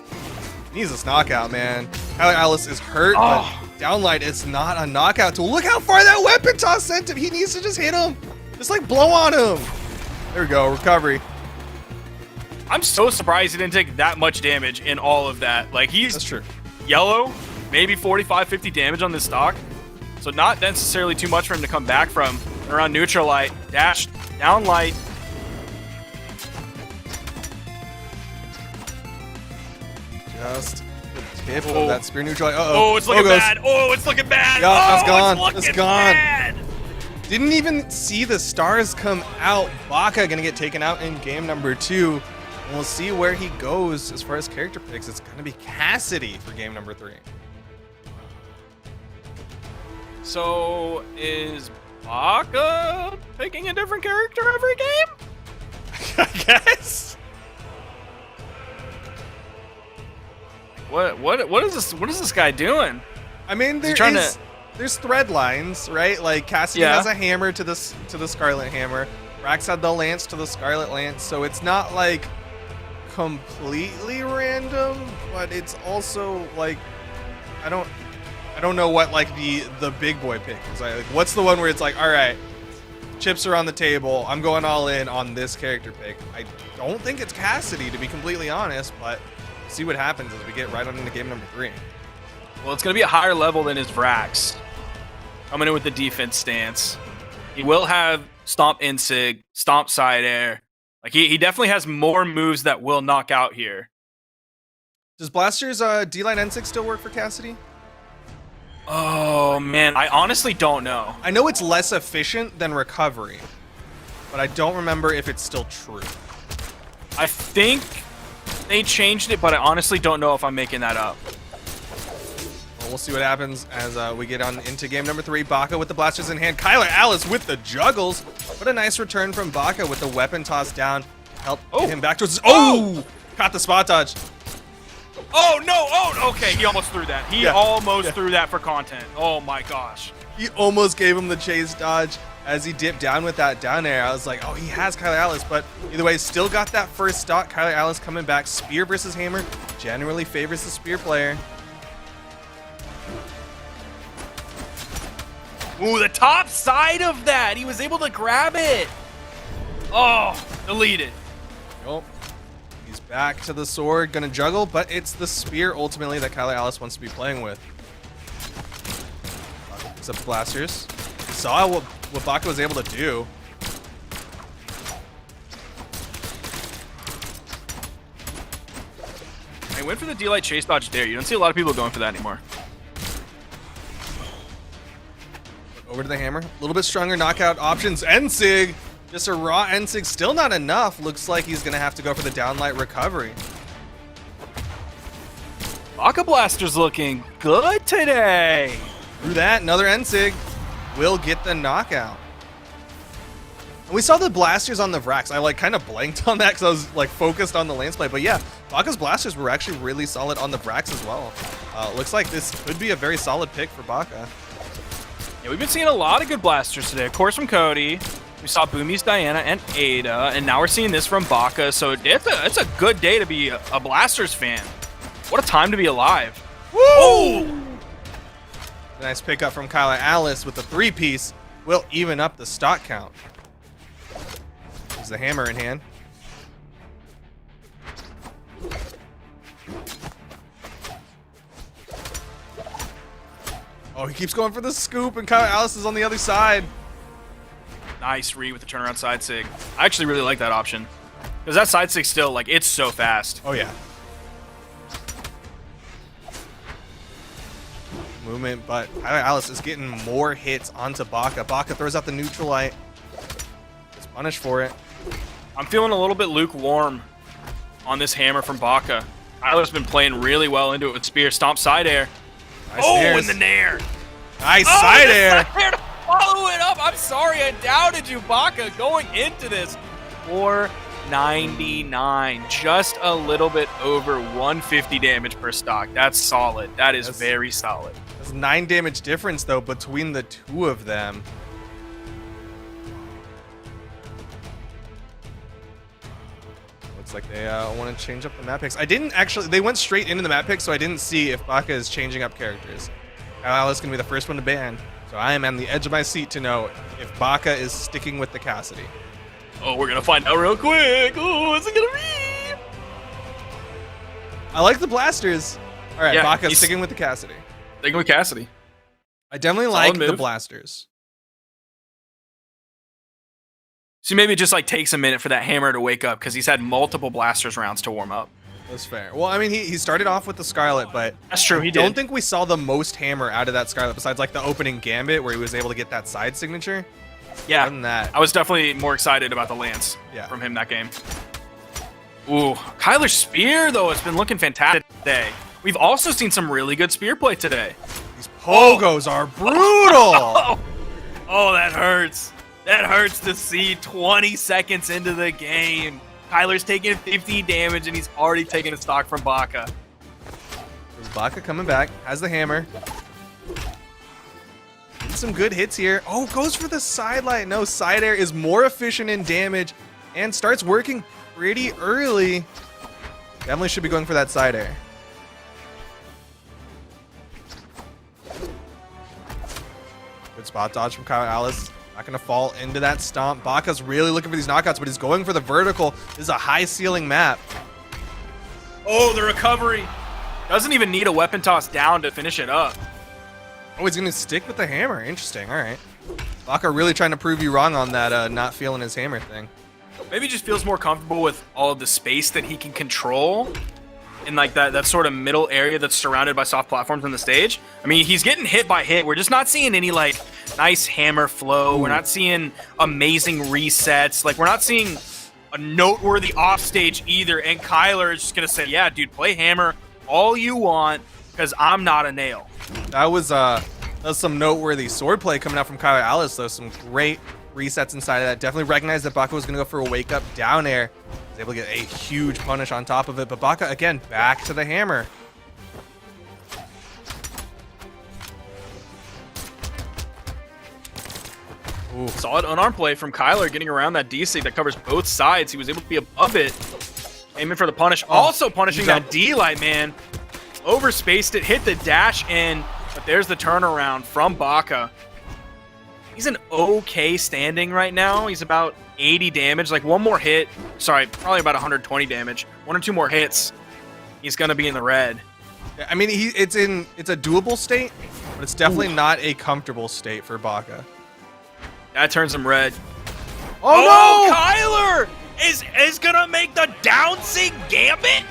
H: He needs this knockout, man. Kyle Alice is hurt, but downlight is not a knockout tool. Look how far that weapon toss sent him. He needs to just hit him. Just like blow on him. There we go, recovery.
G: I'm so surprised he didn't take that much damage in all of that. Like, he's
H: That's true.
G: yellow, maybe 45, 50 damage on this stock. So not necessarily too much for him to come back from. Around neutral light, dash, down light.
H: Just the tip of that spear neutral.
G: Oh, it's looking bad. Oh, it's looking bad.
H: Yeah,
G: oh,
H: it's gone.
G: It's,
H: It's gone.
G: Bad.
H: Didn't even see the stars come out. Baka gonna get taken out in game number 2. And we'll see where he goes as far as character picks. It's gonna be Cassidy for game number 3.
G: So is Baka picking a different character every game?
H: I guess.
G: What is this guy doing?
H: I mean, there's thread lines, right? Like Cassidy has a hammer to the Scarlet Hammer. Rax had the lance to the Scarlet Lance, so it's not like completely random, but it's also like I don't know what like the big boy pick is. Like, what's the one where it's like, all right, chips are on the table. I'm going all in on this character pick. I don't think it's Cassidy, to be completely honest, but see what happens as we get right on into game number 3.
G: Well, it's going to be a higher level than his Vrax. Coming in with the defense stance. He will have Stomp Insig, Stomp Side Air. Like he definitely has more moves that will knock out here.
H: Does Blaster's D-Line N6 still work for Cassidy?
G: Oh, man. I honestly don't know.
H: I know it's less efficient than Recovery, but I don't remember if it's still true.
G: I think they changed it, but I honestly don't know if I'm making that up.
H: Well, we'll see what happens as we get on into game number 3. Baka with the blasters in hand. Kyler Alice with the juggles. What a nice return from Baka with the weapon toss down. Help get him back towards... Oh! Caught the spot dodge.
G: Oh, no. Oh, okay. He almost threw that. He almost threw that for content. Oh, my gosh.
H: He almost gave him the chase dodge as he dipped down with that down air. I was like, oh, he has Kyler Alice, but either way, still got that first stock. Kyler Alice coming back. Spear versus Hammer generally favors the Spear player.
G: Ooh, the top side of that. He was able to grab it. Oh, deleted.
H: Nope. He's back to the sword, gonna juggle, but it's the spear ultimately that Kyler Alice wants to be playing with. Except blasters. Saw what Baka was able to do.
G: I went for the D-Light chase dodge there. You don't see a lot of people going for that anymore.
H: Over to the hammer. A little bit stronger knockout options. Ensig. Just a raw Ensig. Still not enough. Looks like he's going to have to go for the downlight recovery.
G: Baka Blaster's looking good today.
H: Through that, another Ensig will get the knockout. And we saw the blasters on the Vrax. I like kind of blanked on that because I was like focused on the lance play. But yeah, Baka's blasters were actually really solid on the Vrax as well. Looks like this could be a very solid pick for Baka.
G: Yeah, we've been seeing a lot of good blasters today. Of course, from Cody. We saw Boomie's Diana and Ada, and now we're seeing this from Baka. So it's a good day to be a Blasters fan. What a time to be alive.
H: Woo! Oh! Nice pickup from Kyler Alice with the 3-piece. Will even up the stock count. There's the hammer in hand. Oh, he keeps going for the scoop, and Kyler Alice is on the other side.
G: Nice read with the turnaround side sig. I actually really like that option. Because that side sig still, like, it's so fast.
H: Oh, yeah. Movement, but Kyler Alice is getting more hits onto Baka. Baka throws out the neutral light. He's punished for it.
G: I'm feeling a little bit lukewarm on this hammer from Baka. Kyler's been playing really well into it with spear. Stomp side air.
H: Nice
G: oh,
H: airs.
G: and the nair.
H: Nice side air.
G: Side air to follow it up. I'm sorry, I doubted you, Baka, going into this. 499, just a little bit over 150 damage per stock. That's solid. That's very solid.
H: There's 9 damage difference though between the two of them. Looks like they want to change up the map picks. I didn't actually. They went straight into the map picks, so I didn't see if Baka is changing up characters. Alice is gonna be the first one to ban, so I am on the edge of my seat to know if Baka is sticking with the Cassidy.
G: Oh, we're gonna find out real quick. Oh, what's it gonna be?
H: I like the blasters. All right,
G: Yeah,
H: Baka's sticking with the Cassidy.
G: Sticking with Cassidy.
H: I definitely
G: Solid
H: like the
G: move.
H: blasters.
G: So maybe it just like takes a minute for that hammer to wake up because he's had multiple blasters rounds to warm up.
H: That's fair. Well, I mean, he started off with the Scarlet, but
G: That's true, he
H: I don't
G: did.
H: think we saw the most hammer out of that Scarlet besides like the opening gambit where he was able to get that side signature.
G: Yeah,
H: Other than that,
G: I was definitely more excited about the Lance from him that game. Ooh, Kyler's spear, though, has been looking fantastic today. We've also seen some really good spear play today.
H: these pogos are brutal.
G: Oh, that hurts. That hurts to see 20 seconds into the game. Kyler's taking 50 damage, and he's already taking a stock from Baka.
H: There's Baka coming back, has the hammer. Getting some good hits here. Oh, goes for the side light. No, side air is more efficient in damage and starts working pretty early. Definitely should be going for that side air. Good spot dodge from Kyle Alice. Not going to fall into that stomp. Baka's really looking for these knockouts, but he's going for the vertical. This is a high ceiling map.
G: Oh, the recovery. Doesn't even need a weapon toss down to finish it up.
H: Oh, he's going to stick with the hammer. Interesting. All right. Baka really trying to prove you wrong on that not feeling his hammer thing.
G: Maybe he just feels more comfortable with all of the space that he can control in like that sort of middle area that's surrounded by soft platforms on the stage. I mean, he's getting hit by hit. We're just not seeing any like nice hammer flow. We're not seeing amazing resets. Like, we're not seeing a noteworthy offstage either. And Kyler is just going to say, yeah, dude, play hammer all you want because I'm not a nail.
H: That was some noteworthy swordplay coming out from Kyle Alice, though. Some great resets inside of that. Definitely recognized that Baka was going to go for a wake up down air. Was able to get a huge punish on top of it, but Baka again back to the hammer.
G: Ooh. Solid unarmed play from Kyler, getting around that D-sig that covers both sides. He was able to be above it, aiming for the punish. Also punishing that D-light, man. Overspaced it, hit the dash in, but there's the turnaround from Baka. He's an okay standing right now. He's about 80 damage. Like, one more hit. Sorry, probably about 120 damage. 1 or 2 more hits. He's going to be in the red.
H: I mean, it's a doable state, but it's definitely not a comfortable state for Baka.
G: That turns him red.
H: Oh, no!
G: Kyler is going to make the down sig gambit?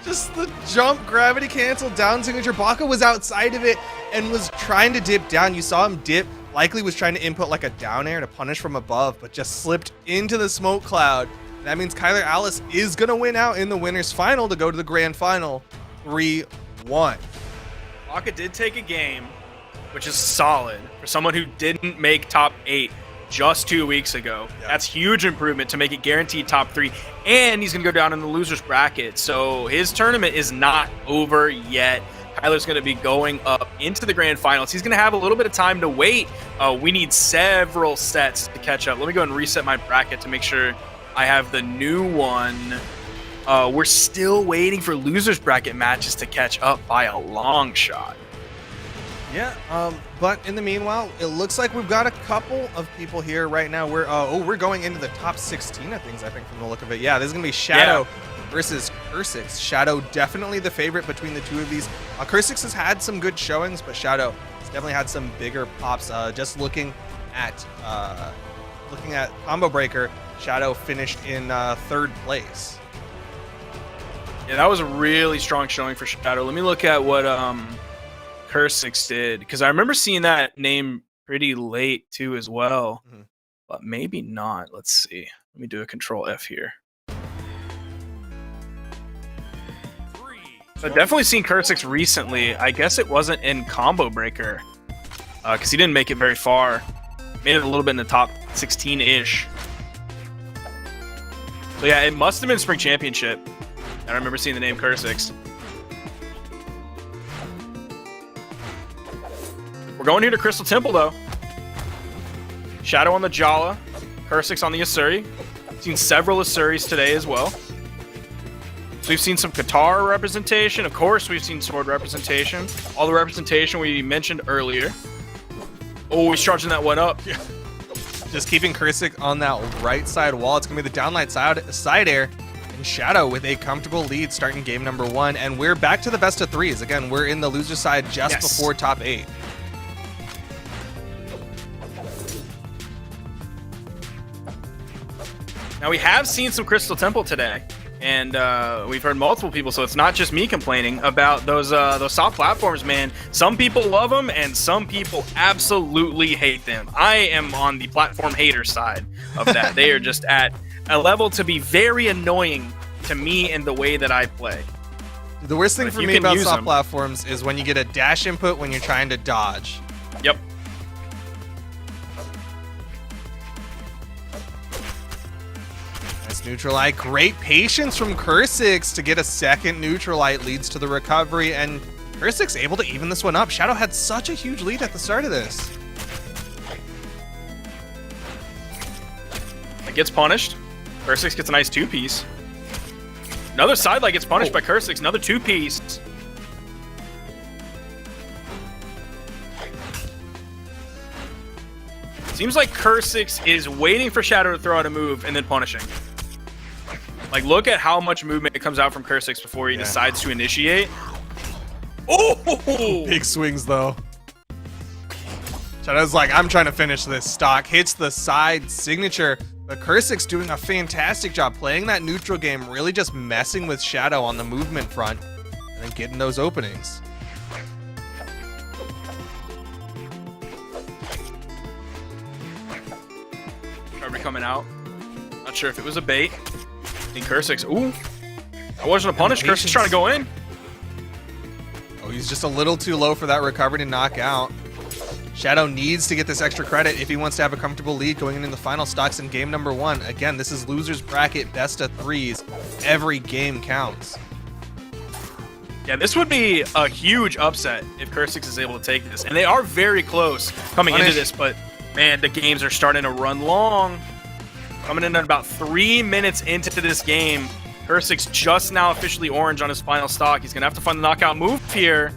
H: Just the jump, gravity cancel, down signature. Baka was outside of it and was trying to dip down. You saw him dip. Likely was trying to input like a down air to punish from above, but just slipped into the smoke cloud. That means Kyler Alice is going to win out in the winner's final to go to the grand final 3-1.
G: Baka did take a game, which is solid for someone who didn't make top 8 just 2 weeks ago. Yeah. That's huge improvement to make it guaranteed top 3, and he's going to go down in the loser's bracket. So his tournament is not over yet. Kyler's going to be going up into the grand finals. He's going to have a little bit of time to wait. We need several sets to catch up. Let me go and reset my bracket to make sure I have the new one. We're still waiting for losers bracket matches to catch up by a long shot.
H: Yeah, but in the meanwhile, it looks like we've got a couple of people here right now. We're going into the top 16 of things, I think, from the look of it. Yeah, this is going to be Shadow versus Cursix. Shadow definitely the favorite between the two of these. Cursix has had some good showings, but Shadow has definitely had some bigger pops. Just looking at Combo Breaker, Shadow finished in 3rd place.
G: Yeah, that was a really strong showing for Shadow. Let me look at what Cursix did, because I remember seeing that name pretty late too as well, but maybe not. Let's see. Let me do a Control F here. I've definitely seen Cursix recently. I guess it wasn't in Combo Breaker, because he didn't make it very far. Made it a little bit in the top 16-ish. So yeah, it must have been Spring Championship. I remember seeing the name Cursix. We're going here to Crystal Temple, though. Shadow on the Jala, Cursix on the Asuri. Seen several Asuris today as well. So we've seen some Qatar representation. Of course, we've seen Sword representation. All the representation we mentioned earlier. Oh, he's charging that one up.
H: Yeah. Just keeping Cursix on that right side wall. It's going to be the downlight side air. And Shadow with a comfortable lead starting game number 1. And we're back to the best of 3s. Again, we're in the loser side just before top 8.
G: Now, we have seen some Crystal Temple today. And we've heard multiple people, so it's not just me complaining about those soft platforms, man. Some people love them, and some people absolutely hate them. I am on the platform hater side of that. They are just at a level to be very annoying to me and the way that I play.
H: The worst thing
G: But
H: for
G: you
H: me
G: can
H: about
G: use
H: soft
G: them.
H: platforms is when you get a dash input when you're trying to dodge.
G: Yep.
H: Nice neutral light. Great patience from Cursix to get a second neutral light, leads to the recovery, and Cursix able to even this one up. Shadow had such a huge lead at the start of this.
G: It gets punished. Cursix gets a nice 2-piece. Another side light gets punished by Cursix. Another 2-piece. Seems like Cursix is waiting for Shadow to throw out a move and then punishing. Like, look at how much movement comes out from Cursix before he decides to initiate. Oh!
H: Big swings though. Shadow's like, I'm trying to finish this stock. Hits the side signature. But Cursix doing a fantastic job playing that neutral game, really just messing with Shadow on the movement front and then getting those openings.
G: Recovery coming out. Not sure if it was a bait. I think Cursix. Ooh. That wasn't a punish. Cursix trying to go in.
H: Oh, he's just a little too low for that recovery to knock out. Shadow needs to get this extra credit if he wants to have a comfortable lead going into the final stocks in game number 1. Again, this is loser's bracket, best of 3s. Every game counts.
G: Yeah, this would be a huge upset if Cursix is able to take this. And they are very close coming into this, but man, the games are starting to run long. Coming in at about 3 minutes into this game. Cursix just now officially orange on his final stock. He's going to have to find the knockout move here.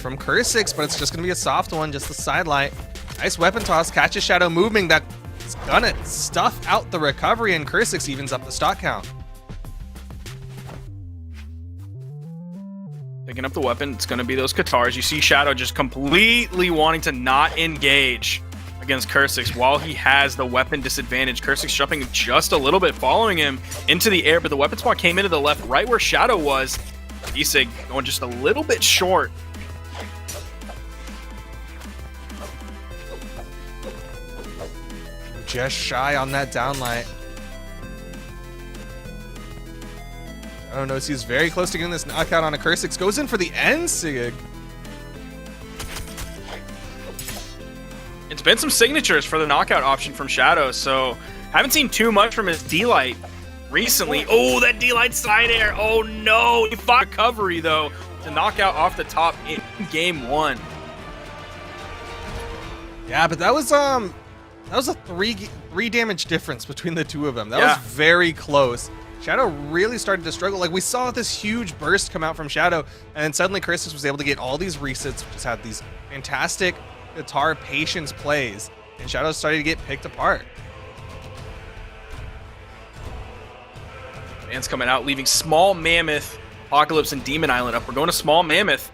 H: From Cursix, but it's just going to be a soft one, just the side light. Nice weapon toss, catches Shadow moving. That's gonna stuff out the recovery, and Cursix evens up the stock count.
G: Picking up the weapon, it's going to be those Katars. You see Shadow just completely wanting to not engage against Cursix while he has the weapon disadvantage. Cursix jumping just a little bit, following him into the air, but the weapon spot came into the left, right where Shadow was. Isig going just a little bit short.
H: Just shy on that downlight. I don't know, he's very close to getting this knockout on a Cursix. Goes in for the end sig.
G: It's been some signatures for the knockout option from Shadow, so haven't seen too much from his D-Light recently. Oh, that D-Light side air. Oh no, he fought recovery though to knock out off the top in game 1.
H: Yeah, but that was a three damage difference between the two of them. That was very close. Shadow really started to struggle. Like, we saw this huge burst come out from Shadow, and then suddenly Cursix was able to get all these resets, just had these fantastic guitar patience plays, and Shadow started to get picked apart.
G: Man's coming out, leaving Small Mammoth, Apocalypse, and Demon Island up. We're going to Small Mammoth,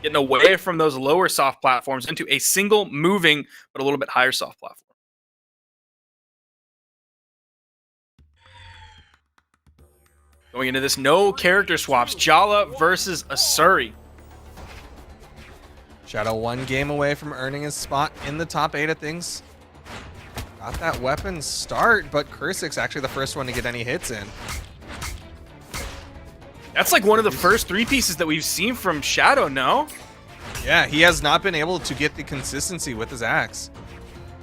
G: getting away from those lower soft platforms into a single moving, but a little bit higher soft platform. Going into this, no character swaps. Jala versus Asuri.
H: Shadow 1 game away from earning his spot in the top 8 of things. Got that weapon start, but Cursix actually the first one to get any hits in.
G: That's like one of the first 3 pieces that we've seen from Shadow, no?
H: Yeah, he has not been able to get the consistency with his axe.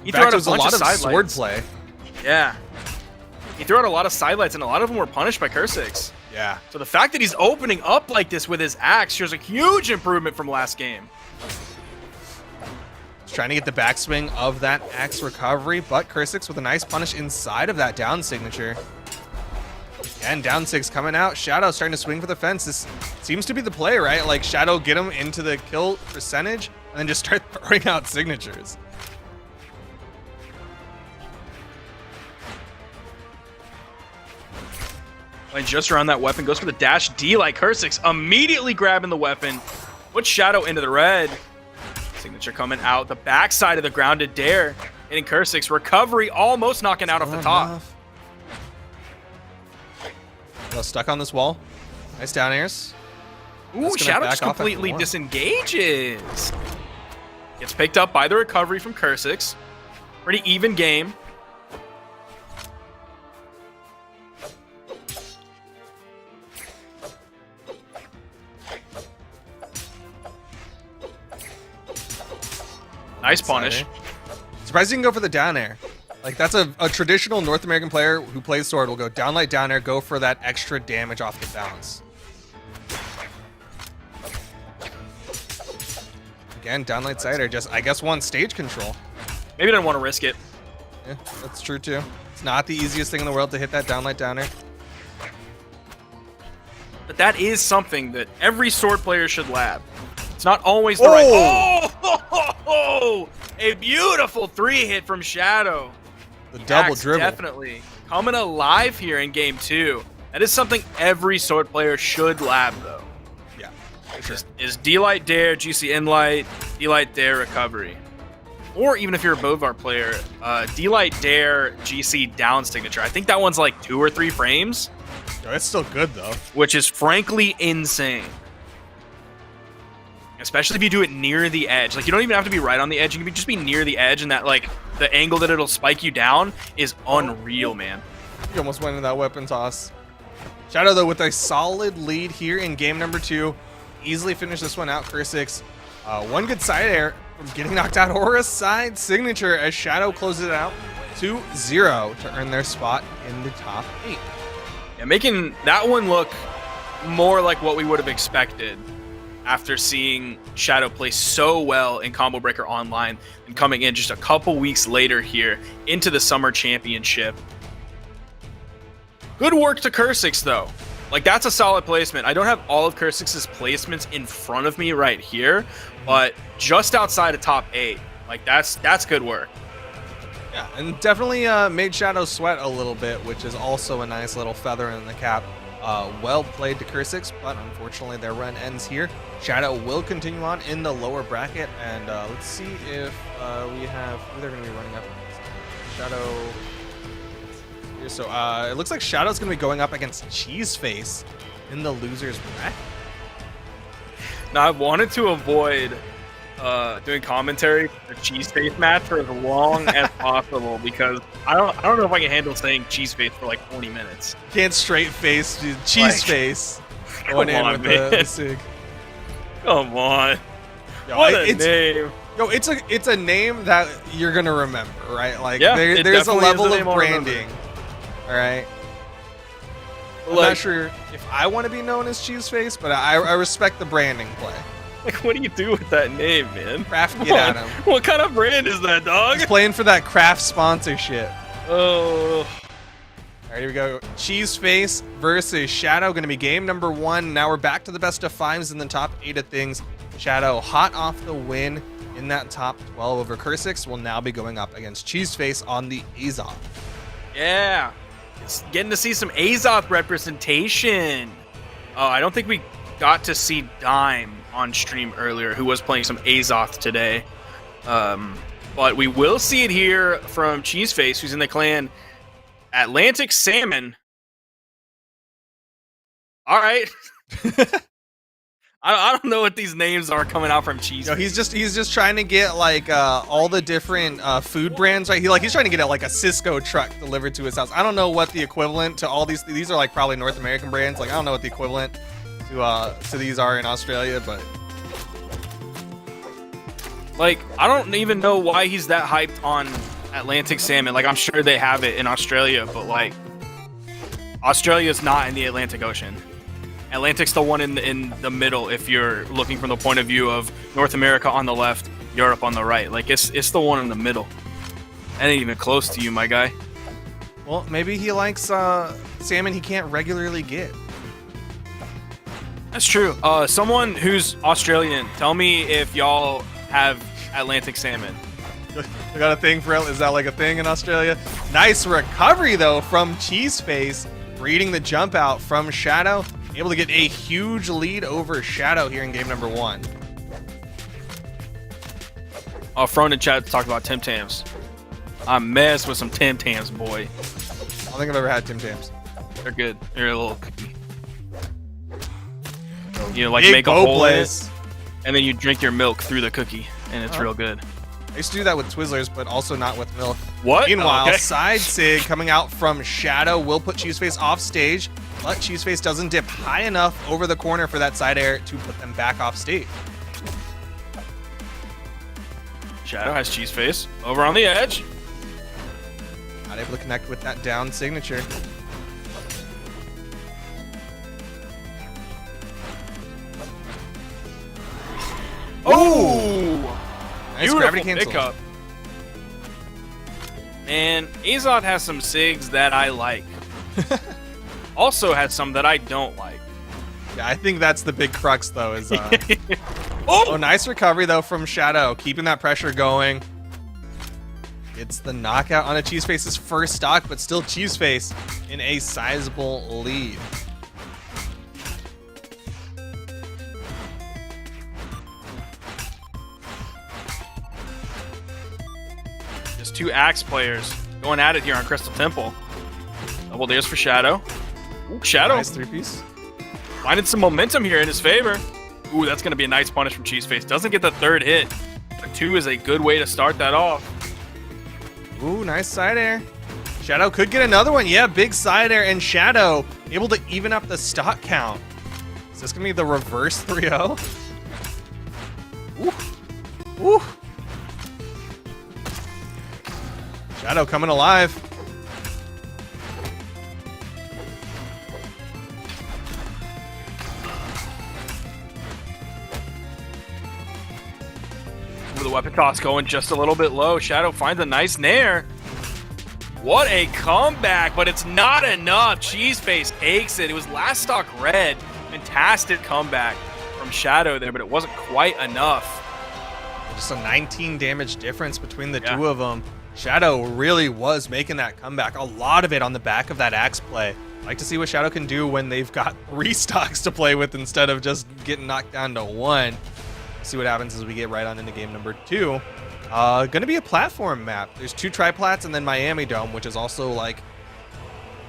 G: He
H: In
G: threw
H: fact,
G: out
H: it was a
G: bunch
H: lot of
G: side
H: sword
G: lights.
H: play.
G: Yeah. He threw out a lot of sidelights, and a lot of them were punished by Cursix.
H: Yeah.
G: So the fact that he's opening up like this with his axe shows a huge improvement from last game.
H: He's trying to get the backswing of that axe recovery, but Cursix with a nice punish inside of that down signature. And down 6 coming out. Shadow starting to swing for the fence. This seems to be the play, right? Like, Shadow get him into the kill percentage and then just start throwing out signatures.
G: Playing just around that weapon, goes for the dash D like Cursix, immediately grabbing the weapon. Puts Shadow into the red. Signature coming out the backside of the grounded dare. Hitting Cursix. Recovery almost knocking out off the top.
H: stuck on this wall. Nice down airs.
G: Ooh,
H: That's gonna
G: Shadow
H: back
G: just
H: off after
G: completely
H: one.
G: disengages. Gets picked up by the recovery from Cursix. Pretty even game. Nice punish.
H: Surprised you can go for the down air. Like, that's a traditional North American player who plays sword will go down light, down air, go for that extra damage off the bounce. Again, down light side air, just, I guess, one stage control.
G: Maybe didn't want to risk it.
H: Yeah, that's true too. It's not the easiest thing in the world to hit that down light, down air.
G: But that is something that every sword player should lab. It's not always the right. Oh! A beautiful 3-hit from Shadow.
H: The double
G: Axe
H: dribble.
G: Definitely coming alive here in game 2. That is something every sword player should lab, though.
H: Yeah, for sure.
G: Is D-Light Dare, GC Inlight, D-Light Dare Recovery. Or even if you're a Bovar player, D-Light Dare GC Down Signature. I think that one's like 2 or 3 frames,
H: Yo, it's still good though.
G: which is frankly insane. Especially if you do it near the edge. Like, you don't even have to be right on the edge. You can just be near the edge, and that, like, the angle that it'll spike you down is unreal, man.
H: You almost went into that weapon toss. Shadow, though, with a solid lead here in game number 2. Easily finished this one out, Cursix. One good side air from getting knocked out, or a side signature as Shadow closes it out 2-0 to earn their spot in the top 8.
G: Yeah, making that one look more like what we would have expected after seeing Shadow play so well in Combo Breaker Online and coming in just a couple weeks later here into the Summer Championship. Good work to Cursix, though. Like, that's a solid placement. I don't have all of Cursix's placements in front of me right here, but just outside of top 8. Like, that's good work.
H: Yeah, and definitely made Shadow sweat a little bit, which is also a nice little feather in the cap. Well played to Cursix, but unfortunately their run ends here. Shadow will continue on in the lower bracket, and let's see if we have who they're going to be running up against. Shadow. Here, so it looks like Shadow's going to be going up against Cheeseface in the losers bracket.
G: Now, I wanted to avoid doing commentary for the Cheeseface match for as long as possible because I don't know if I can handle saying Cheeseface for like 40 minutes.
H: Can't straight face, dude. Cheeseface. Going in with the sig.
G: Come on.
H: Yo,
G: What a name.
H: Yo, it's a name that you're gonna remember, right? Like
G: Yeah,
H: there's a
G: definitely
H: level
G: is a
H: of
G: name I'll remember.
H: branding. All right. I'm
G: Like-
H: not sure if I want to be known as Cheeseface, but I respect the branding play.
G: Like, what do you do with that name, man?
H: Kraft,
G: Come
H: get
G: on.
H: at him.
G: What kind of brand is that, dog?
H: He's playing for that Kraft sponsorship.
G: Oh.
H: All right, here we go. Cheeseface versus Shadow, going to be game number 1. Now we're back to the best of 5s in the top 8 of things. Shadow hot off the win in that top 12 over Cursix will now be going up against Cheeseface on the Azoth.
G: Yeah. It's getting to see some Azoth representation. Oh, I don't think we got to see Dime on stream earlier, who was playing some Azoth today. But we will see it here from Cheeseface, who's in the clan Atlantic Salmon. All right. I don't know what these names are coming out from Cheeseface.
H: Yo, he's just trying to get like all the different food brands, right? He's trying to get like a Cisco truck delivered to his house. I don't know what the equivalent to all these are like probably North American brands. Like I don't know what the equivalent to these are in Australia, but
G: like, I don't even know why he's that hyped on Atlantic Salmon. Like, I'm sure they have it in Australia, but like, Australia's not in the Atlantic Ocean. Atlantic's the one in the middle if you're looking from the point of view of North America on the left, Europe on the right. Like, it's the one in the middle. That ain't even close to you, my guy.
H: well, maybe he likes salmon he can't regularly get.
G: That's true. Someone who's Australian, tell me if y'all have Atlantic Salmon.
H: I got a thing for is that like a thing in Australia? Nice recovery though from Cheeseface, reading the jump out from Shadow, able to get a huge lead over Shadow here in game number 1.
G: Front in chat to talk about Tim Tams. I mess with some Tim Tams, boy.
H: I don't think I've ever had Tim Tams.
G: They're good. They're a little cookie. You like
H: Big
G: make a
H: bow
G: hole in it,
H: blaze.
G: and then you drink your milk through the cookie, and it's real good.
H: I used to do that with Twizzlers, but also not with milk.
G: What?
H: Meanwhile,
G: Okay.
H: side sig coming out from Shadow will put Cheeseface off stage, but Cheeseface doesn't dip high enough over the corner for that side air to put them back off stage.
G: Shadow has Cheeseface over on the edge.
H: Not able to connect with that down signature.
G: Oh!
H: Nice
G: Beautiful
H: gravity cancel.
G: pickup. And Azot has some SIGs that I like. Also has some that I don't like.
H: Yeah, I think that's the big crux, though, is...
G: Oh!
H: Oh, nice recovery, though, from Shadow. Keeping that pressure going. It's the knockout on a Cheeseface's first stock, but still Cheeseface in a sizable lead.
G: Just two Axe players going at it here on Crystal Temple. Double dares for Shadow. Ooh, Shadow
H: Nice three-piece.
G: finding some momentum here in his favor. Ooh, that's going to be a nice punish from Cheeseface. Doesn't get the third hit, but 2 is a good way to start that off.
H: Ooh, nice side air. Shadow could get another one. Yeah, big side air, and Shadow able to even up the stock count. Is this going to be the reverse 3-0? Ooh. Ooh. Shadow coming alive.
G: With the weapon toss going just a little bit low. Shadow finds a nice nair. What a comeback, but it's not enough. Cheeseface takes it. It was last stock red. Fantastic comeback from Shadow there, but it wasn't quite enough.
H: Just a 19 damage difference between the two of them. Shadow really was making that comeback. A lot of it on the back of that axe play. Like to see what Shadow can do when they've got 3 stocks to play with instead of just getting knocked down to 1. See what happens as we get right on into game number 2. Gonna be a platform map. There's 2 triplats and then Miami Dome, which is also like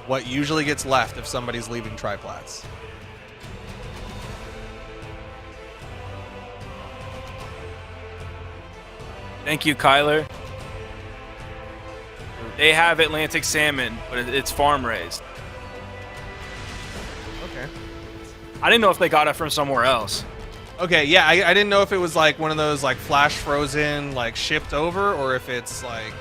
H: what usually gets left if somebody's leaving triplats.
G: Thank you, Kyler. They have Atlantic salmon, but it's farm raised.
H: Okay.
G: I didn't know if they got it from somewhere else.
H: Okay, yeah, I didn't know if it was like one of those like flash frozen, like shipped over, or if it's like...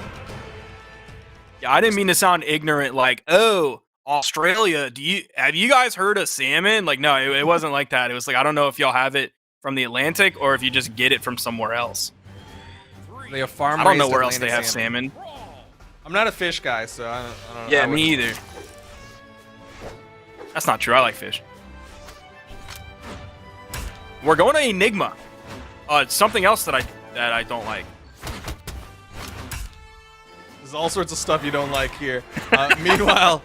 G: Yeah, I didn't mean to sound ignorant, like, oh, Australia, have you guys heard of salmon? Like, no, it wasn't like that. It was like, I don't know if y'all have it from the Atlantic or if you just get it from somewhere else.
H: They have farm
G: I don't know
H: raised
G: where else they
H: Atlantic
G: have salmon.
H: I'm not a fish guy, so I don't
G: Yeah,
H: I
G: me
H: wouldn't-
G: either. That's not true. I like fish. We're going to Enigma. It's something else that I don't like.
H: There's all sorts of stuff you don't like here. Meanwhile,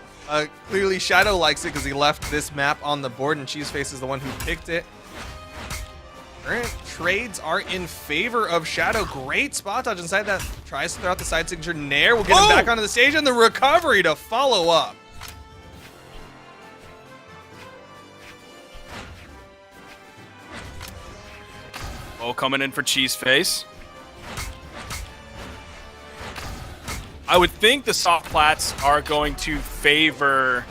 H: clearly Shadow likes it because he left this map on the board, and Cheeseface is the one who picked it. Current trades are in favor of Shadow. Great spot dodge inside that. Tries to throw out the side signature. Nair will get him back onto the stage, and the recovery to follow up.
G: Oh, coming in for Cheeseface. I would think the soft plats are going to favor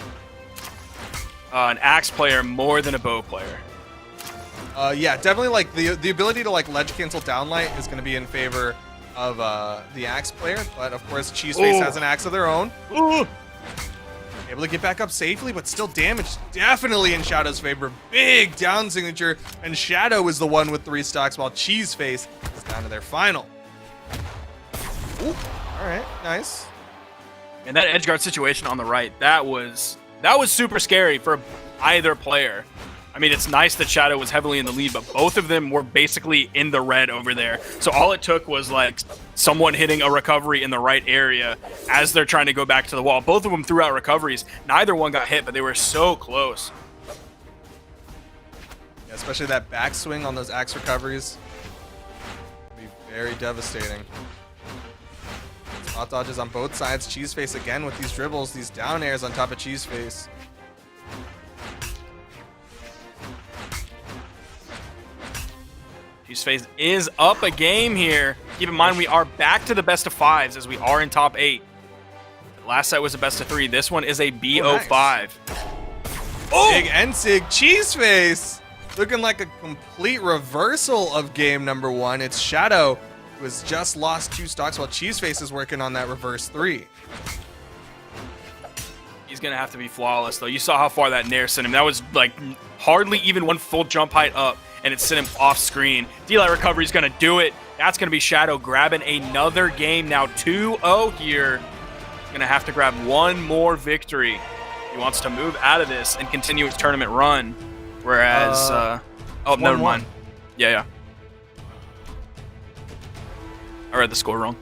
G: an axe player more than a bow player.
H: Yeah, definitely like the ability to like ledge cancel downlight is going to be in favor of the axe player, but of course Cheeseface has an axe of their own.
G: Ooh.
H: Able to get back up safely, but still damaged. Definitely in Shadow's favor. Big down signature, and Shadow is the one with 3 stocks, while Cheeseface is down to their final. Ooh, all right, nice.
G: And that edge guard situation on the right, that was super scary for either player. I mean, it's nice that Shadow was heavily in the lead, but both of them were basically in the red over there. So all it took was like someone hitting a recovery in the right area as they're trying to go back to the wall. Both of them threw out recoveries. Neither one got hit, but they were so close.
H: Yeah, especially that backswing on those axe recoveries. Be very devastating. Spot dodges on both sides. Cheeseface again with these dribbles, these down airs on top of Cheeseface.
G: Cheeseface is up a game here. Keep in mind, we are back to the best of 5s as we are in top 8. The last set was a best of 3. This one is a BO5.
H: Nice.
G: Oh!
H: Big Ensig Cheeseface looking like a complete reversal of game number 1. It's Shadow who has just lost 2 stocks while Cheeseface is working on that reverse 3.
G: He's going to have to be flawless, though. You saw how far that nair sent him. That was, like, hardly even one full jump height up, and it sent him off screen. D-Light recovery is going to do it. That's going to be Shadow grabbing another game. Now 2-0 here. He's going to have to grab one more victory. He wants to move out of this and continue his tournament run. Whereas, oh, never mind. Yeah. I read the score wrong.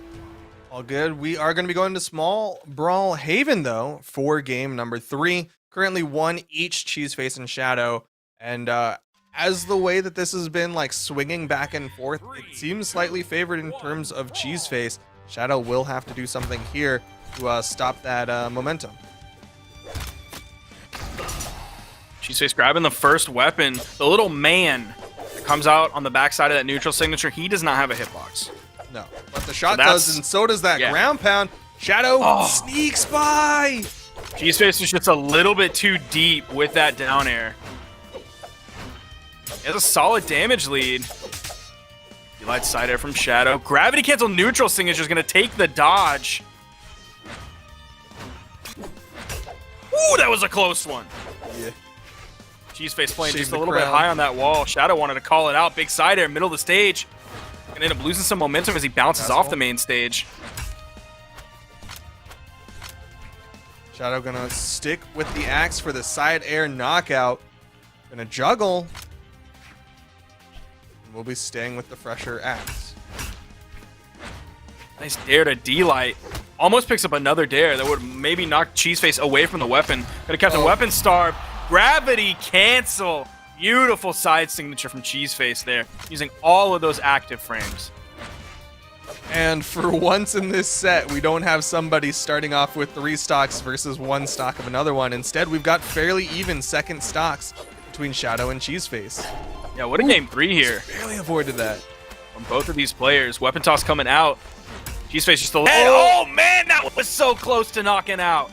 H: All good. We are going to be going to small Brawlhalla, though, for game number 3. Currently 1 each, Cheeseface and Shadow. And as the way that this has been like swinging back and forth, it seems slightly favored in terms of Cheeseface. Shadow will have to do something here to stop that momentum.
G: Cheeseface grabbing the first weapon. The little man that comes out on the backside of that neutral signature, he does not have a hitbox.
H: No, but the shot
G: So
H: does, and so does that ground pound. Shadow sneaks by.
G: Cheeseface is just a little bit too deep with that down air. He has a solid damage lead. D-Light side air from Shadow. Gravity cancel neutral signature is going to take the dodge. Ooh, that was a close one.
H: Yeah.
G: Cheeseface playing
H: Shade
G: just
H: the
G: a little bit
H: crown.
G: high on that wall. Shadow wanted to call it out. Big side air, middle of the stage. Gonna end up losing some momentum as he bounces off the main stage.
H: Shadow gonna stick with the axe for the side air knockout. Gonna juggle. And we'll be staying with the fresher axe.
G: Nice dare to D-Light. Almost picks up another dare that would maybe knock Cheeseface away from the weapon. Could have kept the weapon starved. Gravity cancel. Beautiful side signature from Cheeseface there, using all of those active frames.
H: And for once in this set, we don't have somebody starting off with 3 stocks versus 1 stock of another one. Instead, we've got fairly even second stocks between Shadow and Cheeseface.
G: Yeah, what a game 3 here
H: Barely avoided that.
G: from both of these players. Weapon toss coming out. Cheeseface just a little. Oh man, that was so close to knocking out.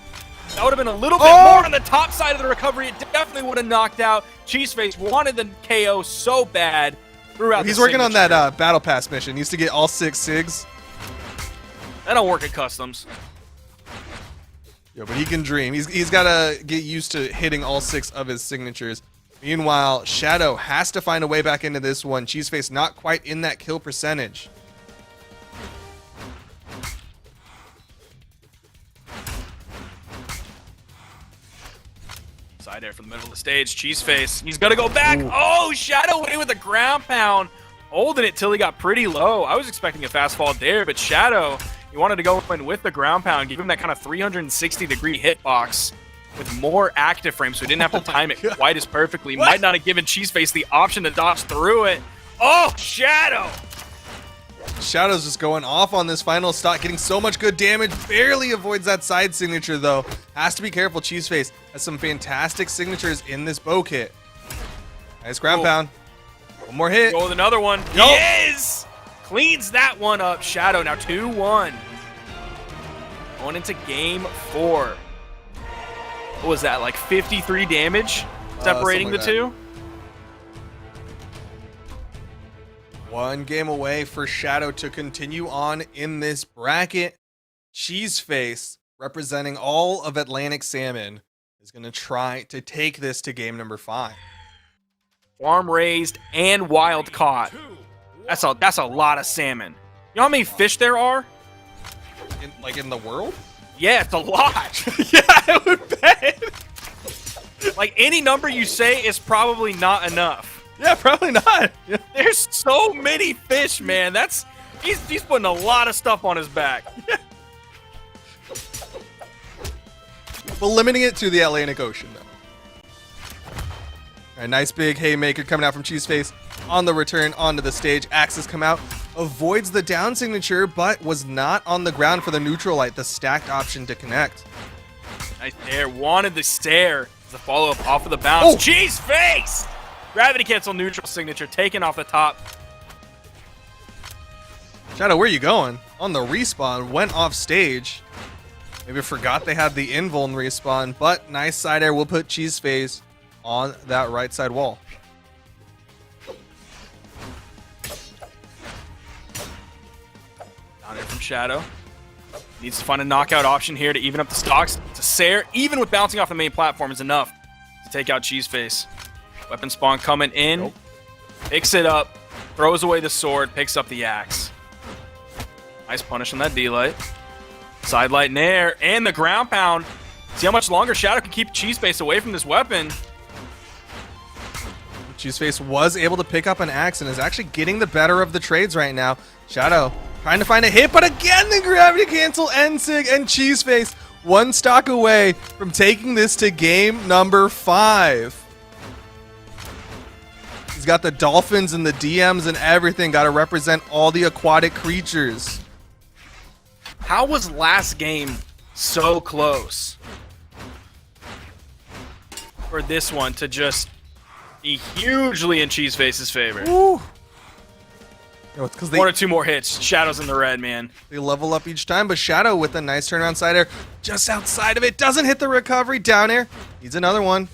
G: That would have been a little bit more on the top side of the recovery. It definitely would have knocked out. Cheeseface wanted the KO so bad throughout.
H: He's working on that Battle Pass mission. He needs to get all 6 SIGs.
G: That don't work at customs.
H: Yeah, but he can dream. He's got to get used to hitting all 6 of his signatures. Meanwhile, Shadow has to find a way back into this one. Cheeseface not quite in that kill percentage.
G: Side air from the middle of the stage. Cheeseface. He's going to go back. Ooh. Oh, Shadow away with a ground pound. Holding it till he got pretty low. I was expecting a fast fall there, but Shadow, he wanted to go in with the ground pound, give him that kind of 360-degree hitbox with more active frames, so he didn't have to time it quite as perfectly. Might not have given Cheeseface the option to dodge through it. Oh, Shadow!
H: Shadow's just going off on this final stock, getting so much good damage. Barely avoids that side signature, though. Has to be careful. Cheeseface has some fantastic signatures in this bow kit. Nice ground pound. One more hit.
G: Go with another one.
H: Nope.
G: He is! Cleans that one up. Shadow now 2-1. Going into game 4. What was that, like 53 damage separating the two?
H: 1 game away for Shadow to continue on in this bracket. Cheeseface, representing all of Atlantic Salmon, is going to try to take this to game number 5.
G: Farm raised and wild caught. That's a lot of salmon. You know how many fish there are?
H: In the world?
G: Yeah, it's a lot.
H: Yeah, I would bet.
G: Like any number you say is probably not enough.
H: Yeah, probably not. Yeah.
G: There's so many fish, man. He's putting a lot of stuff on his back.
H: Yeah. Well, limiting it to the Atlantic Ocean, though. All right, nice big haymaker coming out from Cheeseface on the return onto the stage. Axes come out, avoids the down signature, but was not on the ground for the neutral light, the stacked option to connect.
G: Nice there. Wanted the stare. The follow-up off of the bounce.
H: Oh.
G: Cheeseface! Gravity cancel neutral signature taken off the top.
H: Shadow, where you going? On the respawn, went off stage. Maybe forgot they had the invuln respawn, but nice side air will put Cheese Face on that right side wall.
G: Down air from Shadow. Needs to find a knockout option here to even up the stocks. To Sair, even with bouncing off the main platform, is enough to take out Cheese Face. Weapon spawn coming in.
H: Nope.
G: Picks it up. Throws away the sword. Picks up the axe. Nice punish on that D-Light. Side light in air. And the ground pound. See how much longer Shadow can keep Cheese Face away from this weapon.
H: Cheese Face was able to pick up an axe and is actually getting the better of the trades right now. Shadow trying to find a hit, but again the gravity cancel Ensig, and Cheese Face one stock away from taking this to game number 5. He's got the dolphins and the DMs and everything. Got to represent all the aquatic creatures.
G: How was last game so close for this one to just be hugely in Cheese Face's favor?
H: Woo. You know, it's because
G: One or two more hits. Shadow's in the red, man.
H: they level up each time, but Shadow with a nice turnaround side air just outside of it. Doesn't hit the recovery. Down air. Needs another one.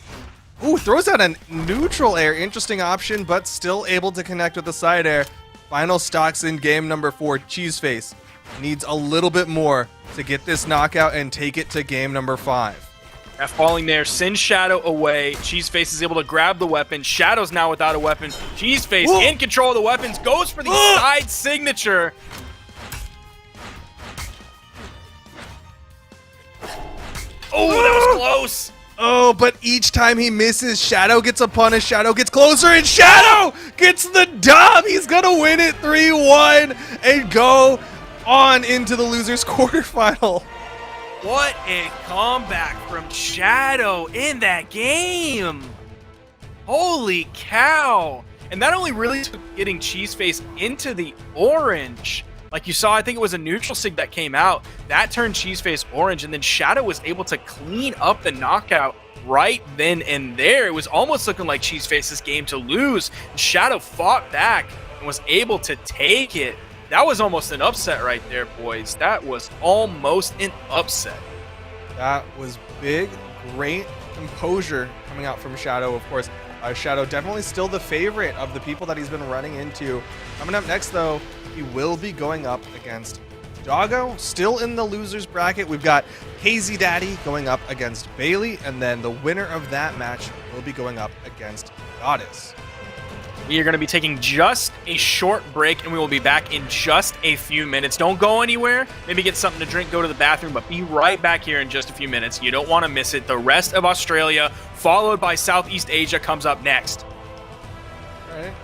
H: Ooh, throws out a neutral air. Interesting option, but still able to connect with the side air. Final stocks in game number 4. Cheese Face needs a little bit more to get this knockout and take it to game number 5.
G: That falling there sends Shadow away. Cheese Face is able to grab the weapon. Shadow's now without a weapon. Cheese Face in control of the weapons. Goes for the side signature. Oh, that was close.
H: Oh, but each time he misses, Shadow gets a punish. Shadow gets closer, and Shadow gets the dub. He's going to win it 3-1 and go on into the loser's quarterfinal.
G: What a comeback from Shadow in that game. Holy cow. And that only really took getting Cheese Face into the orange. Like you saw, I think it was a neutral sig that came out. That turned Cheese Face orange, and then Shadow was able to clean up the knockout right then and there. It was almost looking like Cheese Face's game to lose. Shadow fought back and was able to take it. That was almost an upset right there, boys. That was almost an upset.
H: That was big, great composure coming out from Shadow, of course. Shadow definitely still the favorite of the people that he's been running into. Coming up next, though, he will be going up against Doggo, still in the losers bracket. We've got Hazy Daddy going up against Bailey, and then the winner of that match will be going up against Goddess.
G: We are going to be taking just a short break, and we will be back in just a few minutes. Don't go anywhere. Maybe get something to drink, go to the bathroom, but be right back here in just a few minutes. You don't want to miss it. The rest of Australia, followed by Southeast Asia, comes up next.
H: All right.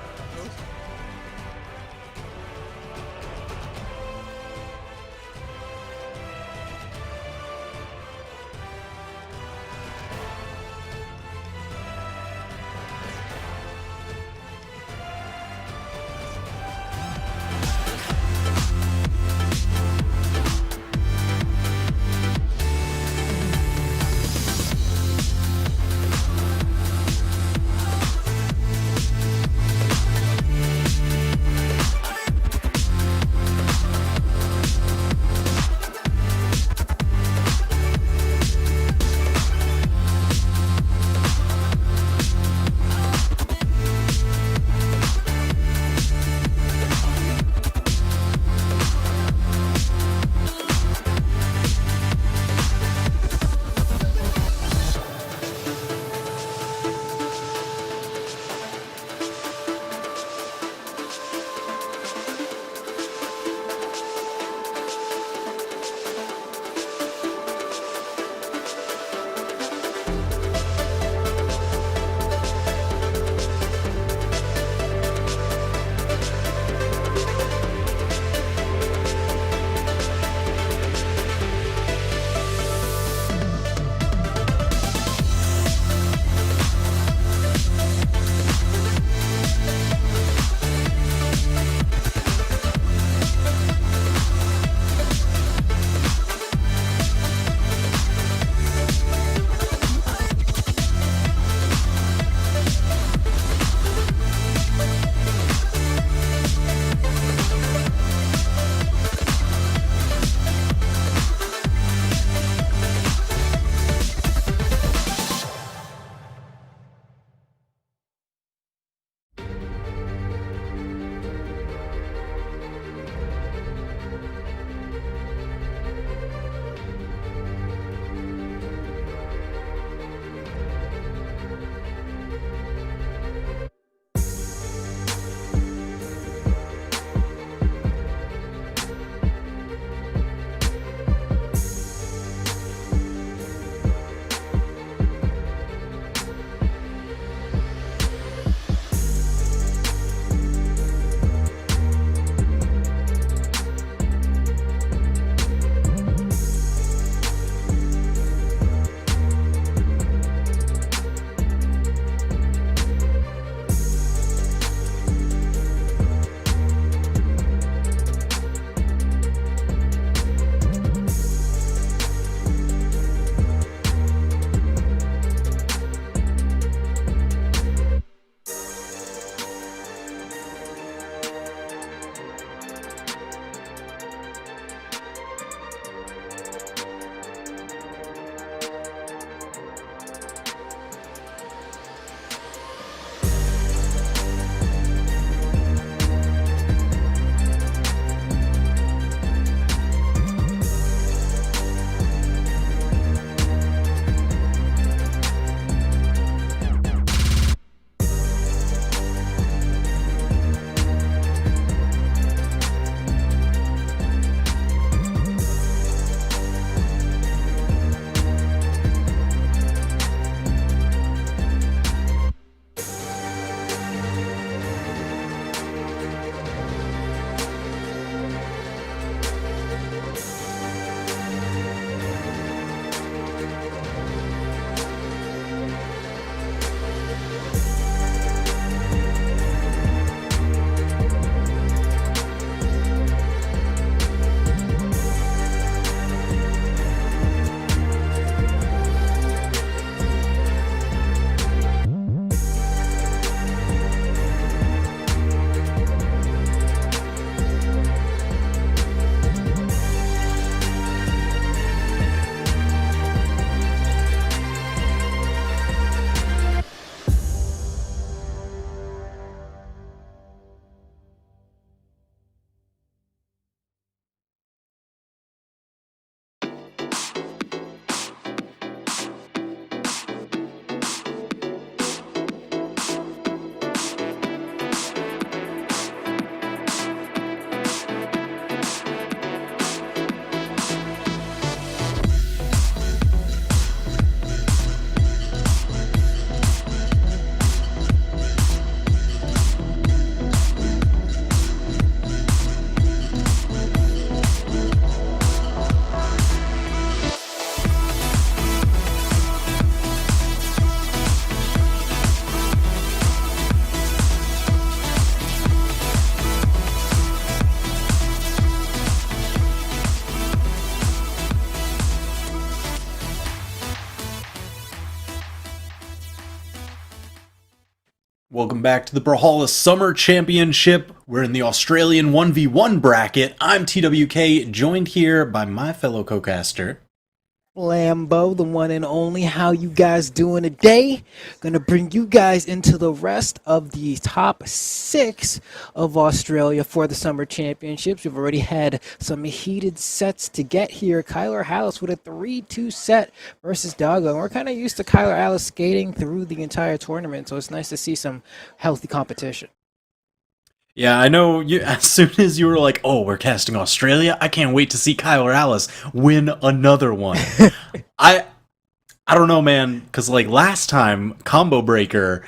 C: Welcome back to the Brawlhalla Summer Championship. We're in the Australian 1v1 bracket. I'm TWK, joined here by my fellow co-caster,
B: Lambo, the one and only. How you guys doing today? Gonna bring you guys into the rest of the top 6 of Australia for the Summer Championships. We've already had some heated sets to get here. Kyler Hallis with a 3-2 set versus Doggo. And we're kind of used to Kyler Hallis skating through the entire tournament, so it's nice to see some healthy competition.
C: Yeah, I know. As soon as you were like, "Oh, we're casting Australia," I can't wait to see Kyler Alice win another one. I don't know, man, because like last time, Combo Breaker,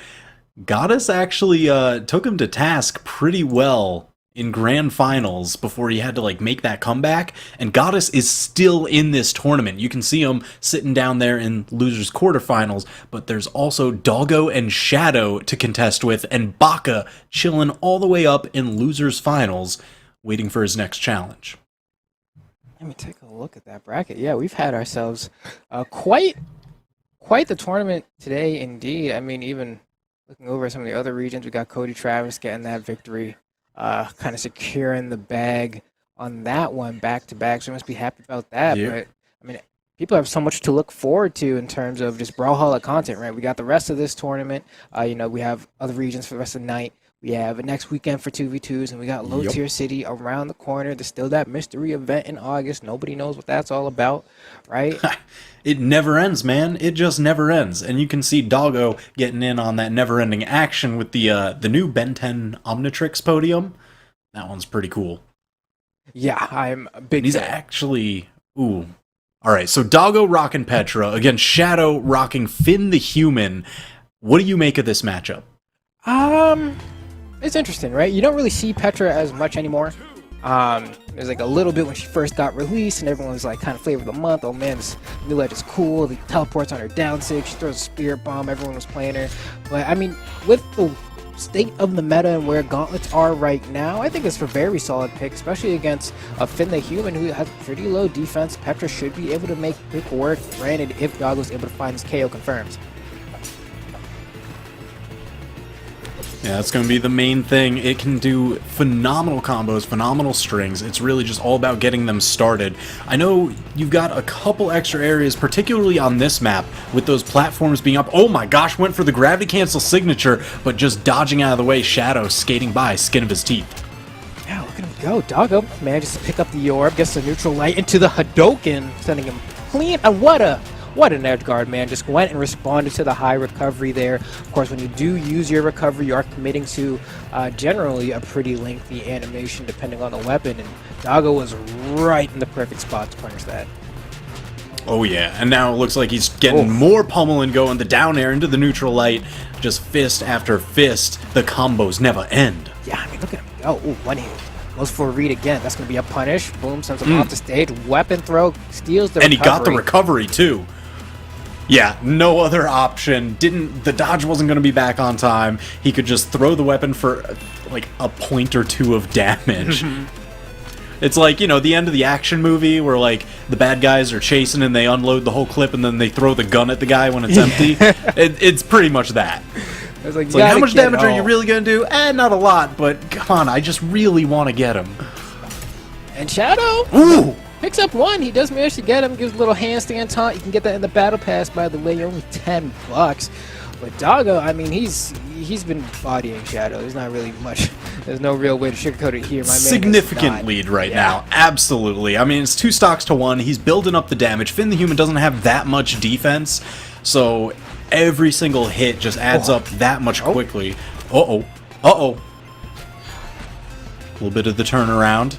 C: Goddess actually took him to task pretty well in grand finals before he had to like make that comeback. And Goddess is still in this tournament. You can see him sitting down there in losers quarterfinals, but there's also Doggo and Shadow to contest with, and Baka chilling all the way up in losers finals, waiting for his next challenge.
B: Let me take a look at that bracket. Yeah, we've had ourselves quite the tournament today, indeed. I mean, even looking over some of the other regions, we got Cody Travis getting that victory. Kind of securing the bag on that one back to back, so we must be happy about that.
C: Yeah.
B: But I mean, people have so much to look forward to in terms of just Brawlhalla content, right? We got the rest of this tournament. We have other regions for the rest of the night. We have a next weekend for 2v2s, and we got Low Tier City around the corner. There's still that mystery event in August. Nobody knows what that's all about, right?
C: It never ends, man. It just never ends. And you can see Doggo getting in on that never-ending action with the new Ben 10 Omnitrix podium. That one's pretty cool.
B: Yeah, I'm a big
C: He's
B: fan.
C: actually... Ooh. All right, so Doggo rocking Petra against Shadow rocking Finn the Human. What do you make of this matchup?
B: It's interesting, right? You don't really see Petra as much anymore. There's like a little bit when she first got released, and everyone was like kind of flavor of the month. Oh man, this new light is cool. The teleports on her down six. She throws a spirit bomb. Everyone was playing her. But I mean, with the state of the meta and where gauntlets are right now, I think it's a very solid pick, especially against a Finn the Human who has pretty low defense. Petra should be able to make quick work. Granted, if Doggo's able to find his KO confirms.
C: Yeah, that's going to be the main thing. It can do phenomenal combos, phenomenal strings. It's really just all about getting them started. I know you've got a couple extra areas, particularly on this map, with those platforms being up. Oh my gosh, went for the gravity cancel signature, but just dodging out of the way. Shadow skating by, skin of his teeth.
B: Yeah, look at him go. Doggo manages to pick up the orb, gets the neutral light into the Hadoken, sending him clean. And what an edge guard, man. Just went and responded to the high recovery there. Of course, when you do use your recovery, you are committing to generally a pretty lengthy animation depending on the weapon. And Doggo was right in the perfect spot to punish that.
C: Oh yeah, and now it looks like he's getting more pummeling going. The down air into the neutral light. Just fist after fist. The combos never end.
B: Yeah, I mean, look at him go. Ooh, one hit. Goes for a read again. That's going to be a punish. Boom, sends him off the stage. Weapon throw, steals the recovery.
C: And he got the recovery too. Yeah, no other option. The dodge wasn't going to be back on time. He could just throw the weapon for like a point or two of damage. It's like, you know, the end of the action movie where like the bad guys are chasing and they unload the whole clip and then they throw the gun at the guy when it's empty. It's pretty much that.
B: It's like,
C: How much damage are you really going to do? Not a lot, but come on, I just really want to get him.
B: And Shadow
C: Ooh!
B: picks up one. He does manage to get him. Gives a little handstand taunt. You can get that in the battle pass, by the way. Only $10. But Doggo, I mean, he's been bodying Shadow. There's not really much. There's no real way to sugarcoat it here. My man
C: Significant lead right now. Absolutely. I mean, it's 2 stocks to 1. He's building up the damage. Finn the Human doesn't have that much defense, so every single hit just adds up that much quickly. Uh-oh. Uh-oh. A little bit of the turnaround.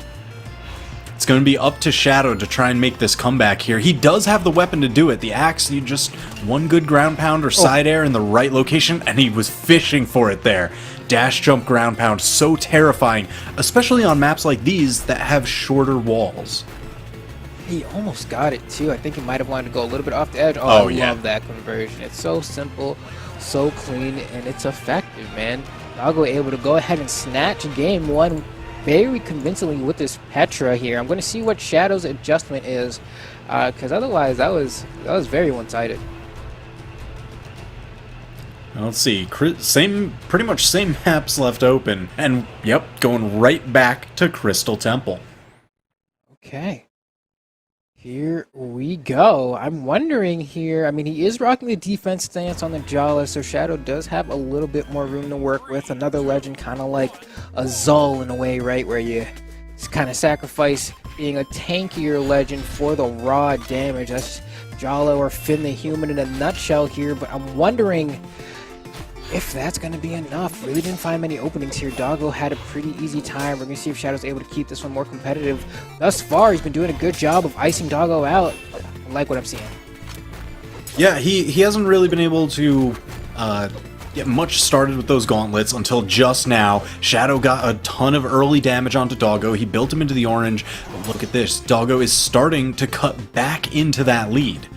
C: It's going to be up to Shadow to try and make this comeback here. He does have the weapon to do it. The axe, you just one good ground pound or side air in the right location, and he was fishing for it there. Dash jump ground pound, so terrifying, especially on maps like these that have shorter walls.
B: He almost got it too. I think he might have wanted to go a little bit off the edge.
C: Oh,
B: I
C: yeah.
B: love that conversion. It's so simple, so clean, and it's effective, man. Doggo able to go ahead and snatch game one very convincingly with this Petra here. I'm going to see what Shadow's adjustment is, because otherwise that was very one-sided.
C: Let's see, pretty much same maps left open, and yep, going right back to Crystal Temple.
B: Okay. Here we go. I'm wondering here, I mean, he is rocking the defense stance on the Brawlhalla, so Shadow does have a little bit more room to work with. Another legend, kind of like a Zul in a way, right, where you kind of sacrifice being a tankier legend for the raw damage. That's Brawlhalla or Finn the Human in a nutshell here, but I'm wondering if that's going to be enough. Really didn't find many openings here. Doggo had a pretty easy time. We're going to see if Shadow's able to keep this one more competitive. Thus far, he's been doing a good job of icing Doggo out. I like what I'm seeing.
C: Yeah, he hasn't really been able to get much started with those gauntlets until just now. Shadow got a ton of early damage onto Doggo. He built him into the orange. But look at this. Doggo is starting to cut back into that lead.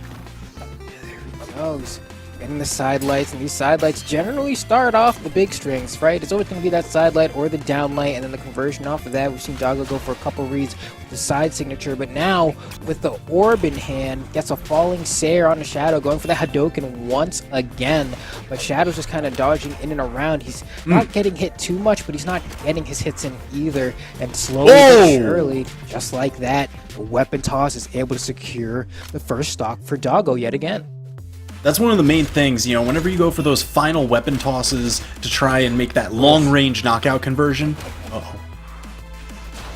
B: There he goes. Getting the side lights, and these side lights generally start off the big strings, right? It's always going to be that side light or the down light, and then the conversion off of that. We've seen Doggo go for a couple reads with the side signature, but now with the orb in hand, gets a falling Sayer on the Shadow, going for the Hadoken once again. But Shadow's just kind of dodging in and around. He's not getting hit too much, but he's not getting his hits in either. And slowly but surely, just like that, the weapon toss is able to secure the first stock for Doggo yet again.
C: That's one of the main things, you know, whenever you go for those final weapon tosses to try and make that long-range knockout conversion. Uh-oh.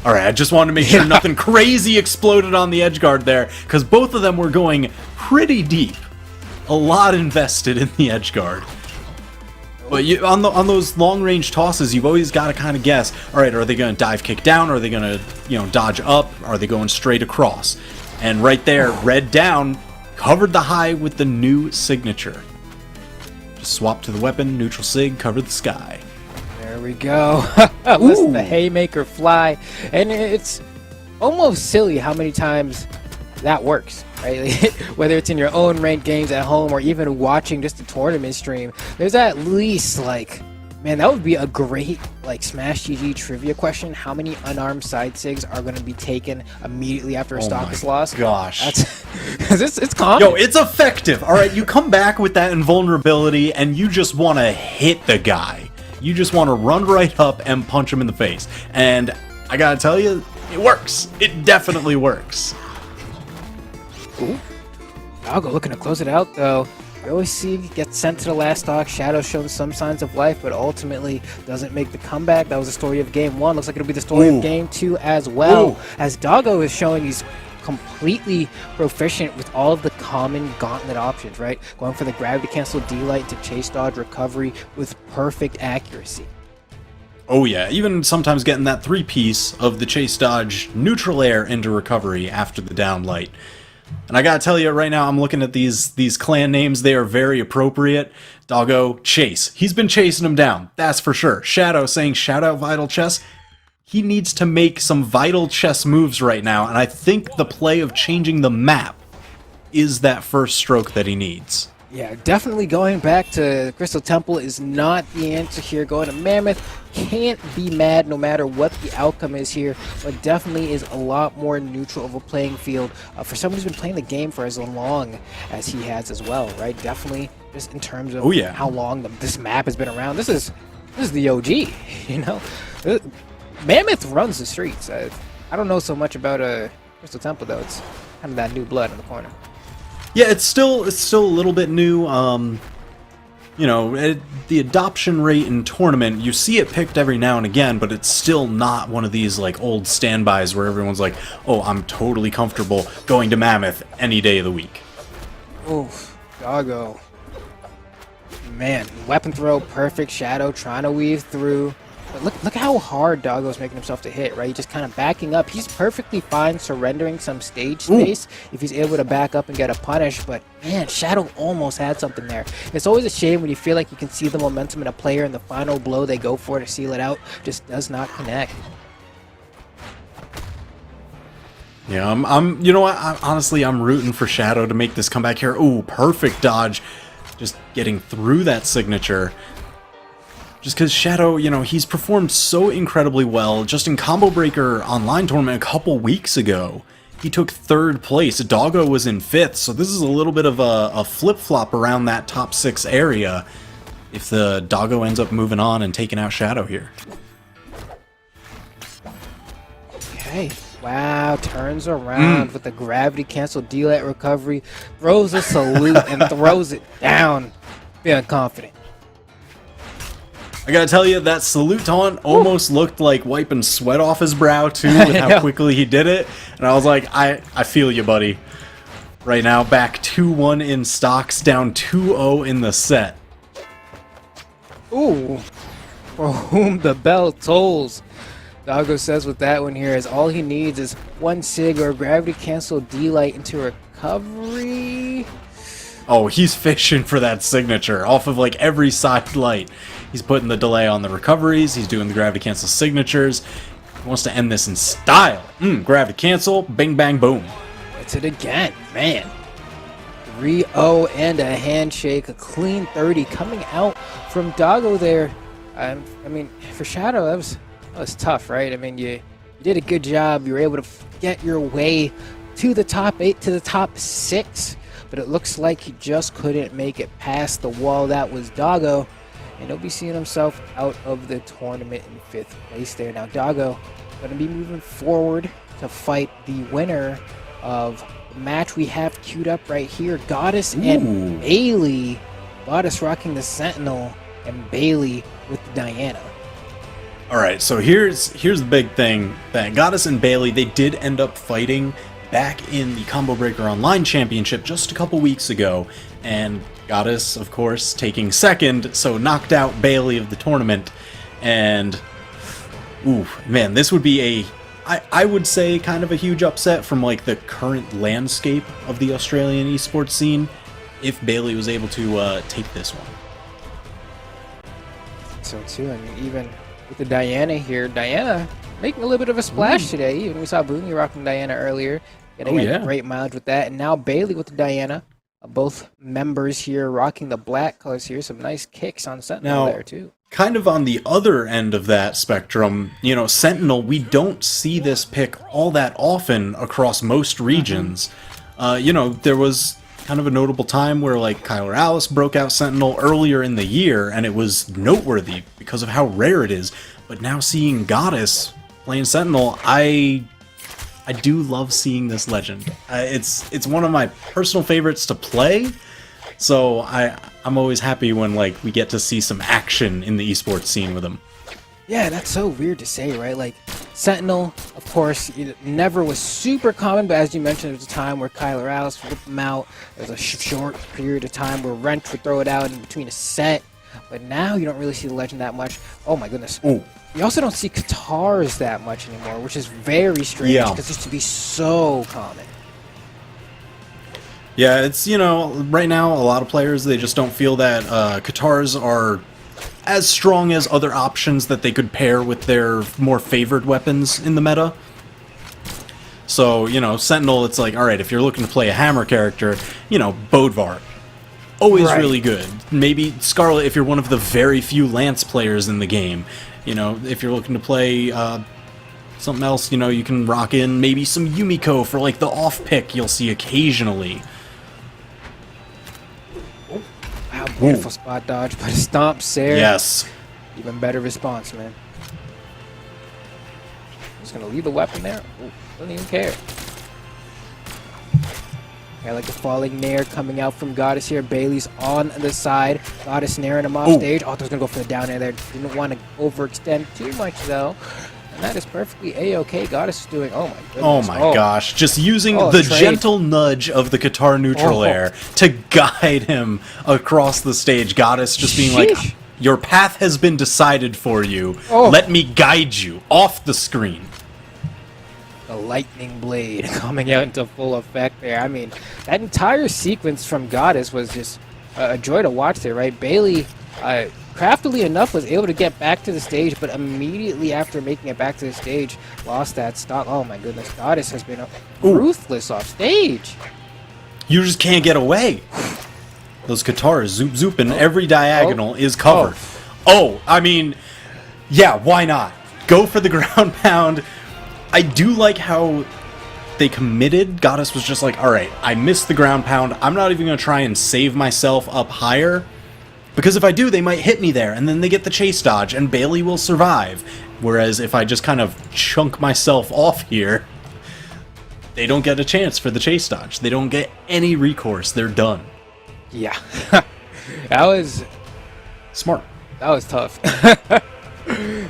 C: Alright, I just wanted to make sure nothing crazy exploded on the edge guard there, because both of them were going pretty deep. A lot invested in the edge guard. But on those long-range tosses, you've always got to kind of guess, alright, are they going to dive kick down? Are they going to, you know, dodge up? Are they going straight across? And right there, red down, covered the high with the new signature. Just swap to the weapon, neutral sig, cover the sky.
B: There we go. Listen, the haymaker fly. And it's almost silly how many times that works, right? Whether it's in your own ranked games at home or even watching just a tournament stream, there's at least like, man, that would be a great like Smash GG trivia question. How many unarmed side sigs are going to be taken immediately after a stock is lost?
C: Gosh.
B: That's it's common.
C: Yo, it's effective. All right, you come back with that invulnerability and you just want to hit the guy. You just want to run right up and punch him in the face. And I got to tell you, it works. It definitely works.
B: Ooh. Doggo looking to close it out though. We always see gets sent to the last stock. Shadow showing some signs of life, but ultimately doesn't make the comeback. That was the story of game one. Looks like it'll be the story of game two as well. As Doggo is showing he's completely proficient with all of the common gauntlet options, right? Going for the gravity cancel D-light to chase dodge recovery with perfect accuracy.
C: Oh yeah, even sometimes getting that three-piece of the chase dodge neutral air into recovery after the down light. And I gotta tell you right now, I'm looking at these clan names. They are very appropriate. Doggo, Chase. He's been chasing him down. That's for sure. Shadow saying shout out Vital Chess. He needs to make some Vital Chess moves right now. And I think the play of changing the map is that first stroke that he needs.
B: Yeah, definitely going back to Crystal Temple is not the answer here. Going to Mammoth, can't be mad no matter what the outcome is here, but definitely is a lot more neutral of a playing field for someone who's been playing the game for as long as he has as well, right? Definitely just in terms of how long this map has been around. This is the OG, you know? Mammoth runs the streets. I don't know so much about Crystal Temple, though. It's kind of that new blood in the corner.
C: Yeah, it's still a little bit new. You know, the adoption rate in tournament, you see it picked every now and again, but it's still not one of these like old standbys where everyone's like, oh, I'm totally comfortable going to Mammoth any day of the week.
B: Oof, Doggo. Man, weapon throw, perfect. Shadow trying to weave through. But look how hard Doggo's making himself to hit, right? He's just kind of backing up. He's perfectly fine surrendering some stage space if he's able to back up and get a punish, but man, Shadow almost had something there. It's always a shame when you feel like you can see the momentum in a player and the final blow they go for to seal it out just does not connect.
C: Yeah, I'm you know what? Honestly, I'm rooting for Shadow to make this comeback here. Ooh, perfect dodge. Just getting through that signature. Just because Shadow, you know, he's performed so incredibly well. Just in Combo Breaker Online Tournament a couple weeks ago, he took 3rd place. Doggo was in 5th, so this is a little bit of a flip-flop around that top 6 area. if the doggo ends up moving on and taking out Shadow here.
B: Okay. Wow, turns around with the gravity cancel delay recovery, throws a salute and throws it down. Feeling confident.
C: I gotta tell you, that salute taunt almost looked like wiping sweat off his brow too, with how quickly he did it. And I was like, I feel you, buddy. Right now, back 2-1 in stocks, down 2-0 in the set.
B: Ooh, for whom the bell tolls. Doggo says with that one here is all he needs is one sig or gravity cancel D-light into recovery.
C: Oh, he's fishing for that signature off of like every side light. He's putting the delay on the recoveries. He's doing the gravity cancel signatures. He wants to end this in style. Gravity cancel, bing bang boom.
B: It's it again, man. 3-0 and a handshake, a clean 30 coming out from Doggo there. I mean, for Shadow, that was tough, right? I mean, you did a good job. You were able to get your way to the top 8, to the top 6, but it looks like he just couldn't make it past the wall. That was Doggo, and he'll be seeing himself out of the tournament in 5th place there. Now, Doggo going to be moving forward to fight the winner of the match we have queued up right here. Goddess and Bailey. Goddess rocking the Sentinel, and Bailey with the Diana.
C: All right, so here's the big thing. That Goddess and Bailey, they did end up fighting back in the Combo Breaker Online Championship just a couple weeks ago, and Goddess, of course, taking second, so knocked out Bailey of the tournament. And ooh, man, this would be I would say kind of a huge upset from like the current landscape of the Australian esports scene if Bailey was able to take this one.
B: So too, I mean, even with the Diana here, Diana making a little bit of a splash today. Even we saw Boomie rocking Diana earlier, getting great mileage with that, and now Bailey with the Diana. Both members here rocking the black colors here. Some nice kicks on Sentinel there too.
C: Kind of on the other end of that spectrum, you know, Sentinel, we don't see this pick all that often across most regions. You know, there was kind of a notable time where like Kyler Alice broke out Sentinel earlier in the year, and it was noteworthy because of how rare it is. But now seeing Goddess playing Sentinel, I do love seeing this legend. It's one of my personal favorites to play, so I'm always happy when like we get to see some action in the esports scene with him.
B: Yeah, that's so weird to say, right? Like, Sentinel, of course, it never was super common, but as you mentioned, there was a time where Kyler Alice would whip him out. There was a short period of time where Wrench would throw it out in between a set, but now you don't really see the legend that much. Oh my goodness.
C: Ooh.
B: You also don't see Katars that much anymore, which is very strange because it used to be so common.
C: Yeah, it's, you know, right now a lot of players, they just don't feel that Katars are as strong as other options that they could pair with their more favored weapons in the meta. So, you know, Sentinel, it's like, alright, if you're looking to play a hammer character, you know, Bodvar, always really good. Maybe Scarlet if you're one of the very few Lance players in the game. You know, if you're looking to play something else, you know, you can rock in maybe some Yumiko for like the off pick you'll see occasionally.
B: Wow, beautiful spot dodge, but a stomp Sarah.
C: Yes.
B: Even better response, man. Just gonna leave the weapon there. Ooh, doesn't even care. I like the falling nair coming out from Goddess here. Bailey's on the side. Goddess nairing him off stage. Oh, I was gonna go for the down air there. Didn't want to overextend too much though. And that is perfectly a-okay. Goddess is doing, oh my goodness.
C: Oh my gosh. Just using the gentle nudge of the Qatar neutral air to guide him across the stage. Goddess just being like, your path has been decided for you. Let me guide you off the screen.
B: The lightning blade coming out into full effect there. I mean, that entire sequence from Goddess was just a joy to watch there, right? Bailey, craftily enough, was able to get back to the stage, but immediately after making it back to the stage, lost that stock. Oh my goodness, Goddess has been ruthless off stage.
C: You just can't get away. Those Katars, zoop zoop, and every diagonal is covered. I mean, yeah, why not? Go for the ground pound. I do like how they committed. Goddess was just like, alright, I missed the ground pound. I'm not even going to try and save myself up higher. Because if I do, they might hit me there, and then they get the chase dodge, and Bailey will survive. Whereas if I just kind of chunk myself off here, they don't get a chance for the chase dodge. They don't get any recourse. They're done.
B: Yeah. that was
C: Smart.
B: tough.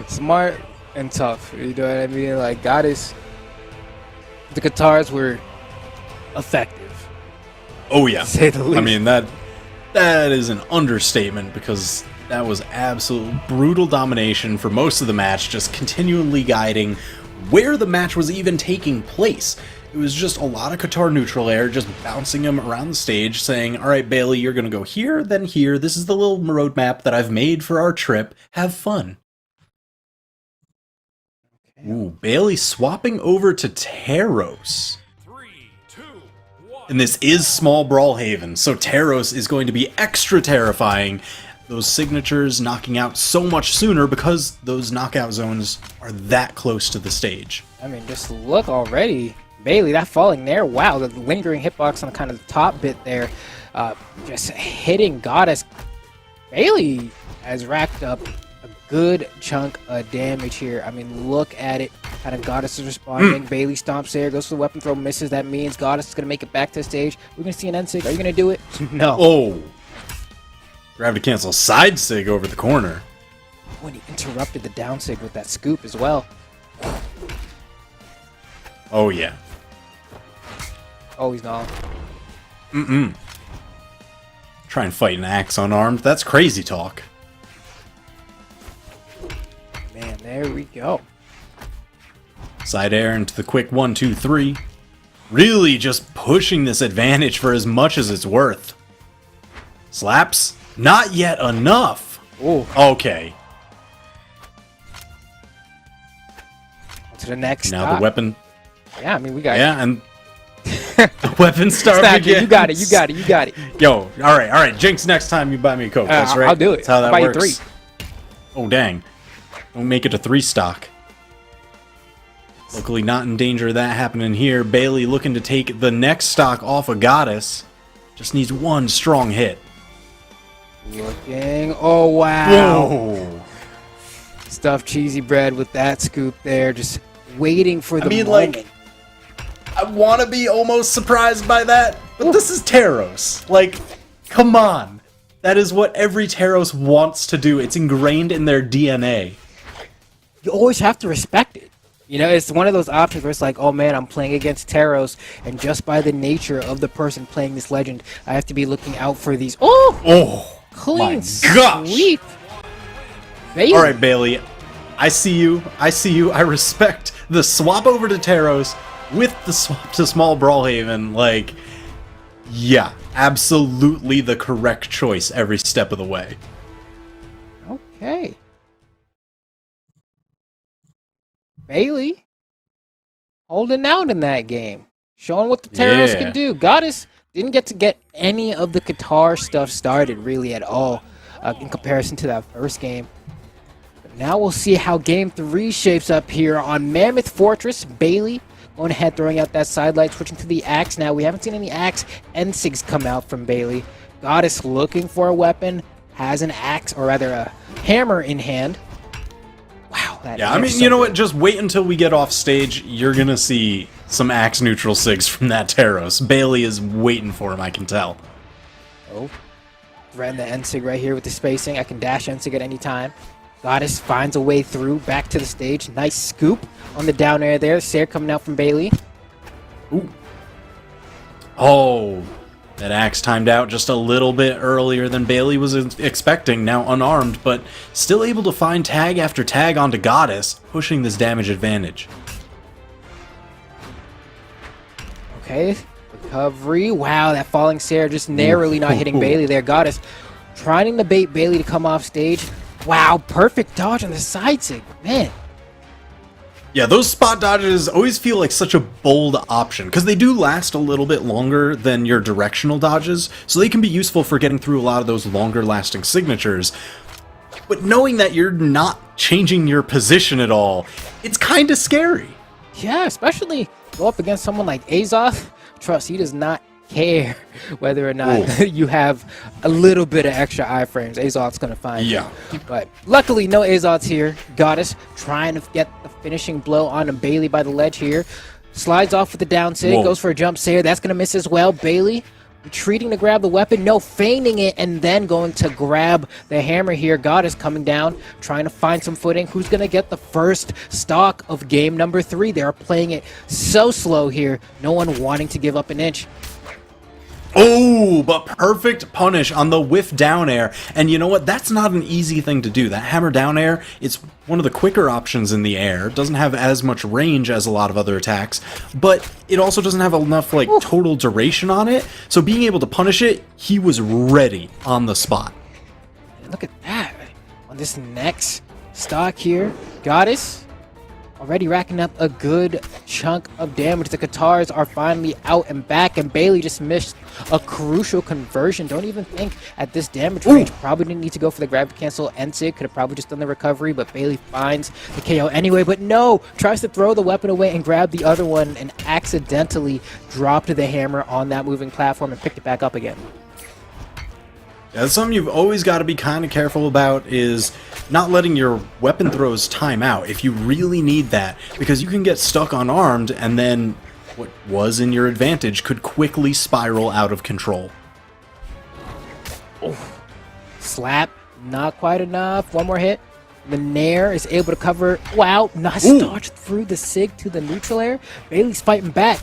B: Smart and tough. You know what I mean? Like, Goddess, the guitars were effective.
C: Oh yeah.
B: To say the least.
C: I mean, that is an understatement, because that was absolute brutal domination for most of the match, just continually guiding where the match was even taking place. It was just a lot of guitar neutral air, just bouncing him around the stage, saying, all right, Bailey, you're going to go here, then here. This is the little road map that I've made for our trip. Have fun. Ooh, Bailey swapping over to Taros.
E: 3, 2, 1.
C: And this is small Brawlhaven, so Taros is going to be extra terrifying. Those signatures knocking out so much sooner because those knockout zones are that close to the stage.
B: I mean, just look already. Bailey, that falling there, wow, the lingering hitbox on kind of the top bit there, just hitting Goddess. Bailey has racked up a good chunk of damage here. I mean, look at it. Kind of Goddess is responding. Bailey stomps there, goes for the weapon throw, misses. That means Goddess is going to make it back to the stage. We're going to see an N-Sig. Are you going to do it? No.
C: Oh! Gravity cancel side sig over the corner.
B: When he interrupted the down sig with that scoop as well.
C: Oh yeah.
B: Oh, he's not.
C: Try and fight an axe unarmed. That's crazy talk.
B: Man, there we go.
C: Side air into the quick 1, 2, 3. Really just pushing this advantage for as much as it's worth. Slaps? Not yet enough.
B: Oh,
C: Okay.
B: to the next
C: Now
B: stop.
C: the weapon.
B: Yeah, I mean, we got
C: Yeah, and the weapon star
B: Stack it.
C: begins.
B: You got it. You got it. You got it.
C: Yo, all right. Jinx, next time you buy me a Coke. That's right.
B: I'll do it.
C: That's how that
B: I'll buy you
C: works.
B: 3.
C: Oh, dang. Don't make it a 3 stock. Luckily not in danger of that happening here. Bailey looking to take the next stock off of Goddess. Just needs one strong hit.
B: Looking. Oh, wow.
C: Whoa.
B: Stuffed cheesy bread with that scoop there. Just waiting for the
C: mean,
B: moment.
C: like, I want to be almost surprised by that, but this is Taros. Like, come on. That is what every Taros wants to do. It's ingrained in their DNA.
B: You always have to respect it. You know, it's one of those options where it's like, oh man, I'm playing against Taros, and just by the nature of the person playing this legend, I have to be looking out for these. Oh!
C: Oh,
B: Clean
C: my gosh.
B: sweep. Bailey.
C: All right, Bailey. I see you. I respect the swap over to Taros with the swap to small Brawlhaven. Like, yeah, absolutely the correct choice every step of the way.
B: Okay. Bailey holding out in that game, showing what the Taros can do. Goddess didn't get any of the guitar stuff started really at all in comparison to that first game. But now we'll see how game 3 shapes up here on Mammoth Fortress. Bailey going ahead, throwing out that sidelight, switching to the axe now. We haven't seen any axe N-Sigs come out from Bailey. Goddess looking for a weapon, has an axe, or rather a hammer in hand. Wow, that
C: Yeah, I mean,
B: so
C: you know
B: good.
C: what? Just wait until we get off stage. You're gonna see some axe neutral sigs from that Taros. Bailey is waiting for him, I can tell.
B: Oh, ran the N-Sig right here with the spacing. I can dash N-Sig at any time. Goddess finds a way through, back to the stage. Nice scoop on the down air there. Sair coming out from Bailey.
C: Ooh. Oh, that axe timed out just a little bit earlier than Bailey was expecting, now unarmed, but still able to find tag after tag onto Goddess, pushing this damage advantage.
B: Okay, recovery. Wow, that falling Sair just narrowly not hitting Bailey there. Goddess trying to bait Bailey to come off stage. Wow, perfect dodge on the side sig. Man,
C: Yeah, those spot dodges always feel like such a bold option, because they do last a little bit longer than your directional dodges, so they can be useful for getting through a lot of those longer lasting signatures. But knowing that you're not changing your position at all, it's kind of scary.
B: yeah, especially go up against someone like Azoth. Trust, he does not care whether or not you have a little bit of extra iframes. Azot's going to find you. But luckily, no Azots here. Goddess trying to get the finishing blow on Bailey by the ledge here. Slides off with the down sig, goes for a jump sair. That's going to miss as well. Bailey retreating to grab the weapon, no, feigning it, and then going to grab the hammer here. Goddess coming down, trying to find some footing. Who's going to get the first stock of game number 3? They are playing it so slow here. No one wanting to give up an inch.
C: Oh, but perfect punish on the whiff down air. And you know what? That's not an easy thing to do. That hammer down air, it's one of the quicker options in the air. It doesn't have as much range as a lot of other attacks, but it also doesn't have enough like total duration on it. So being able to punish it, he was ready on the spot.
B: Look at that. On this next stock here, Goddess already racking up a good chunk of damage. The Katars are finally out and back, and Bailey just missed a crucial conversion. Don't even think at this damage range. Probably didn't need to go for the gravity cancel. Ensig could have probably just done the recovery, but Bailey finds the KO anyway. But no, tries to throw the weapon away and grab the other one and accidentally dropped the hammer on that moving platform and picked it back up again.
C: Yeah, that's something you've always got to be kind of careful about, is not letting your weapon throws time out if you really need that, because you can get stuck unarmed and then what was in your advantage could quickly spiral out of control.
B: Slap, not quite enough. One more hit. The Nair is able to cover. Wow, nice dodge through the Sig to the neutral air. Bailey's fighting back.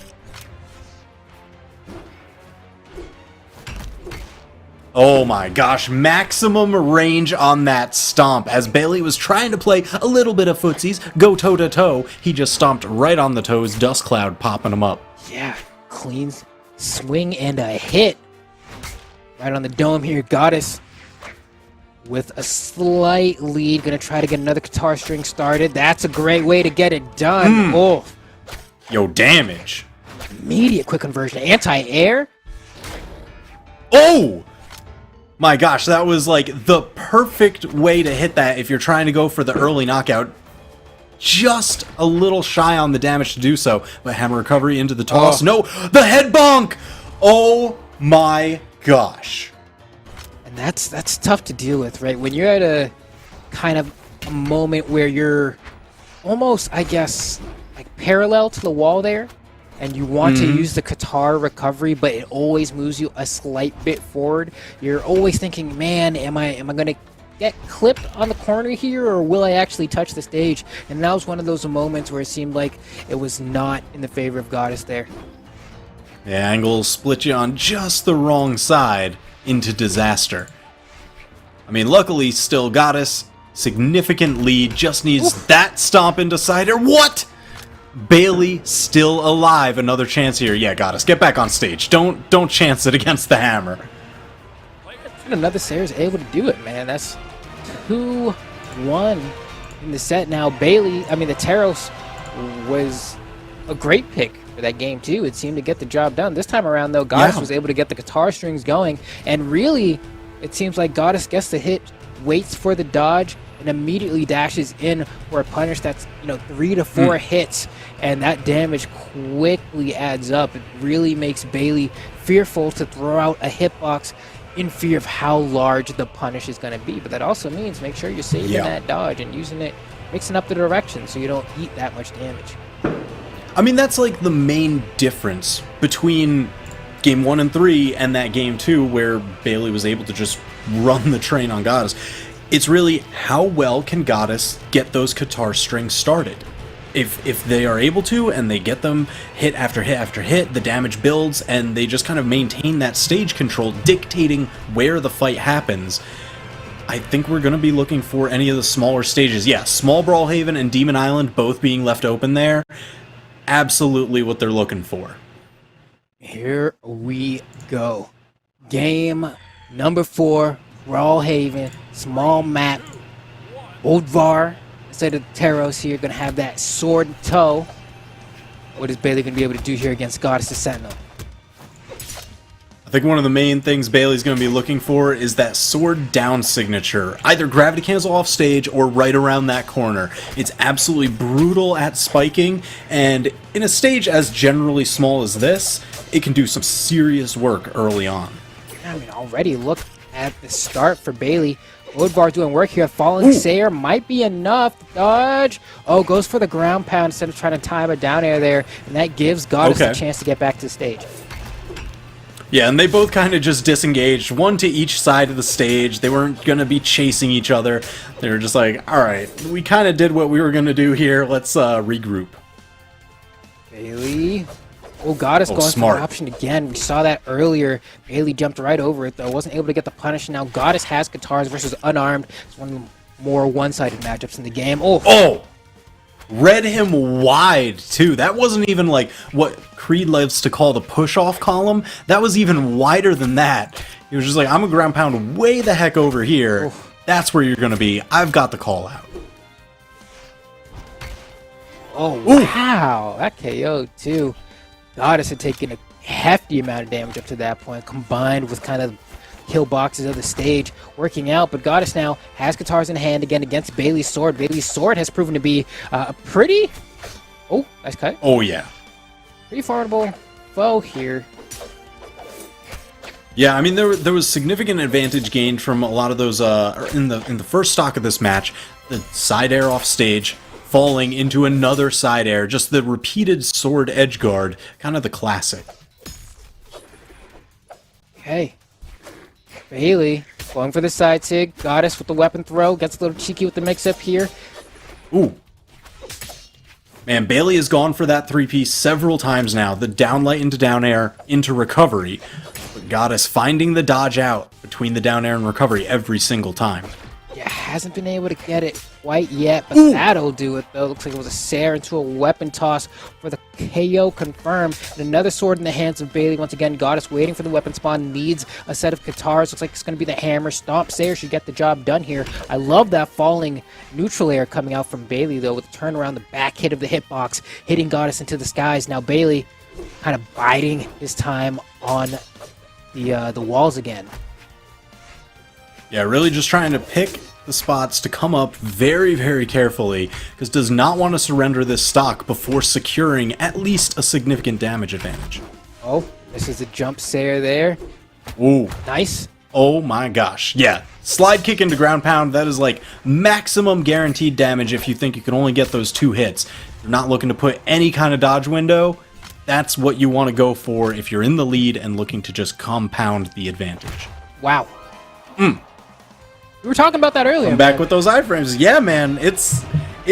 C: Oh my gosh, maximum range on that stomp. As Bailey was trying to play a little bit of footsies, go toe-to-toe, he just stomped right on the toes, dust cloud popping him up.
B: Yeah, clean swing and a hit. Right on the dome here, Goddess with a slight lead. Gonna try to get another guitar string started. That's a great way to get it done. Oh,
C: Yo, damage.
B: immediate quick conversion. Anti-air.
C: Oh! My gosh, that was like the perfect way to hit that if you're trying to go for the early knockout. Just a little shy on the damage to do so, but hammer recovery into the toss. No, the head bonk! Oh my gosh.
B: And that's tough to deal with, right? When you're at a kind of a moment where you're almost, I guess, like parallel to the wall there, and you want to use the Qatar recovery, but it always moves you a slight bit forward. You're always thinking, man, am I gonna get clipped on the corner here, or will I actually touch the stage? And that was one of those moments where it seemed like it was not in the favor of Goddess there.
C: The angle split you on just the wrong side into disaster. I mean, luckily, still Goddess, significant lead, just needs that stomp into side air. What? Bailey still alive. Another chance here. Yeah, Goddess, get back on stage. Don't chance it against the hammer.
B: And another Sair is able to do it, man. That's 2-1 in the set now. Bailey, I mean, the Taros was a great pick for that game, too. It seemed to get the job done. This time around, though, Goddess was able to get the guitar strings going. And really, it seems like Goddess gets the hit, waits for the dodge, and immediately dashes in for a punish that's 3 to 4 hits, and that damage quickly adds up. It really makes Bailey fearful to throw out a hitbox in fear of how large the punish is going to be. But that also means make sure you're saving that dodge and using it, mixing up the direction so you don't eat that much damage.
C: I mean, that's like the main difference between game 1 and 3 and that game 2 where Bailey was able to just run the train on Goddess. It's really how well can Goddess get those guitar strings started. If they are able to, and they get them hit after hit after hit, the damage builds, and they just kind of maintain that stage control, dictating where the fight happens. I think we're going to be looking for any of the smaller stages. Yeah, Small Brawlhaven and Demon Island both being left open there. Absolutely what they're looking for.
B: Here we go. Game number 4, Brawlhaven, small map. Oldvar, instead of Taros here, going to have that sword and toe. What is Bailey going to be able to do here against Goddess the Sentinel?
C: I think one of the main things Bailey's going to be looking for is that sword down signature. Either gravity cancel off stage or right around that corner. It's absolutely brutal at spiking, and in a stage as generally small as this, it can do some serious work early on.
B: I mean, already look at the start for Bailey. Woodbar doing work here. Falling Sayer might be enough. Dodge. Oh, goes for the ground pound instead of trying to time a down air there. And that gives Goddess a chance to get back to the stage.
C: Yeah, and they both kind of just disengaged, one to each side of the stage. They weren't going to be chasing each other. They were just like, all right, we kind of did what we were going to do here. Let's regroup.
B: Bailey. Oh, Goddess going for the option again. We saw that earlier. Bailey jumped right over it, though. Wasn't able to get the punish. Now Goddess has guitars versus unarmed. It's one of the more one-sided matchups in the game. Oh!
C: Read him wide, too. That wasn't even like what Creed loves to call the push-off column. That was even wider than that. He was just like, I'm a ground pound way the heck over here. Oof. That's where you're going to be. I've got the call out.
B: Oh, wow. That KO, too. Goddess had taken a hefty amount of damage up to that point, combined with kind of kill boxes of the stage working out, but Goddess now has guitars in hand again against Bailey's sword. Bailey's sword has proven to be a pretty... Oh, nice cut.
C: Oh, yeah.
B: Pretty formidable foe here.
C: Yeah, I mean, there was significant advantage gained from a lot of those in the first stock of this match. The side air off stage, falling into another side air, just the repeated sword edge guard, kind of the classic.
B: Okay. Bailey going for the side sig. Goddess with the weapon throw. Gets a little cheeky with the mix-up here.
C: Ooh. Man, Bailey has gone for that three-piece several times now. The down light into down air into recovery. But Goddess finding the dodge out between the down air and recovery every single time.
B: Yeah, hasn't been able to get it quite yet, but that'll do it, though. Looks like it was a Sayer into a weapon toss for the KO confirmed. And another sword in the hands of Bailey. Once again, Goddess waiting for the weapon spawn, needs a set of guitars. Looks like it's going to be the hammer stomp. Sayer should get the job done here. I love that falling neutral air coming out from Bailey, though, with the turn around the back hit of the hitbox, hitting Goddess into the skies. Now Bailey kind of biding his time on the walls again.
C: Yeah, really just trying to pick the spots to come up very, very carefully, because does not want to surrender this stock before securing at least a significant damage advantage.
B: Oh, this is a jump Sayer there.
C: Ooh.
B: Nice.
C: Oh my gosh. Yeah, slide kick into ground pound, that is like maximum guaranteed damage if you think you can only get those 2 hits. You're not looking to put any kind of dodge window. That's what you want to go for if you're in the lead and looking to just compound the advantage.
B: Wow. We were talking about that earlier.
C: I'm back with those iframes. Yeah, man, it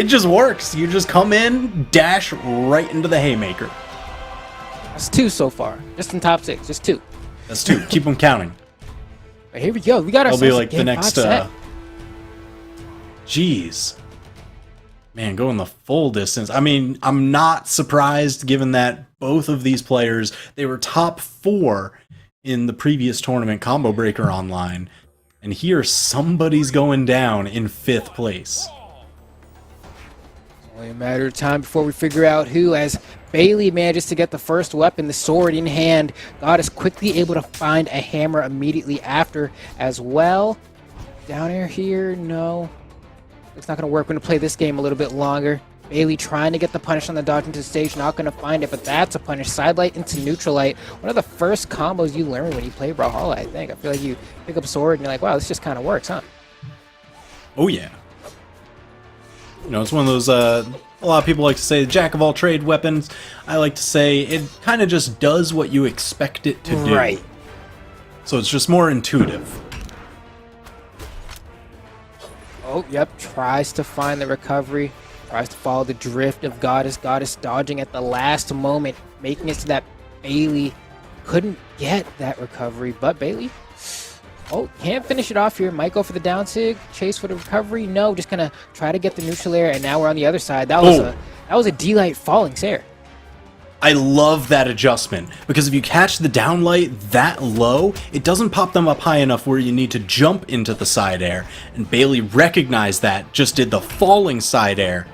C: just works. You just come in, dash right into the haymaker.
B: That's 2 so far. Just in top 6. Just 2.
C: That's 2. Keep them counting.
B: Right, here we go. We got ourselves
C: That'll be like
B: a game
C: the next.
B: 5 set.
C: Jeez. Man, going the full distance. I mean, I'm not surprised given that both of these players, they were top 4 in the previous tournament Combo Breaker Online. And here, somebody's going down in 5th place.
B: Only a matter of time before we figure out who, as Bailey manages to get the first weapon, the sword in hand. Goddess quickly able to find a hammer immediately after as well. Down air here, no. It's not going to work. We're going to play this game a little bit longer. Bailey trying to get the punish on the dodge into the stage, not going to find it, but that's a punish. Sidelight into neutral light. One of the first combos you learn when you play Brawlhalla, I think. I feel like you pick up a sword and you're like, wow, this just kind of works, huh?
C: Oh, yeah. You know, it's one of those, a lot of people like to say, jack of all trade weapons. I like to say it kind of just does what you expect it to do.
B: Right.
C: So it's just more intuitive.
B: Oh, yep. Tries to find the recovery. Tries to follow the drift of Goddess. Goddess dodging at the last moment, making it so that Bailey couldn't get that recovery. But Bailey, oh, can't finish it off here. Might go for the down sig. Chase for the recovery. No, just gonna try to get the neutral air. And now we're on the other side. That was a D-light falling Sayer.
C: I love that adjustment, because if you catch the downlight that low, it doesn't pop them up high enough where you need to jump into the side air, and Bailey recognized that, just did the falling side air.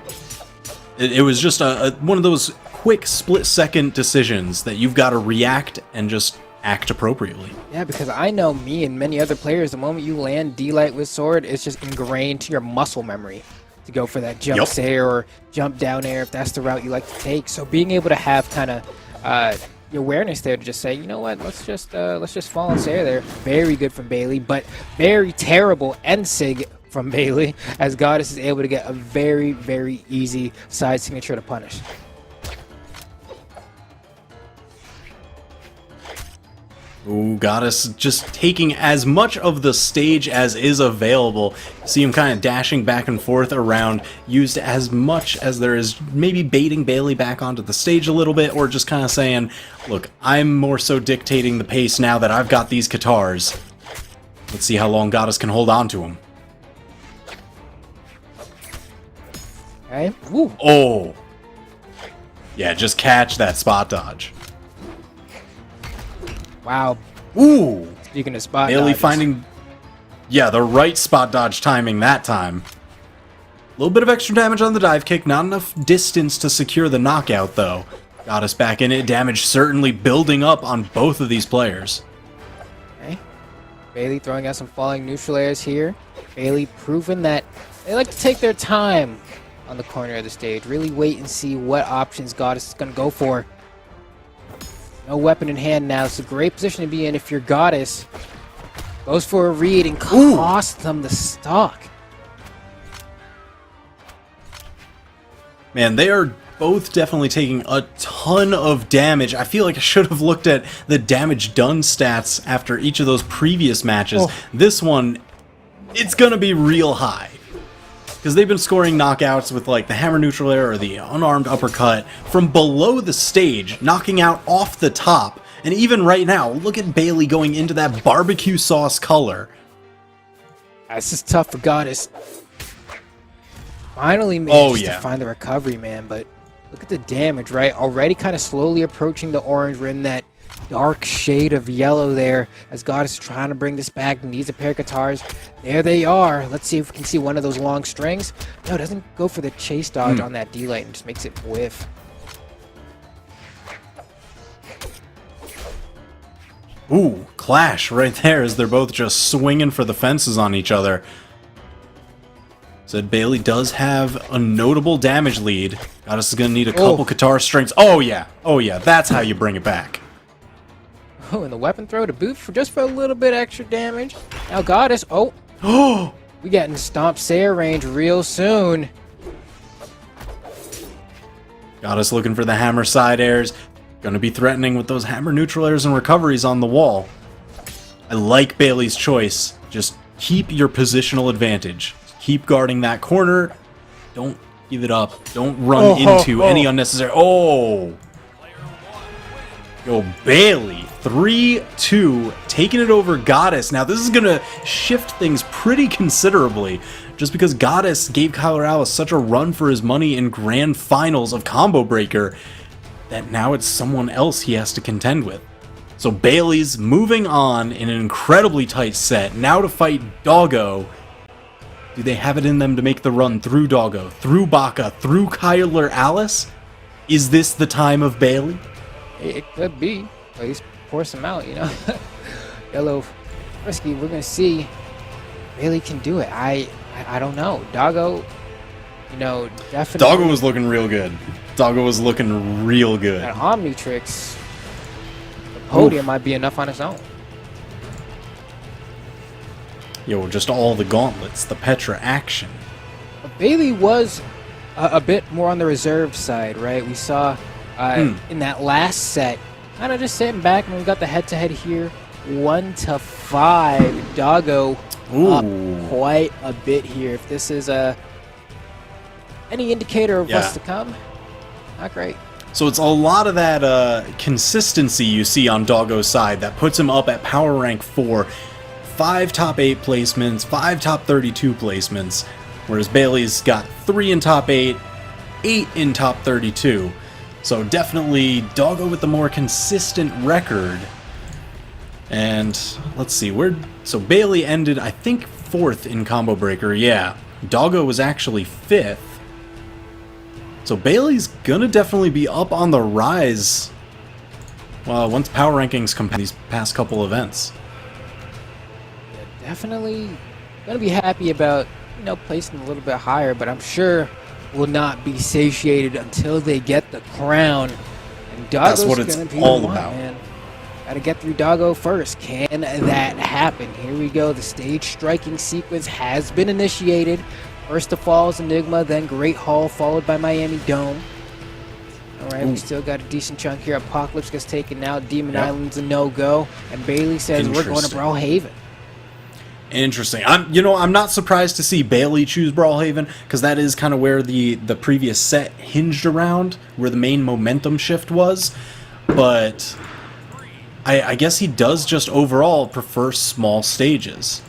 C: It was just one of those quick split-second decisions that you've got to react and just act appropriately.
B: Yeah, because I know me and many other players, the moment you land D-light with sword, it's just ingrained to your muscle memory to go for that jump Sayer or jump down air if that's the route you like to take. So being able to have kind of the awareness there to just say, you know what, let's just fall and stay there. Very good from Bailey, but very terrible end sig from Bailey, as Goddess is able to get a very, very easy side signature to punish.
C: Ooh, Goddess just taking as much of the stage as is available. See him kind of dashing back and forth around, used as much as there is, maybe baiting Bailey back onto the stage a little bit, or just kind of saying, look, I'm more so dictating the pace now that I've got these Katars. Let's see how long Goddess can hold on to him.
B: Okay. Ooh.
C: Oh. Yeah, just catch that spot dodge.
B: Wow.
C: Ooh.
B: Speaking of spot
C: Bailey
B: dodges.
C: finding, yeah, the right spot dodge timing that time. A little bit of extra damage on the dive kick, not enough distance to secure the knockout though. Got us back in it, damage certainly building up on both of these players.
B: Okay. Bailey throwing out some falling neutral airs here. Bailey proving that they like to take their time on the corner of the stage. Really wait and see what options Goddess is going to go for. No weapon in hand now. It's a great position to be in if your Goddess goes for a read and costs them the stock.
C: Man, they are both definitely taking a ton of damage. I feel like I should have looked at the damage done stats after each of those previous matches. This one, it's gonna be real high. Because they've been scoring knockouts with like the hammer neutral air or the unarmed uppercut from below the stage, knocking out off the top. And even right now, look at Bailey going into that barbecue sauce color.
B: This is tough for Goddess. Finally managed to
C: yeah.
B: find the recovery, man, but look at the damage, right? Already kind of slowly approaching the orange. We're in that dark shade of yellow there as Goddess is trying to bring this back. Needs a pair of Katars. There they are. Let's see if we can see one of those long strings. No, it doesn't go for the chase dodge on that D-light and just makes it whiff.
C: Ooh, clash right there as they're both just swinging for the fences on each other. Said Bailey does have a notable damage lead. Goddess is going to need a couple Katar strings. Oh yeah, that's how you bring it back.
B: Oh, and the weapon throw to boot for just for a little bit extra damage. Now Goddess, we getting Stomp Sayer range real soon.
C: Goddess looking for the hammer side airs. Gonna be threatening with those hammer neutral airs and recoveries on the wall. I like Bailey's choice. Just keep your positional advantage. Keep guarding that corner. Don't give it up. Don't run into any unnecessary... Oh! Yo, Bailey, 3-2, taking it over Goddess. Now, this is going to shift things pretty considerably, just because Goddess gave Kyle Morales such a run for his money in grand finals of Combo Breaker that now it's someone else he has to contend with. So Bailey's moving on in an incredibly tight set, now to fight Doggo. Do they have it in them to make the run through Doggo, through Baka, through Kyler Alice? Is this the time of Bailey?
B: It could be. At least pour some out, you know. Yellow Frisky, we're gonna see. Bailey can do it. I don't know. Doggo, you know, definitely.
C: Doggo was looking real good. Doggo was looking real good.
B: That Omnitrix, the podium might be enough on its own.
C: Yo, just all the gauntlets, the Petra action.
B: But Bailey was a bit more on the reserve side, right? We saw in that last set, kind of just sitting back, and we got the head-to-head here, 1-5. Doggo up quite a bit here. If this is any indicator of what's to come, not great.
C: So it's a lot of that consistency you see on Doggo's side that puts him up at power rank 4. 5 top 8 placements, 5 top 32 placements, whereas Bailey's got 3 in top 8, 8 in top 32. So definitely Doggo with the more consistent record. And let's see, so Bailey ended, I think, 4th in Combo Breaker, yeah. Doggo was actually 5th. So Bailey's gonna definitely be up on the rise, well, once power rankings come these past couple events.
B: Definitely gonna be happy about, you know, placing a little bit higher, but I'm sure will not be satiated until they get the crown And Doggo's
C: That's what it's
B: gonna be
C: all
B: the one,
C: about.
B: man. Gotta get through Doggo first. Can that happen? Here we go. The stage striking sequence has been initiated. First to fall is Enigma, then Great Hall, followed by Miami Dome. Alright, we still got a decent chunk here. Apocalypse gets taken out. Demon Island's a no-go. And Bailey says we're going to Brawlhalla.
C: Interesting. I'm not surprised to see Bailey choose Brawlhalla, because that is kind of where the previous set hinged around, where the main momentum shift was. But I guess he does just overall prefer small stages.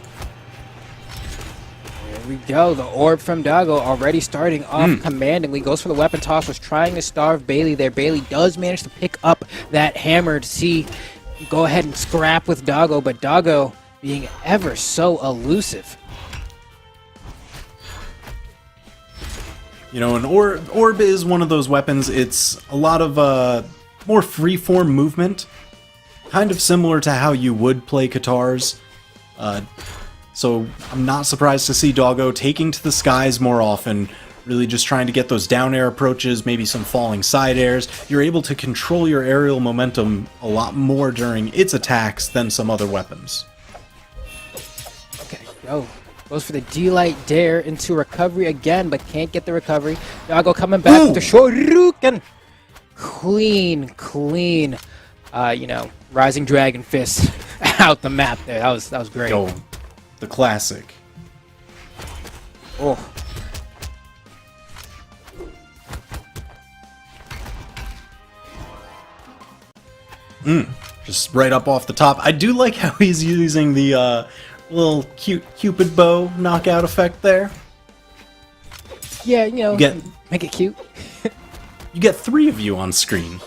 B: There we go. The orb from Doggo already starting off commandingly. Goes for the weapon toss. Was trying to starve Bailey there. Bailey does manage to pick up that hammer to see. Go ahead and scrap with Doggo, but Doggo being ever so elusive.
C: You know, an orb is one of those weapons. It's a lot of more free-form movement, kind of similar to how you would play Katars. So I'm not surprised to see Doggo taking to the skies more often, really just trying to get those down air approaches, maybe some falling side airs. You're able to control your aerial momentum a lot more during its attacks than some other weapons.
B: Okay, go. Goes for the D-Light Dare into recovery again, but can't get the recovery. Doggo coming back with the Shoryuken. Clean. Rising Dragon Fist out the map there. That was great.
C: Yo, the classic.
B: Oh.
C: Just right up off the top. I do like how he's using the little cute Cupid bow knockout effect there.
B: Yeah,
C: Get-
B: make it cute.
C: You get 3 of you on screen.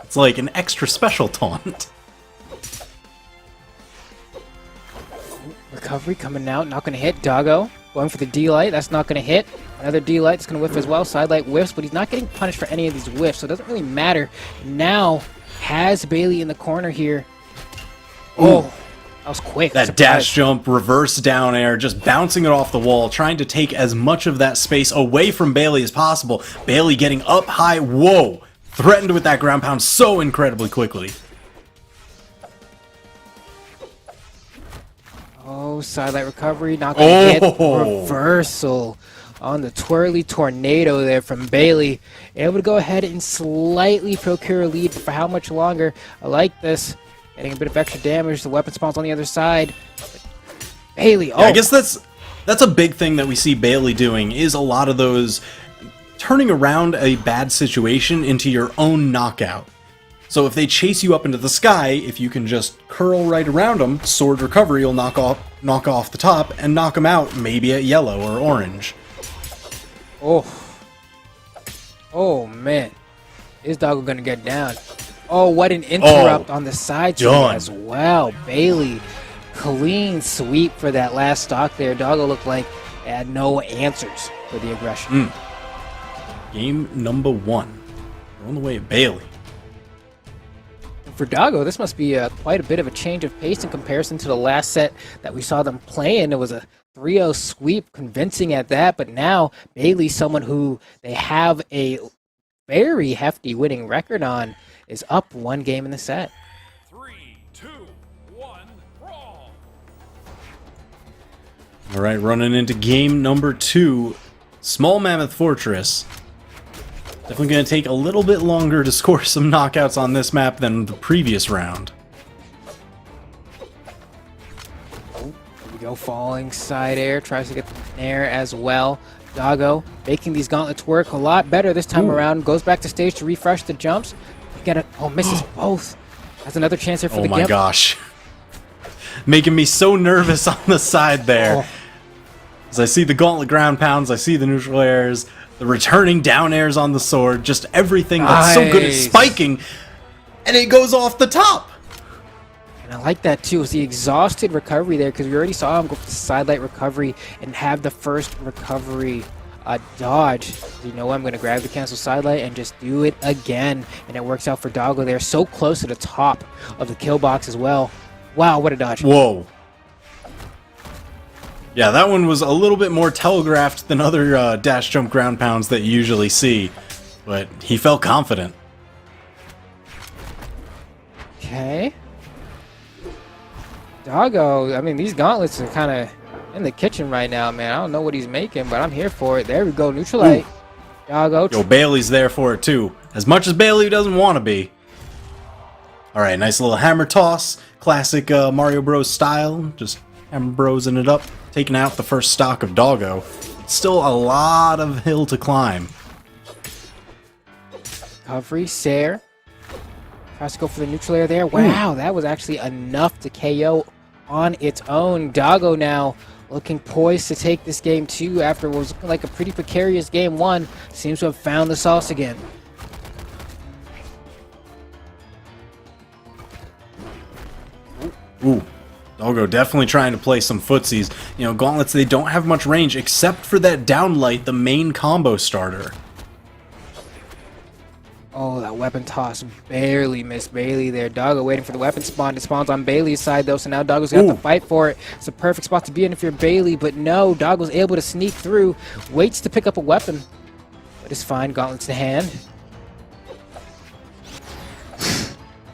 C: It's like an extra special taunt.
B: Recovery coming out, not going to hit. Doggo going for the D-Light. That's not going to hit. Another D-Light is going to whiff as well. Sidelight whiffs, but he's not getting punished for any of these whiffs, so it doesn't really matter. Now has Bailey in the corner here. Oh, that was quick.
C: That dash jump, reverse down air, just bouncing it off the wall, trying to take as much of that space away from Bailey as possible. Bailey getting up high. Whoa! Threatened with that ground pound so incredibly quickly.
B: Oh, sidelight recovery, not going to hit.
C: Oh.
B: Reversal on the twirly tornado there from Bailey. Able to go ahead and slightly procure a lead, but for how much longer? I like this. Getting a bit of extra damage. The weapon spawns on the other side. Bailey,
C: Yeah, I guess that's a big thing that we see Bailey doing, is a lot of those turning around a bad situation into your own knockout. So if they chase you up into the sky, if you can just curl right around them, sword recovery will knock off the top and knock them out, maybe at yellow or orange.
B: Oh man, is Doggo gonna get down? Oh, what an interrupt on the side two as well. Bailey, clean sweep for that last stock there. Doggo looked like it had no answers for the aggression.
C: Game number 1. We're on the way of Bailey.
B: For Doggo, this must be quite a bit of a change of pace in comparison to the last set that we saw them playing. It was a 3-0 sweep, convincing at that, but now Bailey, someone who they have a very hefty winning record on, is up 1 game in the set.
E: 3, 2, 1, brawl.
C: All right, running into game number 2, Small Mammoth Fortress. Definitely going to take a little bit longer to score some knockouts on this map than the previous round.
B: Here we go, falling side air, tries to get the air as well. Doggo making these gauntlets work a lot better this time around. Goes back to stage to refresh the jumps. Get it. Oh, misses both. Has another chance here for the
C: Oh my
B: gimp.
C: gosh. Making me so nervous on the side there. As I see the gauntlet ground pounds, I see the neutral airs, the returning down airs on the sword, just everything that's so good at
B: Nice.
C: spiking, and it goes off the top.
B: And I like that too. It's the exhausted recovery there, because we already saw him go for the sidelight recovery and have the first recovery dodge. You know what? I'm going to grab the cancel sidelight and just do it again. And it works out for Doggo there. So close to the top of the kill box as well. Wow, what a dodge.
C: Whoa. Yeah, that one was a little bit more telegraphed than other dash jump ground pounds that you usually see, but he felt confident.
B: Doggo, I mean, these gauntlets are kind of in the kitchen right now, man. I don't know what he's making, but I'm here for it. There we go, neutralite. Doggo.
C: Yo, Bailey's there for it too. As much as Bailey doesn't want to be. Alright, nice little hammer toss. Classic Mario Bros style. Just hammer brosing it up. Taking out the first stock of Doggo. Still a lot of hill to climb.
B: Recovery, Sair. Tries to go for the neutral air there. Wow, that was actually enough to KO on its own. Doggo now looking poised to take this game 2 after what was looking like a pretty precarious game 1. Seems to have found the sauce again.
C: Ooh, Doggo definitely trying to play some footsies. You know, gauntlets, they don't have much range except for that downlight, the main combo starter.
B: Oh, that weapon toss barely missed Bailey there. Doggo waiting for the weapon spawn. It spawns on Bailey's side, though, so now Doggo's got to fight for it. It's a perfect spot to be in if you're Bailey, but no, Doggo's able to sneak through, waits to pick up a weapon, but it's fine. Gauntlets to hand.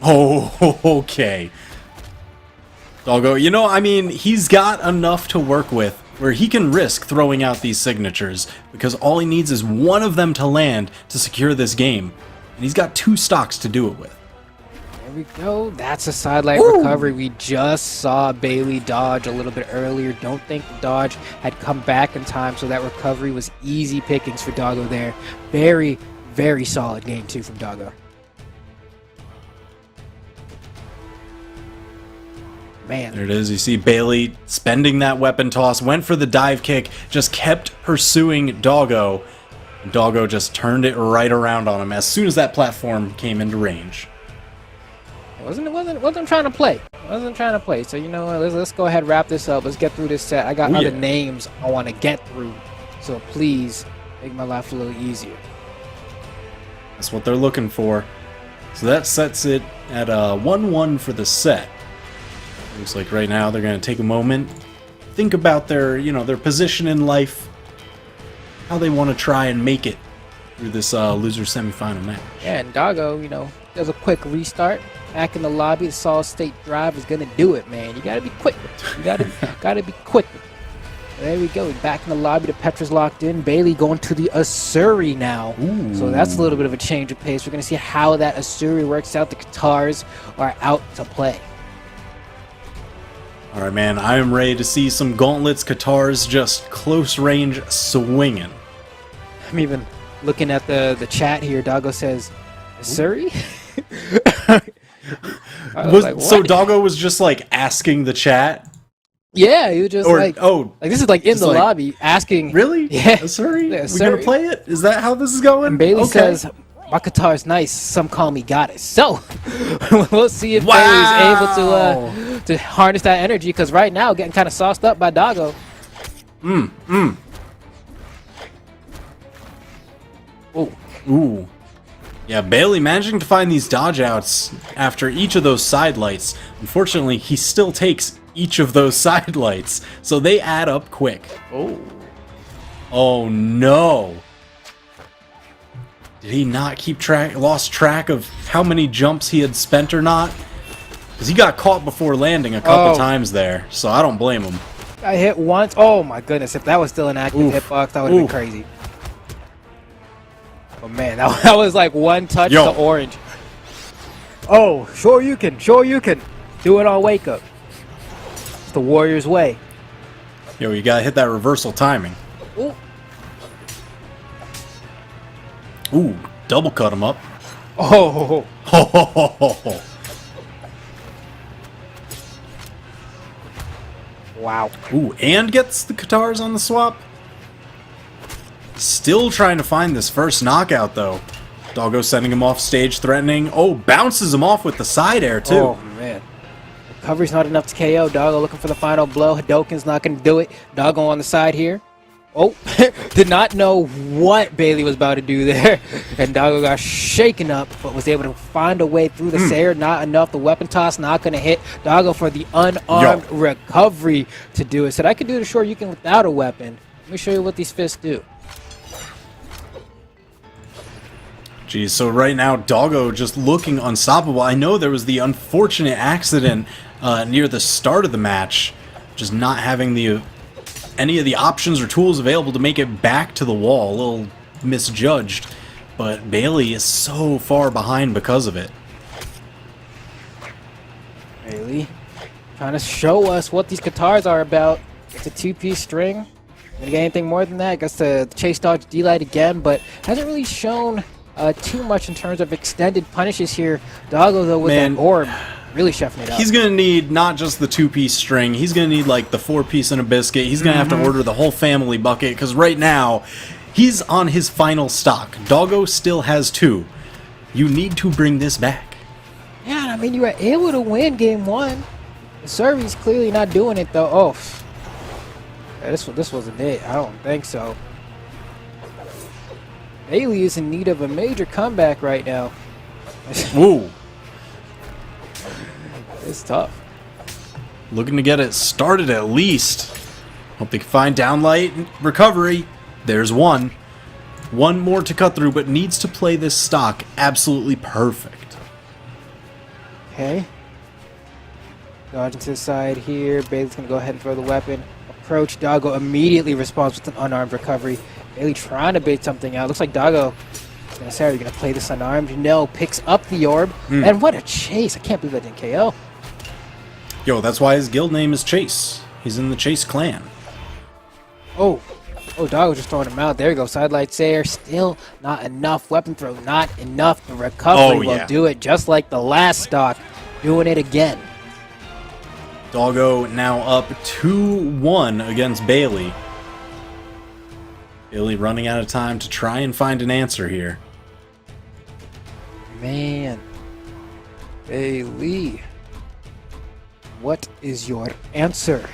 C: Oh, okay. Doggo, you know, I mean, he's got enough to work with where he can risk throwing out these signatures because all he needs is one of them to land to secure this game. And he's got 2 stocks to do it with.
B: There we go. That's a sidelight recovery. We just saw Bailey dodge a little bit earlier. Don't think the dodge had come back in time, so that recovery was easy pickings for Doggo there. Very, very solid game 2 from Doggo. Man.
C: There it is. You see Bailey spending that weapon toss, went for the dive kick, just kept pursuing Doggo. Doggo just turned it right around on him as soon as that platform came into range.
B: Wasn't trying to play. Wasn't trying to play. So you know what? Let's go ahead and wrap this up. Let's get through this set. I got other names I want to get through. So please make my life a little easier.
C: That's what they're looking for. So that sets it at 1-1 for the set. Looks like right now they're going to take a moment, think about their, you know, their position in life, how they want to try and make it through this loser semifinal match.
B: Yeah, and Doggo, you know, does a quick restart back in the lobby. The solid state drive is gonna do it, man. You gotta be quick. You gotta be quick. There we go. Back in the lobby. The Petra's locked in. Bailey going to the Asuri now.
C: Ooh.
B: So that's a little bit of a change of pace. We're gonna see how that Asuri works out. The Katars are out to play.
C: All right, man. I am ready to see some gauntlets, Katars, just close range swinging.
B: I'm even looking at the chat here. Doggo says, Asuri?
C: So Doggo was just like asking the chat?
B: Yeah, he was just like this is like in the
C: like,
B: lobby asking.
C: Really?
B: Yeah.
C: Asuri?
B: Yeah,
C: We gonna play it? Is that how this is going?
B: And Bailey says, my guitar's nice. Some call me goddess. So we'll see if Bailey's able to harness that energy, because right now getting kind of sauced up by Doggo.
C: Ooh. Yeah, Bailey managing to find these dodge outs after each of those side lights. Unfortunately, he still takes each of those side lights, so they add up quick. Oh no. Did he not keep lost track of how many jumps he had spent or not? Because he got caught before landing a couple times there, so I don't blame him.
B: I hit once. Oh my goodness, if that was still an active hitbox, that would have been crazy. Oh man, that was like one touch to orange. Oh, sure you can. Do it on wake up. It's the Warriors way.
C: Yo, you gotta hit that reversal timing. Ooh, double cut him up.
B: Oh. Wow.
C: Ooh, and gets the Katars on the swap. Still trying to find this first knockout, though. Doggo sending him off stage, threatening. Oh, bounces him off with the side air, too.
B: Oh, man. Recovery's not enough to KO. Doggo looking for the final blow. Hadoken's not going to do it. Doggo on the side here. Oh, did not know what Bailey was about to do there. And Doggo got shaken up, but was able to find a way through the Sair. Not enough. The weapon toss not going to hit. Doggo for the unarmed recovery to do it. Said, I could do the short you can without a weapon. Let me show you what these fists do.
C: Geez, so right now, Doggo just looking unstoppable. I know there was the unfortunate accident near the start of the match, just not having any of the options or tools available to make it back to the wall. A little misjudged, but Bailey is so far behind because of it.
B: Bailey trying to show us what these guitars are about. It's a two-piece string. Gonna get anything more than that? Gets the chase dodge D-light again, but hasn't really shown too much in terms of extended punishes here. Doggo, though, with
C: Man,
B: that orb, really chefing it up.
C: He's going to need not just the two-piece string. He's going to need, like, the four-piece and a biscuit. He's going to have to order the whole family bucket, because right now, he's on his final stock. Doggo still has 2. You need to bring this back.
B: Yeah, I mean, you were able to win game 1. The Survey's clearly not doing it, though. Oh, yeah, this wasn't it. I don't think so. Bailey is in need of a major comeback right now.
C: Woo.
B: It's tough.
C: Looking to get it started at least. Hope they can find downlight recovery. There's one. One more to cut through, but needs to play this stock absolutely perfect.
B: Okay. Dodging to the side here. Bailey's going to go ahead and throw the weapon. Approach. Doggo immediately responds with an unarmed recovery. Bailey trying to bait something out. Looks like Doggo is going to say, are you going to play this unarmed? No. Picks up the orb. And what a chase. I can't believe that didn't KO.
C: Yo, that's why his guild name is Chase. He's in the Chase clan.
B: Oh, Doggo just throwing him out. There you go. Sidelight Sayer. Still not enough. Weapon throw. Not enough. The recovery will do it just like the last stock. Doing it again.
C: Doggo now up 2-1 against Bailey. Bailey running out of time to try and find an answer here.
B: Man. Bailey. What is your answer?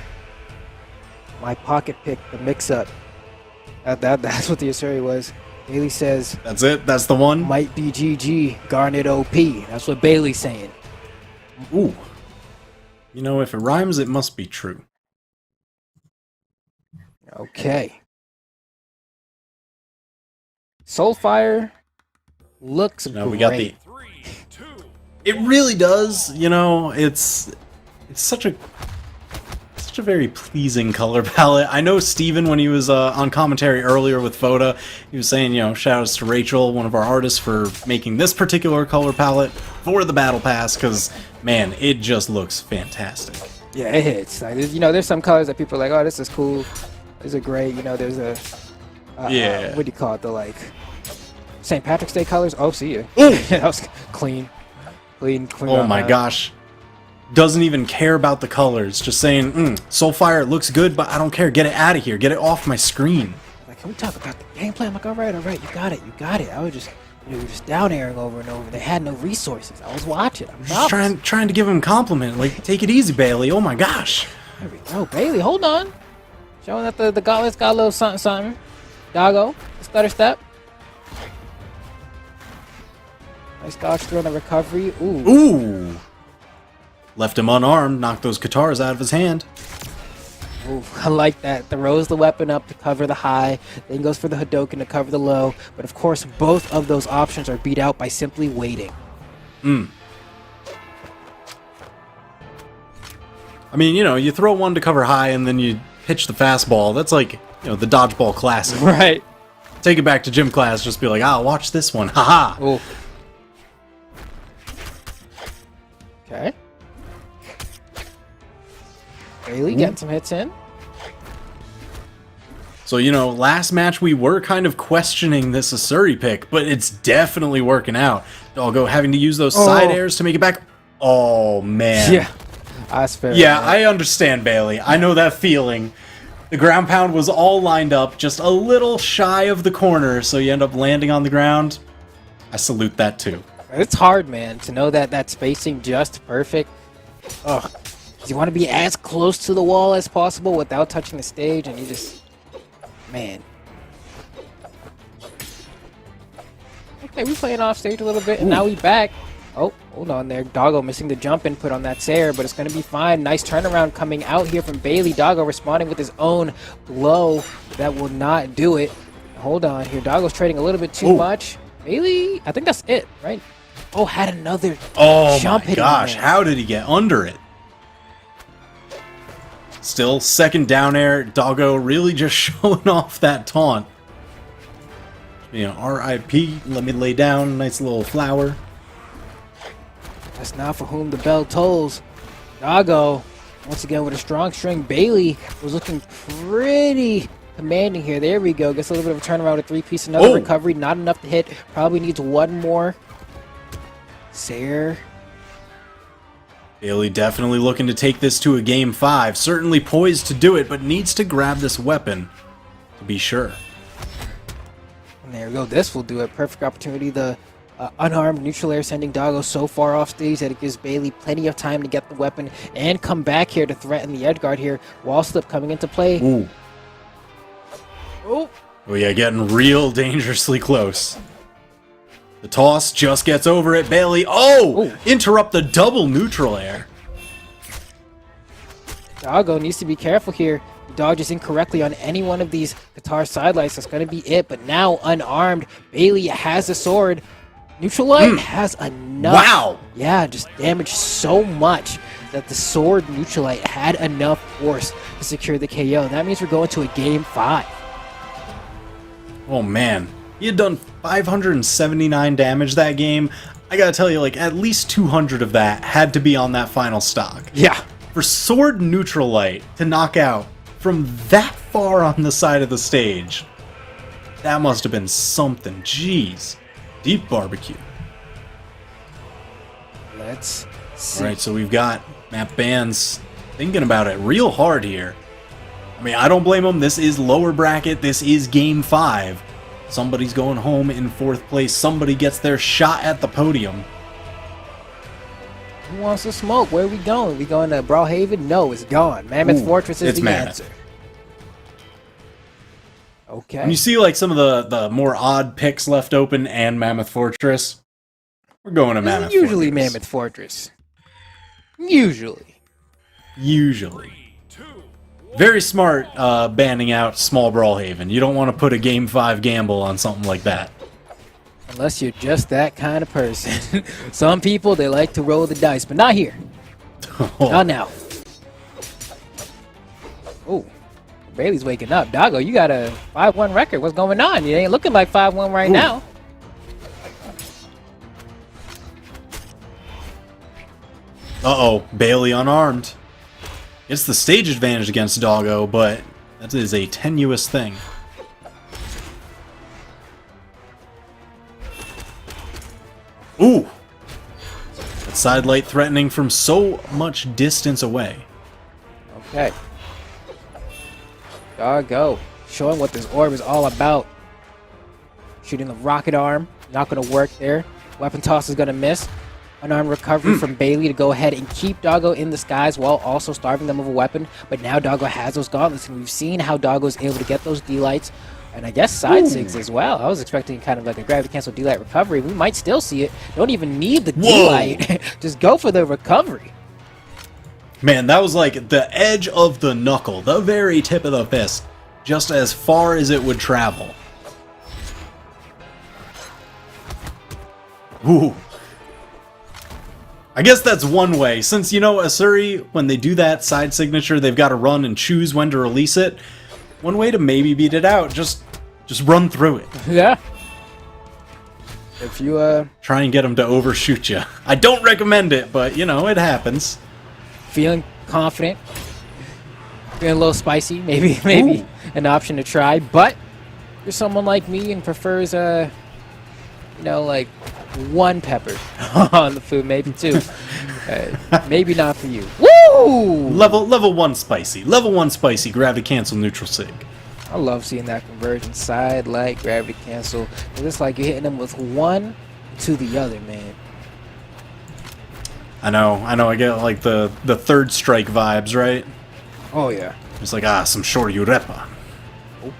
B: My pocket pick, the mix-up. That's what the Asuri was. Bailey says...
C: That's it? That's the one?
B: Might be GG, Garnet OP. That's what Bailey's saying.
C: Ooh. You know, if it rhymes, it must be true.
B: Okay. Soulfire looks
C: Now
B: great.
C: we got the... It really does. You know, it's such a very pleasing color palette. I know Steven, when he was on commentary earlier with Foda, he was saying, you know, shout outs to Rachel, one of our artists, for making this particular color palette for the Battle Pass, because, man, it just looks fantastic.
B: Yeah, it hits. Like, you know, there's some colors that people are like, oh, this is cool. These are great. You know, there's a...
C: Yeah.
B: What do you call it? The, like, St. Patrick's Day colors? Oh, see ya. That was clean. Clean.
C: Oh my gosh. Doesn't even care about the colors. Just saying, Soulfire looks good, but I don't care. Get it out of here. Get it off my screen.
B: Like, can we talk about the gameplay? I'm like, all right, you got it. I was just, we were just down airing over and over. They had no resources. I was watching. I'm
C: just trying to give him a compliment. Like, take it easy, Bailey. Oh my gosh.
B: There we go, Bailey. Hold on. Showing that the gauntlets got a little something. Doggo, stutter step. Nice dodge through on the recovery.
C: Ooh. Left him unarmed, knocked those guitars out of his hand.
B: Ooh, I like that. Throws the weapon up to cover the high, then goes for the Hadoken to cover the low. But of course, both of those options are beat out by simply waiting.
C: I mean, you know, you throw one to cover high and then you pitch the fastball. That's like, you know, the dodgeball classic.
B: Right.
C: Take it back to gym class, just be like, watch this one. Haha.
B: Ooh. Okay. Bailey getting some hits in.
C: So, you know, last match we were kind of questioning this Asuri pick, but it's definitely working out. Doggo having to use those side airs to make it back. Oh, man.
B: Yeah. That's fair.
C: Yeah, I understand, Bailey. I know that feeling. The ground pound was all lined up, just a little shy of the corner, so you end up landing on the ground. I salute that, too.
B: It's hard, man, to know that spacing just perfect. Ugh. You want to be as close to the wall as possible without touching the stage, and you just... Man. Okay, we're playing off stage a little bit, and now we back. Oh, hold on there. Doggo missing the jump input on that Sayer, but it's going to be fine. Nice turnaround coming out here from Bailey. Doggo responding with his own blow. That will not do it. Hold on here. Doggo's trading a little bit too much. Bailey, I think that's it, right? Oh, had another jump hit.
C: Oh my gosh, how did he get under it? Still, second down air. Doggo really just showing off that taunt. You know, R.I.P. Let me lay down. Nice little flower.
B: That's not for whom the bell tolls. Doggo, once again with a strong string. Bailey was looking pretty commanding here. There we go. Gets a little bit of a turnaround, a three-piece, another recovery. Not enough to hit. Probably needs one more. Sayer.
C: Bailey definitely looking to take this to a game 5. Certainly poised to do it, but needs to grab this weapon to be sure.
B: And there we go. This will do it. Perfect opportunity. The unarmed neutral air sending Doggo so far off stage that it gives Bailey plenty of time to get the weapon and come back here to threaten the edge guard here. Wall slip coming into play.
C: Ooh.
B: Oh.
C: Oh yeah, getting real dangerously close. The toss just gets over it. Bailey, interrupt the double neutral air.
B: Doggo needs to be careful here. He dodges incorrectly on any one of these guitar sidelights. That's going to be it. But now unarmed, Bailey has a sword. Neutral light has enough.
C: Wow.
B: Yeah, just damaged so much that the sword neutral light had enough force to secure the KO. And that means we're going to a game 5.
C: Oh man. He had done 579 damage that game. I gotta tell you, like, at least 200 of that had to be on that final stock.
B: Yeah.
C: For sword neutral light to knock out from that far on the side of the stage, that must have been something. Jeez. Deep barbecue.
B: Let's see.
C: Alright, so we've got Matt Bands thinking about it real hard here. I mean, I don't blame him. This is lower bracket. This is game 5. Somebody's going home in 4th place. Somebody gets their shot at the podium.
B: Who wants to smoke? Where are we going? We going to Brawlhalla? No, it's gone. Mammoth Fortress is
C: it's
B: the
C: Mammoth.
B: answer. Okay.
C: When you see like some of the more odd picks left open and Mammoth Fortress, we're going to Mammoth
B: Usually
C: Fortress.
B: Mammoth Fortress. Usually.
C: Very smart banning out small Brawlhaven. You don't want to put a game 5 gamble on something like that.
B: Unless you're just that kind of person. Some people, they like to roll the dice, but not here. Not now. Oh, Bailey's waking up. Doggo, you got a 5-1 record. What's going on? You ain't looking like 5-1 right now.
C: Uh-oh, Bailey unarmed. It's the stage advantage against Doggo, but that is a tenuous thing. Ooh! That side light threatening from so much distance away.
B: Okay. Doggo, showing what this orb is all about. Shooting the rocket arm, not going to work there. Weapon toss is going to miss. Unarmed recovery from Bailey to go ahead and keep Doggo in the skies while also starving them of a weapon. But now Doggo has those gauntlets, and we've seen how Doggo is able to get those D-lights. And I guess side sigs as well. I was expecting kind of like a gravity cancel D-light recovery. We might still see it. Don't even need the D-light. Just go for the recovery.
C: Man, that was like the edge of the knuckle, the very tip of the fist, just as far as it would travel. Ooh. I guess that's one way, since, you know, Asuri, when they do that side signature, they've got to run and choose when to release it. One way to maybe beat it out, just run through it.
B: Yeah. If you,
C: Try and get them to overshoot you. I don't recommend it, but, you know, it happens.
B: feeling confident, feeling a little spicy, maybe an option to try. But if you're someone like me and prefers, you know, like one pepper on the food, maybe two. Maybe not for you. Woo!
C: Level 1 spicy. Level 1 spicy, gravity cancel, neutral sig.
B: I love seeing that conversion side light gravity cancel. It's like you're hitting them with one to the other, man.
C: I know. I get like the third strike vibes, right?
B: Oh yeah.
C: It's like, some short Urepa.
B: Oh,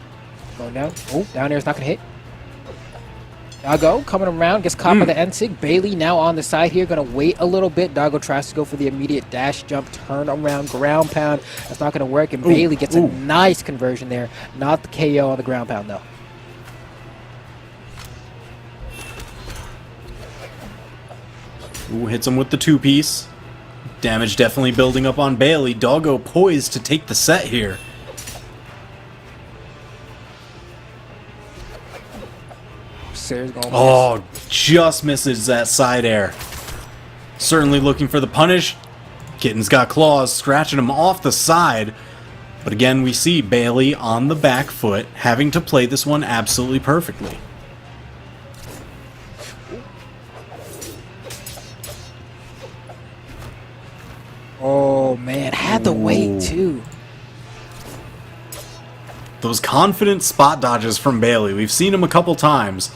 B: going down. Oh, down there is not gonna hit. Doggo coming around, gets caught by the N-Sig. Bailey now on the side here, gonna wait a little bit. Doggo tries to go for the immediate dash jump, turn around, ground pound. That's not gonna work, and Bailey gets a nice conversion there. Not the KO on the ground pound though.
C: Ooh, hits him with the 2-piece. Damage definitely building up on Bailey. Doggo poised to take the set here.
B: Sarah's going
C: Oh, just misses that side air. Certainly looking for the punish. Kitten's got claws, scratching him off the side. But again, we see Bailey on the back foot, having to play this one absolutely perfectly.
B: Oh, man. Had to wait, too.
C: Those confident spot dodges from Bailey. We've seen him a couple times.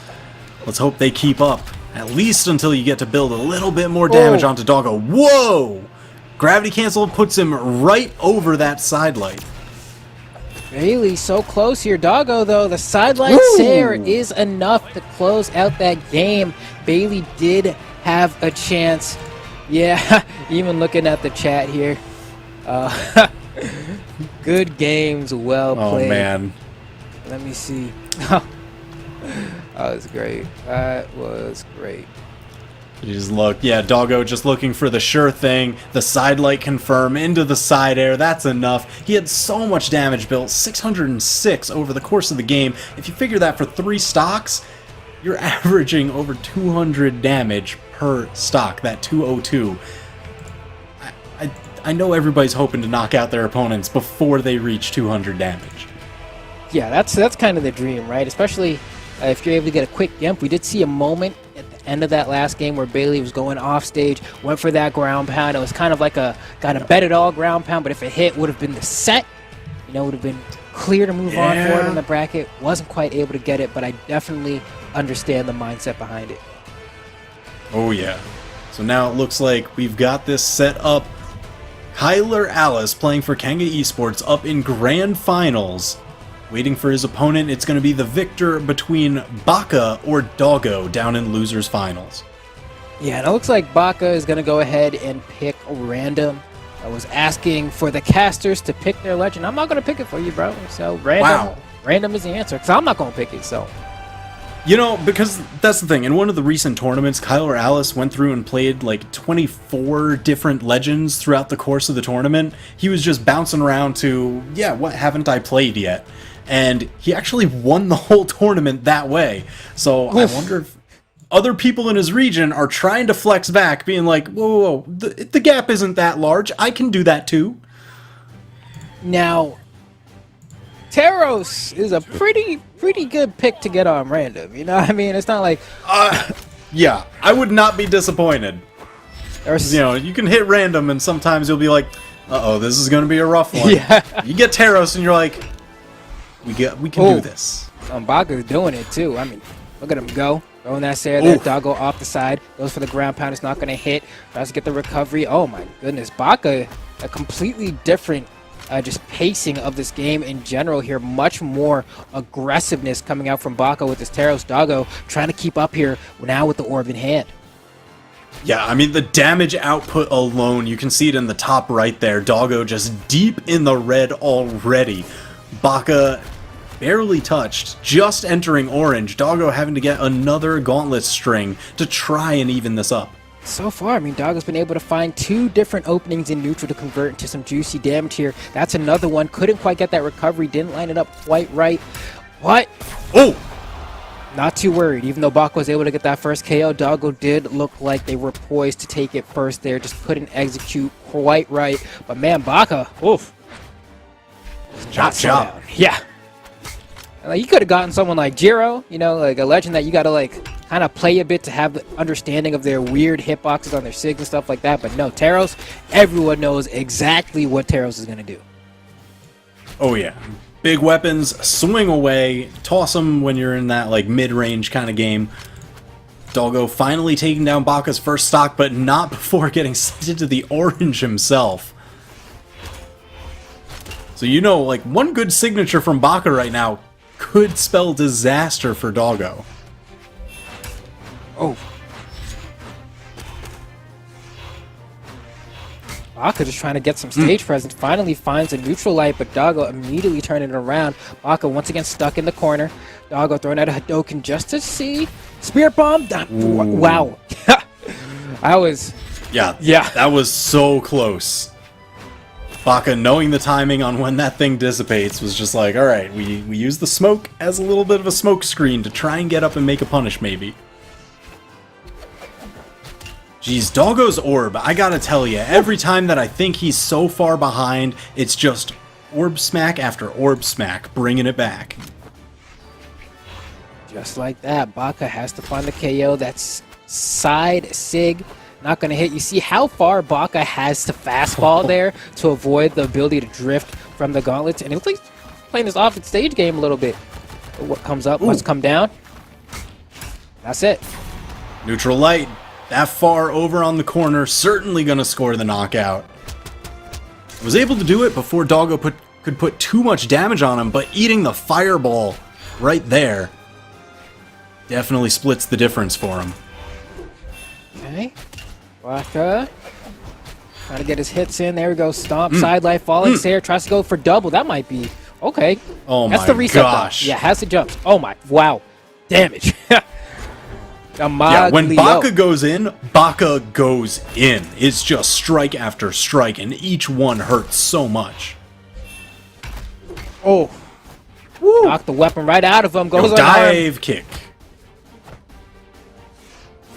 C: Let's hope they keep up. At least until you get to build a little bit more damage onto Doggo. Whoa! Gravity cancel puts him right over that side light.
B: Bailey so close here. Doggo, though, the sideline Sair is enough to close out that game. Bailey did have a chance. Yeah, even looking at the chat here. Good games, well played.
C: Oh, man.
B: Let me see. That was great. That was great.
C: You just look, yeah, Doggo just looking for the sure thing. The side light confirm into the side air. That's enough. He had so much damage built, 606 over the course of the game. If you figure that for 3 stocks, you're averaging over 200 damage per stock, that 202. I know everybody's hoping to knock out their opponents before they reach 200 damage.
B: Yeah, that's kind of the dream, right? Especially if you're able to get a quick gimp. We did see a moment at the end of that last game where Bailey was going off stage, went for that ground pound. It was kind of like a got a bet it all ground pound, but if it hit, would have been the set. You know, would have been clear to move on forward in the bracket. Wasn't quite able to get it, but I definitely understand the mindset behind it.
C: Oh yeah. So now it looks like we've got this set up. Kyler Alice playing for Kanga Esports up in grand finals. Waiting for his opponent, it's going to be the victor between Baka or Doggo down in losers finals.
B: Yeah, and it looks like Baka is going to go ahead and pick random. I was asking for the casters to pick their legend. I'm not going to pick it for you, bro. So random is the answer, because I'm not going to pick it, so.
C: You know, because that's the thing. In one of the recent tournaments, Kyler Alice went through and played like 24 different legends throughout the course of the tournament. He was just bouncing around to, yeah, what haven't I played yet? And he actually won the whole tournament that way. So I wonder if other people in his region are trying to flex back, being like, whoa, the gap isn't that large. I can do that too.
B: Now, Taros is a pretty good pick to get on random. You know what I mean? It's not like...
C: Yeah, I would not be disappointed. You know, you can hit random and sometimes you'll be like, uh-oh, this is going to be a rough one. Yeah. You get Taros and you're like, we can do this.
B: Baka's doing it too. I mean, look at him go. Throwing that Sair, that Doggo off the side. Goes for the ground pound. It's not going to hit. Tries to get the recovery. Oh my goodness. Baka, a completely different just pacing of this game in general here. Much more aggressiveness coming out from Baka with his Taros. Doggo trying to keep up here now with the orb in hand.
C: Yeah, I mean, the damage output alone, you can see it in the top right there. Doggo just deep in the red already. Baka barely touched, just entering orange. Doggo having to get another gauntlet string to try and even this up.
B: So far, I mean, Doggo's been able to find 2 different openings in neutral to convert into some juicy damage here. That's another one. Couldn't quite get that recovery. Didn't line it up quite right. What?
C: Oh!
B: Not too worried. Even though Baka was able to get that first KO, Doggo did look like they were poised to take it first there. Just couldn't execute quite right. But man, Baka, oof.
C: Chop.
B: Yeah. Like, you could have gotten someone like Jiro, you know, like a legend that you got to like kind of play a bit to have the understanding of their weird hitboxes on their SIGs and stuff like that. But no, Taros, everyone knows exactly what Taros is going to do.
C: Oh yeah. Big weapons, swing away, toss them when you're in that like mid-range kind of game. Doggo finally taking down Baka's first stock, but not before getting sent into the orange himself. So you know, like, one good signature from Baka right now could spell disaster for Doggo.
B: Oh. Baka just trying to get some stage presence. Finally finds a neutral light, but Doggo immediately turning it around. Baka once again stuck in the corner. Doggo throwing out a Hadoken just to see. Spirit Bomb. Wow. I was
C: Yeah,
B: Yeah.
C: that was so close. Baka, knowing the timing on when that thing dissipates, was just like, all right, we use the smoke as a little bit of a smoke screen to try and get up and make a punish, maybe. Jeez, Doggo's orb, I gotta tell you, every time that I think he's so far behind, it's just orb smack after orb smack, bringing it back.
B: Just like that, Baka has to find the KO. That's side sig. Not going to hit. You see how far Baka has to fastball there to avoid the ability to drift from the gauntlets. And it looks like he's playing this off the stage game a little bit. What comes up must come down. That's it.
C: Neutral light, that far over on the corner, certainly going to score the knockout. Was able to do it before Doggo could put too much damage on him, but eating the fireball right there definitely splits the difference for him.
B: Okay. Baka. Trying to get his hits in. There we go. Stomp, side light, falling stare. Tries to go for double. That might be. Okay.
C: Oh
B: That's
C: my
B: the reset
C: gosh.
B: though. Yeah, has the jumps. Oh my. Wow. Damage.
C: Yeah, when Baka goes in, Baka goes in. It's just strike after strike, and each one hurts so much.
B: Oh. Woo. Knock the weapon right out of him. Goes
C: Yo,
B: on
C: dive kick.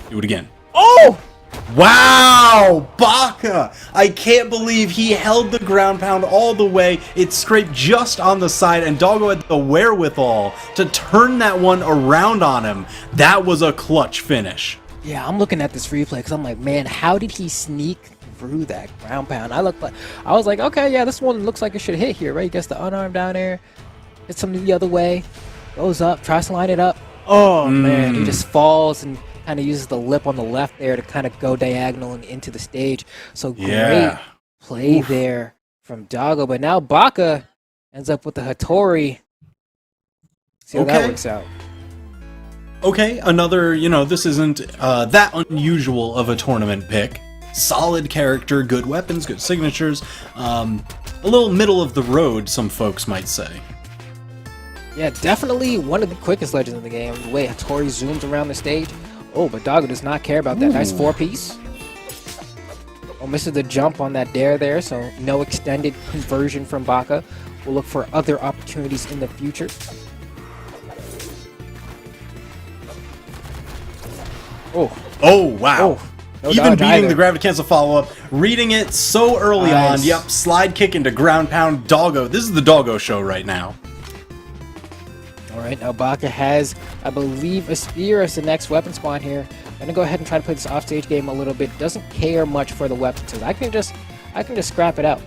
C: Do it again.
B: Oh!
C: Wow! Baka! I can't believe he held the ground pound all the way. It scraped just on the side, and Doggo had the wherewithal to turn that one around on him. That was a clutch finish.
B: Yeah, I'm looking at this replay because I'm like, man, how did he sneak through that ground pound? I was like, okay, yeah, this one looks like it should hit here, right? He gets the unarmed down there, hits him the other way, goes up, tries to line it up. Oh, man, he just falls and kind of uses the lip on the left there to kind of go diagonal and into the stage. So great play there from Doggo. But now Baka ends up with the Hattori. See how that works out.
C: Okay, another, this isn't that unusual of a tournament pick. Solid character, good weapons, good signatures. A little middle of the road, some folks might say.
B: Yeah, definitely one of the quickest legends in the game. The way Hattori zooms around the stage. Oh, but Doggo does not care about that. Nice 4-piece. Oh, misses the jump on that dare there, so no extended conversion from Baka. We'll look for other opportunities in the future.
C: Oh, wow.
B: No
C: Even
B: dodge
C: beating
B: either.
C: the gravity cancel follow-up, reading it so early on. Yep, slide kick into ground pound Doggo. This is the Doggo show right now.
B: All right, now Baka has, I believe, a spear as the next weapon spawn here. I'm gonna go ahead and try to play this offstage game a little bit. Doesn't care much for the weapon, so I can just scrap it out.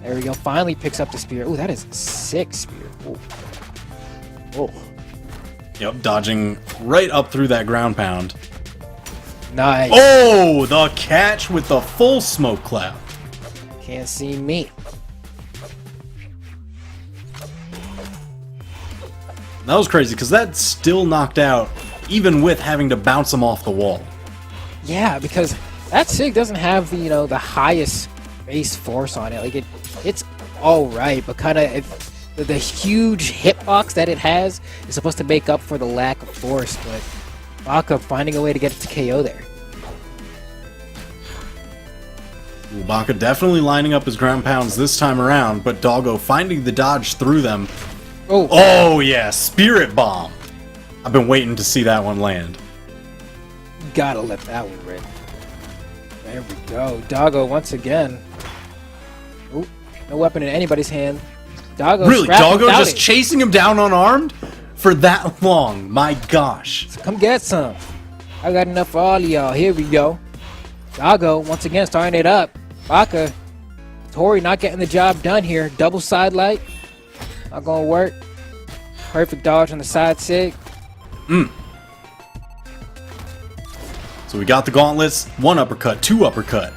B: There we go. Finally picks up the spear. Oh, that is a sick spear. Oh.
C: Yep, dodging right up through that ground pound.
B: Nice.
C: Oh, the catch with the full smoke cloud.
B: Can't see me.
C: That was crazy, because that still knocked out, even with having to bounce him off the wall.
B: Yeah, because that SIG doesn't have the the highest base force on it. Like it's all right, but kind of the huge hitbox that it has is supposed to make up for the lack of force. But Baka finding a way to get it to KO there.
C: Baka definitely lining up his ground pounds this time around, but Doggo finding the dodge through them. Oh yeah, Spirit Bomb. I've been waiting to see that one land.
B: Gotta let that one rip. There we go. Doggo once again. Oh, no weapon in anybody's hand. Doggo
C: Really, Doggo just
B: it.
C: chasing him down unarmed for that long. My gosh.
B: So come get some. I got enough for all of y'all. Here we go. Doggo once again starting it up. Baka. Tori not getting the job done here. Double side light. Not gonna work. Perfect dodge on the side sig.
C: So we got the gauntlets, one uppercut, two uppercut.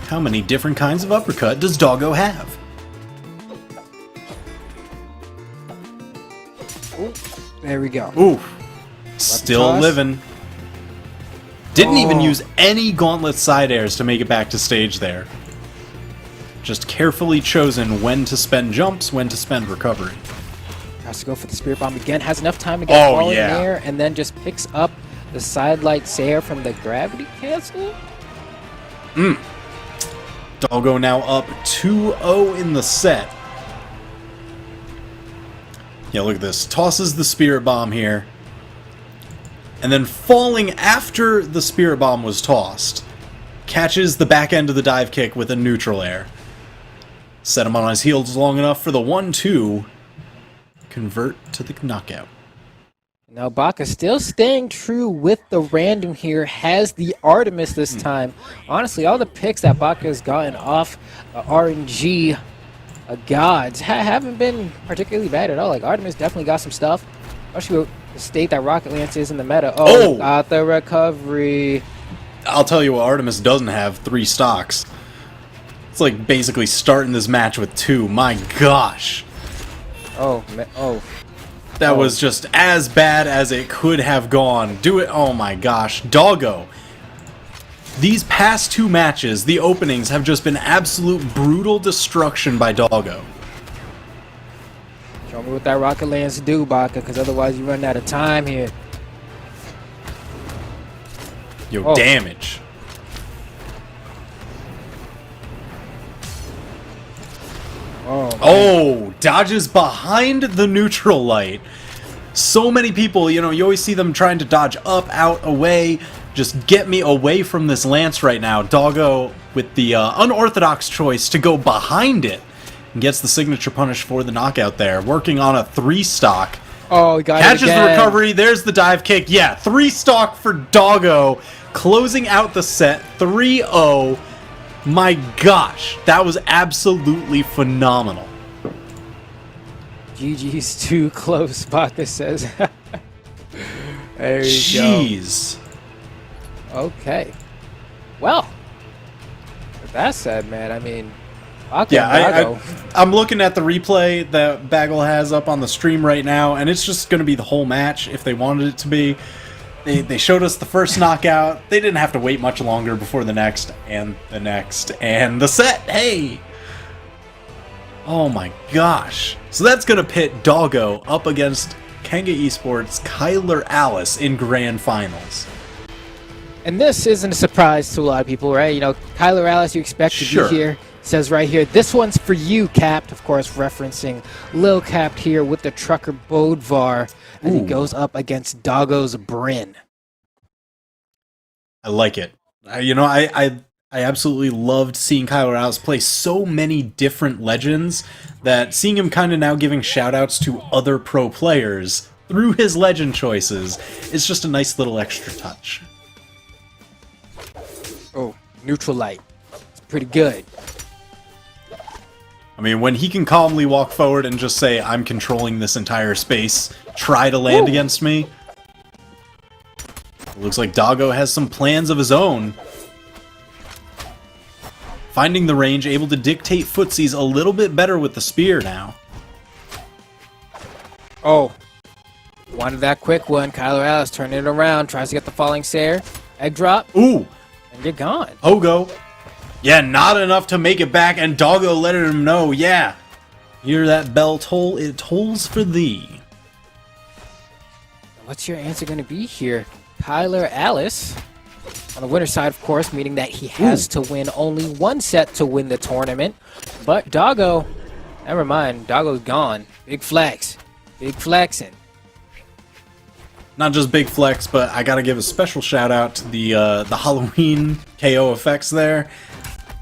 C: How many different kinds of uppercut does Doggo have?
B: Ooh, there we go.
C: Ooh, still
B: toss.
C: living. Didn't even use any gauntlet side airs to make it back to stage there. Just carefully chosen when to spend jumps, when to spend recovery.
B: Has to go for the Spirit Bomb again. Has enough time to get all in there, and then just picks up the side light Sayer from the gravity cancel.
C: Doggo now up 2-0 in the set. Yeah, look at this. Tosses the Spirit Bomb here. And then falling after the Spirit Bomb was tossed, catches the back end of the dive kick with a neutral air. Set him on his heels long enough for the 1-2. Convert to the knockout.
B: Now Baka still staying true with the random here, has the Artemis this time. Honestly, all the picks that Baka has gotten off RNG gods haven't been particularly bad at all. Like, Artemis definitely got some stuff, especially with the state that Rocket Lance is in the meta. Oh, got the recovery.
C: I'll tell you what, Artemis doesn't have 3 stocks. It's like basically starting this match with 2. My gosh.
B: Oh, man. Oh.
C: That was just as bad as it could have gone. Do it. Oh my gosh. Doggo. These past 2 matches, the openings have just been absolute brutal destruction by Doggo.
B: Show me what that Rocket Lance do, Baka, because otherwise you run out of time here.
C: Yo, damage. Oh, dodges behind the neutral light. So many people, you know, you always see them trying to dodge up, out, away. Just get me away from this lance right now. Doggo with the unorthodox choice to go behind it. And gets the signature punish for the knockout there. Working on a 3 stock.
B: Oh, he got
C: Catches
B: it again.
C: the recovery. There's the dive kick. Yeah, 3 stock for Doggo. Closing out the set. 3-0. My gosh, that was absolutely phenomenal.
B: GG's too close, Baka says. There you
C: Jeez.
B: go. Okay. Well, with that said, man, I mean, Baka
C: yeah, I'm looking at the replay that Bagel has up on the stream right now, and it's just going to be the whole match if they wanted it to be. They showed us the first knockout. They didn't have to wait much longer before the next, and the next, and the set. Hey! Oh my gosh. So that's going to pit Doggo up against Kanga Esports' Kyler Alice in Grand Finals.
B: And this isn't a surprise to a lot of people, right? You know, Kyler Alice, you expect to be here. Says right here, this one's for you, Capped. Of course, referencing Lil Capped here with the Trucker Bodvar as he goes up against Doggo's Bryn.
C: I like it. You know, I absolutely loved seeing Kyler Alice play so many different legends that seeing him kind of now giving shoutouts to other pro players through his legend choices is just a nice little extra touch.
B: Oh, neutral light. It's pretty good.
C: I mean, when he can calmly walk forward and just say, I'm controlling this entire space, try to land against me. It looks like Doggo has some plans of his own. Finding the range, able to dictate footsies a little bit better with the spear now.
B: Oh, wanted that quick one. Kyler Alice turning it around, tries to get the falling Sair. Egg drop.
C: Ooh.
B: And you're gone.
C: Hogo. Yeah, not enough to make it back, and Doggo letting him know, yeah. Hear that bell toll? It tolls for thee.
B: What's your answer going to be here? Kyler Alice, on the winner's side, of course, meaning that he has to win only 1 set to win the tournament. But Doggo, never mind, Doggo's gone. Big flex. Big flexing.
C: Not just big flex, but I gotta give a special shout out to the Halloween KO effects there.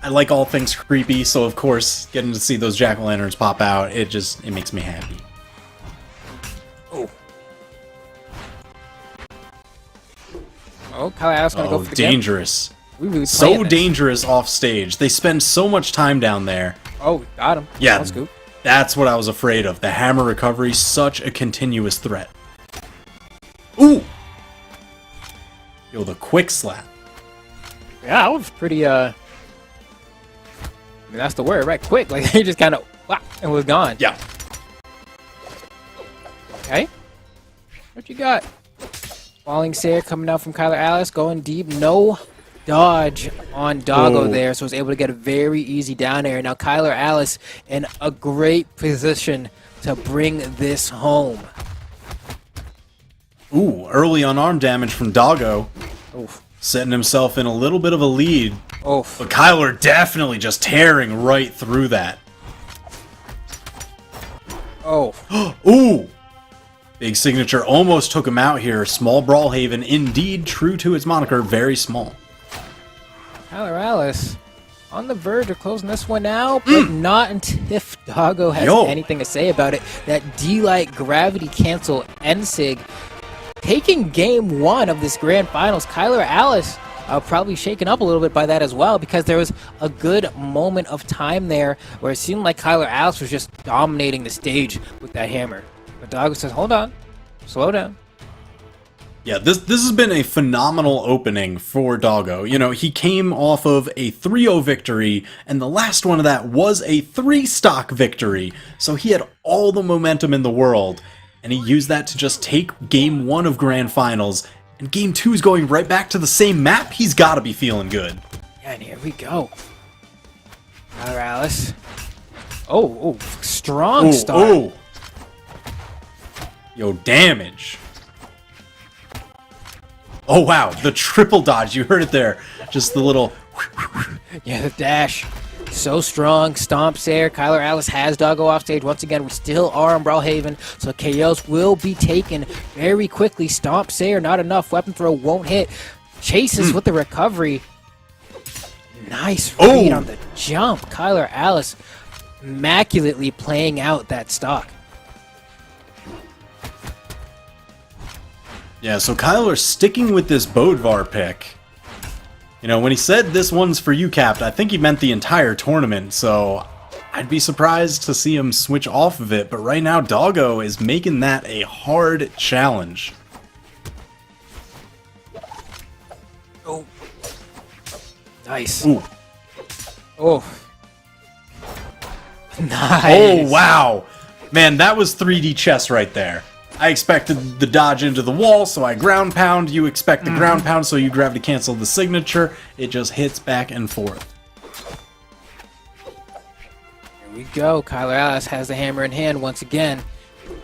C: I like all things creepy, so of course, getting to see those jack-o'-lanterns pop out, it makes me happy.
B: Oh, Kyler Alice gonna go for the
C: dangerous.
B: Really
C: so dangerous off stage. They spend so much time down there.
B: Oh, got him.
C: Yeah,
B: scoop.
C: That's what I was afraid of. The hammer recovery, such a continuous threat. Ooh! Yo, the quick slap.
B: Yeah, that was pretty, I mean, that's the word, right? Quick. Like, he just kind of, wow, and was gone.
C: Yeah.
B: Okay. What you got? Falling Sair coming out from Kyler Alice, going deep. No dodge on Doggo there, so was able to get a very easy down air. Now Kyler Alice in a great position to bring this home.
C: Ooh, early unarmed damage from Doggo.
B: Oof.
C: Setting himself in a little bit of a lead.
B: Oh,
C: But Kyler definitely just tearing right through that.
B: oh.
C: Ooh! Big signature almost took him out here. Small Brawlhaven, indeed, true to its moniker, very small.
B: Kyler Alice on the verge of closing this one out, but not until if Doggo has anything to say about it. That D-Light Gravity Cancel NSIG taking game one of this grand finals. Kyler Alice probably shaken up a little bit by that as well, because there was a good moment of time there where it seemed like Kyler Alice was just dominating the stage with that hammer. But Doggo says, hold on, slow down.
C: Yeah, this has been a phenomenal opening for Doggo. You know, he came off of a 3-0 victory, and the last one of that was a 3-stock victory. So he had all the momentum in the world, and he used that to just take game one of Grand Finals, and game two is going right back to the same map. He's got to be feeling good.
B: Yeah, and here we go. Kyler Alice. Oh, strong start.
C: Oh. Yo, damage. Oh, wow. The triple dodge. You heard it there. Just the little...
B: Yeah, the dash. So strong. Stomps air. Kyler Alice has Doggo off stage. Once again, we still are on Brawlhaven, so KOs will be taken very quickly. Stomps air, not enough. Weapon throw won't hit. Chases with the recovery. Nice read on the jump. Kyler Alice immaculately playing out that stock.
C: Yeah, so Kyler sticking with this Bodvar pick. You know, when he said this one's for you, Capt, I think he meant the entire tournament, so I'd be surprised to see him switch off of it, but right now Doggo is making that a hard challenge.
B: Oh. Nice.
C: Ooh.
B: Oh. Nice.
C: Oh, wow. Man, that was 3D chess right there. I expected the dodge into the wall, so I ground pound. You expect the ground pound, so you gravity cancel the signature. It just hits back and forth.
B: Here we go. Kyler Alice has the hammer in hand once again.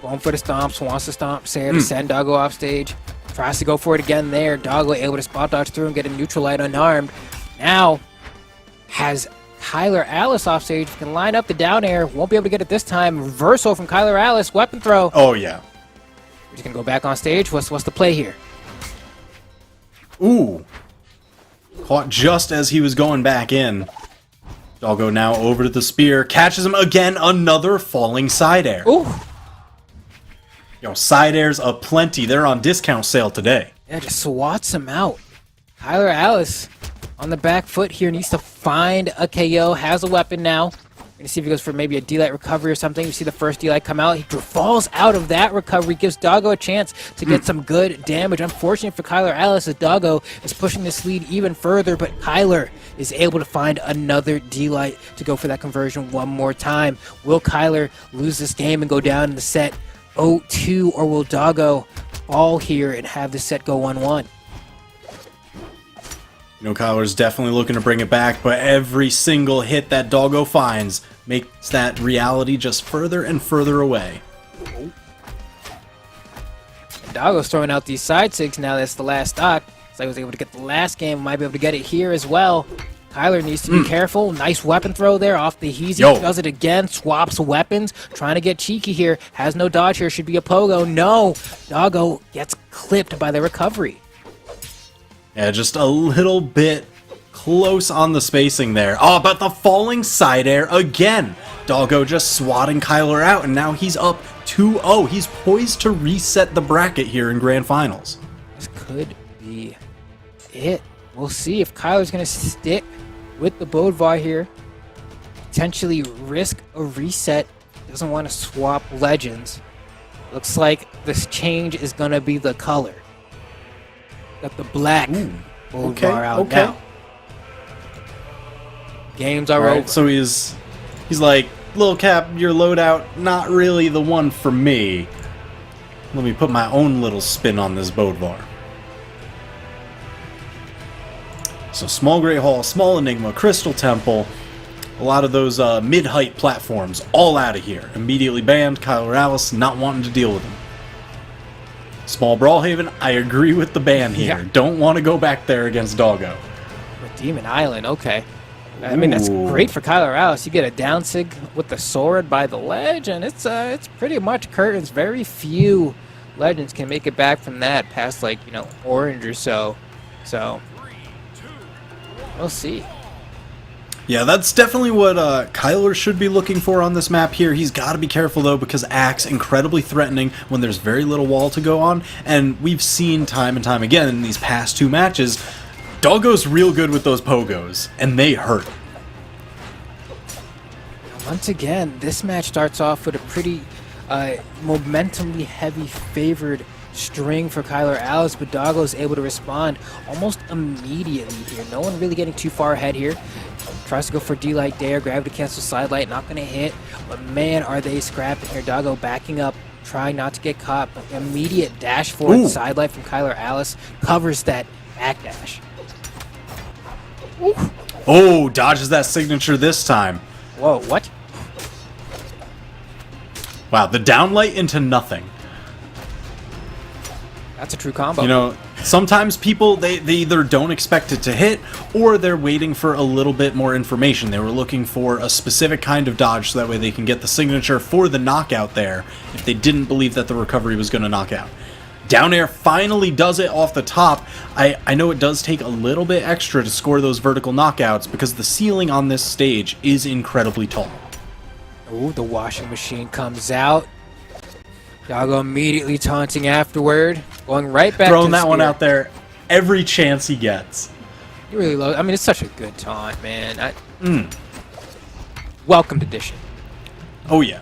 B: Going for the stomps, wants to stomp Sarah to send Doggo off stage. Tries to go for it again there. Doggo able to spot dodge through and get a neutral light unarmed. Now has Kyler Alice off stage. Can line up the down air. Won't be able to get it this time. Reversal from Kyler Alice. Weapon throw.
C: Oh, yeah.
B: He's going to go back on stage. What's the play here?
C: Ooh. Caught just as he was going back in. Doggo now over to the spear. Catches him again. Another falling side air.
B: Ooh.
C: Yo, side airs aplenty. They're on discount sale today.
B: Yeah, just swats him out. Kyler Alice on the back foot here. Needs to find a KO. Has a weapon now. Gonna see if he goes for maybe a D-Light recovery or something. You see the first D-Light come out. He falls out of that recovery. Gives Doggo a chance to get some good damage. Unfortunate for Kyler Alice as Doggo is pushing this lead even further, but Kyler is able to find another D-Light to go for that conversion one more time. Will Kyler lose this game and go down in the set 0-2, or will Doggo fall here and have the set go 1-1?
C: You know, Kyler's definitely looking to bring it back, but every single hit that Doggo finds makes that reality just further and further away.
B: Doggo's throwing out these side sigs now. That's the last stock. So he was able to get the last game. Might be able to get it here as well. Kyler needs to be careful. Nice weapon throw there off the Heezy. Does it again. Swaps weapons. Trying to get cheeky here. Has no dodge here. Should be a pogo. No. Doggo gets clipped by the recovery.
C: Yeah, just a little bit close on the spacing there. Oh, but the falling side air again. Doggo just swatting Kyler out, and now he's up 2-0. He's poised to reset the bracket here in Grand Finals.
B: This could be it. We'll see if Kyler's going to stick with the Bodvar here. Potentially risk a reset. Doesn't want to swap legends. Looks like this change is going to be the color. Got the black Bodvar out now. Games are over.
C: So he's like, Lil Cap, your loadout, not really the one for me. Let me put my own little spin on this Bodvar. So Small Great Hall, Small Enigma, Crystal Temple, a lot of those mid-height platforms, all out of here. Immediately banned. Kyler Alice not wanting to deal with them. Small Brawlhaven, I agree with the ban here.
B: Yeah.
C: Don't want to go back there against Doggo.
B: With Demon Island, okay. I mean, that's great for Kyler Alice. You get a down sig with the sword by the ledge, and it's pretty much curtains. Very few legends can make it back from that past, like, orange or so. So, we'll see.
C: Yeah, that's definitely what Kyler should be looking for on this map here. He's got to be careful, though, because Axe incredibly threatening when there's very little wall to go on. And we've seen time and time again in these past 2 matches, Doggo's real good with those pogos, and they hurt.
B: Once again, this match starts off with a pretty momentumly heavy favored string for Kyler Alice, but Doggo's able to respond almost immediately here. No one really getting too far ahead here. Tries to go for D-Light Dare, gravity cancel side light, not going to hit, but man, are they scrapping here. Doggo backing up, trying not to get caught, but immediate dash forward side light from Kyler Alice covers that backdash.
C: Oh, dodges that signature this time.
B: Whoa, what?
C: Wow, the downlight into nothing.
B: That's a true combo.
C: Sometimes people, they either don't expect it to hit, or they're waiting for a little bit more information. They were looking for a specific kind of dodge so that way they can get the signature for the knockout there if they didn't believe that the recovery was going to knock out. Down air finally does it off the top. I know it does take a little bit extra to score those vertical knockouts because the ceiling on this stage is incredibly tall.
B: Oh, the washing machine comes out. Doggo immediately taunting afterward, going right back
C: Throwing
B: to the
C: that one
B: spear.
C: out there every chance he gets.
B: He really loves. I mean, it's such a good taunt, man. Welcome to Dishing.
C: Oh yeah.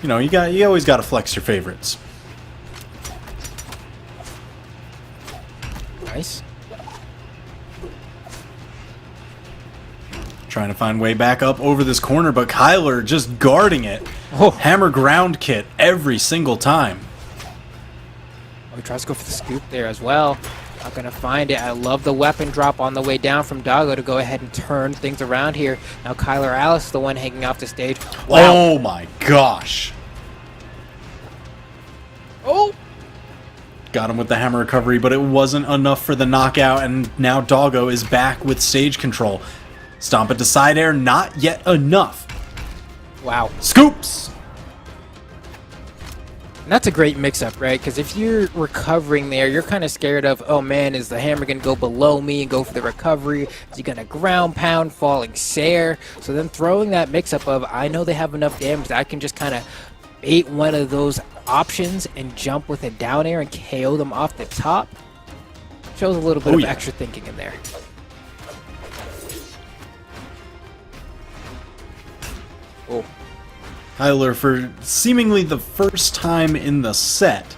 C: You always got to flex your favorites.
B: Nice.
C: Trying to find way back up over this corner, but Kyler just guarding it.
B: Oh.
C: Hammer ground kit every single time.
B: Oh, he tries to go for the scoop there as well. Not going to find it. I love the weapon drop on the way down from Doggo to go ahead and turn things around here. Now Kyler Alice, the one hanging off the stage. Wow.
C: Oh my gosh.
B: Oh!
C: Got him with the hammer recovery, but it wasn't enough for the knockout, and now Doggo is back with stage control. Stomp it to side air, not yet enough.
B: Wow.
C: Scoops!
B: And that's a great mix-up, right? Because if you're recovering there, you're kind of scared of, oh man, is the hammer going to go below me and go for the recovery? Is he going to ground pound, falling Sair? So then throwing that mix-up of, I know they have enough damage that I can just kind of bait one of those options and jump with a down air and KO them off the top. Shows a little bit of extra thinking in there. Oh.
C: Kyler, for seemingly the first time in the set,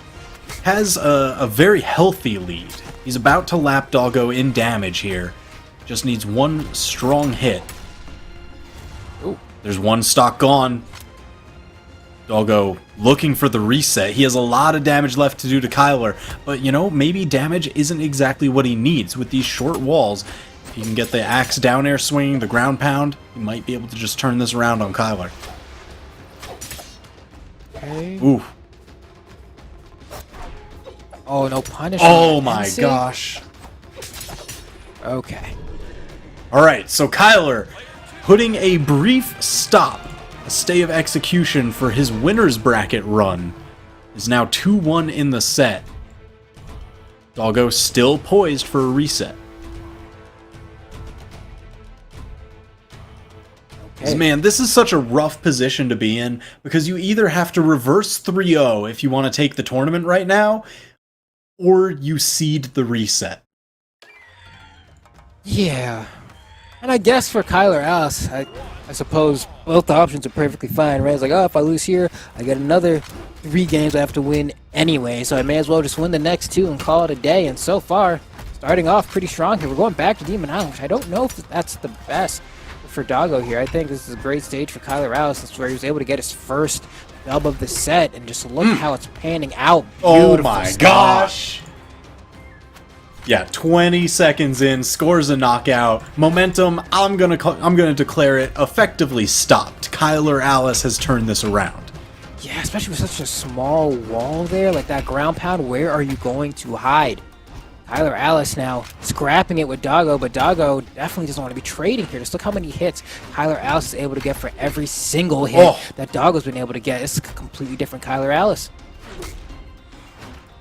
C: has a very healthy lead. He's about to lap Doggo in damage here. Just needs one strong hit.
B: Ooh.
C: There's one stock gone. Doggo looking for the reset. He has a lot of damage left to do to Kyler, but maybe damage isn't exactly what he needs with these short walls. If he can get the axe down air swing, the ground pound, he might be able to just turn this around on Kyler.
B: Okay.
C: Ooh.
B: Oh, no punishment.
C: Oh my gosh.
B: Okay.
C: Alright, so Kyler putting a brief stop, a stay of execution for his winner's bracket run, is now 2-1 in the set. Doggo still poised for a reset. Man, this is such a rough position to be in because you either have to reverse 3-0 if you want to take the tournament right now, or you cede the reset.
B: Yeah. And I guess for Kyler Alice, I suppose both options are perfectly fine, right? It's like, oh, if I lose here, I get another 3 games I have to win anyway, so I may as well just win the next 2 and call it a day. And so far, starting off pretty strong here. We're going back to Demon Island, which I don't know if that's the best for Doggo here. I think this is a great stage for Kyler Alice. This is where he was able to get his first dub of the set, and just look how it's panning out.
C: Oh
B: Beautiful
C: my
B: stuff.
C: gosh! Yeah, 20 seconds in, scores a knockout. Momentum, I'm gonna declare it effectively stopped. Kyler Alice has turned this around.
B: Yeah, especially with such a small wall there, like that ground pound. Where are you going to hide? Kyler Alice now scrapping it with Doggo, but Doggo definitely doesn't want to be trading here. Just look how many hits Kyler Alice is able to get for every single hit that Doggo's been able to get. It's a completely different Kyler Alice.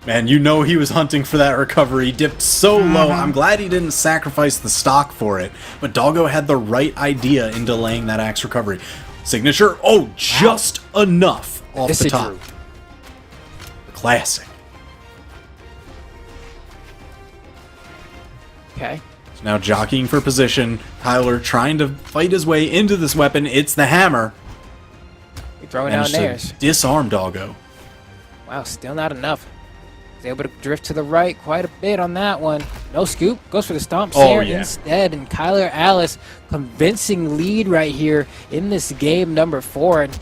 C: Man, you know he was hunting for that recovery. He dipped so low. I'm glad he didn't sacrifice the stock for it. But Doggo had the right idea in delaying that axe recovery. Signature. Oh, just enough off the top. Classic.
B: Okay.
C: So now jockeying for position. Tyler trying to fight his way into this weapon. It's the hammer.
B: You're throwing down theirs.
C: Disarm Doggo.
B: Wow, still not enough. He's able to drift to the right quite a bit on that one. No scoop. Goes for the stomp snare instead. And Kyler Alice, convincing lead right here in this game number 4. And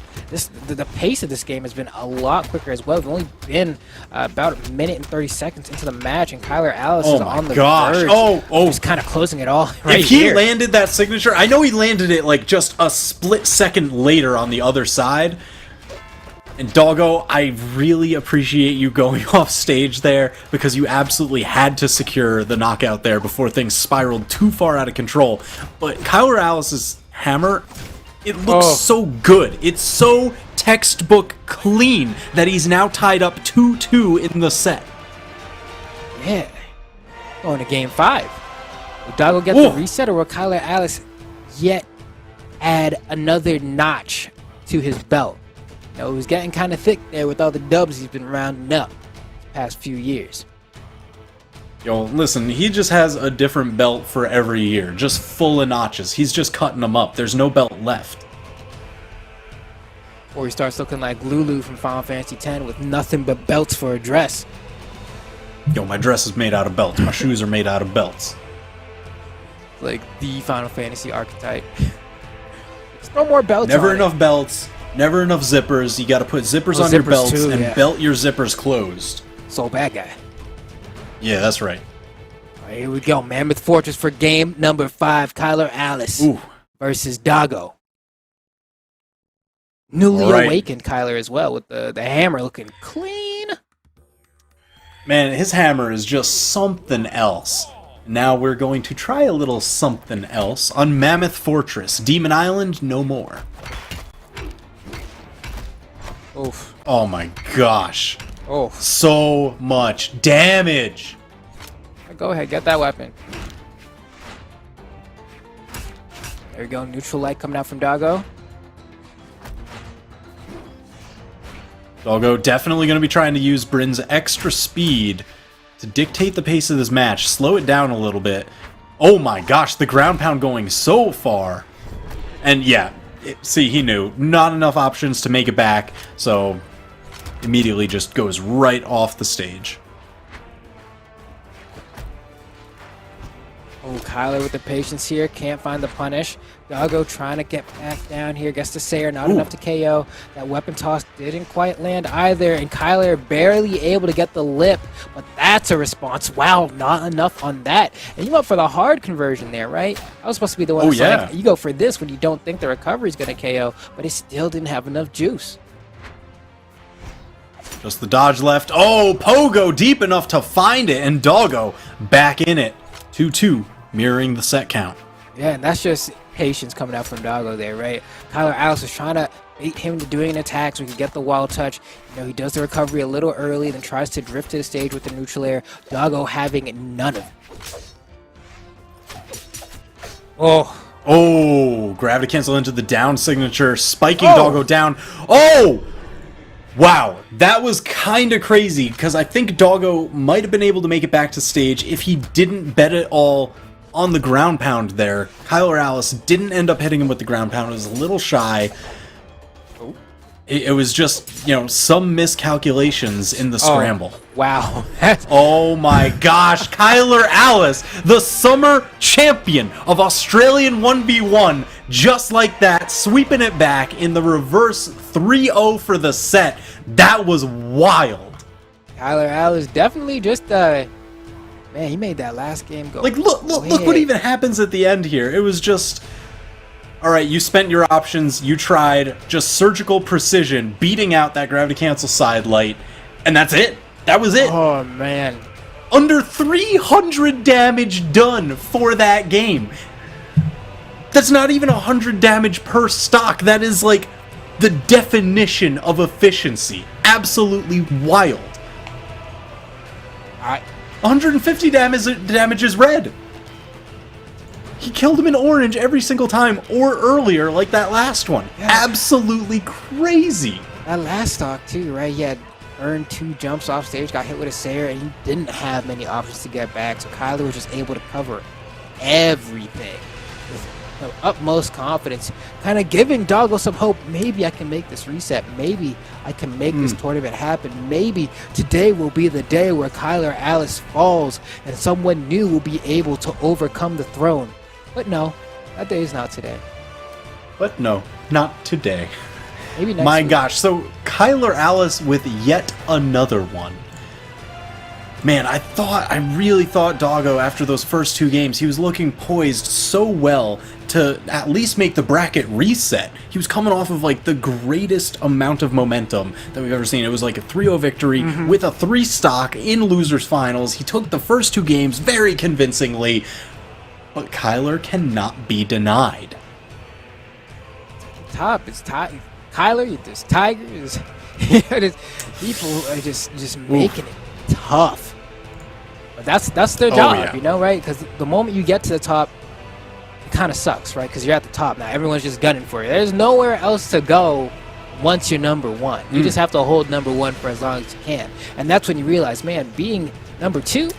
B: the pace of this game has been a lot quicker as well. We've only been about a minute and 30 seconds into the match, and Kyler Alice is on the verge. Just kind of closing it all right
C: if he
B: here.
C: landed that signature, I know he landed it like just a split second later on the other side. And Doggo, I really appreciate you going off stage there because you absolutely had to secure the knockout there before things spiraled too far out of control. But Kyler Alice's hammer, it looks so good. It's so textbook clean that he's now tied up 2-2 in the set.
B: Yeah. Going to game 5. Will Doggo get the reset, or will Kyler Alice yet add another notch to his belt? You know, he was getting kind of thick there with all the dubs he's been rounding up the past few years.
C: Yo, listen, he just has a different belt for every year, just full of notches. He's just cutting them up. There's no belt left.
B: Or he starts looking like Lulu from Final Fantasy X with nothing but belts for a dress.
C: Yo, my dress is made out of belts. My shoes are made out of belts.
B: Like the Final Fantasy archetype. There's no more belts.
C: Never enough belts. Never enough zippers. You got to put zippers on your belts too, and belt your zippers closed.
B: So bad guy.
C: Yeah, that's right.
B: All right, here we go. Mammoth Fortress for game number 5. Kyler Alice versus Doggo. Newly awakened Kyler as well, with the hammer looking clean.
C: Man, his hammer is just something else. Now we're going to try a little something else on Mammoth Fortress. Demon Island, no more.
B: Oof.
C: Oh my gosh.
B: Oh.
C: So much damage.
B: Go ahead, get that weapon. There we go, neutral light coming out from Doggo.
C: Doggo definitely going to be trying to use Bryn's extra speed to dictate the pace of this match. Slow it down a little bit. Oh my gosh, the ground pound going so far. And yeah. See, he knew. Not enough options to make it back, so immediately just goes right off the stage.
B: Oh, Kyler with the patience here. Can't find the punish. Doggo trying to get back down here. Gets the Sayer. Not enough to KO. That weapon toss didn't quite land either. And Kyler barely able to get the lip. But that's a response. Wow, not enough on that. And you went for the hard conversion there, right? I was supposed to be the one that's like, you go for this when you don't think the recovery is going to KO. But it still didn't have enough juice.
C: Just the dodge left. Oh, Pogo deep enough to find it. And Doggo back in it. 2-2. Mirroring the set count.
B: Yeah, and that's just patience coming out from Doggo there, right? Kyler Alice is trying to bait him into doing an attack so he can get the wall touch. You know, he does the recovery a little early, then tries to drift to the stage with the neutral air. Doggo having none of it.
C: Oh, gravity cancel into the down signature, spiking Doggo down. Oh! Wow, that was kind of crazy, because I think Doggo might have been able to make it back to stage if he didn't bet it all on the ground pound there. Kyler Alice didn't end up hitting him with the ground pound. It was a little shy. It was just, you know, some miscalculations in the scramble.
B: Wow.
C: Oh my gosh, Kyler Alice, the summer champion of Australian 1v1, just like that, sweeping it back in the reverse 3-0 for the set. That was wild.
B: Kyler Alice definitely just, man, he made that last game go.
C: Like, look what even happens at the end here. It was just, all right, you spent your options, you tried, just surgical precision, beating out that gravity cancel side light, and that's it. That was it.
B: Oh, man.
C: Under 300 damage done for that game. That's not even 100 damage per stock. That is like the definition of efficiency. Absolutely wild. 150 damage is red. He killed him in orange every single time, or earlier, like that last one. Yeah. Absolutely crazy.
B: That last stock too, right? He had earned 2 jumps off stage, got hit with a Sayer, and he didn't have many options to get back. So Kyler was just able to cover everything with the utmost confidence, kind of giving Doggo some hope. Maybe I can make this reset. Maybe I can make this tournament happen. Maybe today will be the day where Kyler Alice falls and someone new will be able to overcome the throne. But no, that day is not today.
C: But no, not today.
B: Maybe next
C: My
B: week.
C: gosh, so Kyler Alice with yet another one. Man, I really thought Doggo, after those first 2 games, he was looking poised so well to at least make the bracket reset. He was coming off of like the greatest amount of momentum that we've ever seen. It was like a 3-0 victory with a 3 stock in losers finals. He took the first 2 games very convincingly, but Kyler cannot be denied.
B: Top is Kyler, there's Tiger, there's people are just making it tough. But that's their job,
C: yeah.
B: you know, right? Because the moment you get to the top, it kind of sucks, right? Because you're at the top now. Everyone's just gunning for you. There's nowhere else to go once you're number 1. You just have to hold number 1 for as long as you can. And that's when you realize, man, being number 2,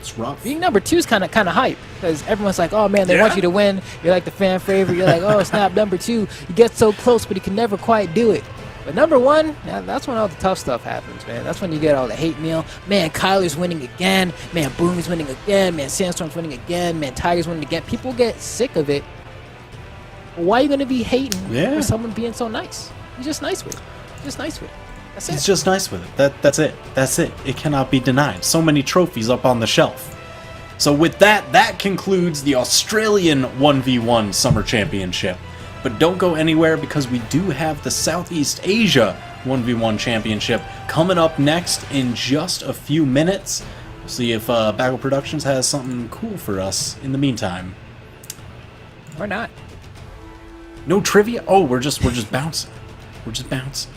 C: It's rough.
B: being number 2 is kind of hype, because everyone's like, oh man, they want you to win. You're like the fan favorite. You're like, oh snap, number 2. You get so close, but you can never quite do it. But number 1, that's when all the tough stuff happens, man. That's when you get all the hate mail. Man, Kyler's winning again. Man, Boomie's winning again. Man, Sandstorm's winning again. Man, Tiger's winning again. People get sick of it. Why are you going to be hating for someone being so nice? You're just nice with it. Just nice with it. That's it.
C: He's just nice with it. That's it. That's it. It cannot be denied. So many trophies up on the shelf. So with that concludes the Australian 1v1 Summer Championship. But don't go anywhere, because we do have the Southeast Asia 1v1 Championship coming up next in just a few minutes. We'll see if Bagel Productions has something cool for us in the meantime.
B: Or not.
C: No trivia? Oh, we're just bouncing. We're just bouncing.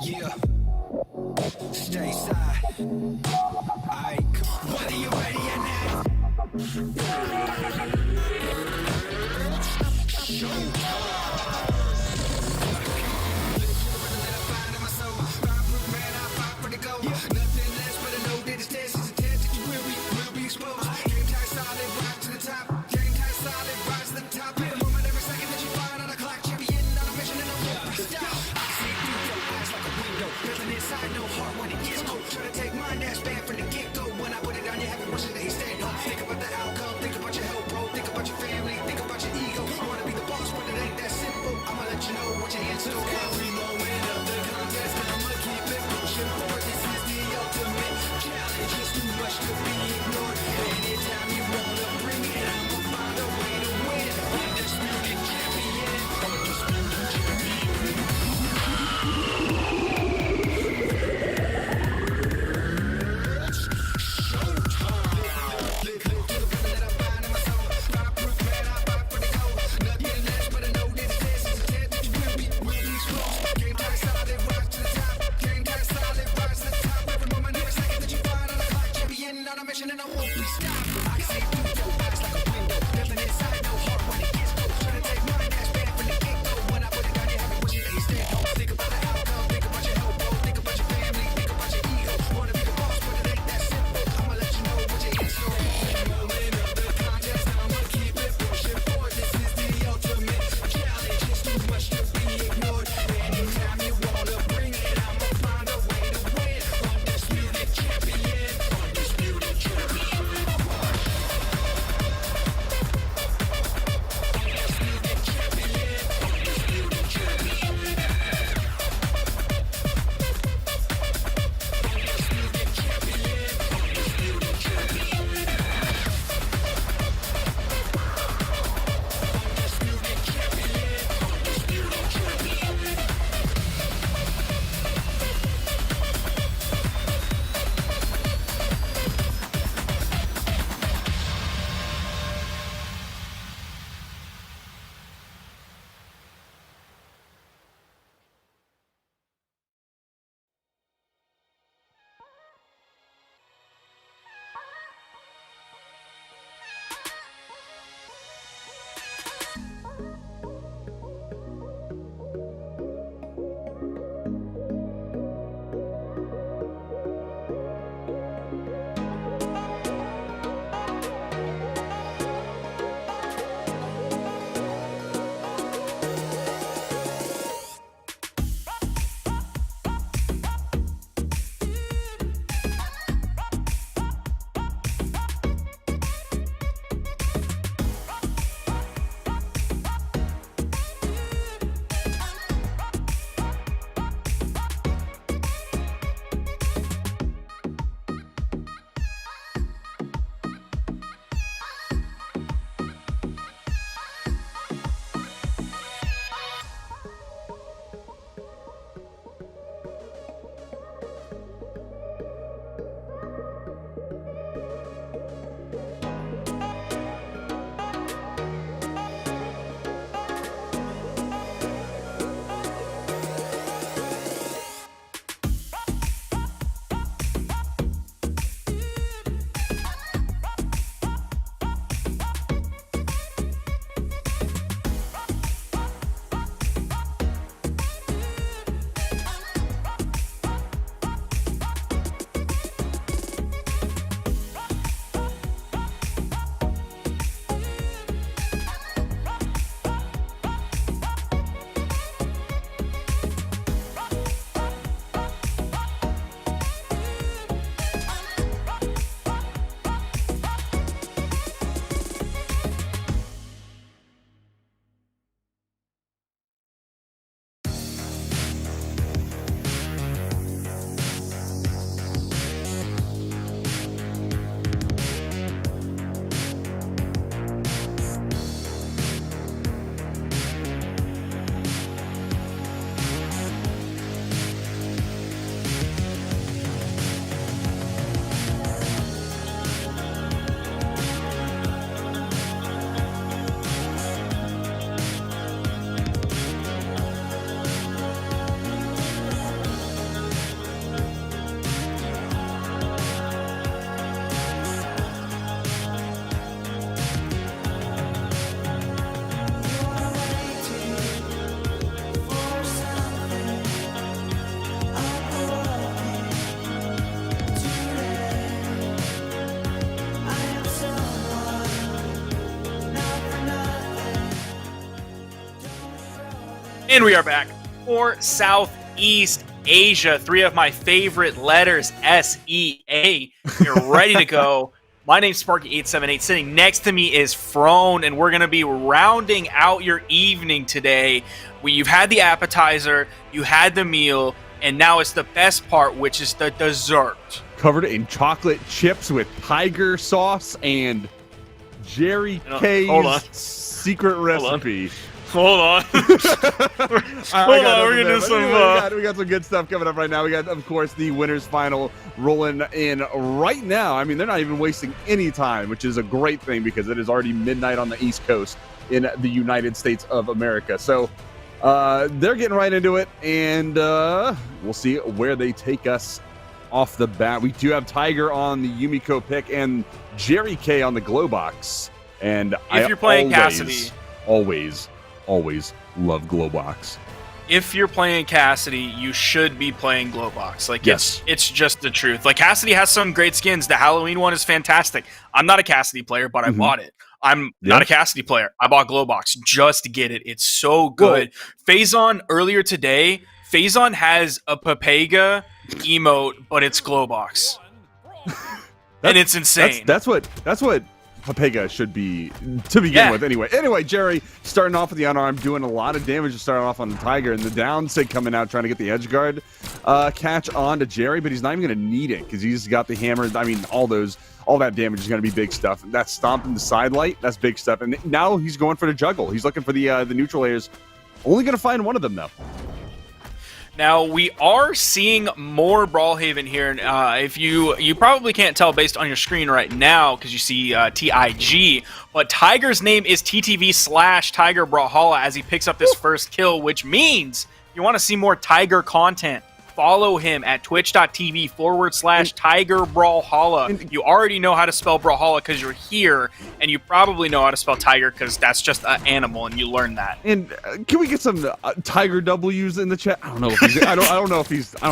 F: Yeah. Stay side. Aight, what are you ready at now?
G: And we are back for Southeast Asia. 3 of my favorite letters, S-E-A. You're ready to go. My name's Sparky878. Sitting next to me is Frone, and we're going to be rounding out your evening today. You've had the appetizer, you had the meal, and now it's the best part, which is the dessert.
I: Covered in chocolate chips with tiger sauce and Jerry K's secret recipe.
G: Hold on. Hold on, we're gonna do some.
I: We got some good stuff coming up right now. We got, of course, the winners final rolling in right now. I mean, they're not even wasting any time, which is a great thing because it is already midnight on the East Coast in the United States of America. So they're getting right into it, and we'll see where they take us off the bat. We do have Tiger on the Yumiko pick and Jerry K on the glow box. And
G: if you're playing Cassidy,
I: always love Glowbox.
G: If you're playing Cassidy, you should be playing Glowbox. Like,
I: yes,
G: it's just the truth. Like, Cassidy has some great skins. The Halloween one is fantastic. I'm not a Cassidy player, but I bought it. I'm not a Cassidy player. I bought Glowbox just to get it. It's so good. Phazon earlier today, Phazon has a Papega emote, but it's Glowbox. And it's insane.
I: That's what Papega should be to begin with anyway. Anyway, Jerry starting off with the unarmed, doing a lot of damage to start off on the Tiger, and the down sig coming out trying to get the edge guard catch on to Jerry, but he's not even going to need it because he's got the hammer. I mean, all that damage is going to be big stuff. That's stomping the side light. That's big stuff. And now he's going for the juggle. He's looking for the neutral layers. Only going to find one of them though.
G: Now, we are seeing more Brawlhaven here. If you probably can't tell based on your screen right now because you see TIG, but Tiger's name is TTV/Tiger Brawlhalla as he picks up this first kill, which means you want to see more Tiger content. Follow him at twitch.tv/Tiger Brawlhalla. You already know how to spell Brawlhalla because you're here, and you probably know how to spell Tiger because that's just an animal, and you learn that.
I: And can we get some Tiger W's in the chat? I don't know. If he's, I don't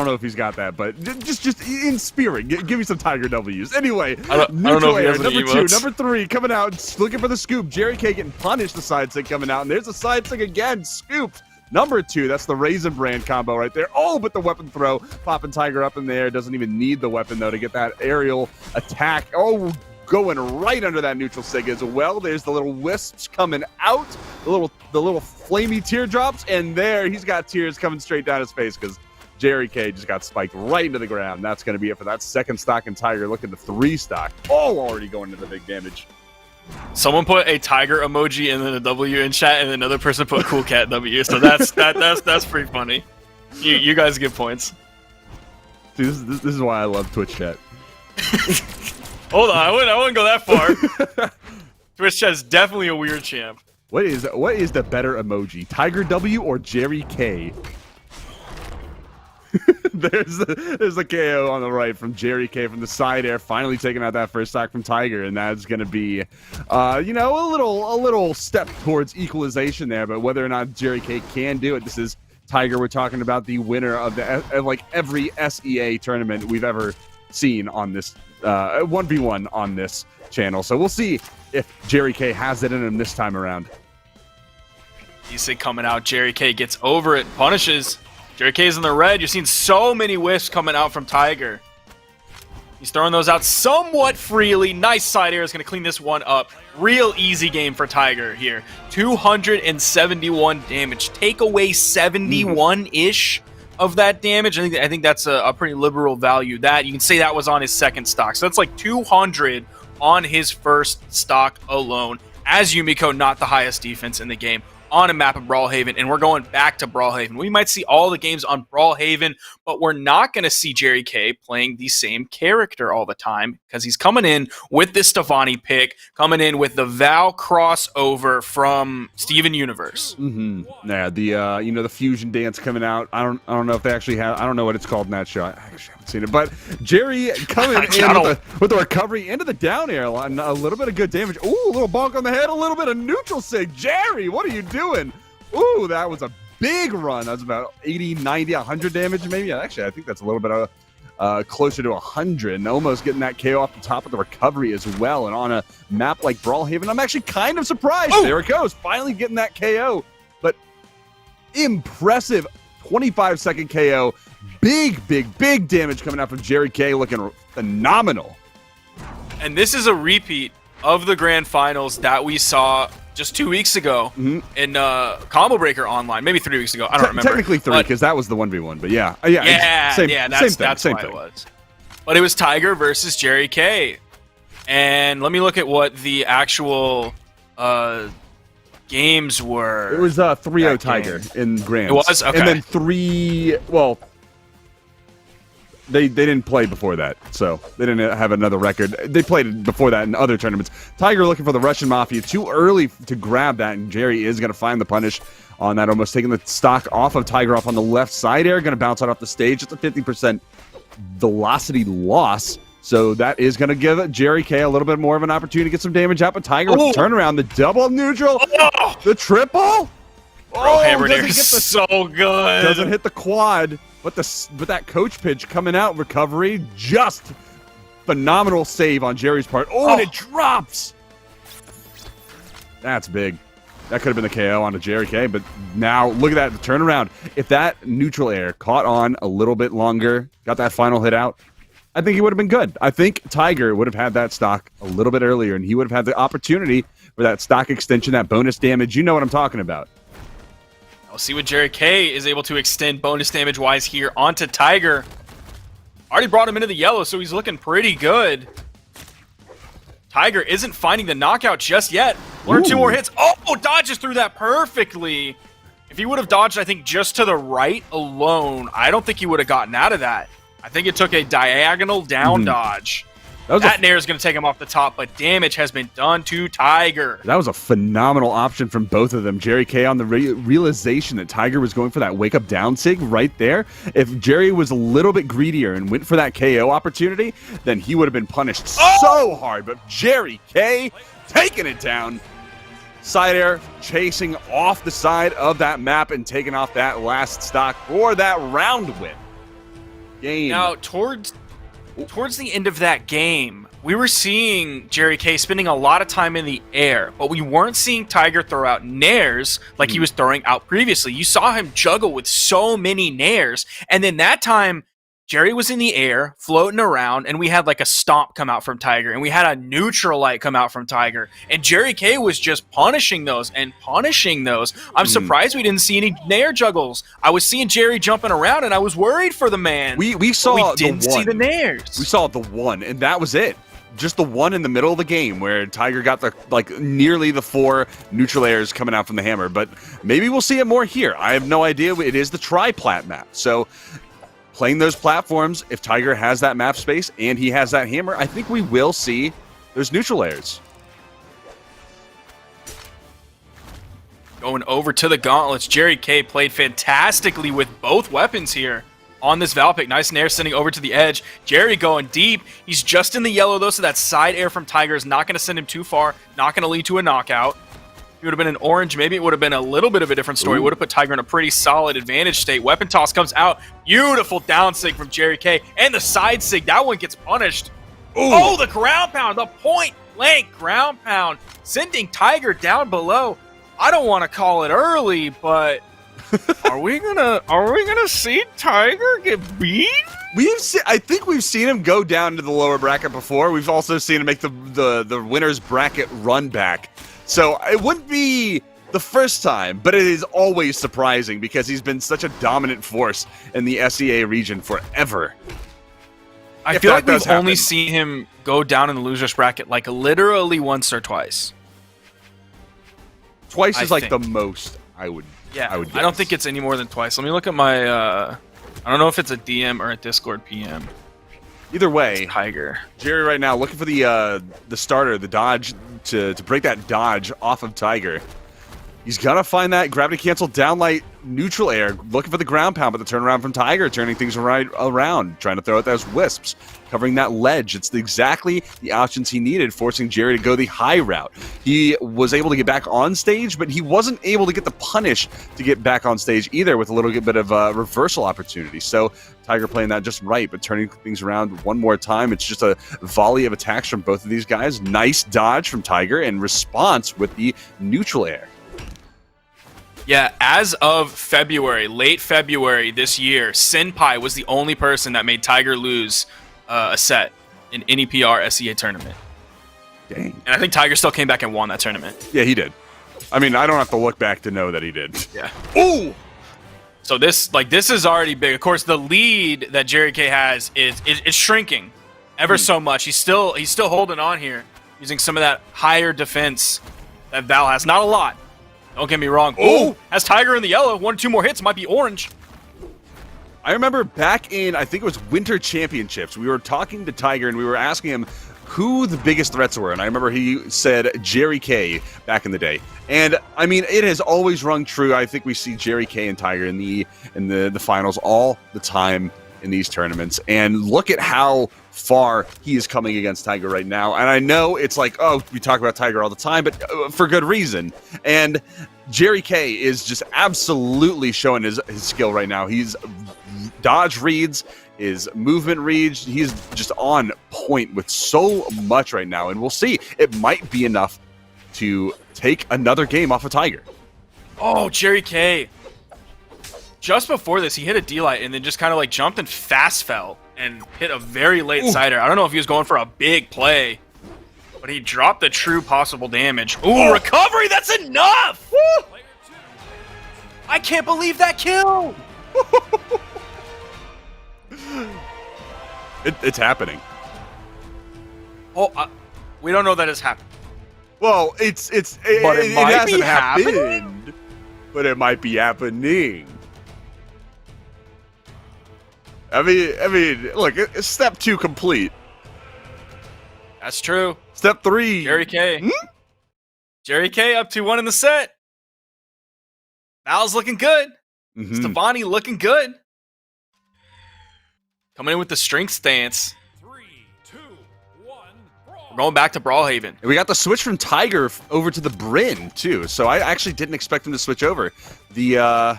I: know if he's got that, but just in spirit, give me some Tiger W's. Anyway,
G: I don't know if he has
I: number
G: any
I: 2,
G: emotes.
I: number 3 coming out, looking for the scoop. Jerry K getting punished. The side stick coming out, and there's a side stick again, scooped. Number 2, that's the Raisin Brand combo right there. Oh, but the weapon throw, popping Tiger up in there. Doesn't even need the weapon, though, to get that aerial attack. Oh, going right under that neutral sig as well. There's the little wisps coming out, the little flamey teardrops, and there, he's got tears coming straight down his face because Jerry K just got spiked right into the ground. That's going to be it for that second stock, and Tiger looking to 3 stock. Oh, already going into the big damage.
G: Someone put a tiger emoji and then a W in chat, and another person put cool cat W. So that's pretty funny. You guys get points.
I: See, this is why I love Twitch chat.
G: Hold on, I wouldn't go that far. Twitch chat is definitely a weird champ.
I: What is the better emoji, Tiger W or Jerry K? There's a KO on the right from Jerry K from the side air, finally taking out that first stock from Tiger, and that's going to be, a little step towards equalization there. But whether or not Jerry K can do it, this is Tiger. We're talking about the winner of the every SEA tournament we've ever seen on this 1v1 on this channel. So we'll see if Jerry K has it in him this time around.
G: Easy coming out. Jerry K gets over it, punishes. Jerry K's in the red. You're seeing so many wisps coming out from Tiger. He's throwing those out somewhat freely. Nice side air is going to clean this one up. Real easy game for Tiger here. 271 damage. Take away 71-ish of that damage. I think that's a pretty liberal value. That you can say that was on his second stock. So that's like 200 on his first stock alone. As Yumiko, not the highest defense in the game. On a map of Brawlhaven, and we're going back to Brawlhaven. We might see all the games on Brawlhaven, but we're not going to see Jerry K playing the same character all the time because he's coming in with this Stefani pick, coming in with the Val crossover from Steven Universe.
I: Yeah, the fusion dance coming out. I don't know if they actually have. I don't know what it's called in that show. I actually haven't seen it, but Jerry coming in with the recovery into the down air, and a little bit of good damage. Ooh, a little bonk on the head, a little bit of neutral sig. Jerry, what are you doing? Ooh, that was a big run. That was about 80, 90, 100 damage maybe. Actually, I think that's a little bit of closer to 100, and almost getting that KO off the top of the recovery as well. And on a map like Brawlhaven, I'm actually kind of surprised. Oh! There it goes, finally getting that KO. But Impressive 25-second KO. Big damage coming out from Jerry K, looking phenomenal.
G: And this is a repeat of the grand finals that we saw just 2 weeks ago in Combo Breaker Online, maybe 3 weeks ago. I don't remember.
I: Technically 3, because that was the 1v1, but yeah.
G: That's why it was. But it was Tiger versus Jerry K. And let me look at what the actual games were.
I: It was 3-0 Tiger in Grands.
G: It was? Okay.
I: And then 3, well, they didn't play before that, so they didn't have another record. They played before that in other tournaments. Tiger looking for the Russian Mafia. Too early to grab that, and Jerry is going to find the punish on that, almost taking the stock off of Tiger off on the left side air. Going to bounce out off the stage. It's a 50% velocity loss. So that is going to give Jerry K a little bit more of an opportunity to get some damage out. But Tiger with the turnaround, the double neutral, the triple.
G: Hammer there is so good.
I: Doesn't hit the quad, but that coach pitch coming out, recovery, just phenomenal save on Jerry's part. And it drops. That's big. That could have been the KO onto Jerry K, but now look at that, the turnaround. If that neutral air caught on a little bit longer, got that final hit out, I think he would have been good. I think Tiger would have had that stock a little bit earlier, and he would have had the opportunity for that stock extension, that bonus damage. You know what I'm talking about.
G: We'll see what Jerry K is able to extend bonus damage-wise here onto Tiger. Already brought him into the yellow, so he's looking pretty good. Tiger isn't finding the knockout just yet. One or two more hits. Dodges through that perfectly. If he would have dodged, I think, just to the right alone, I don't think he would have gotten out of that. I think it took a diagonal down dodge. That nair is going to take him off the top, but damage has been done to Tiger.
I: That was a phenomenal option from both of them. Jerry K on the realization that Tiger was going for that wake-up down sig right there. If Jerry was a little bit greedier and went for that KO opportunity, then he would have been punished so hard. But Jerry K taking it down. Side air chasing off the side of that map and taking off that last stock for that round win. Game.
G: Now, towards the end of that game, we were seeing Jerry K spending a lot of time in the air, but we weren't seeing Tiger throw out nairs like he was throwing out previously. You saw him juggle with so many nairs, and then that time, Jerry was in the air, floating around, and we had like a stomp come out from Tiger, and we had a neutral light come out from Tiger, and Jerry K was just punishing those and punishing those. I'm surprised we didn't see any nair juggles. I was seeing Jerry jumping around, and I was worried for the man.
I: We saw
G: we didn't see the nairs.
I: We saw the one, and that was it. Just the one in the middle of the game where Tiger got the nearly the 4 neutral airs coming out from the hammer, but maybe we'll see it more here. I have no idea. It is the tri-plat map, so playing those platforms, if Tiger has that map space and he has that hammer, I think we will see those neutral airs.
G: Going over to the gauntlets, Jerry K played fantastically with both weapons here on this Valpic. Nice nair sending over to the edge. Jerry going deep. He's just in the yellow, though, so that side air from Tiger is not going to send him too far, not going to lead to a knockout. If it would have been an orange, maybe it would have been a little bit of a different story. Would have put Tiger in a pretty solid advantage state. Weapon toss comes out. Beautiful down sig from Jerry K. And the side sig, that one gets punished. The ground pound, the point blank ground pound, sending Tiger down below. I don't want to call it early, but are we gonna see Tiger get beat?
I: I think we've seen him go down to the lower bracket before. We've also seen him make the winner's bracket run back. So it wouldn't be the first time, but it is always surprising because he's been such a dominant force in the SEA region forever.
G: I feel like we've only seen him go down in the loser's bracket like literally once or twice.
I: Twice is like the most I would.
G: Yeah,
I: I would guess.
G: I don't think it's any more than twice. Let me look at my. I don't know if it's a DM or a Discord PM.
I: Either way,
G: Tiger.
I: Jerry right now looking for the starter, the dodge to break that dodge off of Tiger. He's gonna find that gravity cancel downlight neutral air, looking for the ground pound, but the turnaround from Tiger, turning things right around, trying to throw out those wisps, covering that ledge. It's exactly the options he needed, forcing Jerry to go the high route. He was able to get back on stage, but he wasn't able to get the punish to get back on stage either, with a little bit of a reversal opportunity. So Tiger playing that just right, but turning things around one more time. It's just a volley of attacks from both of these guys. Nice dodge from Tiger and response with the neutral air.
G: Yeah, as of February, late February this year, Senpai was the only person that made Tiger lose a set in any PR SEA tournament.
I: Dang.
G: And I think Tiger still came back and won that tournament.
I: Yeah, he did. I mean, I don't have to look back to know that he did.
G: Yeah.
I: Ooh!
G: So this is already big. Of course, the lead that Jerry K has is shrinking ever so much. He's still holding on here, using some of that higher defense that Val has. Not a lot. Don't get me wrong.
I: Oh!
G: Has Tiger in the yellow. 1 or 2 more hits, might be orange.
I: I remember back in, I think it was Winter Championships, we were talking to Tiger and we were asking him who the biggest threats were. And I remember he said Jerry K back in the day. And I mean, it has always rung true. I think we see Jerry K and Tiger in the finals all the time in these tournaments. And look at how far he is coming against Tiger right now. And I know it's like, oh, we talk about Tiger all the time, but for good reason. And Jerry K is just absolutely showing his skill right now. He's dodge reads, his movement reads, he's just on point with so much right now. And we'll see. It might be enough to take another game off of Tiger.
G: Oh, Jerry K. Just before this, he hit a D-Light and then just kind of like jumped and fast fell and hit a very late sider. I don't know if he was going for a big play, but he dropped the true possible damage. Ooh, recovery! That's enough! I can't believe that kill!
I: It's happening.
G: Oh, we don't know that it's happened.
I: Well, it
G: might
I: hasn't
G: be
I: happened, but it might be happening. I mean, look, it's step 2 complete.
G: That's true.
I: Step 3.
G: Jerry K. Jerry K up 2-1 in the set. Val's looking good. Stefani looking good. Coming in with the strength stance.
E: 3, 2, 1, brawl.
G: We're going back to Brawlhaven.
I: We got the switch from Tiger over to the Bryn too, so I actually didn't expect him to switch over. The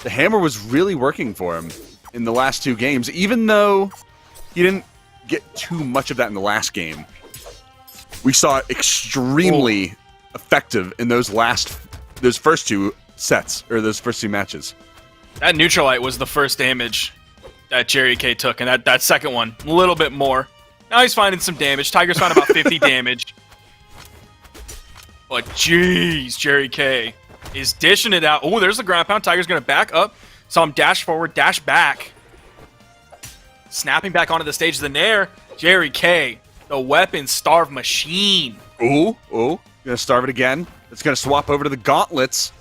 I: hammer was really working for him in the last 2 games, even though he didn't get too much of that in the last game. We saw it extremely effective in those first 2 sets, or those first 2 matches.
G: That Neutralite was the first damage that Jerry K took, and that second one, a little bit more. Now he's finding some damage. Tiger's finding about 50 damage. But jeez, Jerry K is dishing it out. Oh, there's the ground pound. Tiger's going to back up. Saw him dash forward, dash back. Snapping back onto the stage of the Nair. Jerry K, the weapon-starved machine.
I: Ooh, gonna starve it again. It's gonna swap over to the gauntlets.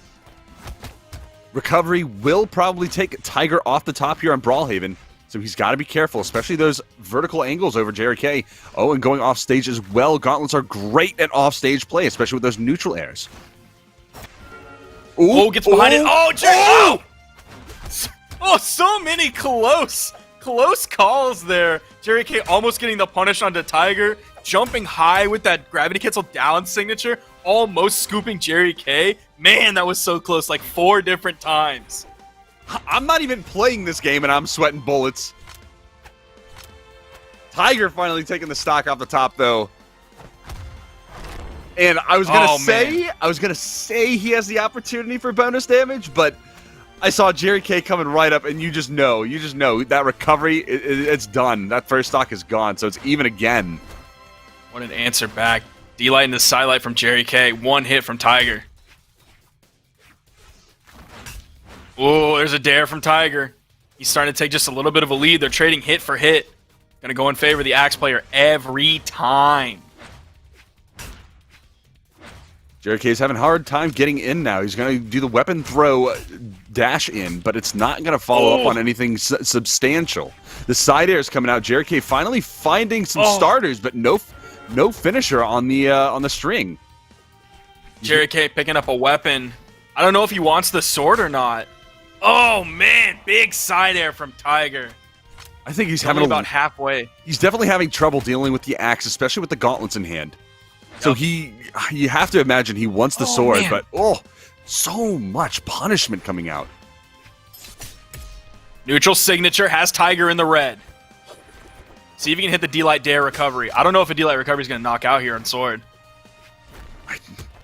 I: Recovery will probably take Tiger off the top here on Brawlhaven, so he's got to be careful, especially those vertical angles over Jerry K. Oh, and going off stage as well. Gauntlets are great at off-stage play, especially with those neutral airs.
G: Ooh, gets behind it. Oh, Jerry! Oh! Oh, so many close calls there. Jerry K almost getting the punish onto Tiger, jumping high with that gravity cancel down signature, almost scooping Jerry K. Man, that was so close, like 4 different times.
I: I'm not even playing this game and I'm sweating bullets. Tiger finally taking the stock off the top though. And I was gonna say he has the opportunity for bonus damage, but I saw Jerry K coming right up, and you just know that recovery, it's done. That first stock is gone, so it's even again.
G: What an answer back. D-Light and the sidelight from Jerry K. 1 hit from Tiger. Oh, there's a dare from Tiger. He's starting to take just a little bit of a lead. They're trading hit for hit. Gonna go in favor of the Axe player every time.
I: Jerry K's having a hard time getting in now. He's going to do the weapon throw dash in, but it's not going to follow up on anything substantial. The side air is coming out. Jerry K finally finding some starters, but no finisher on the string.
G: Jerry K picking up a weapon. I don't know if he wants the sword or not. Oh man, big side air from Tiger.
I: I think he's
G: having about halfway.
I: He's definitely having trouble dealing with the axe, especially with the gauntlets in hand. So you have to imagine he wants the sword,
G: man.
I: but so much punishment coming out.
G: Neutral signature has Tiger in the red. See if you can hit the D-Light dare recovery. I don't know if a D-Light recovery is going to knock out here on sword.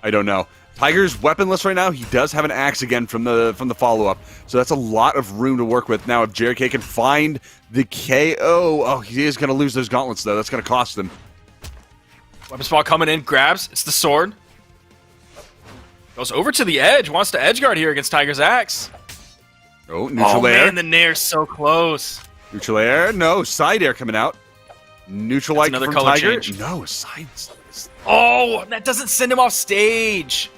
I: I don't know. Tiger's weaponless right now. He does have an axe again from the follow-up, so that's a lot of room to work with. Now, if Jerry K can find the KO, he is going to lose those gauntlets, though. That's going to cost him.
G: Weapon spot coming in, grabs. It's the sword. Goes over to the edge. Wants to edge guard here against Tiger's axe.
I: Oh, neutral air.
G: Man, the nair's so close.
I: Neutral air. No, side air coming out. Neutral light
G: another
I: from
G: color
I: Tiger.
G: change.
I: No, sides.
G: Oh, that doesn't send him off stage.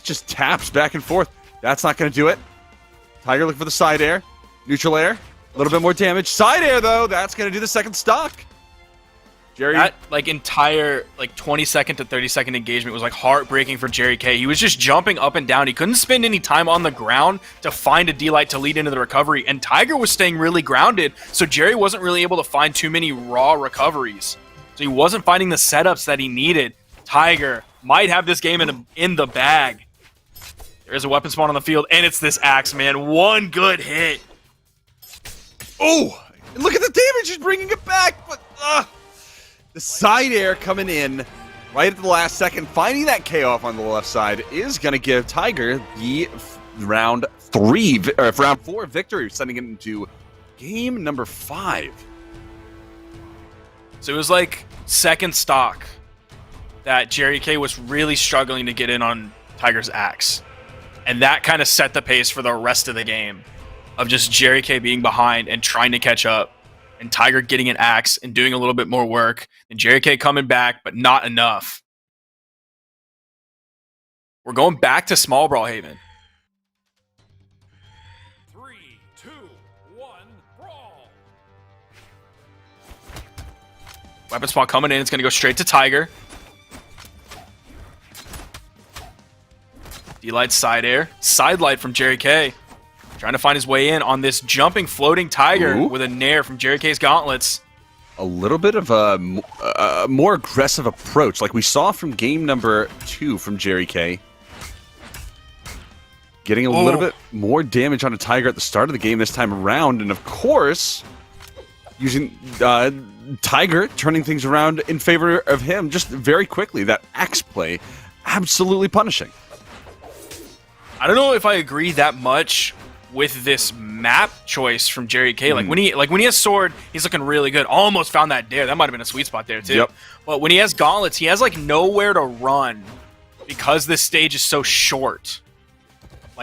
I: Just taps back and forth. That's not going to do it. Tiger looking for the side air. Neutral air. A little bit more damage. Side air, though. That's going to do the second stock. Jerry.
G: That entire 20-second to 30-second engagement was heartbreaking for Jerry K. He was just jumping up and down. He couldn't spend any time on the ground to find a D-Light to lead into the recovery, and Tiger was staying really grounded, so Jerry wasn't really able to find too many raw recoveries. So he wasn't finding the setups that he needed. Tiger might have this game in the bag. There's a weapon spawn on the field, and it's this axe, man. One good hit.
I: Oh, look at the damage. He's bringing it back, but the side air coming in right at the last second, finding that KO off on the left side is going to give Tiger the round 4 victory, sending it into game number 5.
G: So it was second stock that Jerry K was really struggling to get in on Tiger's axe. And that kind of set the pace for the rest of the game of just Jerry K being behind and trying to catch up, and Tiger getting an axe and doing a little bit more work, and Jerry K coming back, but not enough. We're going back to small Brawlhaven.
E: 3, 2, 1, brawl.
G: Weapon spawn coming in. It's going to go straight to Tiger. D-Light side air. Side light from Jerry K. Trying to find his way in on this jumping, floating Tiger with a nair from Jerry K's gauntlets.
I: A little bit of a more aggressive approach, like we saw from game number 2 from Jerry K. Getting a little bit more damage on a Tiger at the start of the game this time around, and of course, using Tiger turning things around in favor of him just very quickly. That axe play, absolutely punishing.
G: I don't know if I agree that much with this map choice from Jerry K. When he has sword, he's looking really good. Almost found that dare. That might have been a sweet spot there too.
I: Yep.
G: But when he has gauntlets, he has nowhere to run because this stage is so short.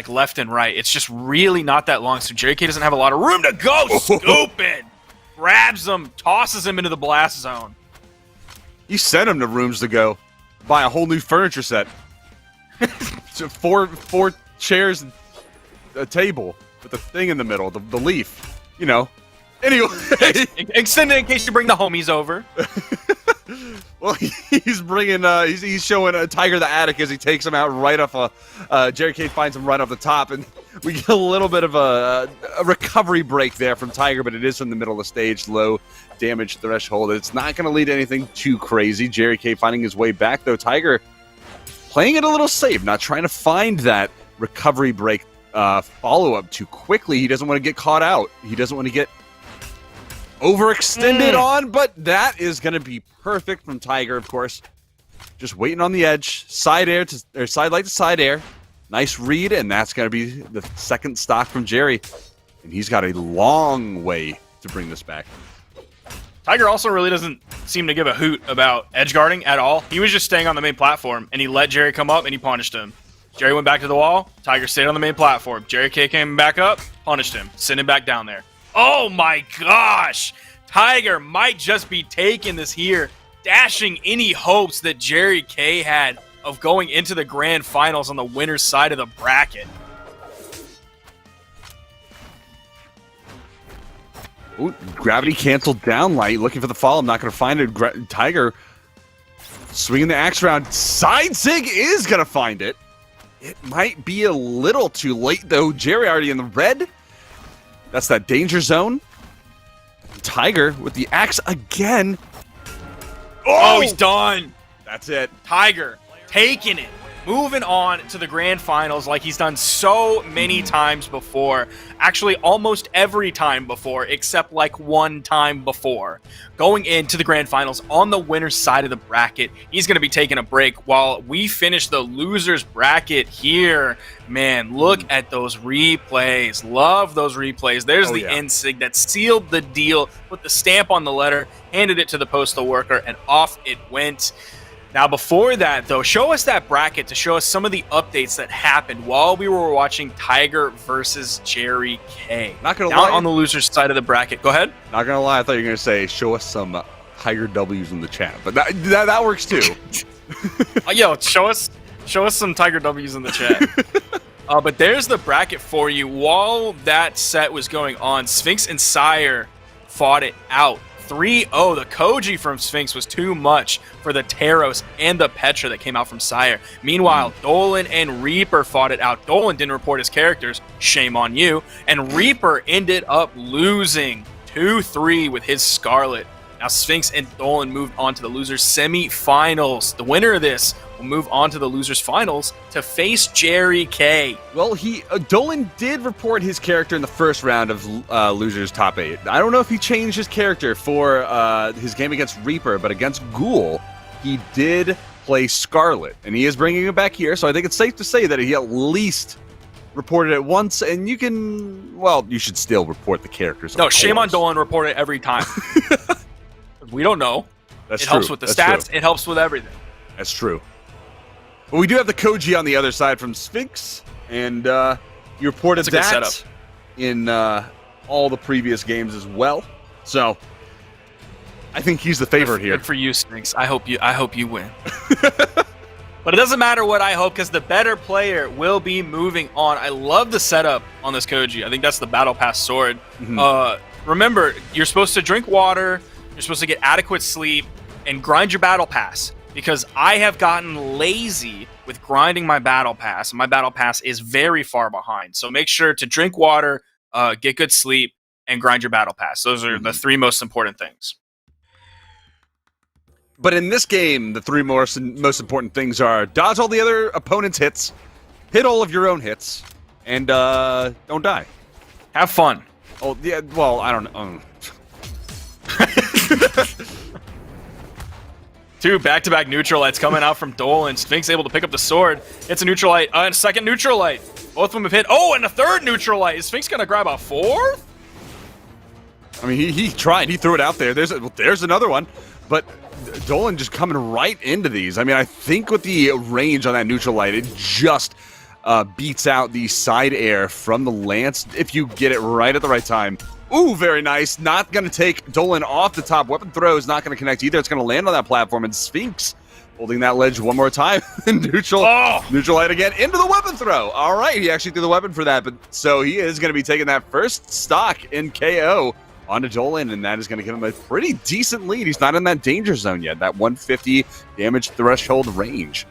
G: Left and right. It's just really not that long. So Jerry K doesn't have a lot of room to go. Scooping. Grabs him, tosses him into the blast zone.
I: You sent him to rooms to go buy a whole new furniture set. So four chairs and a table with a thing in the middle, the leaf, Anyway,
G: extend it in case you bring the homies over.
I: Well, he's bringing he's showing a Tiger the attic as he takes him out right off Jerry K finds him right off the top, and we get a little bit of a recovery break there from Tiger, but it is from the middle of the stage, low damage threshold. It's not going to lead to anything too crazy. Jerry K finding his way back, though. Tiger playing it a little safe, not trying to find that recovery break follow-up too quickly. He doesn't want to get caught out. He doesn't want to get overextended on, but that is going to be perfect from Tiger, of course. Just waiting on the edge. Side air to side light to side air. Nice read, and that's going to be the second stock from Jerry. And he's got a long way to bring this back.
G: Tiger also really doesn't seem to give a hoot about edge guarding at all. He was just staying on the main platform, and he let Jerry come up, and he punished him. Jerry went back to the wall. Tiger stayed on the main platform. Jerry K came back up, punished him, sent him back down there. Oh my gosh! Tiger might just be taking this here, dashing any hopes that Jerry K had of going into the grand finals on the winner's side of the bracket.
I: Ooh, gravity canceled down light, looking for the fall. I'm not going to find it. Tiger swinging the axe around. Side Sig is going to find it. It might be a little too late, though. Jerry already in the red. That's that danger zone. Tiger with the axe again.
G: Oh, he's done.
I: That's it.
G: Tiger taking it. moving on to the grand finals like he's done so many times before. Actually, almost every time before, except like one time before. Going into the grand finals on the winner's side of the bracket, he's going to be taking a break while we finish the loser's bracket here. Man, look at those replays. Love those replays. There's the NSIG that sealed the deal, put the stamp on the letter, handed it to the postal worker, and off it went. Now, before that, though, show us that bracket to show us some of the updates that happened while we were watching Tiger versus Jerry K.
I: Not gonna
G: Down
I: lie.
G: on the loser's side of the bracket. Go ahead.
I: Not gonna lie, I thought you were gonna say show us some Tiger W's in the chat, but that works too.
G: Yo, show us some Tiger W's in the chat. But there's the bracket for you. While that set was going on, Sphinx and Sire fought it out. 3-0. The Koji from Sphinx was too much for the Taros and the Petra that came out from Sire. Meanwhile, Dolan and Reaper fought it out. Dolan didn't report his characters. Shame on you. And Reaper ended up losing 2-3 with his Scarlet. Now, Sphinx and Dolan moved on to the losers semi-finals. The winner of this will move on to the losers finals to face Jerry K.
I: Well, Dolan did report his character in the first round of losers top 8. I don't know if he changed his character for his game against Reaper, but against Ghoul, he did play Scarlet, and he is bringing it back here. So I think it's safe to say that he at least reported it once, and you should still report the characters.
G: No, shame on Dolan. Report it every time. We don't know.
I: It
G: helps with the stats.
I: True.
G: It helps with everything.
I: That's true. But we do have the Koji on the other side from Sphinx, and you reported
G: That's a good
I: that
G: setup.
I: in all the previous games as well. So I think he's the favorite here.
G: Good for you, Sphinx. I hope you win. But it doesn't matter what I hope, because the better player will be moving on. I love the setup on this Koji. I think that's the Battle Pass sword. Remember, you're supposed to drink water, you're supposed to get adequate sleep, and grind your Battle Pass. Because I have gotten lazy with grinding my Battle Pass, and my Battle Pass is very far behind. So make sure to drink water, get good sleep, and grind your Battle Pass. Those are the three most important things.
I: But in this game, the three most important things are dodge all the other opponent's hits, hit all of your own hits, and don't die.
G: Have fun.
I: Oh, yeah, well, I don't know.
G: Two back-to-back neutral lights coming out from Dolan. Sphinx able to pick up the sword. It's a neutral light. And a second neutral light. Both of them have hit. Oh, and a third neutral light. Is Sphinx going to grab a fourth?
I: I mean, he tried. He threw it out there. There's another one. But Dolan just coming right into these. I mean, I think with the range on that neutral light, it just beats out the side air from the Lance if you get it right at the right time. Ooh, very nice. Not going to take Dolan off the top. Weapon throw is not going to connect either. It's going to land on that platform. And Sphinx holding that ledge one more time. Neutral light again into the weapon throw. All right, he actually threw the weapon for that. But so he is going to be taking that first stock in KO onto Dolan, and that is going to give him a pretty decent lead. He's not in that danger zone yet, that 150 damage threshold range.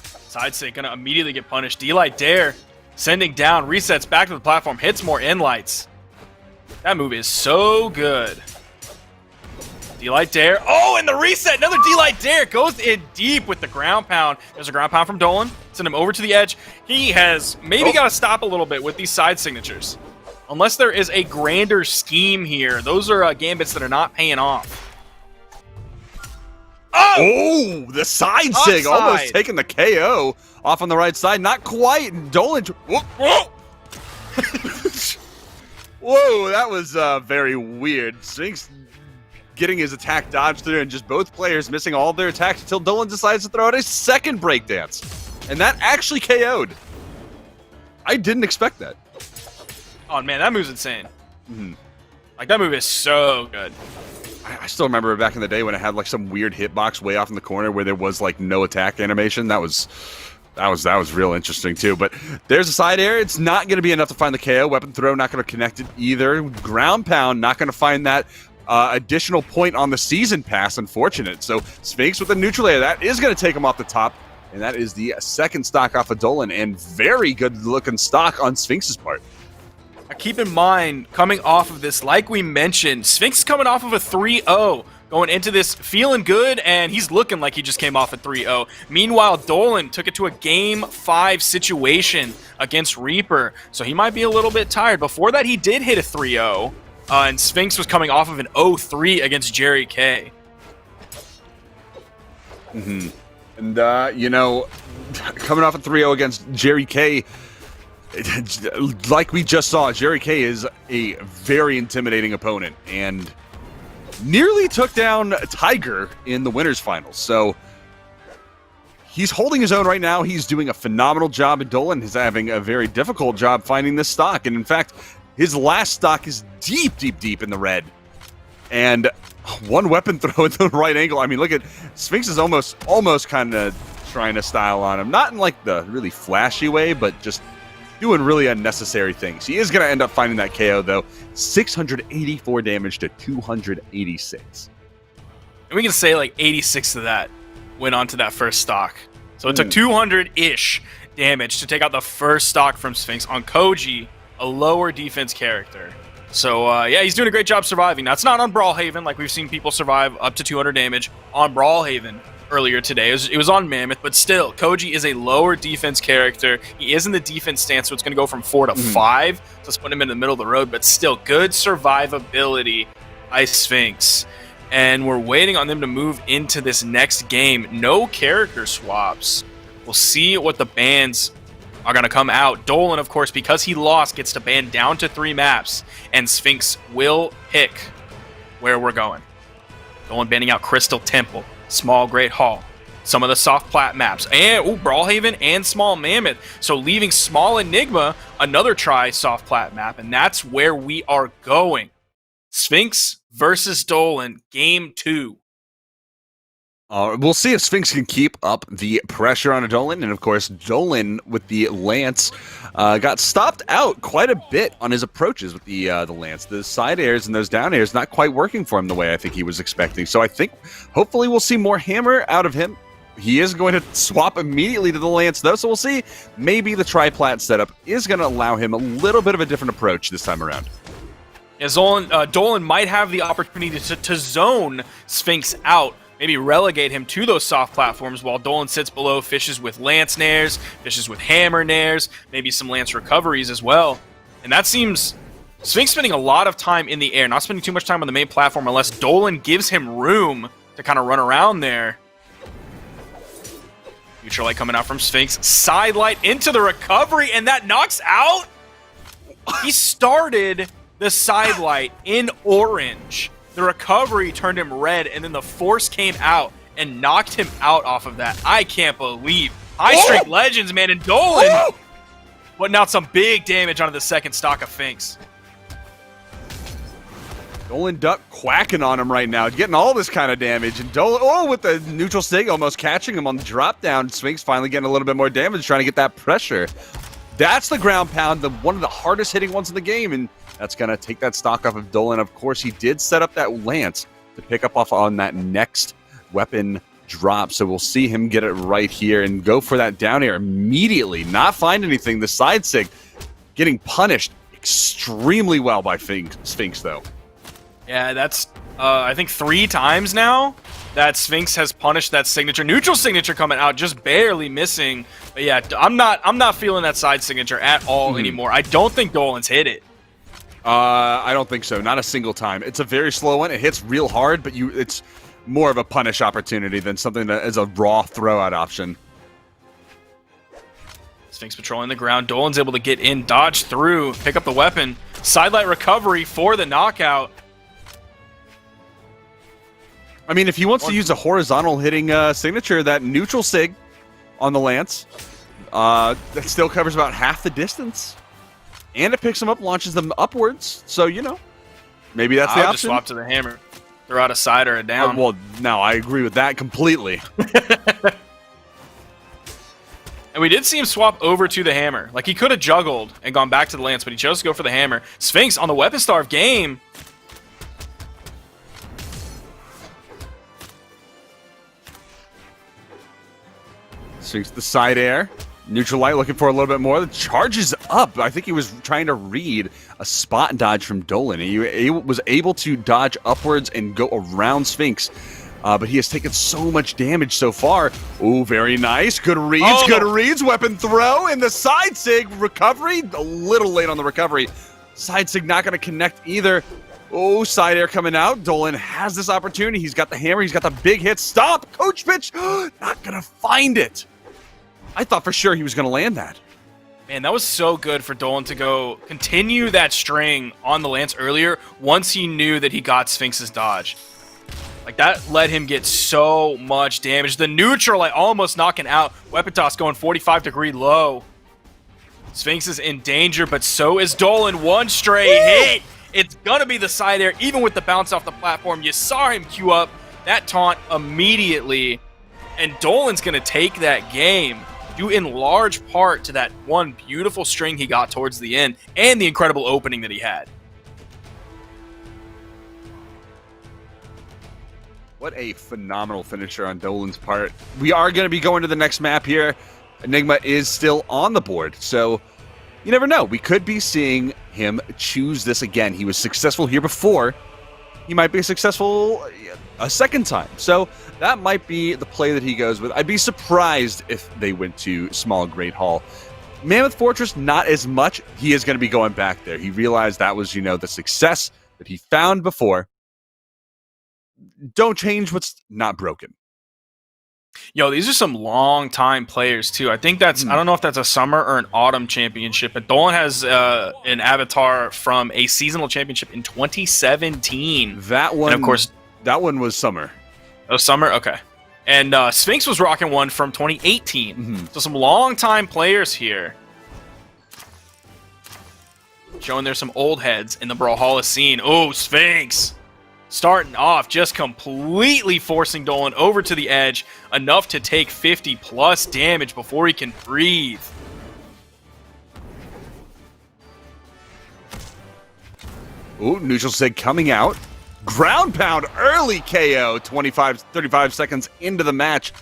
G: Side stick going to immediately get punished. D-Light Dare. Sending down, resets back to the platform, hits more in-lights. That move is so good. D-Light Dare. Oh, and the reset! Another D-Light Dare goes in deep with the ground pound. There's a ground pound from Dolan. Send him over to the edge. He has maybe got to stop a little bit with these side signatures. Unless there is a grander scheme here. Those are gambits that are not paying off.
I: Oh, the side sig almost taking the KO off on the right side. Not quite. Dolan. Whoa, whoa, that was very weird. Sphinx getting his attack dodged through, and just both players missing all of their attacks until Dolan decides to throw out a second breakdance. And that actually KO'd. I didn't expect that.
G: Oh, man, that move's insane. Like, that move is so good.
I: I still remember back in the day when it had like some weird hitbox way off in the corner where there was like no attack animation. That was real interesting too. But there's a side air. It's not going to be enough to find the KO. Weapon throw not going to connect it either. Ground pound not going to find that additional point on the season pass. Unfortunate. So Sphinx with the neutral air, that is going to take him off the top. And that is the second stock off of Dolan, and very good looking stock on Sphinx's part.
G: Now keep in mind, coming off of this, like we mentioned, Sphinx is coming off of a 3-0 going into this feeling good, and he's looking like he just came off a 3-0. Meanwhile, Dolan took it to a Game 5 situation against Reaper, so he might be a little bit tired. Before that, he did hit a 3-0, and Sphinx was coming off of an 0-3 against Jerry K.
I: And, you know, coming off a 3-0 against Jerry K, like we just saw, Jerry K is a very intimidating opponent and nearly took down Tiger in the winners finals. So he's holding his own right now. He's doing a phenomenal job, and Dolan is having a very difficult job finding this stock. And in fact, his last stock is deep in the red. And one weapon throw at the right angle. I mean, look at Sphinx is almost kind of trying to style on him. Not in like the really flashy way, but just doing really unnecessary things. He is going to end up finding that KO, though. 684 damage to 286.
G: And we can say like 86 of that went onto that first stock. So it took 200-ish damage to take out the first stock from Sphinx on Koji, a lower defense character. So, yeah, he's doing a great job surviving. Now, it's not on Brawlhaven, like we've seen people survive up to 200 damage on Brawlhaven earlier today. It was on Mammoth, but still, Koji is a lower defense character. He is in the defense stance, so it's going to go from 4 to 5. So let's put him in the middle of the road, but still, good survivability by Sphinx. And we're waiting on them to move into this next game. No character swaps. We'll see what the bans are going to come out. Dolan, of course, because he lost, gets to ban down to 3 maps, and Sphinx will pick where we're going. Dolan banning out Crystal Temple, Small Great Hall, some of the soft plat maps, and Brawlhaven and Small Mammoth. So leaving Small Enigma, another try soft plat map, and that's where we are going. Sphinx versus Dolan, game 2.
I: We'll see if Sphinx can keep up the pressure on a Dolan, and of course, Dolan with the Lance got stopped out quite a bit on his approaches with the Lance. The side airs and those down airs not quite working for him the way I think he was expecting. So I think hopefully we'll see more hammer out of him. He is going to swap immediately to the Lance, though, so we'll see. Maybe the tri-plat setup is going to allow him a little bit of a different approach this time around.
G: Yeah, Dolan might have the opportunity to zone Sphinx out, maybe relegate him to those soft platforms while Dolan sits below, fishes with Lance nairs, fishes with hammer nairs, maybe some Lance recoveries as well. And that seems Sphinx spending a lot of time in the air, not spending too much time on the main platform unless Dolan gives him room to kind of run around there. Future Light coming out from Sphinx, side light into the recovery, and that knocks out. He started the side light in orange. The recovery turned him red, and then the force came out and knocked him out off of that. I can't believe. High Streak Legends, man, and Dolan putting out some big damage onto the second stock of Sphinx.
I: Dolan Duck quacking on him right now, getting all this kind of damage. And Dolan, with the neutral Stig almost catching him on the drop down. Sphinx finally getting a little bit more damage, trying to get that pressure. That's the ground pound, one of the hardest hitting ones in the game, and that's going to take that stock off of Dolan. Of course, he did set up that Lance to pick up off on that next weapon drop, so we'll see him get it right here and go for that down air immediately. Not find anything. The side sig getting punished extremely well by Sphinx, though.
G: Yeah, that's, I think 3 times now that Sphinx has punished that signature. Neutral signature coming out, just barely missing. But yeah, I'm not feeling that side signature at all anymore. I don't think Dolan's hit it.
I: I don't think so. Not a single time. It's a very slow one. It hits real hard, but it's more of a punish opportunity than something that is a raw throw-out option.
G: Sphinx patrolling the ground. Dolan's able to get in, dodge through, pick up the weapon. Sidelight recovery for the knockout.
I: I mean, if he wants to use a horizontal hitting signature, that neutral sig on the Lance, that still covers about half the distance. And it picks them up, launches them upwards. So, you know, maybe that's the option.
G: Just swap to the hammer. Throw out a side or a down.
I: Well, no, I agree with that completely.
G: And we did see him swap over to the hammer. Like, he could have juggled and gone back to the Lance, but he chose to go for the hammer. Sphinx on the weapon star of game.
I: Sphinx the side air. Neutral Light looking for a little bit more. The charges up. I think he was trying to read a spot dodge from Dolan. He was able to dodge upwards and go around Sphinx. But he has taken so much damage so far. Oh, very nice. Good reads, good reads. Weapon throw and the side sig recovery. A little late on the recovery. Side sig not going to connect either. Oh, side air coming out. Dolan has this opportunity. He's got the hammer. He's got the big hit. Stop. Coach pitch. Not going to find it. I thought for sure he was going to land that.
G: Man, that was so good for Dolan to continue that string on the Lance earlier once he knew that he got Sphinx's dodge. Like, that let him get so much damage. The neutral, like, almost knocking out. Weapon toss going 45-degree low. Sphinx is in danger, but so is Dolan. One stray hit. It's going to be the side air, even with the bounce off the platform. You saw him queue up that taunt immediately. And Dolan's going to take that game, due in large part to that one beautiful string he got towards the end and the incredible opening that he had.
I: What a phenomenal finisher on Dolan's part. We are going to be going to the next map here. Enigma is still on the board, so you never know. We could be seeing him choose this again. He was successful here before. He might be successful a second time. So that might be the play that he goes with. I'd be surprised if they went to Small Great Hall. Mammoth Fortress, not as much. He is going to be going back there. He realized that was, the success that he found before. Don't change what's not broken.
G: Yo, these are some long-time players, too. I think that's, I don't know if that's a summer or an autumn championship, but Dolan has an avatar from a seasonal championship in 2017.
I: That one,
G: and of course,
I: that one was summer.
G: Oh, summer? Okay. And Sphinx was rocking one from 2018. So some long-time players here. Showing there's some old heads in the Brawlhalla scene. Oh, Sphinx! Starting off, just completely forcing Dolan over to the edge, enough to take 50-plus damage before he can breathe.
I: Ooh, neutral sig coming out. Ground pound, early KO, 35 seconds into the match.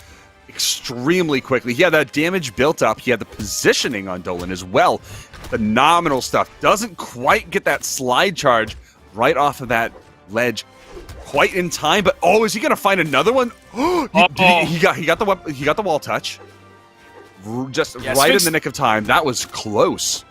I: Extremely quickly. He had that damage built up. He had the positioning on Dolan as well. Phenomenal stuff. Doesn't quite get that slide charge right off of that ledge quite in time, but is he gonna find another one? He got the wall touch just right
G: Sphinx,
I: in the nick of time. That was close.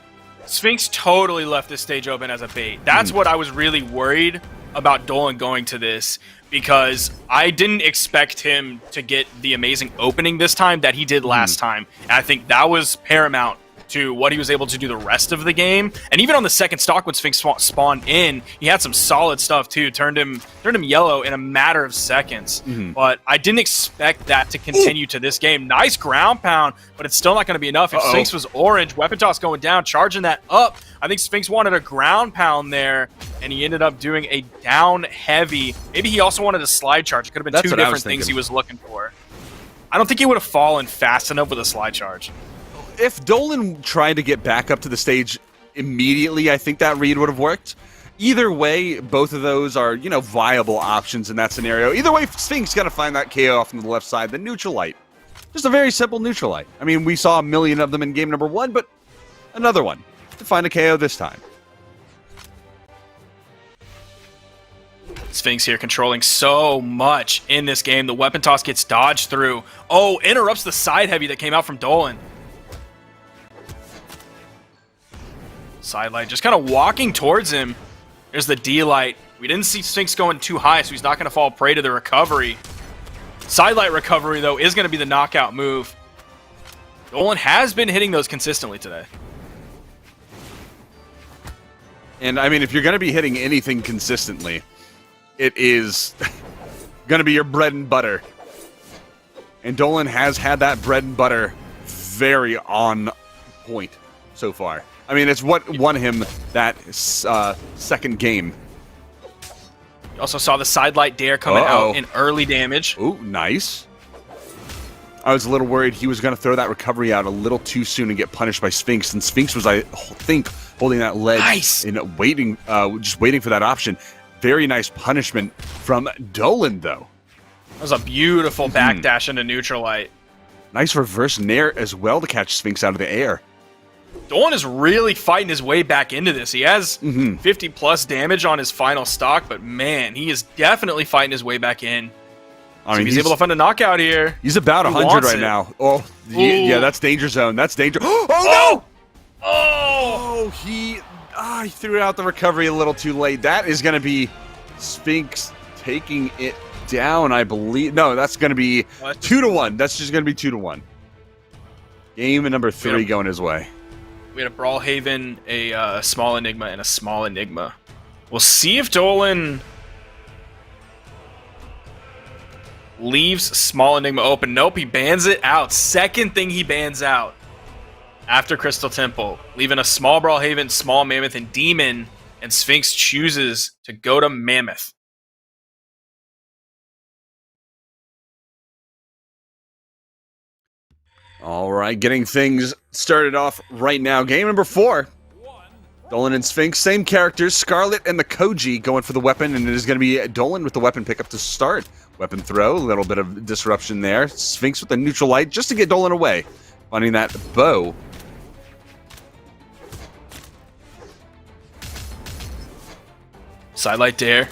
G: Sphinx totally left this stage open as a bait. That's what I was really worried about Dolan going to this, because I didn't expect him to get the amazing opening this time that he did last time. And I think that was paramount to what he was able to do the rest of the game. And even on the second stock when Sphinx spawned in, he had some solid stuff too. Turned him yellow in a matter of seconds. But I didn't expect that to continue to this game. Nice ground pound, but it's still not going to be enough. If Sphinx was orange, weapon toss going down, charging that up. I think Sphinx wanted a ground pound there, and he ended up doing a down heavy. Maybe he also wanted a slide charge. It could have been two different things he was looking for. I don't think he would have fallen fast enough with a slide charge.
I: If Dolan tried to get back up to the stage immediately, I think that read would have worked. Either way, both of those are, viable options in that scenario. Either way, Sphinx got to find that KO off from the left side, the neutral light. Just a very simple neutral light. I mean, we saw a million of them in game number 1, but another one to find a KO this time.
G: Sphinx here controlling so much in this game. The weapon toss gets dodged through. Oh, interrupts the side heavy that came out from Dolan. Side light just kind of walking towards him. There's the D light. We didn't see Sphinx going too high, so he's not going to fall prey to the recovery. Side light recovery, though, is going to be the knockout move. Dolan has been hitting those consistently today.
I: And, I mean, if you're going to be hitting anything consistently, it is going to be your bread and butter. And Dolan has had that bread and butter very on point so far. I mean, it's what won him that second game.
G: You also saw the side light dare coming out in early damage.
I: Ooh, nice. I was a little worried he was going to throw that recovery out a little too soon and get punished by Sphinx. And Sphinx was, I think, holding that ledge and waiting, just waiting for that option. Very nice punishment from Dolan, though.
G: That was a beautiful backdash into neutral light.
I: Nice reverse nair as well to catch Sphinx out of the air.
G: Dolan is really fighting his way back into this. He has 50 plus damage on his final stock, but man, he is definitely fighting his way back in.
I: I mean,
G: he's able to find a knockout here.
I: He's about 100 right now. Oh, yeah, that's danger zone. That's danger. Oh, no! Oh, he threw out the recovery a little too late. That is going to be Sphinx taking it down, I believe. No, that's going to be 2-1. That's just going to be 2-1. Game number 3 going his way.
G: We had a Brawlhaven, a small Enigma, and a small Enigma. We'll see if Dolan leaves small Enigma open. Nope, he bans it out. Second thing he bans out after Crystal Temple, leaving a small Brawlhaven, small Mammoth, and Demon, and Sphinx chooses to go to Mammoth.
I: All right, getting things started off right now. Game number 4. Dolan and Sphinx, same characters. Scarlet and the Koji going for the weapon, and it is going to be Dolan with the weapon pickup to start. Weapon throw, a little bit of disruption there. Sphinx with the neutral light just to get Dolan away. Finding that bow.
G: Sidelight dare.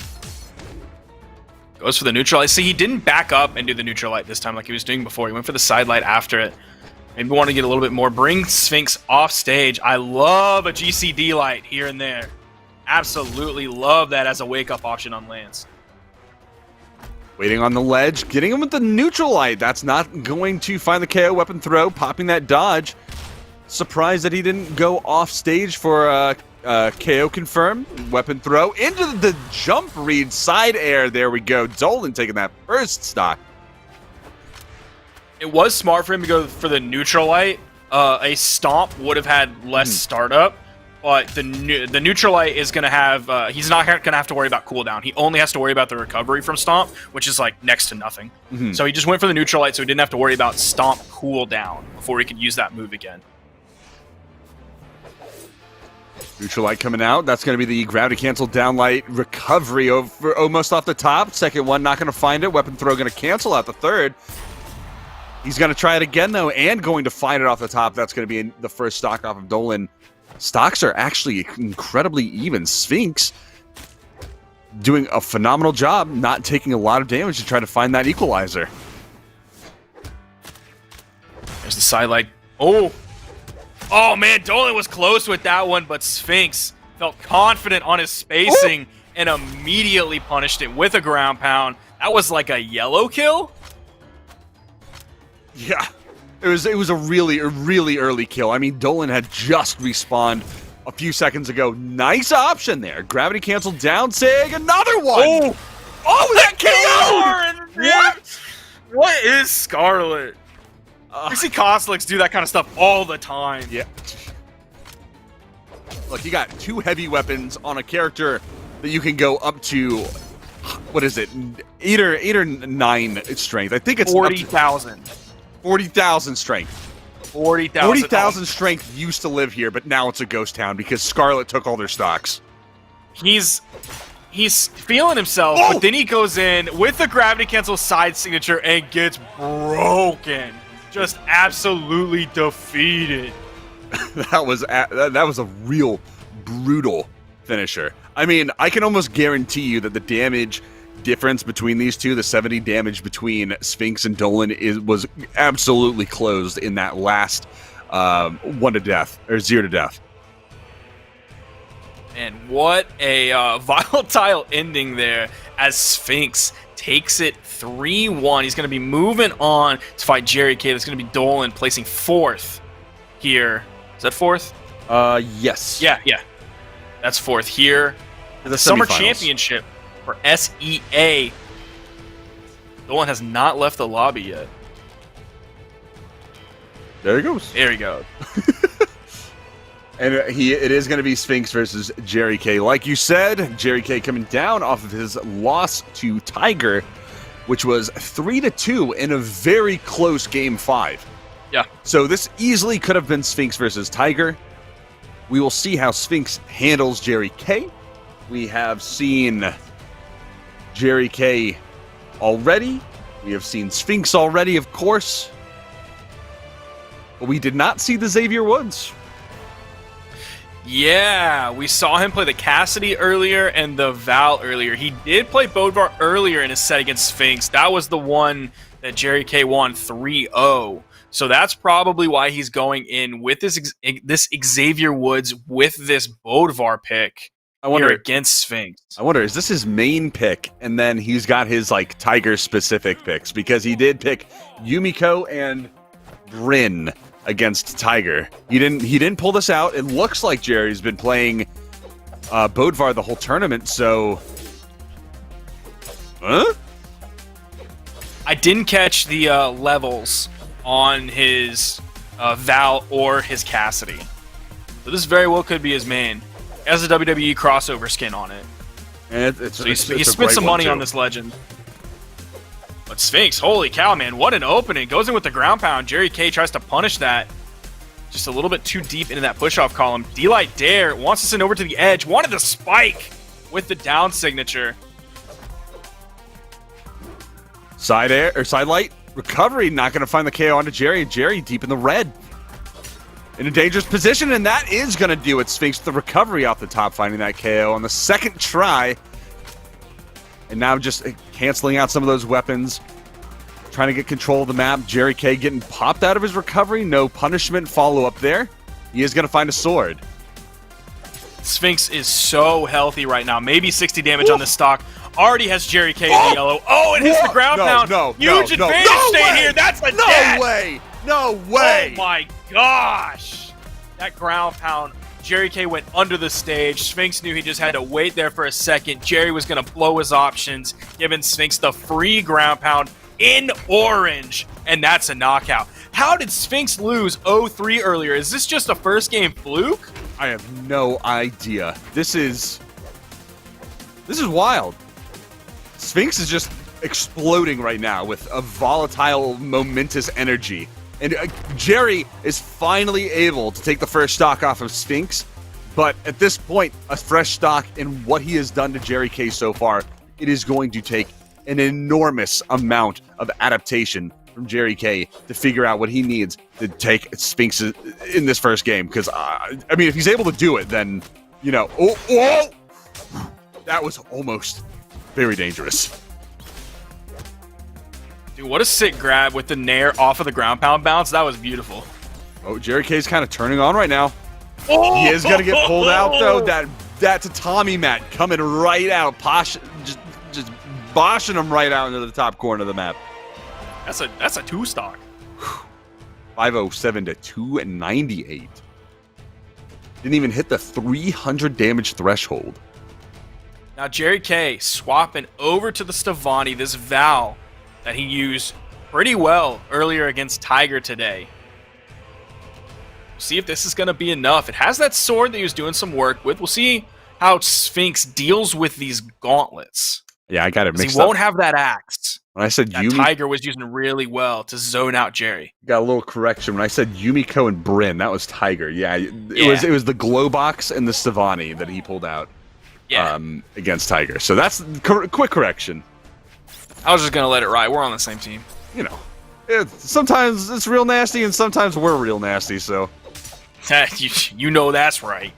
G: Goes for the neutral light. See, he didn't back up and do the neutral light this time like he was doing before. He went for the sidelight after it. Maybe want to get a little bit more. Bring Sphinx off stage. I love a GCD light here and there. Absolutely love that as a wake-up option on Lance.
I: Waiting on the ledge, getting him with the neutral light. That's not going to find the KO. Weapon throw, popping that dodge. Surprised that he didn't go off stage for KO confirm. Weapon throw into the jump read, side air. There we go. Dolan taking that first stock.
G: It was smart for him to go for the neutral light. A stomp would have had less startup, but the neutral light is going to have, he's not going to have to worry about cooldown. He only has to worry about the recovery from stomp, which is like next to nothing. So he just went for the neutral light so he didn't have to worry about stomp cooldown before he could use that move again.
I: Neutral light coming out. That's going to be the gravity cancel down light recovery over almost off the top. Second one, not going to find it. Weapon throw going to cancel out the third. He's going to try it again, though, and going to find it off the top. That's going to be the first stock off of Dolan. Stocks are actually incredibly even. Sphinx doing a phenomenal job, not taking a lot of damage to try to find that equalizer.
G: There's the sidelight. Oh, man, Dolan was close with that one, but Sphinx felt confident on his spacing and immediately punished it with a ground pound. That was like a yellow kill?
I: Yeah, it was a really early kill. I mean, Dolan had just respawned a few seconds ago. Nice option there. Gravity canceled down, Sig. Another one. Oh, that KO!
G: What is Scarlet? We see Coslicks do that kind of stuff all the time.
I: Yeah. Look, you got 2 heavy weapons on a character that you can go up to, what is it, 8 or 9 strength. I think it's
G: 40,000.
I: 40,000 strength.
G: 40,000.
I: 40,000 strength used to live here, but now it's a ghost town because Scarlet took all their stocks.
G: He's feeling himself, but then he goes in with the gravity cancel side signature and gets broken. Just absolutely defeated.
I: That was a real brutal finisher. I mean, I can almost guarantee you that the damage difference between these two, the 70 damage between Sphinx and Dolan, was absolutely closed in that last 1 to death or 0 to death.
G: And what a volatile ending there as Sphinx takes it 3-1. He's going to be moving on to fight Jerry K. That's going to be Dolan placing 4th here. Is that 4th?
I: Yes.
G: Yeah. That's 4th here.
I: The
G: Summer
I: semifinals.
G: Championship for SEA. Dolan has not left the lobby yet.
I: There he goes.
G: There he goes.
I: And it is going to be Sphinx versus Jerry K. Like you said, Jerry K coming down off of his loss to Tiger, which was 3-2 in a very close game 5.
G: Yeah.
I: So this easily could have been Sphinx versus Tiger. We will see how Sphinx handles Jerry K. We have seen Jerry K already. We have seen Sphinx already, of course. but we did not see the Xavier Woods.
G: Yeah, we saw him play the Cassidy earlier and the Val earlier. He did play Bodvar earlier in his set against Sphinx. That was the one that Jerry K won 3-0. So that's probably why he's going in with this Xavier Woods with this Bodvar pick here against Sphinx.
I: I wonder, is this his main pick, and then he's got his like Tiger-specific picks? Because he did pick Yumiko and Bryn against Tiger. He didn't pull this out. It looks like Jerry's been playing Bodvar the whole tournament, so... Huh?
G: I didn't catch the levels on his Val or his Cassidy. So this very well could be his main. He has a WWE crossover skin on it.
I: And
G: he spent some money on this legend. But Sphinx, holy cow, man, what an opening. Goes in with the ground pound. Jerry K tries to punish that. Just a little bit too deep into that push-off column. D-Light Dare wants to send over to the edge. Wanted the spike with the down signature.
I: Side light. Recovery, not going to find the KO onto Jerry. Jerry deep in the red. In a dangerous position, and that is going to do it. Sphinx with the recovery off the top, finding that KO on the second try. And now just canceling out some of those weapons. Trying to get control of the map. Jerry K getting popped out of his recovery. No punishment follow-up there. He is going to find a sword.
G: Sphinx is so healthy right now. Maybe 60 damage on this stock. Already has Jerry K in the yellow. Oh, and hits the ground pound. Huge advantage stay here. That's a death.
I: No way.
G: Oh my gosh. That ground pound. Jerry K went under the stage. Sphinx knew he just had to wait there for a second. Jerry was going to blow his options, giving Sphinx the free ground pound in orange. And that's a knockout. How did Sphinx lose 0-3 earlier? Is this just a first game fluke?
I: I have no idea. This is wild. Sphinx is just exploding right now with a volatile, momentous energy. And Jerry is finally able to take the first stock off of Sphinx. But at this point, a fresh stock in what he has done to Jerry K so far, it is going to take an enormous amount of adaptation from Jerry K to figure out what he needs to take Sphinx in this first game. Because, I mean, if he's able to do it, then, you know... Oh! That was almost very dangerous.
G: Dude, what a sick grab with the nair off of the ground pound bounce. That was beautiful.
I: Oh, Jerry K's kind of turning on right now. Oh! He is going to get pulled out, though. That tatami mat coming right out. Just boshing him right out into the top corner of the map.
G: That's a two stock.
I: 507 to 298. Didn't even hit the 300 damage threshold.
G: Now Jerry K swapping over to the Stevani, this Val that he used pretty well earlier against Tiger today. See if this is going to be enough. It has that sword that he was doing some work with. We'll see how Sphinx deals with these gauntlets.
I: Yeah, I got it mixed up.
G: He won't have that axe.
I: When I said Yumi,
G: Tiger was using really well to zone out Jerry.
I: Got a little correction. When I said Yumiko and Bryn, that was Tiger. Yeah, it was the glow box and the Stevani that he pulled out.
G: Yeah.
I: Against Tiger. So that's quick correction.
G: I was just gonna let it ride. We're on the same team.
I: You know, sometimes it's real nasty, and sometimes we're real nasty. So,
G: you know that's right.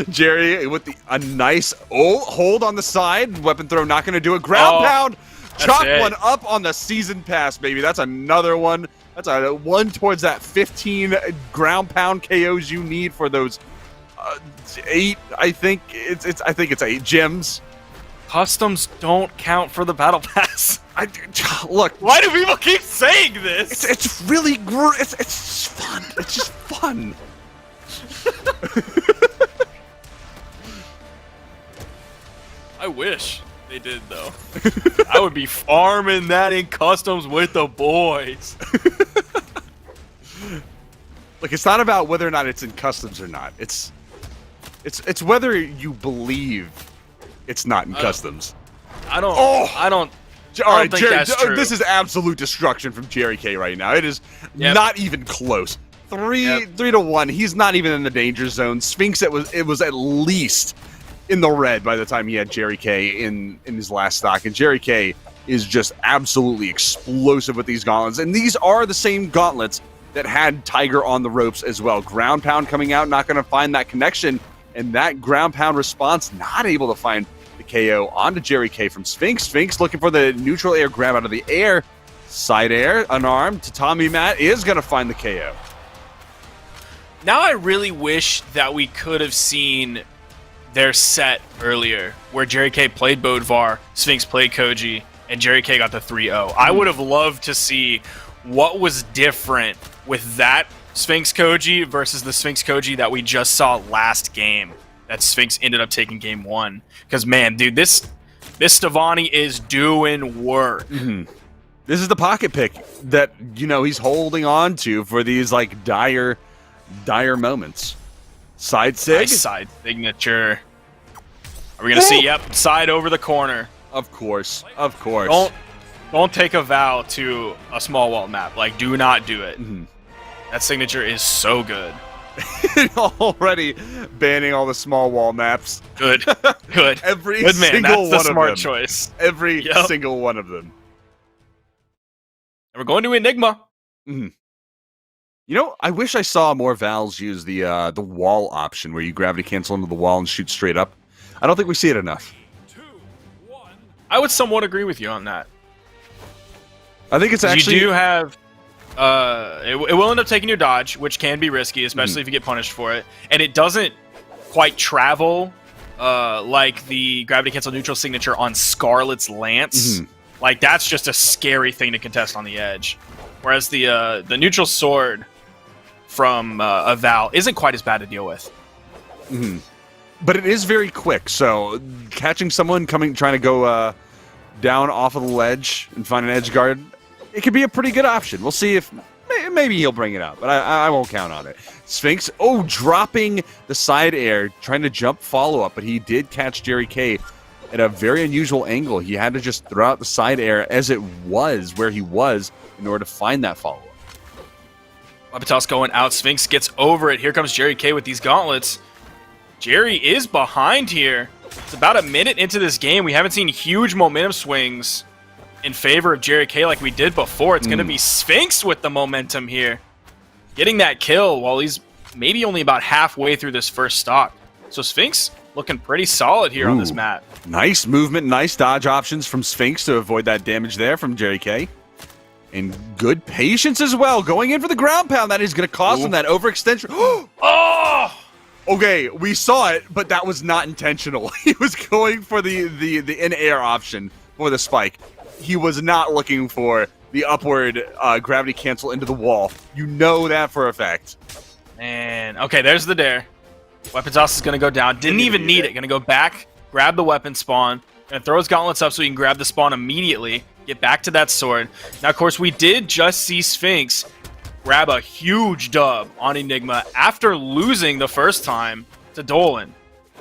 I: Jerry with a nice hold on the side. Weapon throw not going to do it. Ground pound. Chop one up on the season pass, baby. That's another one. That's a one towards that 15 ground pound KOs you need for those 8. I think it's 8 gems.
G: Customs don't count for the battle pass.
I: Look,
G: why do people keep saying this?
I: It's really it's fun. It's just fun.
G: I wish they did, though. I would be farming that in customs with the boys.
I: Look, it's not about whether or not it's in customs or not. It's whether you believe it's not in customs.
G: I don't think
I: Jerry,
G: that's true.
I: This is absolute destruction from Jerry K right now. It is not even close. 3 to 1. He's not even in the danger zone. Sphinx, it was at least in the red by the time he had Jerry K in his last stock. And Jerry K is just absolutely explosive with these gauntlets. And these are the same gauntlets that had Tiger on the ropes as well. Ground pound coming out, not going to find that connection, and that ground pound response not able to find the KO onto Jerry K from Sphinx. Sphinx looking for the neutral air grab out of the air. Side air, unarmed. Tatami Matt is going to find the KO.
G: Now I really wish that we could have seen their set earlier, where Jerry K played Bodvar, Sphinx played Koji, and Jerry K got the 3-0. I would have loved to see what was different with that Sphinx Koji versus the Sphinx Koji that we just saw last game, that Sphinx ended up taking game 1. Because, man, dude, this Stevani is doing work.
I: This is the pocket pick that, you know, he's holding on to for these, like, dire moments. Side sig?
G: Nice side signature. Are we going to see? Yep, side over the corner.
I: Of course. Of course.
G: Don't take a vow to a small wall map. Like, do not do it. That signature is so good.
I: Already banning all the small wall maps.
G: Good. Good.
I: Every
G: good man.
I: single
G: That's the
I: one
G: smart
I: of them.
G: choice.
I: Every single one of them.
G: And we're going to Enigma.
I: You know, I wish I saw more Vals use the wall option where you gravity cancel into the wall and shoot straight up. I don't think we see it enough.
G: I would somewhat agree with you on that.
I: I think it's actually...
G: You do have... it will end up taking your dodge, which can be risky, especially if you get punished for it. And it doesn't quite travel like the gravity cancel neutral signature on Scarlet's Lance. Like, that's just a scary thing to contest on the edge. Whereas the neutral sword from a Val isn't quite as bad to deal with.
I: But it is very quick, so catching someone trying to go down off of the ledge and find an edge guard, it could be a pretty good option. We'll see if maybe he'll bring it out, but I won't count on it. Sphinx, dropping the side air, trying to jump follow-up, but he did catch Jerry K at a very unusual angle. He had to just throw out the side air as it was where he was in order to find that follow-up.
G: Weapon toss going out. Sphinx gets over it. Here comes Jerry K with these gauntlets. Jerry is behind here. It's about a minute into this game. We haven't seen huge momentum swings in favor of Jerry K like we did before. It's going to be Sphinx with the momentum here, getting that kill while he's maybe only about halfway through this first stock. So Sphinx looking pretty solid here on this map.
I: Nice movement, nice dodge options from Sphinx to avoid that damage there from Jerry K. And good patience as well, going in for the ground pound. That is going to cost him that overextension.
G: Oh!
I: Okay, we saw it, but that was not intentional. He was going for the in-air option for the spike. He was not looking for the upward gravity cancel into the wall. You know that for a fact.
G: Man, okay, there's the dare. Weapon toss is going to go down. Didn't even need it. Going to go back, grab the weapon spawn, and throw his gauntlets up so he can grab the spawn immediately, get back to that sword. Now, of course, we did just see Sphinx grab a huge dub on Enigma after losing the first time to Dolan.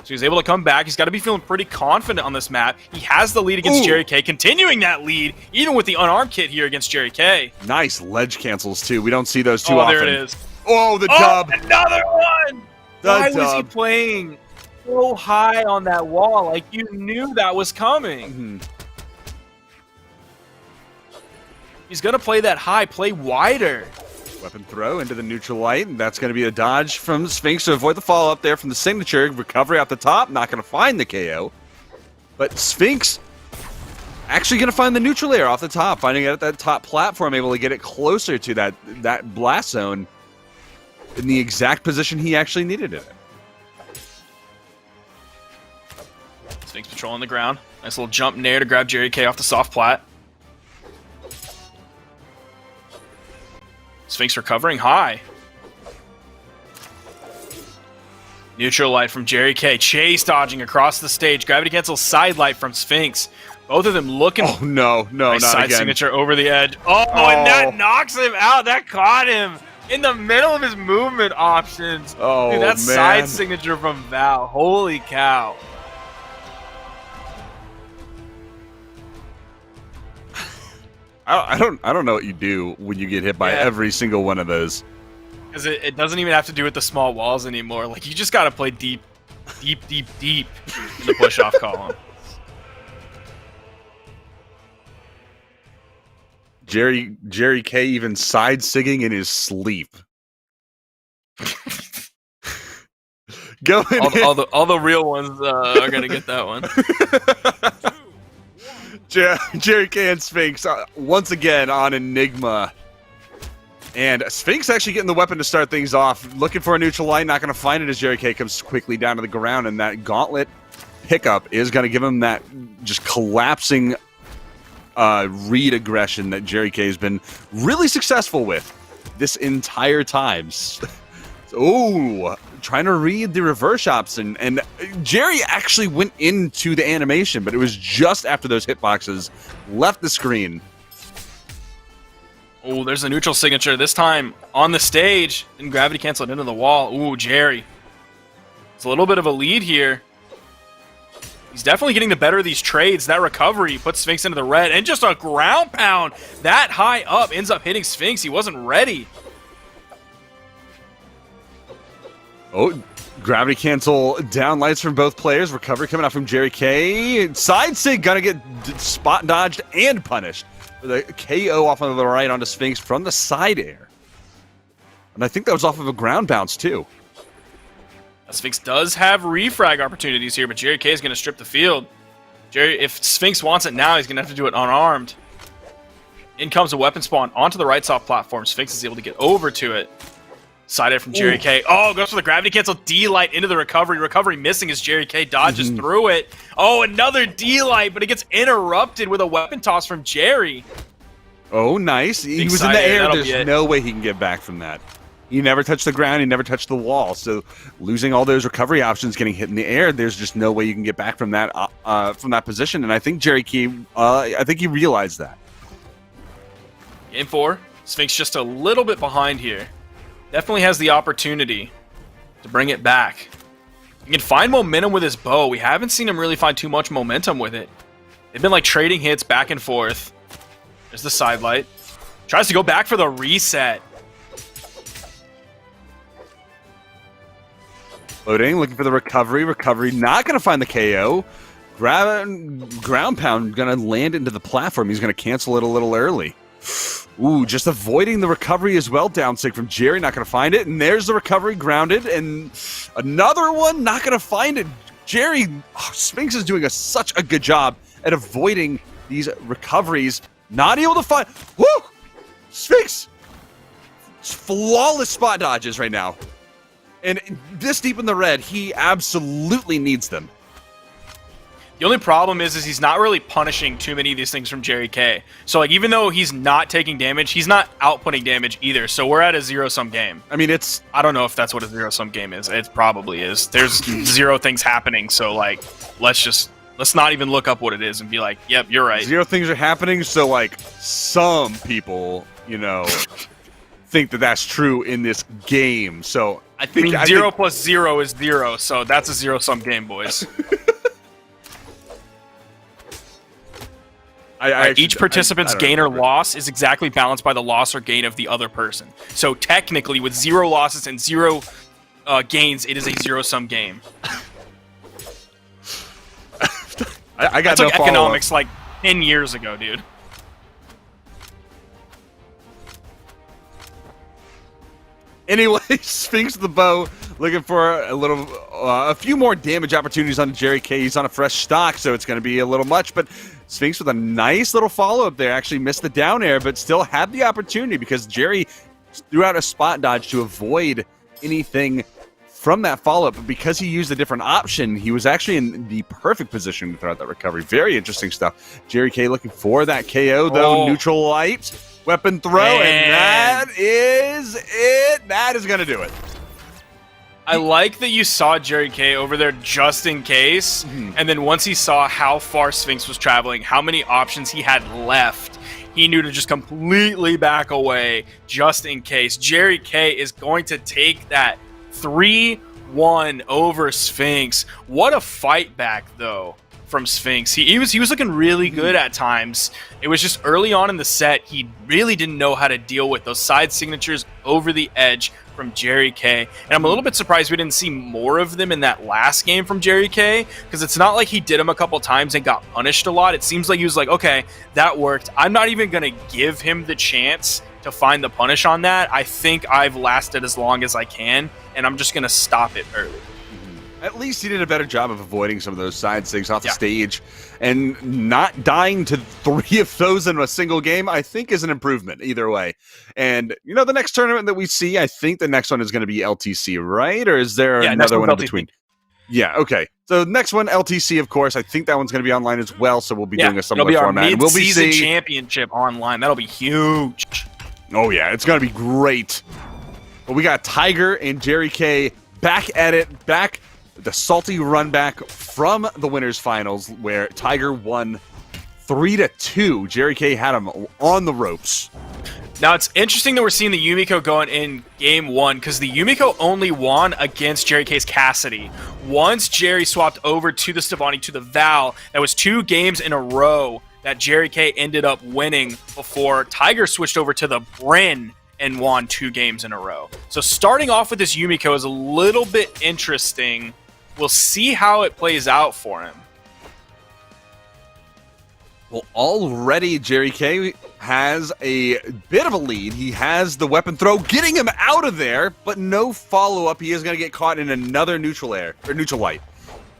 G: So he's able to come back. He's got to be feeling pretty confident on this map. He has the lead against Jerry K, continuing that lead, even with the unarmed kit here against Jerry K.
I: Nice ledge cancels, too. We don't see those too often.
G: Oh, there it is.
I: Oh, the dub.
G: Another one! Why was he playing so high on that wall? Like, you knew that was coming. He's going to play that high. Play wider.
I: Weapon throw into the neutral light, and that's going to be a dodge from Sphinx to avoid the follow-up there from the signature. Recovery off the top, not going to find the KO. But Sphinx actually going to find the neutral air off the top, finding it at that top platform, able to get it closer to that blast zone in the exact position he actually needed it in.
G: Sphinx patrolling the ground. Nice little jump nair to grab Jerry K off the soft plat. Sphinx recovering high. Neutral light from Jerry K. Chase dodging across the stage. Gravity cancel side light from Sphinx. Both of them looking.
I: Oh, no,
G: nice
I: not
G: side
I: again.
G: signature over the edge. Oh, and that knocks him out. That caught him in the middle of his movement options.
I: Oh,
G: dude, that
I: man.
G: side signature from Val. Holy cow.
I: I don't know what you do when you get hit by every single one of those.
G: Because it doesn't even have to do with the small walls anymore. Like, you just got to play deep in the push-off column.
I: Jerry K even side sigging in his sleep. Going
G: All the real ones are gonna get that one.
I: Jerry K and Sphinx once again on Enigma. And Sphinx actually getting the weapon to start things off. Looking for a neutral light, not going to find it as Jerry K comes quickly down to the ground. And that gauntlet pickup is going to give him that just collapsing read aggression that Jerry K has been really successful with this entire time. Oh, trying to read the reverse shops. And Jerry actually went into the animation, but it was just after those hitboxes left the screen.
G: Oh, there's a neutral signature. This time on the stage. And gravity canceled into the wall. Ooh, Jerry. It's a little bit of a lead here. He's definitely getting the better of these trades. That recovery puts Sphinx into the red. And just a ground pound that high up ends up hitting Sphinx. He wasn't ready.
I: Oh, gravity cancel down lights from both players. Recovery coming out from Jerry K. Side sig gonna get spot dodged and punished. The KO off on the right onto Sphinx from the side air. And I think that was off of a ground bounce too.
G: Sphinx does have refrag opportunities here, but Jerry K is going to strip the field. If Sphinx wants it now, he's going to have to do it unarmed. In comes a weapon spawn onto the right soft platform. Sphinx is able to get over to it. Side air from Jerry K. Oh, goes for the gravity cancel. D-light into the recovery. Recovery missing as Jerry K dodges through it. Oh, another D-light, but it gets interrupted with a weapon toss from Jerry.
I: Oh, nice. He was in the air. There's no way he can get back from that. He never touched the ground. He never touched the wall. So losing all those recovery options, getting hit in the air, there's just no way you can get back from that position. And I think Jerry K, I think he realized that.
G: Game 4. Sphinx just a little bit behind here. Definitely has the opportunity to bring it back. He can find momentum with his bow. We haven't seen him really find too much momentum with it. They've been like trading hits back and forth. There's the side light. Tries to go back for the reset.
I: Loading, looking for the recovery. Recovery not going to find the KO. Ground pound going to land into the platform. He's going to cancel it a little early. Ooh, just avoiding the recovery as well. Down sig from Jerry, not going to find it. And there's the recovery grounded. And another one, not going to find it. Jerry, Sphinx is doing such a good job at avoiding these recoveries. Not able to find. Woo! Sphinx! Flawless spot dodges right now. And this deep in the red, he absolutely needs them.
G: The only problem is he's not really punishing too many of these things from Jerry K. So, like, even though he's not taking damage, he's not outputting damage either. So we're at a zero-sum game.
I: I mean,
G: I don't know if that's what a zero-sum game is. It probably is. There's zero things happening. So, like, let's not even look up what it is and be like, yep, you're right.
I: Zero things are happening. So, like, some people, think that that's true in this game. So I think
G: 0 plus 0 is 0. So that's a zero-sum game, boys. Each participant's gain or loss is exactly balanced by the loss or gain of the other person. So technically, with 0 losses and 0 gains, it is a zero-sum game.
I: I got
G: That's
I: no
G: like economics like 10 years ago, dude.
I: Anyway, Sphinx with the bow, looking for a few more damage opportunities on Jerry K. He's on a fresh stock, so it's going to be a little much, but Sphinx with a nice little follow-up there. Actually missed the down air, but still had the opportunity because Jerry threw out a spot dodge to avoid anything from that follow-up. But because he used a different option, he was actually in the perfect position to throw out that recovery. Very interesting stuff. Jerry K looking for that KO, though. Neutral light, weapon throw, and that is it. That is going to do it.
G: I like that you saw Jerry K over there just in case, and then once he saw how far Sphinx was traveling, how many options he had left, he knew to just completely back away just in case. Jerry K is going to take that 3-1 over Sphinx. What a fight back, though, from Sphinx. He was looking really good at times. It was just early on in the set, he really didn't know how to deal with those side signatures over the edge from Jerry K. And I'm a little bit surprised we didn't see more of them in that last game from Jerry K, because it's not like he did them a couple times and got punished a lot. It seems like he was like, okay, that worked. I'm not even going to give him the chance to find the punish on that. I think I've lasted as long as I can, and I'm just going to stop it early.
I: At least he did a better job of avoiding some of those side things off the stage, and not dying to 3 of those in a single game, I think is an improvement either way. And, you know, the next tournament that we see, I think the next one is going to be LTC, right? Or is there another one in between? Yeah, okay. So next one, LTC, of course. I think that one's going to be online as well, so we'll be doing a similar format.
G: It'll be our mid-season
I: we'll be
G: championship online. That'll be huge.
I: Oh, yeah, it's going to be great. But we got Tiger and Jerry K back at it, back the salty run back from the winners finals, where Tiger won 3-2. Jerry K had him on the ropes.
G: Now, it's interesting that we're seeing the Yumiko going in game 1, because the Yumiko only won against Jerry K's Cassidy. Once Jerry swapped over to the Stevani, to the Val, that was 2 games in a row that Jerry K ended up winning before Tiger switched over to the Bryn and won 2 games in a row. So starting off with this Yumiko is a little bit interesting. We'll see how it plays out for him.
I: Well, already Jerry K has a bit of a lead. He has the weapon throw, getting him out of there, but no follow-up. He is going to get caught in another neutral light.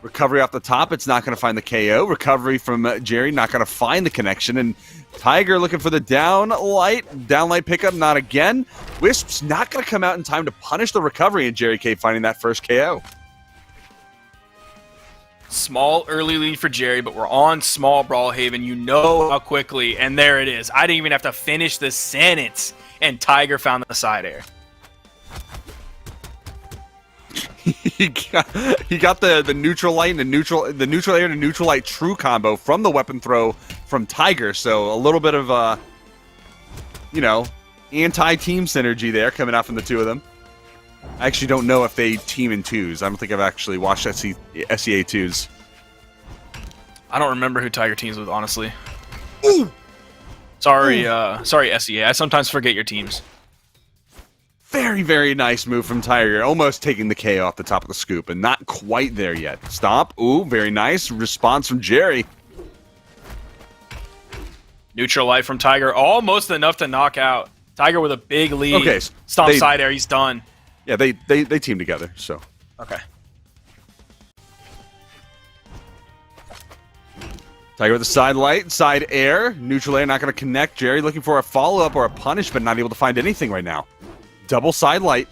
I: Recovery off the top, it's not going to find the KO. Recovery from Jerry, not going to find the connection. And Tiger looking for the down light pickup, not again. Wisp's not going to come out in time to punish the recovery, and Jerry K finding that first KO.
G: Small early lead for Jerry, but we're on small Brawlhaven. You know how quickly, and there it is. I didn't even have to finish the sentence, and Tiger found the side air.
I: he got the neutral light and the neutral air to neutral light true combo from the weapon throw from Tiger. So a little bit of anti-team synergy there coming out from the two of them. I actually don't know if they team in 2s. I don't think I've actually watched SEA 2s.
G: I don't remember who Tiger teams with, honestly. Ooh. Sorry, SEA. I sometimes forget your teams.
I: Very, very nice move from Tiger. Almost taking the KO off the top of the scoop, and not quite there yet. Stop. Ooh, very nice response from Jerry.
G: Neutral light from Tiger. Almost enough to knock out. Tiger with a big lead.
I: Okay.
G: Stomp side air. He's done.
I: Yeah, they team together, so.
G: Okay.
I: Tiger with the side light, side air. Neutral air not going to connect. Jerry looking for a follow-up or a punish, but not able to find anything right now. Double side light.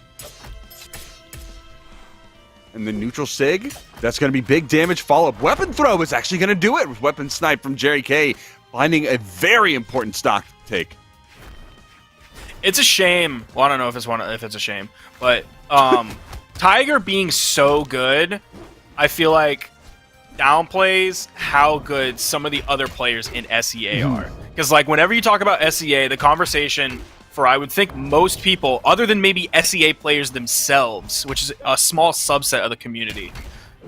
I: And the neutral sig. That's going to be big damage follow-up. Weapon throw is actually going to do it with weapon snipe from Jerry K, finding a very important stock take.
G: It's a shame. Well, I don't know if it's a shame, but Tiger being so good, I feel like downplays how good some of the other players in SEA are. Because like whenever you talk about SEA, the conversation for I would think most people, other than maybe SEA players themselves, which is a small subset of the community,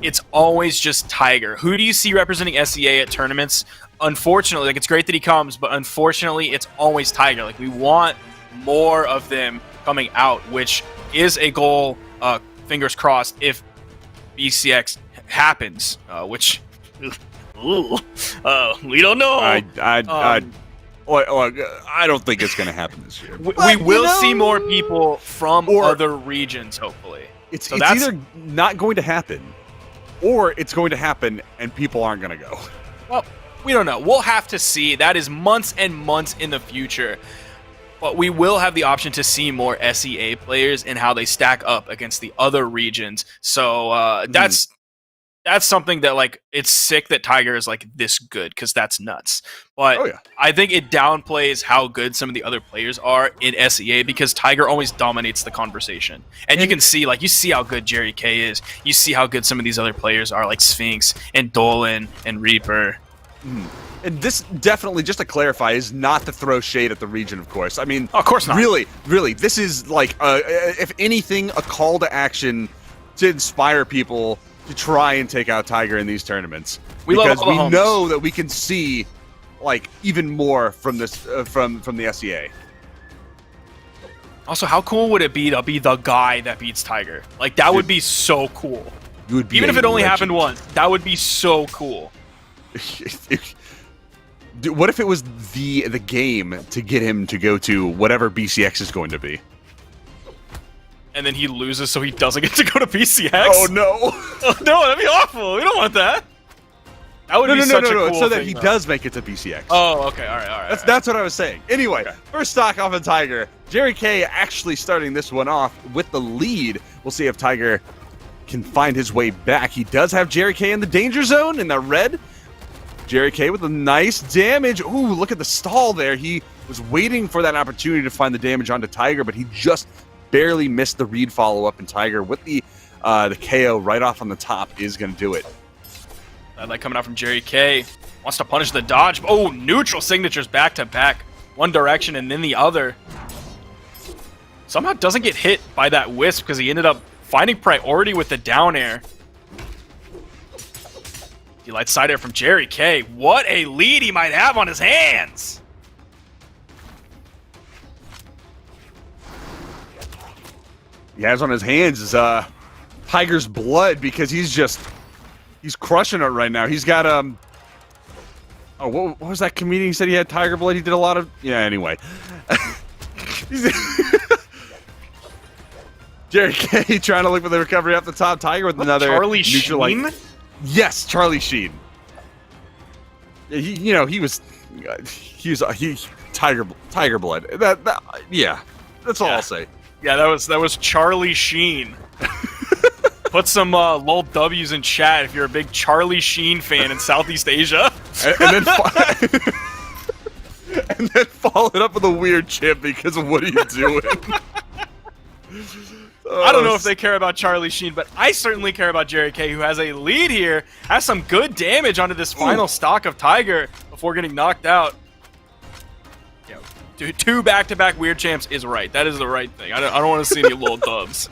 G: it's always just Tiger. Who do you see representing SEA at tournaments? Unfortunately, like it's great that he comes, but unfortunately, it's always Tiger. Like we want more of them coming out, which is a goal, fingers crossed, if BCX happens, which we don't know.
I: I don't think it's going to happen this year.
G: We will see more people from other regions, hopefully.
I: It's either not going to happen, or it's going to happen and people aren't going to go.
G: Well, we don't know. We'll have to see. That is months and months in the future. But we will have the option to see more SEA players and how they stack up against the other regions. So that's something that, like, it's sick that Tiger is, like, this good, because that's nuts. But I think it downplays how good some of the other players are in SEA, because Tiger always dominates the conversation. And you can see, like, you see how good Jerry K is. You see how good some of these other players are, like Sphinx and Dolan and Reaper.
I: And this definitely, just to clarify, is not to throw shade at the region, of course. I mean,
G: of course not.
I: Really, this is like, if anything, a call to action to inspire people to try and take out Tiger in these tournaments. Because we know that we can see, like, even more from this from the SEA.
G: Also, how cool would it be to be the guy that beats Tiger? Like, that would be so cool.
I: You would be
G: Even if
I: a
G: it only
I: legend.
G: happened once, that would be so cool.
I: Dude, what if it was the game to get him to go to whatever BCX is going to be?
G: And then he loses, so he doesn't get to go to BCX.
I: Oh no!
G: Oh, no, that'd be awful. We don't want that. That would
I: No,
G: be
I: no, no,
G: such
I: no,
G: a
I: no.
G: cool
I: It's so that
G: thing,
I: he
G: though.
I: does make it to BCX.
G: Oh, okay. All right.
I: That's what I was saying. Anyway,
G: Okay.
I: first stock off of Tiger. Jerry K actually starting this one off with the lead. We'll see if Tiger can find his way back. He does have Jerry K in the danger zone in the red. Jerry K with a nice damage. Ooh, look at the stall there. He was waiting for that opportunity to find the damage onto Tiger, but he just barely missed the read follow-up, and Tiger with the KO right off on the top is going to do it.
G: That light coming out from Jerry K. Wants to punish the dodge. Oh, neutral signatures back to back. One direction and then the other. Somehow doesn't get hit by that wisp because he ended up finding priority with the down air. Delight side air from Jerry K. What a lead he might have on his hands.
I: He has on his hands is Tiger's blood, because he's crushing it right now. He's got oh, what was that comedian? He said he had tiger blood. He did a lot of anyway. Jerry K trying to look for the recovery up the top. Tiger with another
G: Charlie
I: neutral,
G: Sheen?
I: Yes, Charlie Sheen. He was tiger blood. That's all I'll say.
G: Yeah, that was Charlie Sheen. Put some lol W's in chat if you're a big Charlie Sheen fan in Southeast Asia.
I: and then follow it up with a weird chip because of what are you doing?
G: I don't know if they care about Charlie Sheen, but I certainly care about Jerry K, who has a lead here, has some good damage onto this final stock of Tiger before getting knocked out. Yeah, two back-to-back weird champs is right. That is the right thing. I don't want to see any little dubs.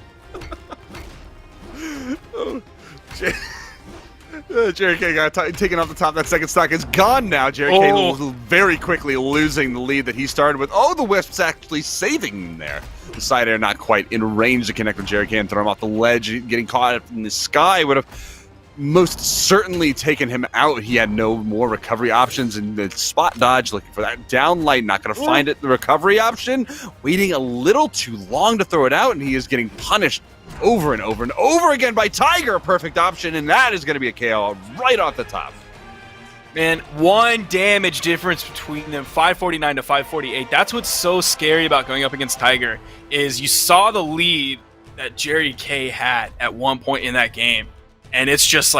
I: Jerry K got taken off the top. That second stock is gone now. Jerry K very quickly losing the lead that he started with. Oh, the Wisp's actually saving him there. The side air not quite in range to connect with Jerry K and throw him off the ledge. Getting caught up in the sky would have most certainly taken him out. He had no more recovery options, and the spot dodge looking for that down light, not going to find it. The recovery option, waiting a little too long to throw it out, and he is getting punished over and over and over again by Tiger. A perfect option, and that is going to be a KO right off the top.
G: Man, one damage difference between them, 549 to 548. That's what's so scary about going up against Tiger, is you saw the lead that Jerry K had at one point in that game, and it's just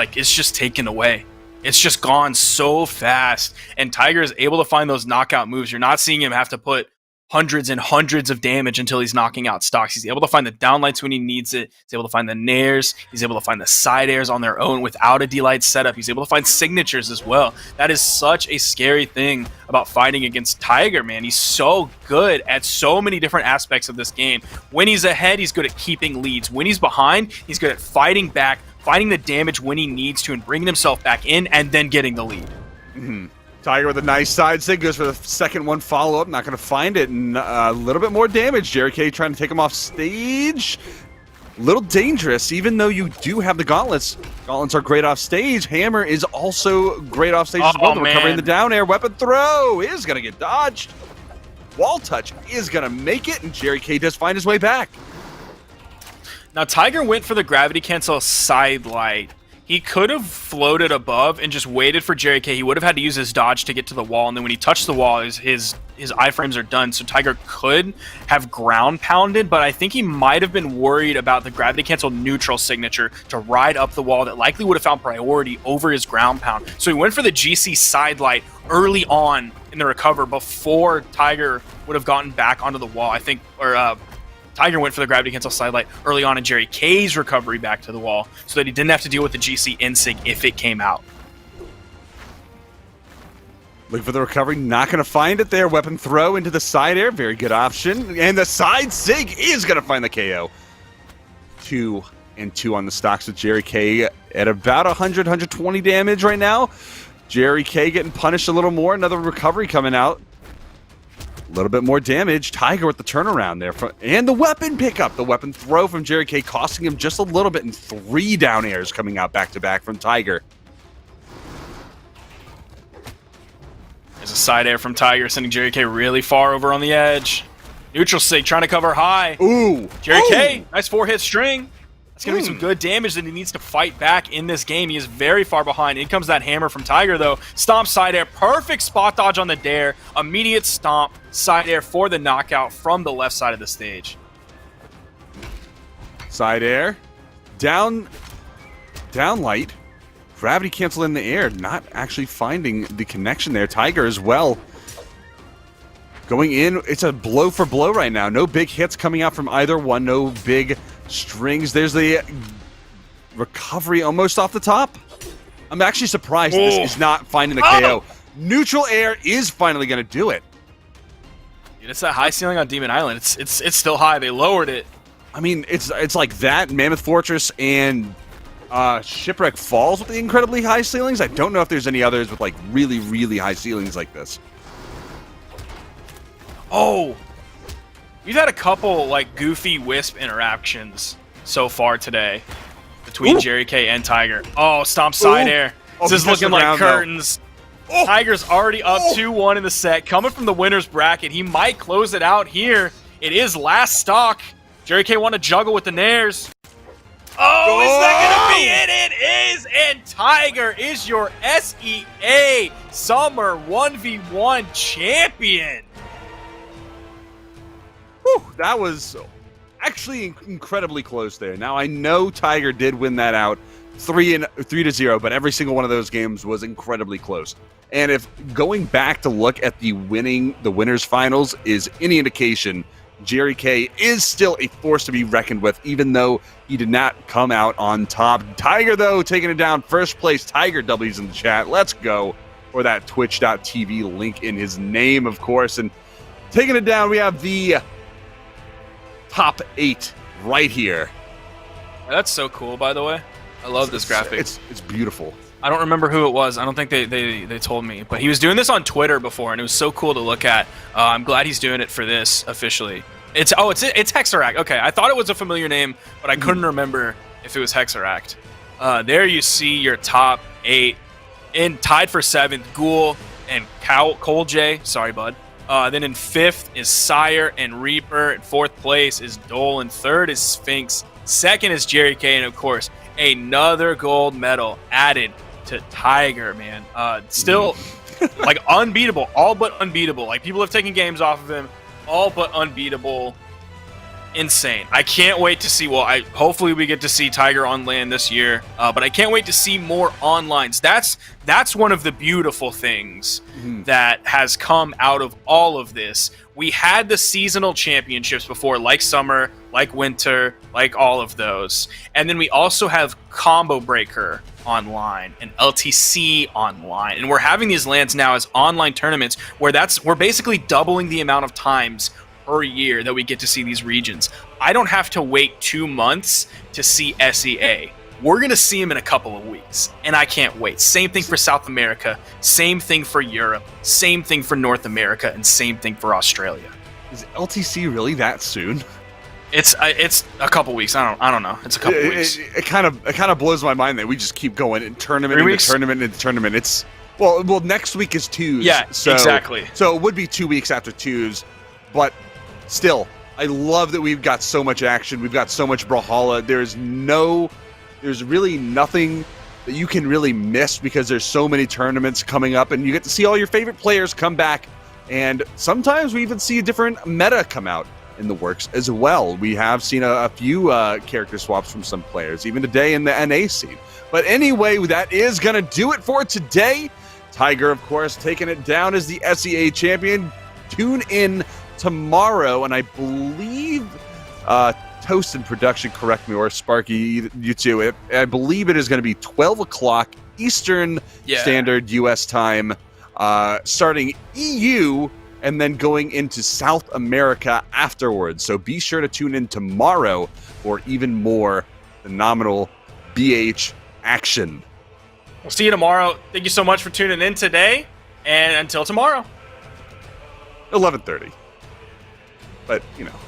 G: taken away. It's just gone so fast, and Tiger is able to find those knockout moves. You're not seeing him have to put hundreds and hundreds of damage until he's knocking out stocks. He's able to find the downlights when he needs it. He's able to find the nairs. He's able to find the side airs on their own without a D-light setup. He's able to find signatures as well. That is such a scary thing about fighting against Tiger, man. He's so good at so many different aspects of this game. When he's ahead, he's good at keeping leads. When he's behind, he's good at fighting back, finding the damage when he needs to, and bringing himself back in, and then getting the lead.
I: Mm-hmm. Tiger with a nice side sig, goes for the second one follow-up, not going to find it, and a little bit more damage. Jerry K trying to take him off stage. A little dangerous, even though you do have the gauntlets. Gauntlets are great off stage. Hammer is also great off stage as well. The recovery in the down air. Weapon throw is going to get dodged. Wall touch is going to make it, and Jerry K does find his way back.
G: Now, Tiger went for the gravity cancel side light. He could have floated above and just waited for Jerry K. He would have had to use his dodge to get to the wall, and then when he touched the wall, his iframes are done. So Tiger could have ground pounded, but I think he might have been worried about the gravity cancel neutral signature to ride up the wall that likely would have found priority over his ground pound. So he went for the GC side light early on in the recover before Tiger would have gotten back onto the wall. I think, Tiger went for the gravity cancel side light early on in Jerry K's recovery back to the wall so that he didn't have to deal with the GC insig if it came out.
I: Looking for the recovery, not going to find it there. Weapon throw into the side air, very good option. And the side sig is going to find the KO. 2 and 2 on the stocks with Jerry K at about 100, 120 damage right now. Jerry K getting punished a little more. Another recovery coming out. A little bit more damage. Tiger with the turnaround there. And the weapon pickup. The weapon throw from Jerry K costing him just a little bit, and 3 down airs coming out back-to-back from Tiger.
G: There's a side air from Tiger, sending Jerry K really far over on the edge. Neutral sig trying to cover high.
I: Ooh.
G: Jerry K, nice 4-hit string. That's going to be some good damage that he needs to fight back in this game. He is very far behind. In comes that hammer from Tiger, though. Stomp side air. Perfect spot dodge on the dare. Immediate stomp side air for the knockout from the left side of the stage.
I: Side air. Down light. Gravity cancel in the air. Not actually finding the connection there. Tiger as well. Going in. It's a blow for blow right now. No big hits coming out from either one. No big strings. There's the recovery almost off the top. I'm actually surprised this is not finding the KO. Neutral air is finally going to do it.
G: Dude, it's that high ceiling on Demon Island. It's still high. They lowered it.
I: I mean, it's like that, Mammoth Fortress, and Shipwreck Falls with the incredibly high ceilings. I don't know if there's any others with like really, really high ceilings like this.
G: Oh! We've had a couple like goofy Wisp interactions so far today between Jerry K and Tiger. Oh, stomp side air. This is looking like curtains. Tiger's already up 2-1 in the set, coming from the winner's bracket. He might close it out here. It is last stock. Jerry K want to juggle with the nairs. Oh, is that going to be it? It is! And Tiger is your SEA Summer 1v1 champion.
I: That was actually incredibly close there. Now, I know Tiger did win that out 3-0, but every single one of those games was incredibly close. And if going back to look at the winners finals is any indication, Jerry K is still a force to be reckoned with, even though he did not come out on top. Tiger, though, taking it down first place. Tiger W's in the chat. Let's go for that twitch.tv link in his name, of course. And taking it down, we have the top 8 right here.
G: That's so cool, by the way. I love this graphic.
I: It's beautiful.
G: I don't remember who it was. I don't think they told me. But he was doing this on Twitter before, and it was so cool to look at. I'm glad he's doing it for this officially. It's Hexaract. Okay, I thought it was a familiar name, but I couldn't remember if it was Hexaract. There you see your top 8. Tied for 7th, Ghoul and Cole J. Sorry, bud. Then in 5th is Sire and Reaper. In 4th place is Dole. And 3rd is Sphinx. 2nd is Jerry K. And, of course, another gold medal added to Tiger, man. Still, like, unbeatable. All but unbeatable. Like, people have taken games off of him. All but unbeatable. Insane. I can't wait to see, hopefully we get to see Tiger on land this year, but I can't wait to see more onlines. That's one of the beautiful things that has come out of all of this. We had the seasonal championships before, like summer, like winter, like all of those. And then we also have Combo Breaker online and LTC online. And we're having these lands now as online tournaments where we're basically doubling the amount of times per year that we get to see these regions. I don't have to wait 2 months to see SEA. We're going to see them in a couple of weeks, and I can't wait. Same thing for South America, same thing for Europe, same thing for North America, and same thing for Australia.
I: Is LTC really that soon?
G: It's a couple weeks. I don't know. It's a couple weeks.
I: It kind of blows my mind that we just keep going in tournament into tournament into tournament. It's well, next week is twos.
G: Yeah, exactly. So
I: it would be 2 weeks after twos, but still, I love that we've got so much action. We've got so much Brawlhalla. There's really nothing that you can really miss because there's so many tournaments coming up, and you get to see all your favorite players come back. And sometimes we even see a different meta come out in the works as well. We have seen a few character swaps from some players, even today in the NA scene. But anyway, that is going to do it for today. Tiger, of course, taking it down as the SEA champion. Tune in tomorrow, and I believe Toast in production, correct me, or Sparky, you two, I believe it is going to be 12 o'clock Eastern Standard U.S. time, starting EU, and then going into South America afterwards. So be sure to tune in tomorrow for even more phenomenal BH action.
G: We'll see you tomorrow. Thank you so much for tuning in today, and until tomorrow.
I: 11:30. But, you know,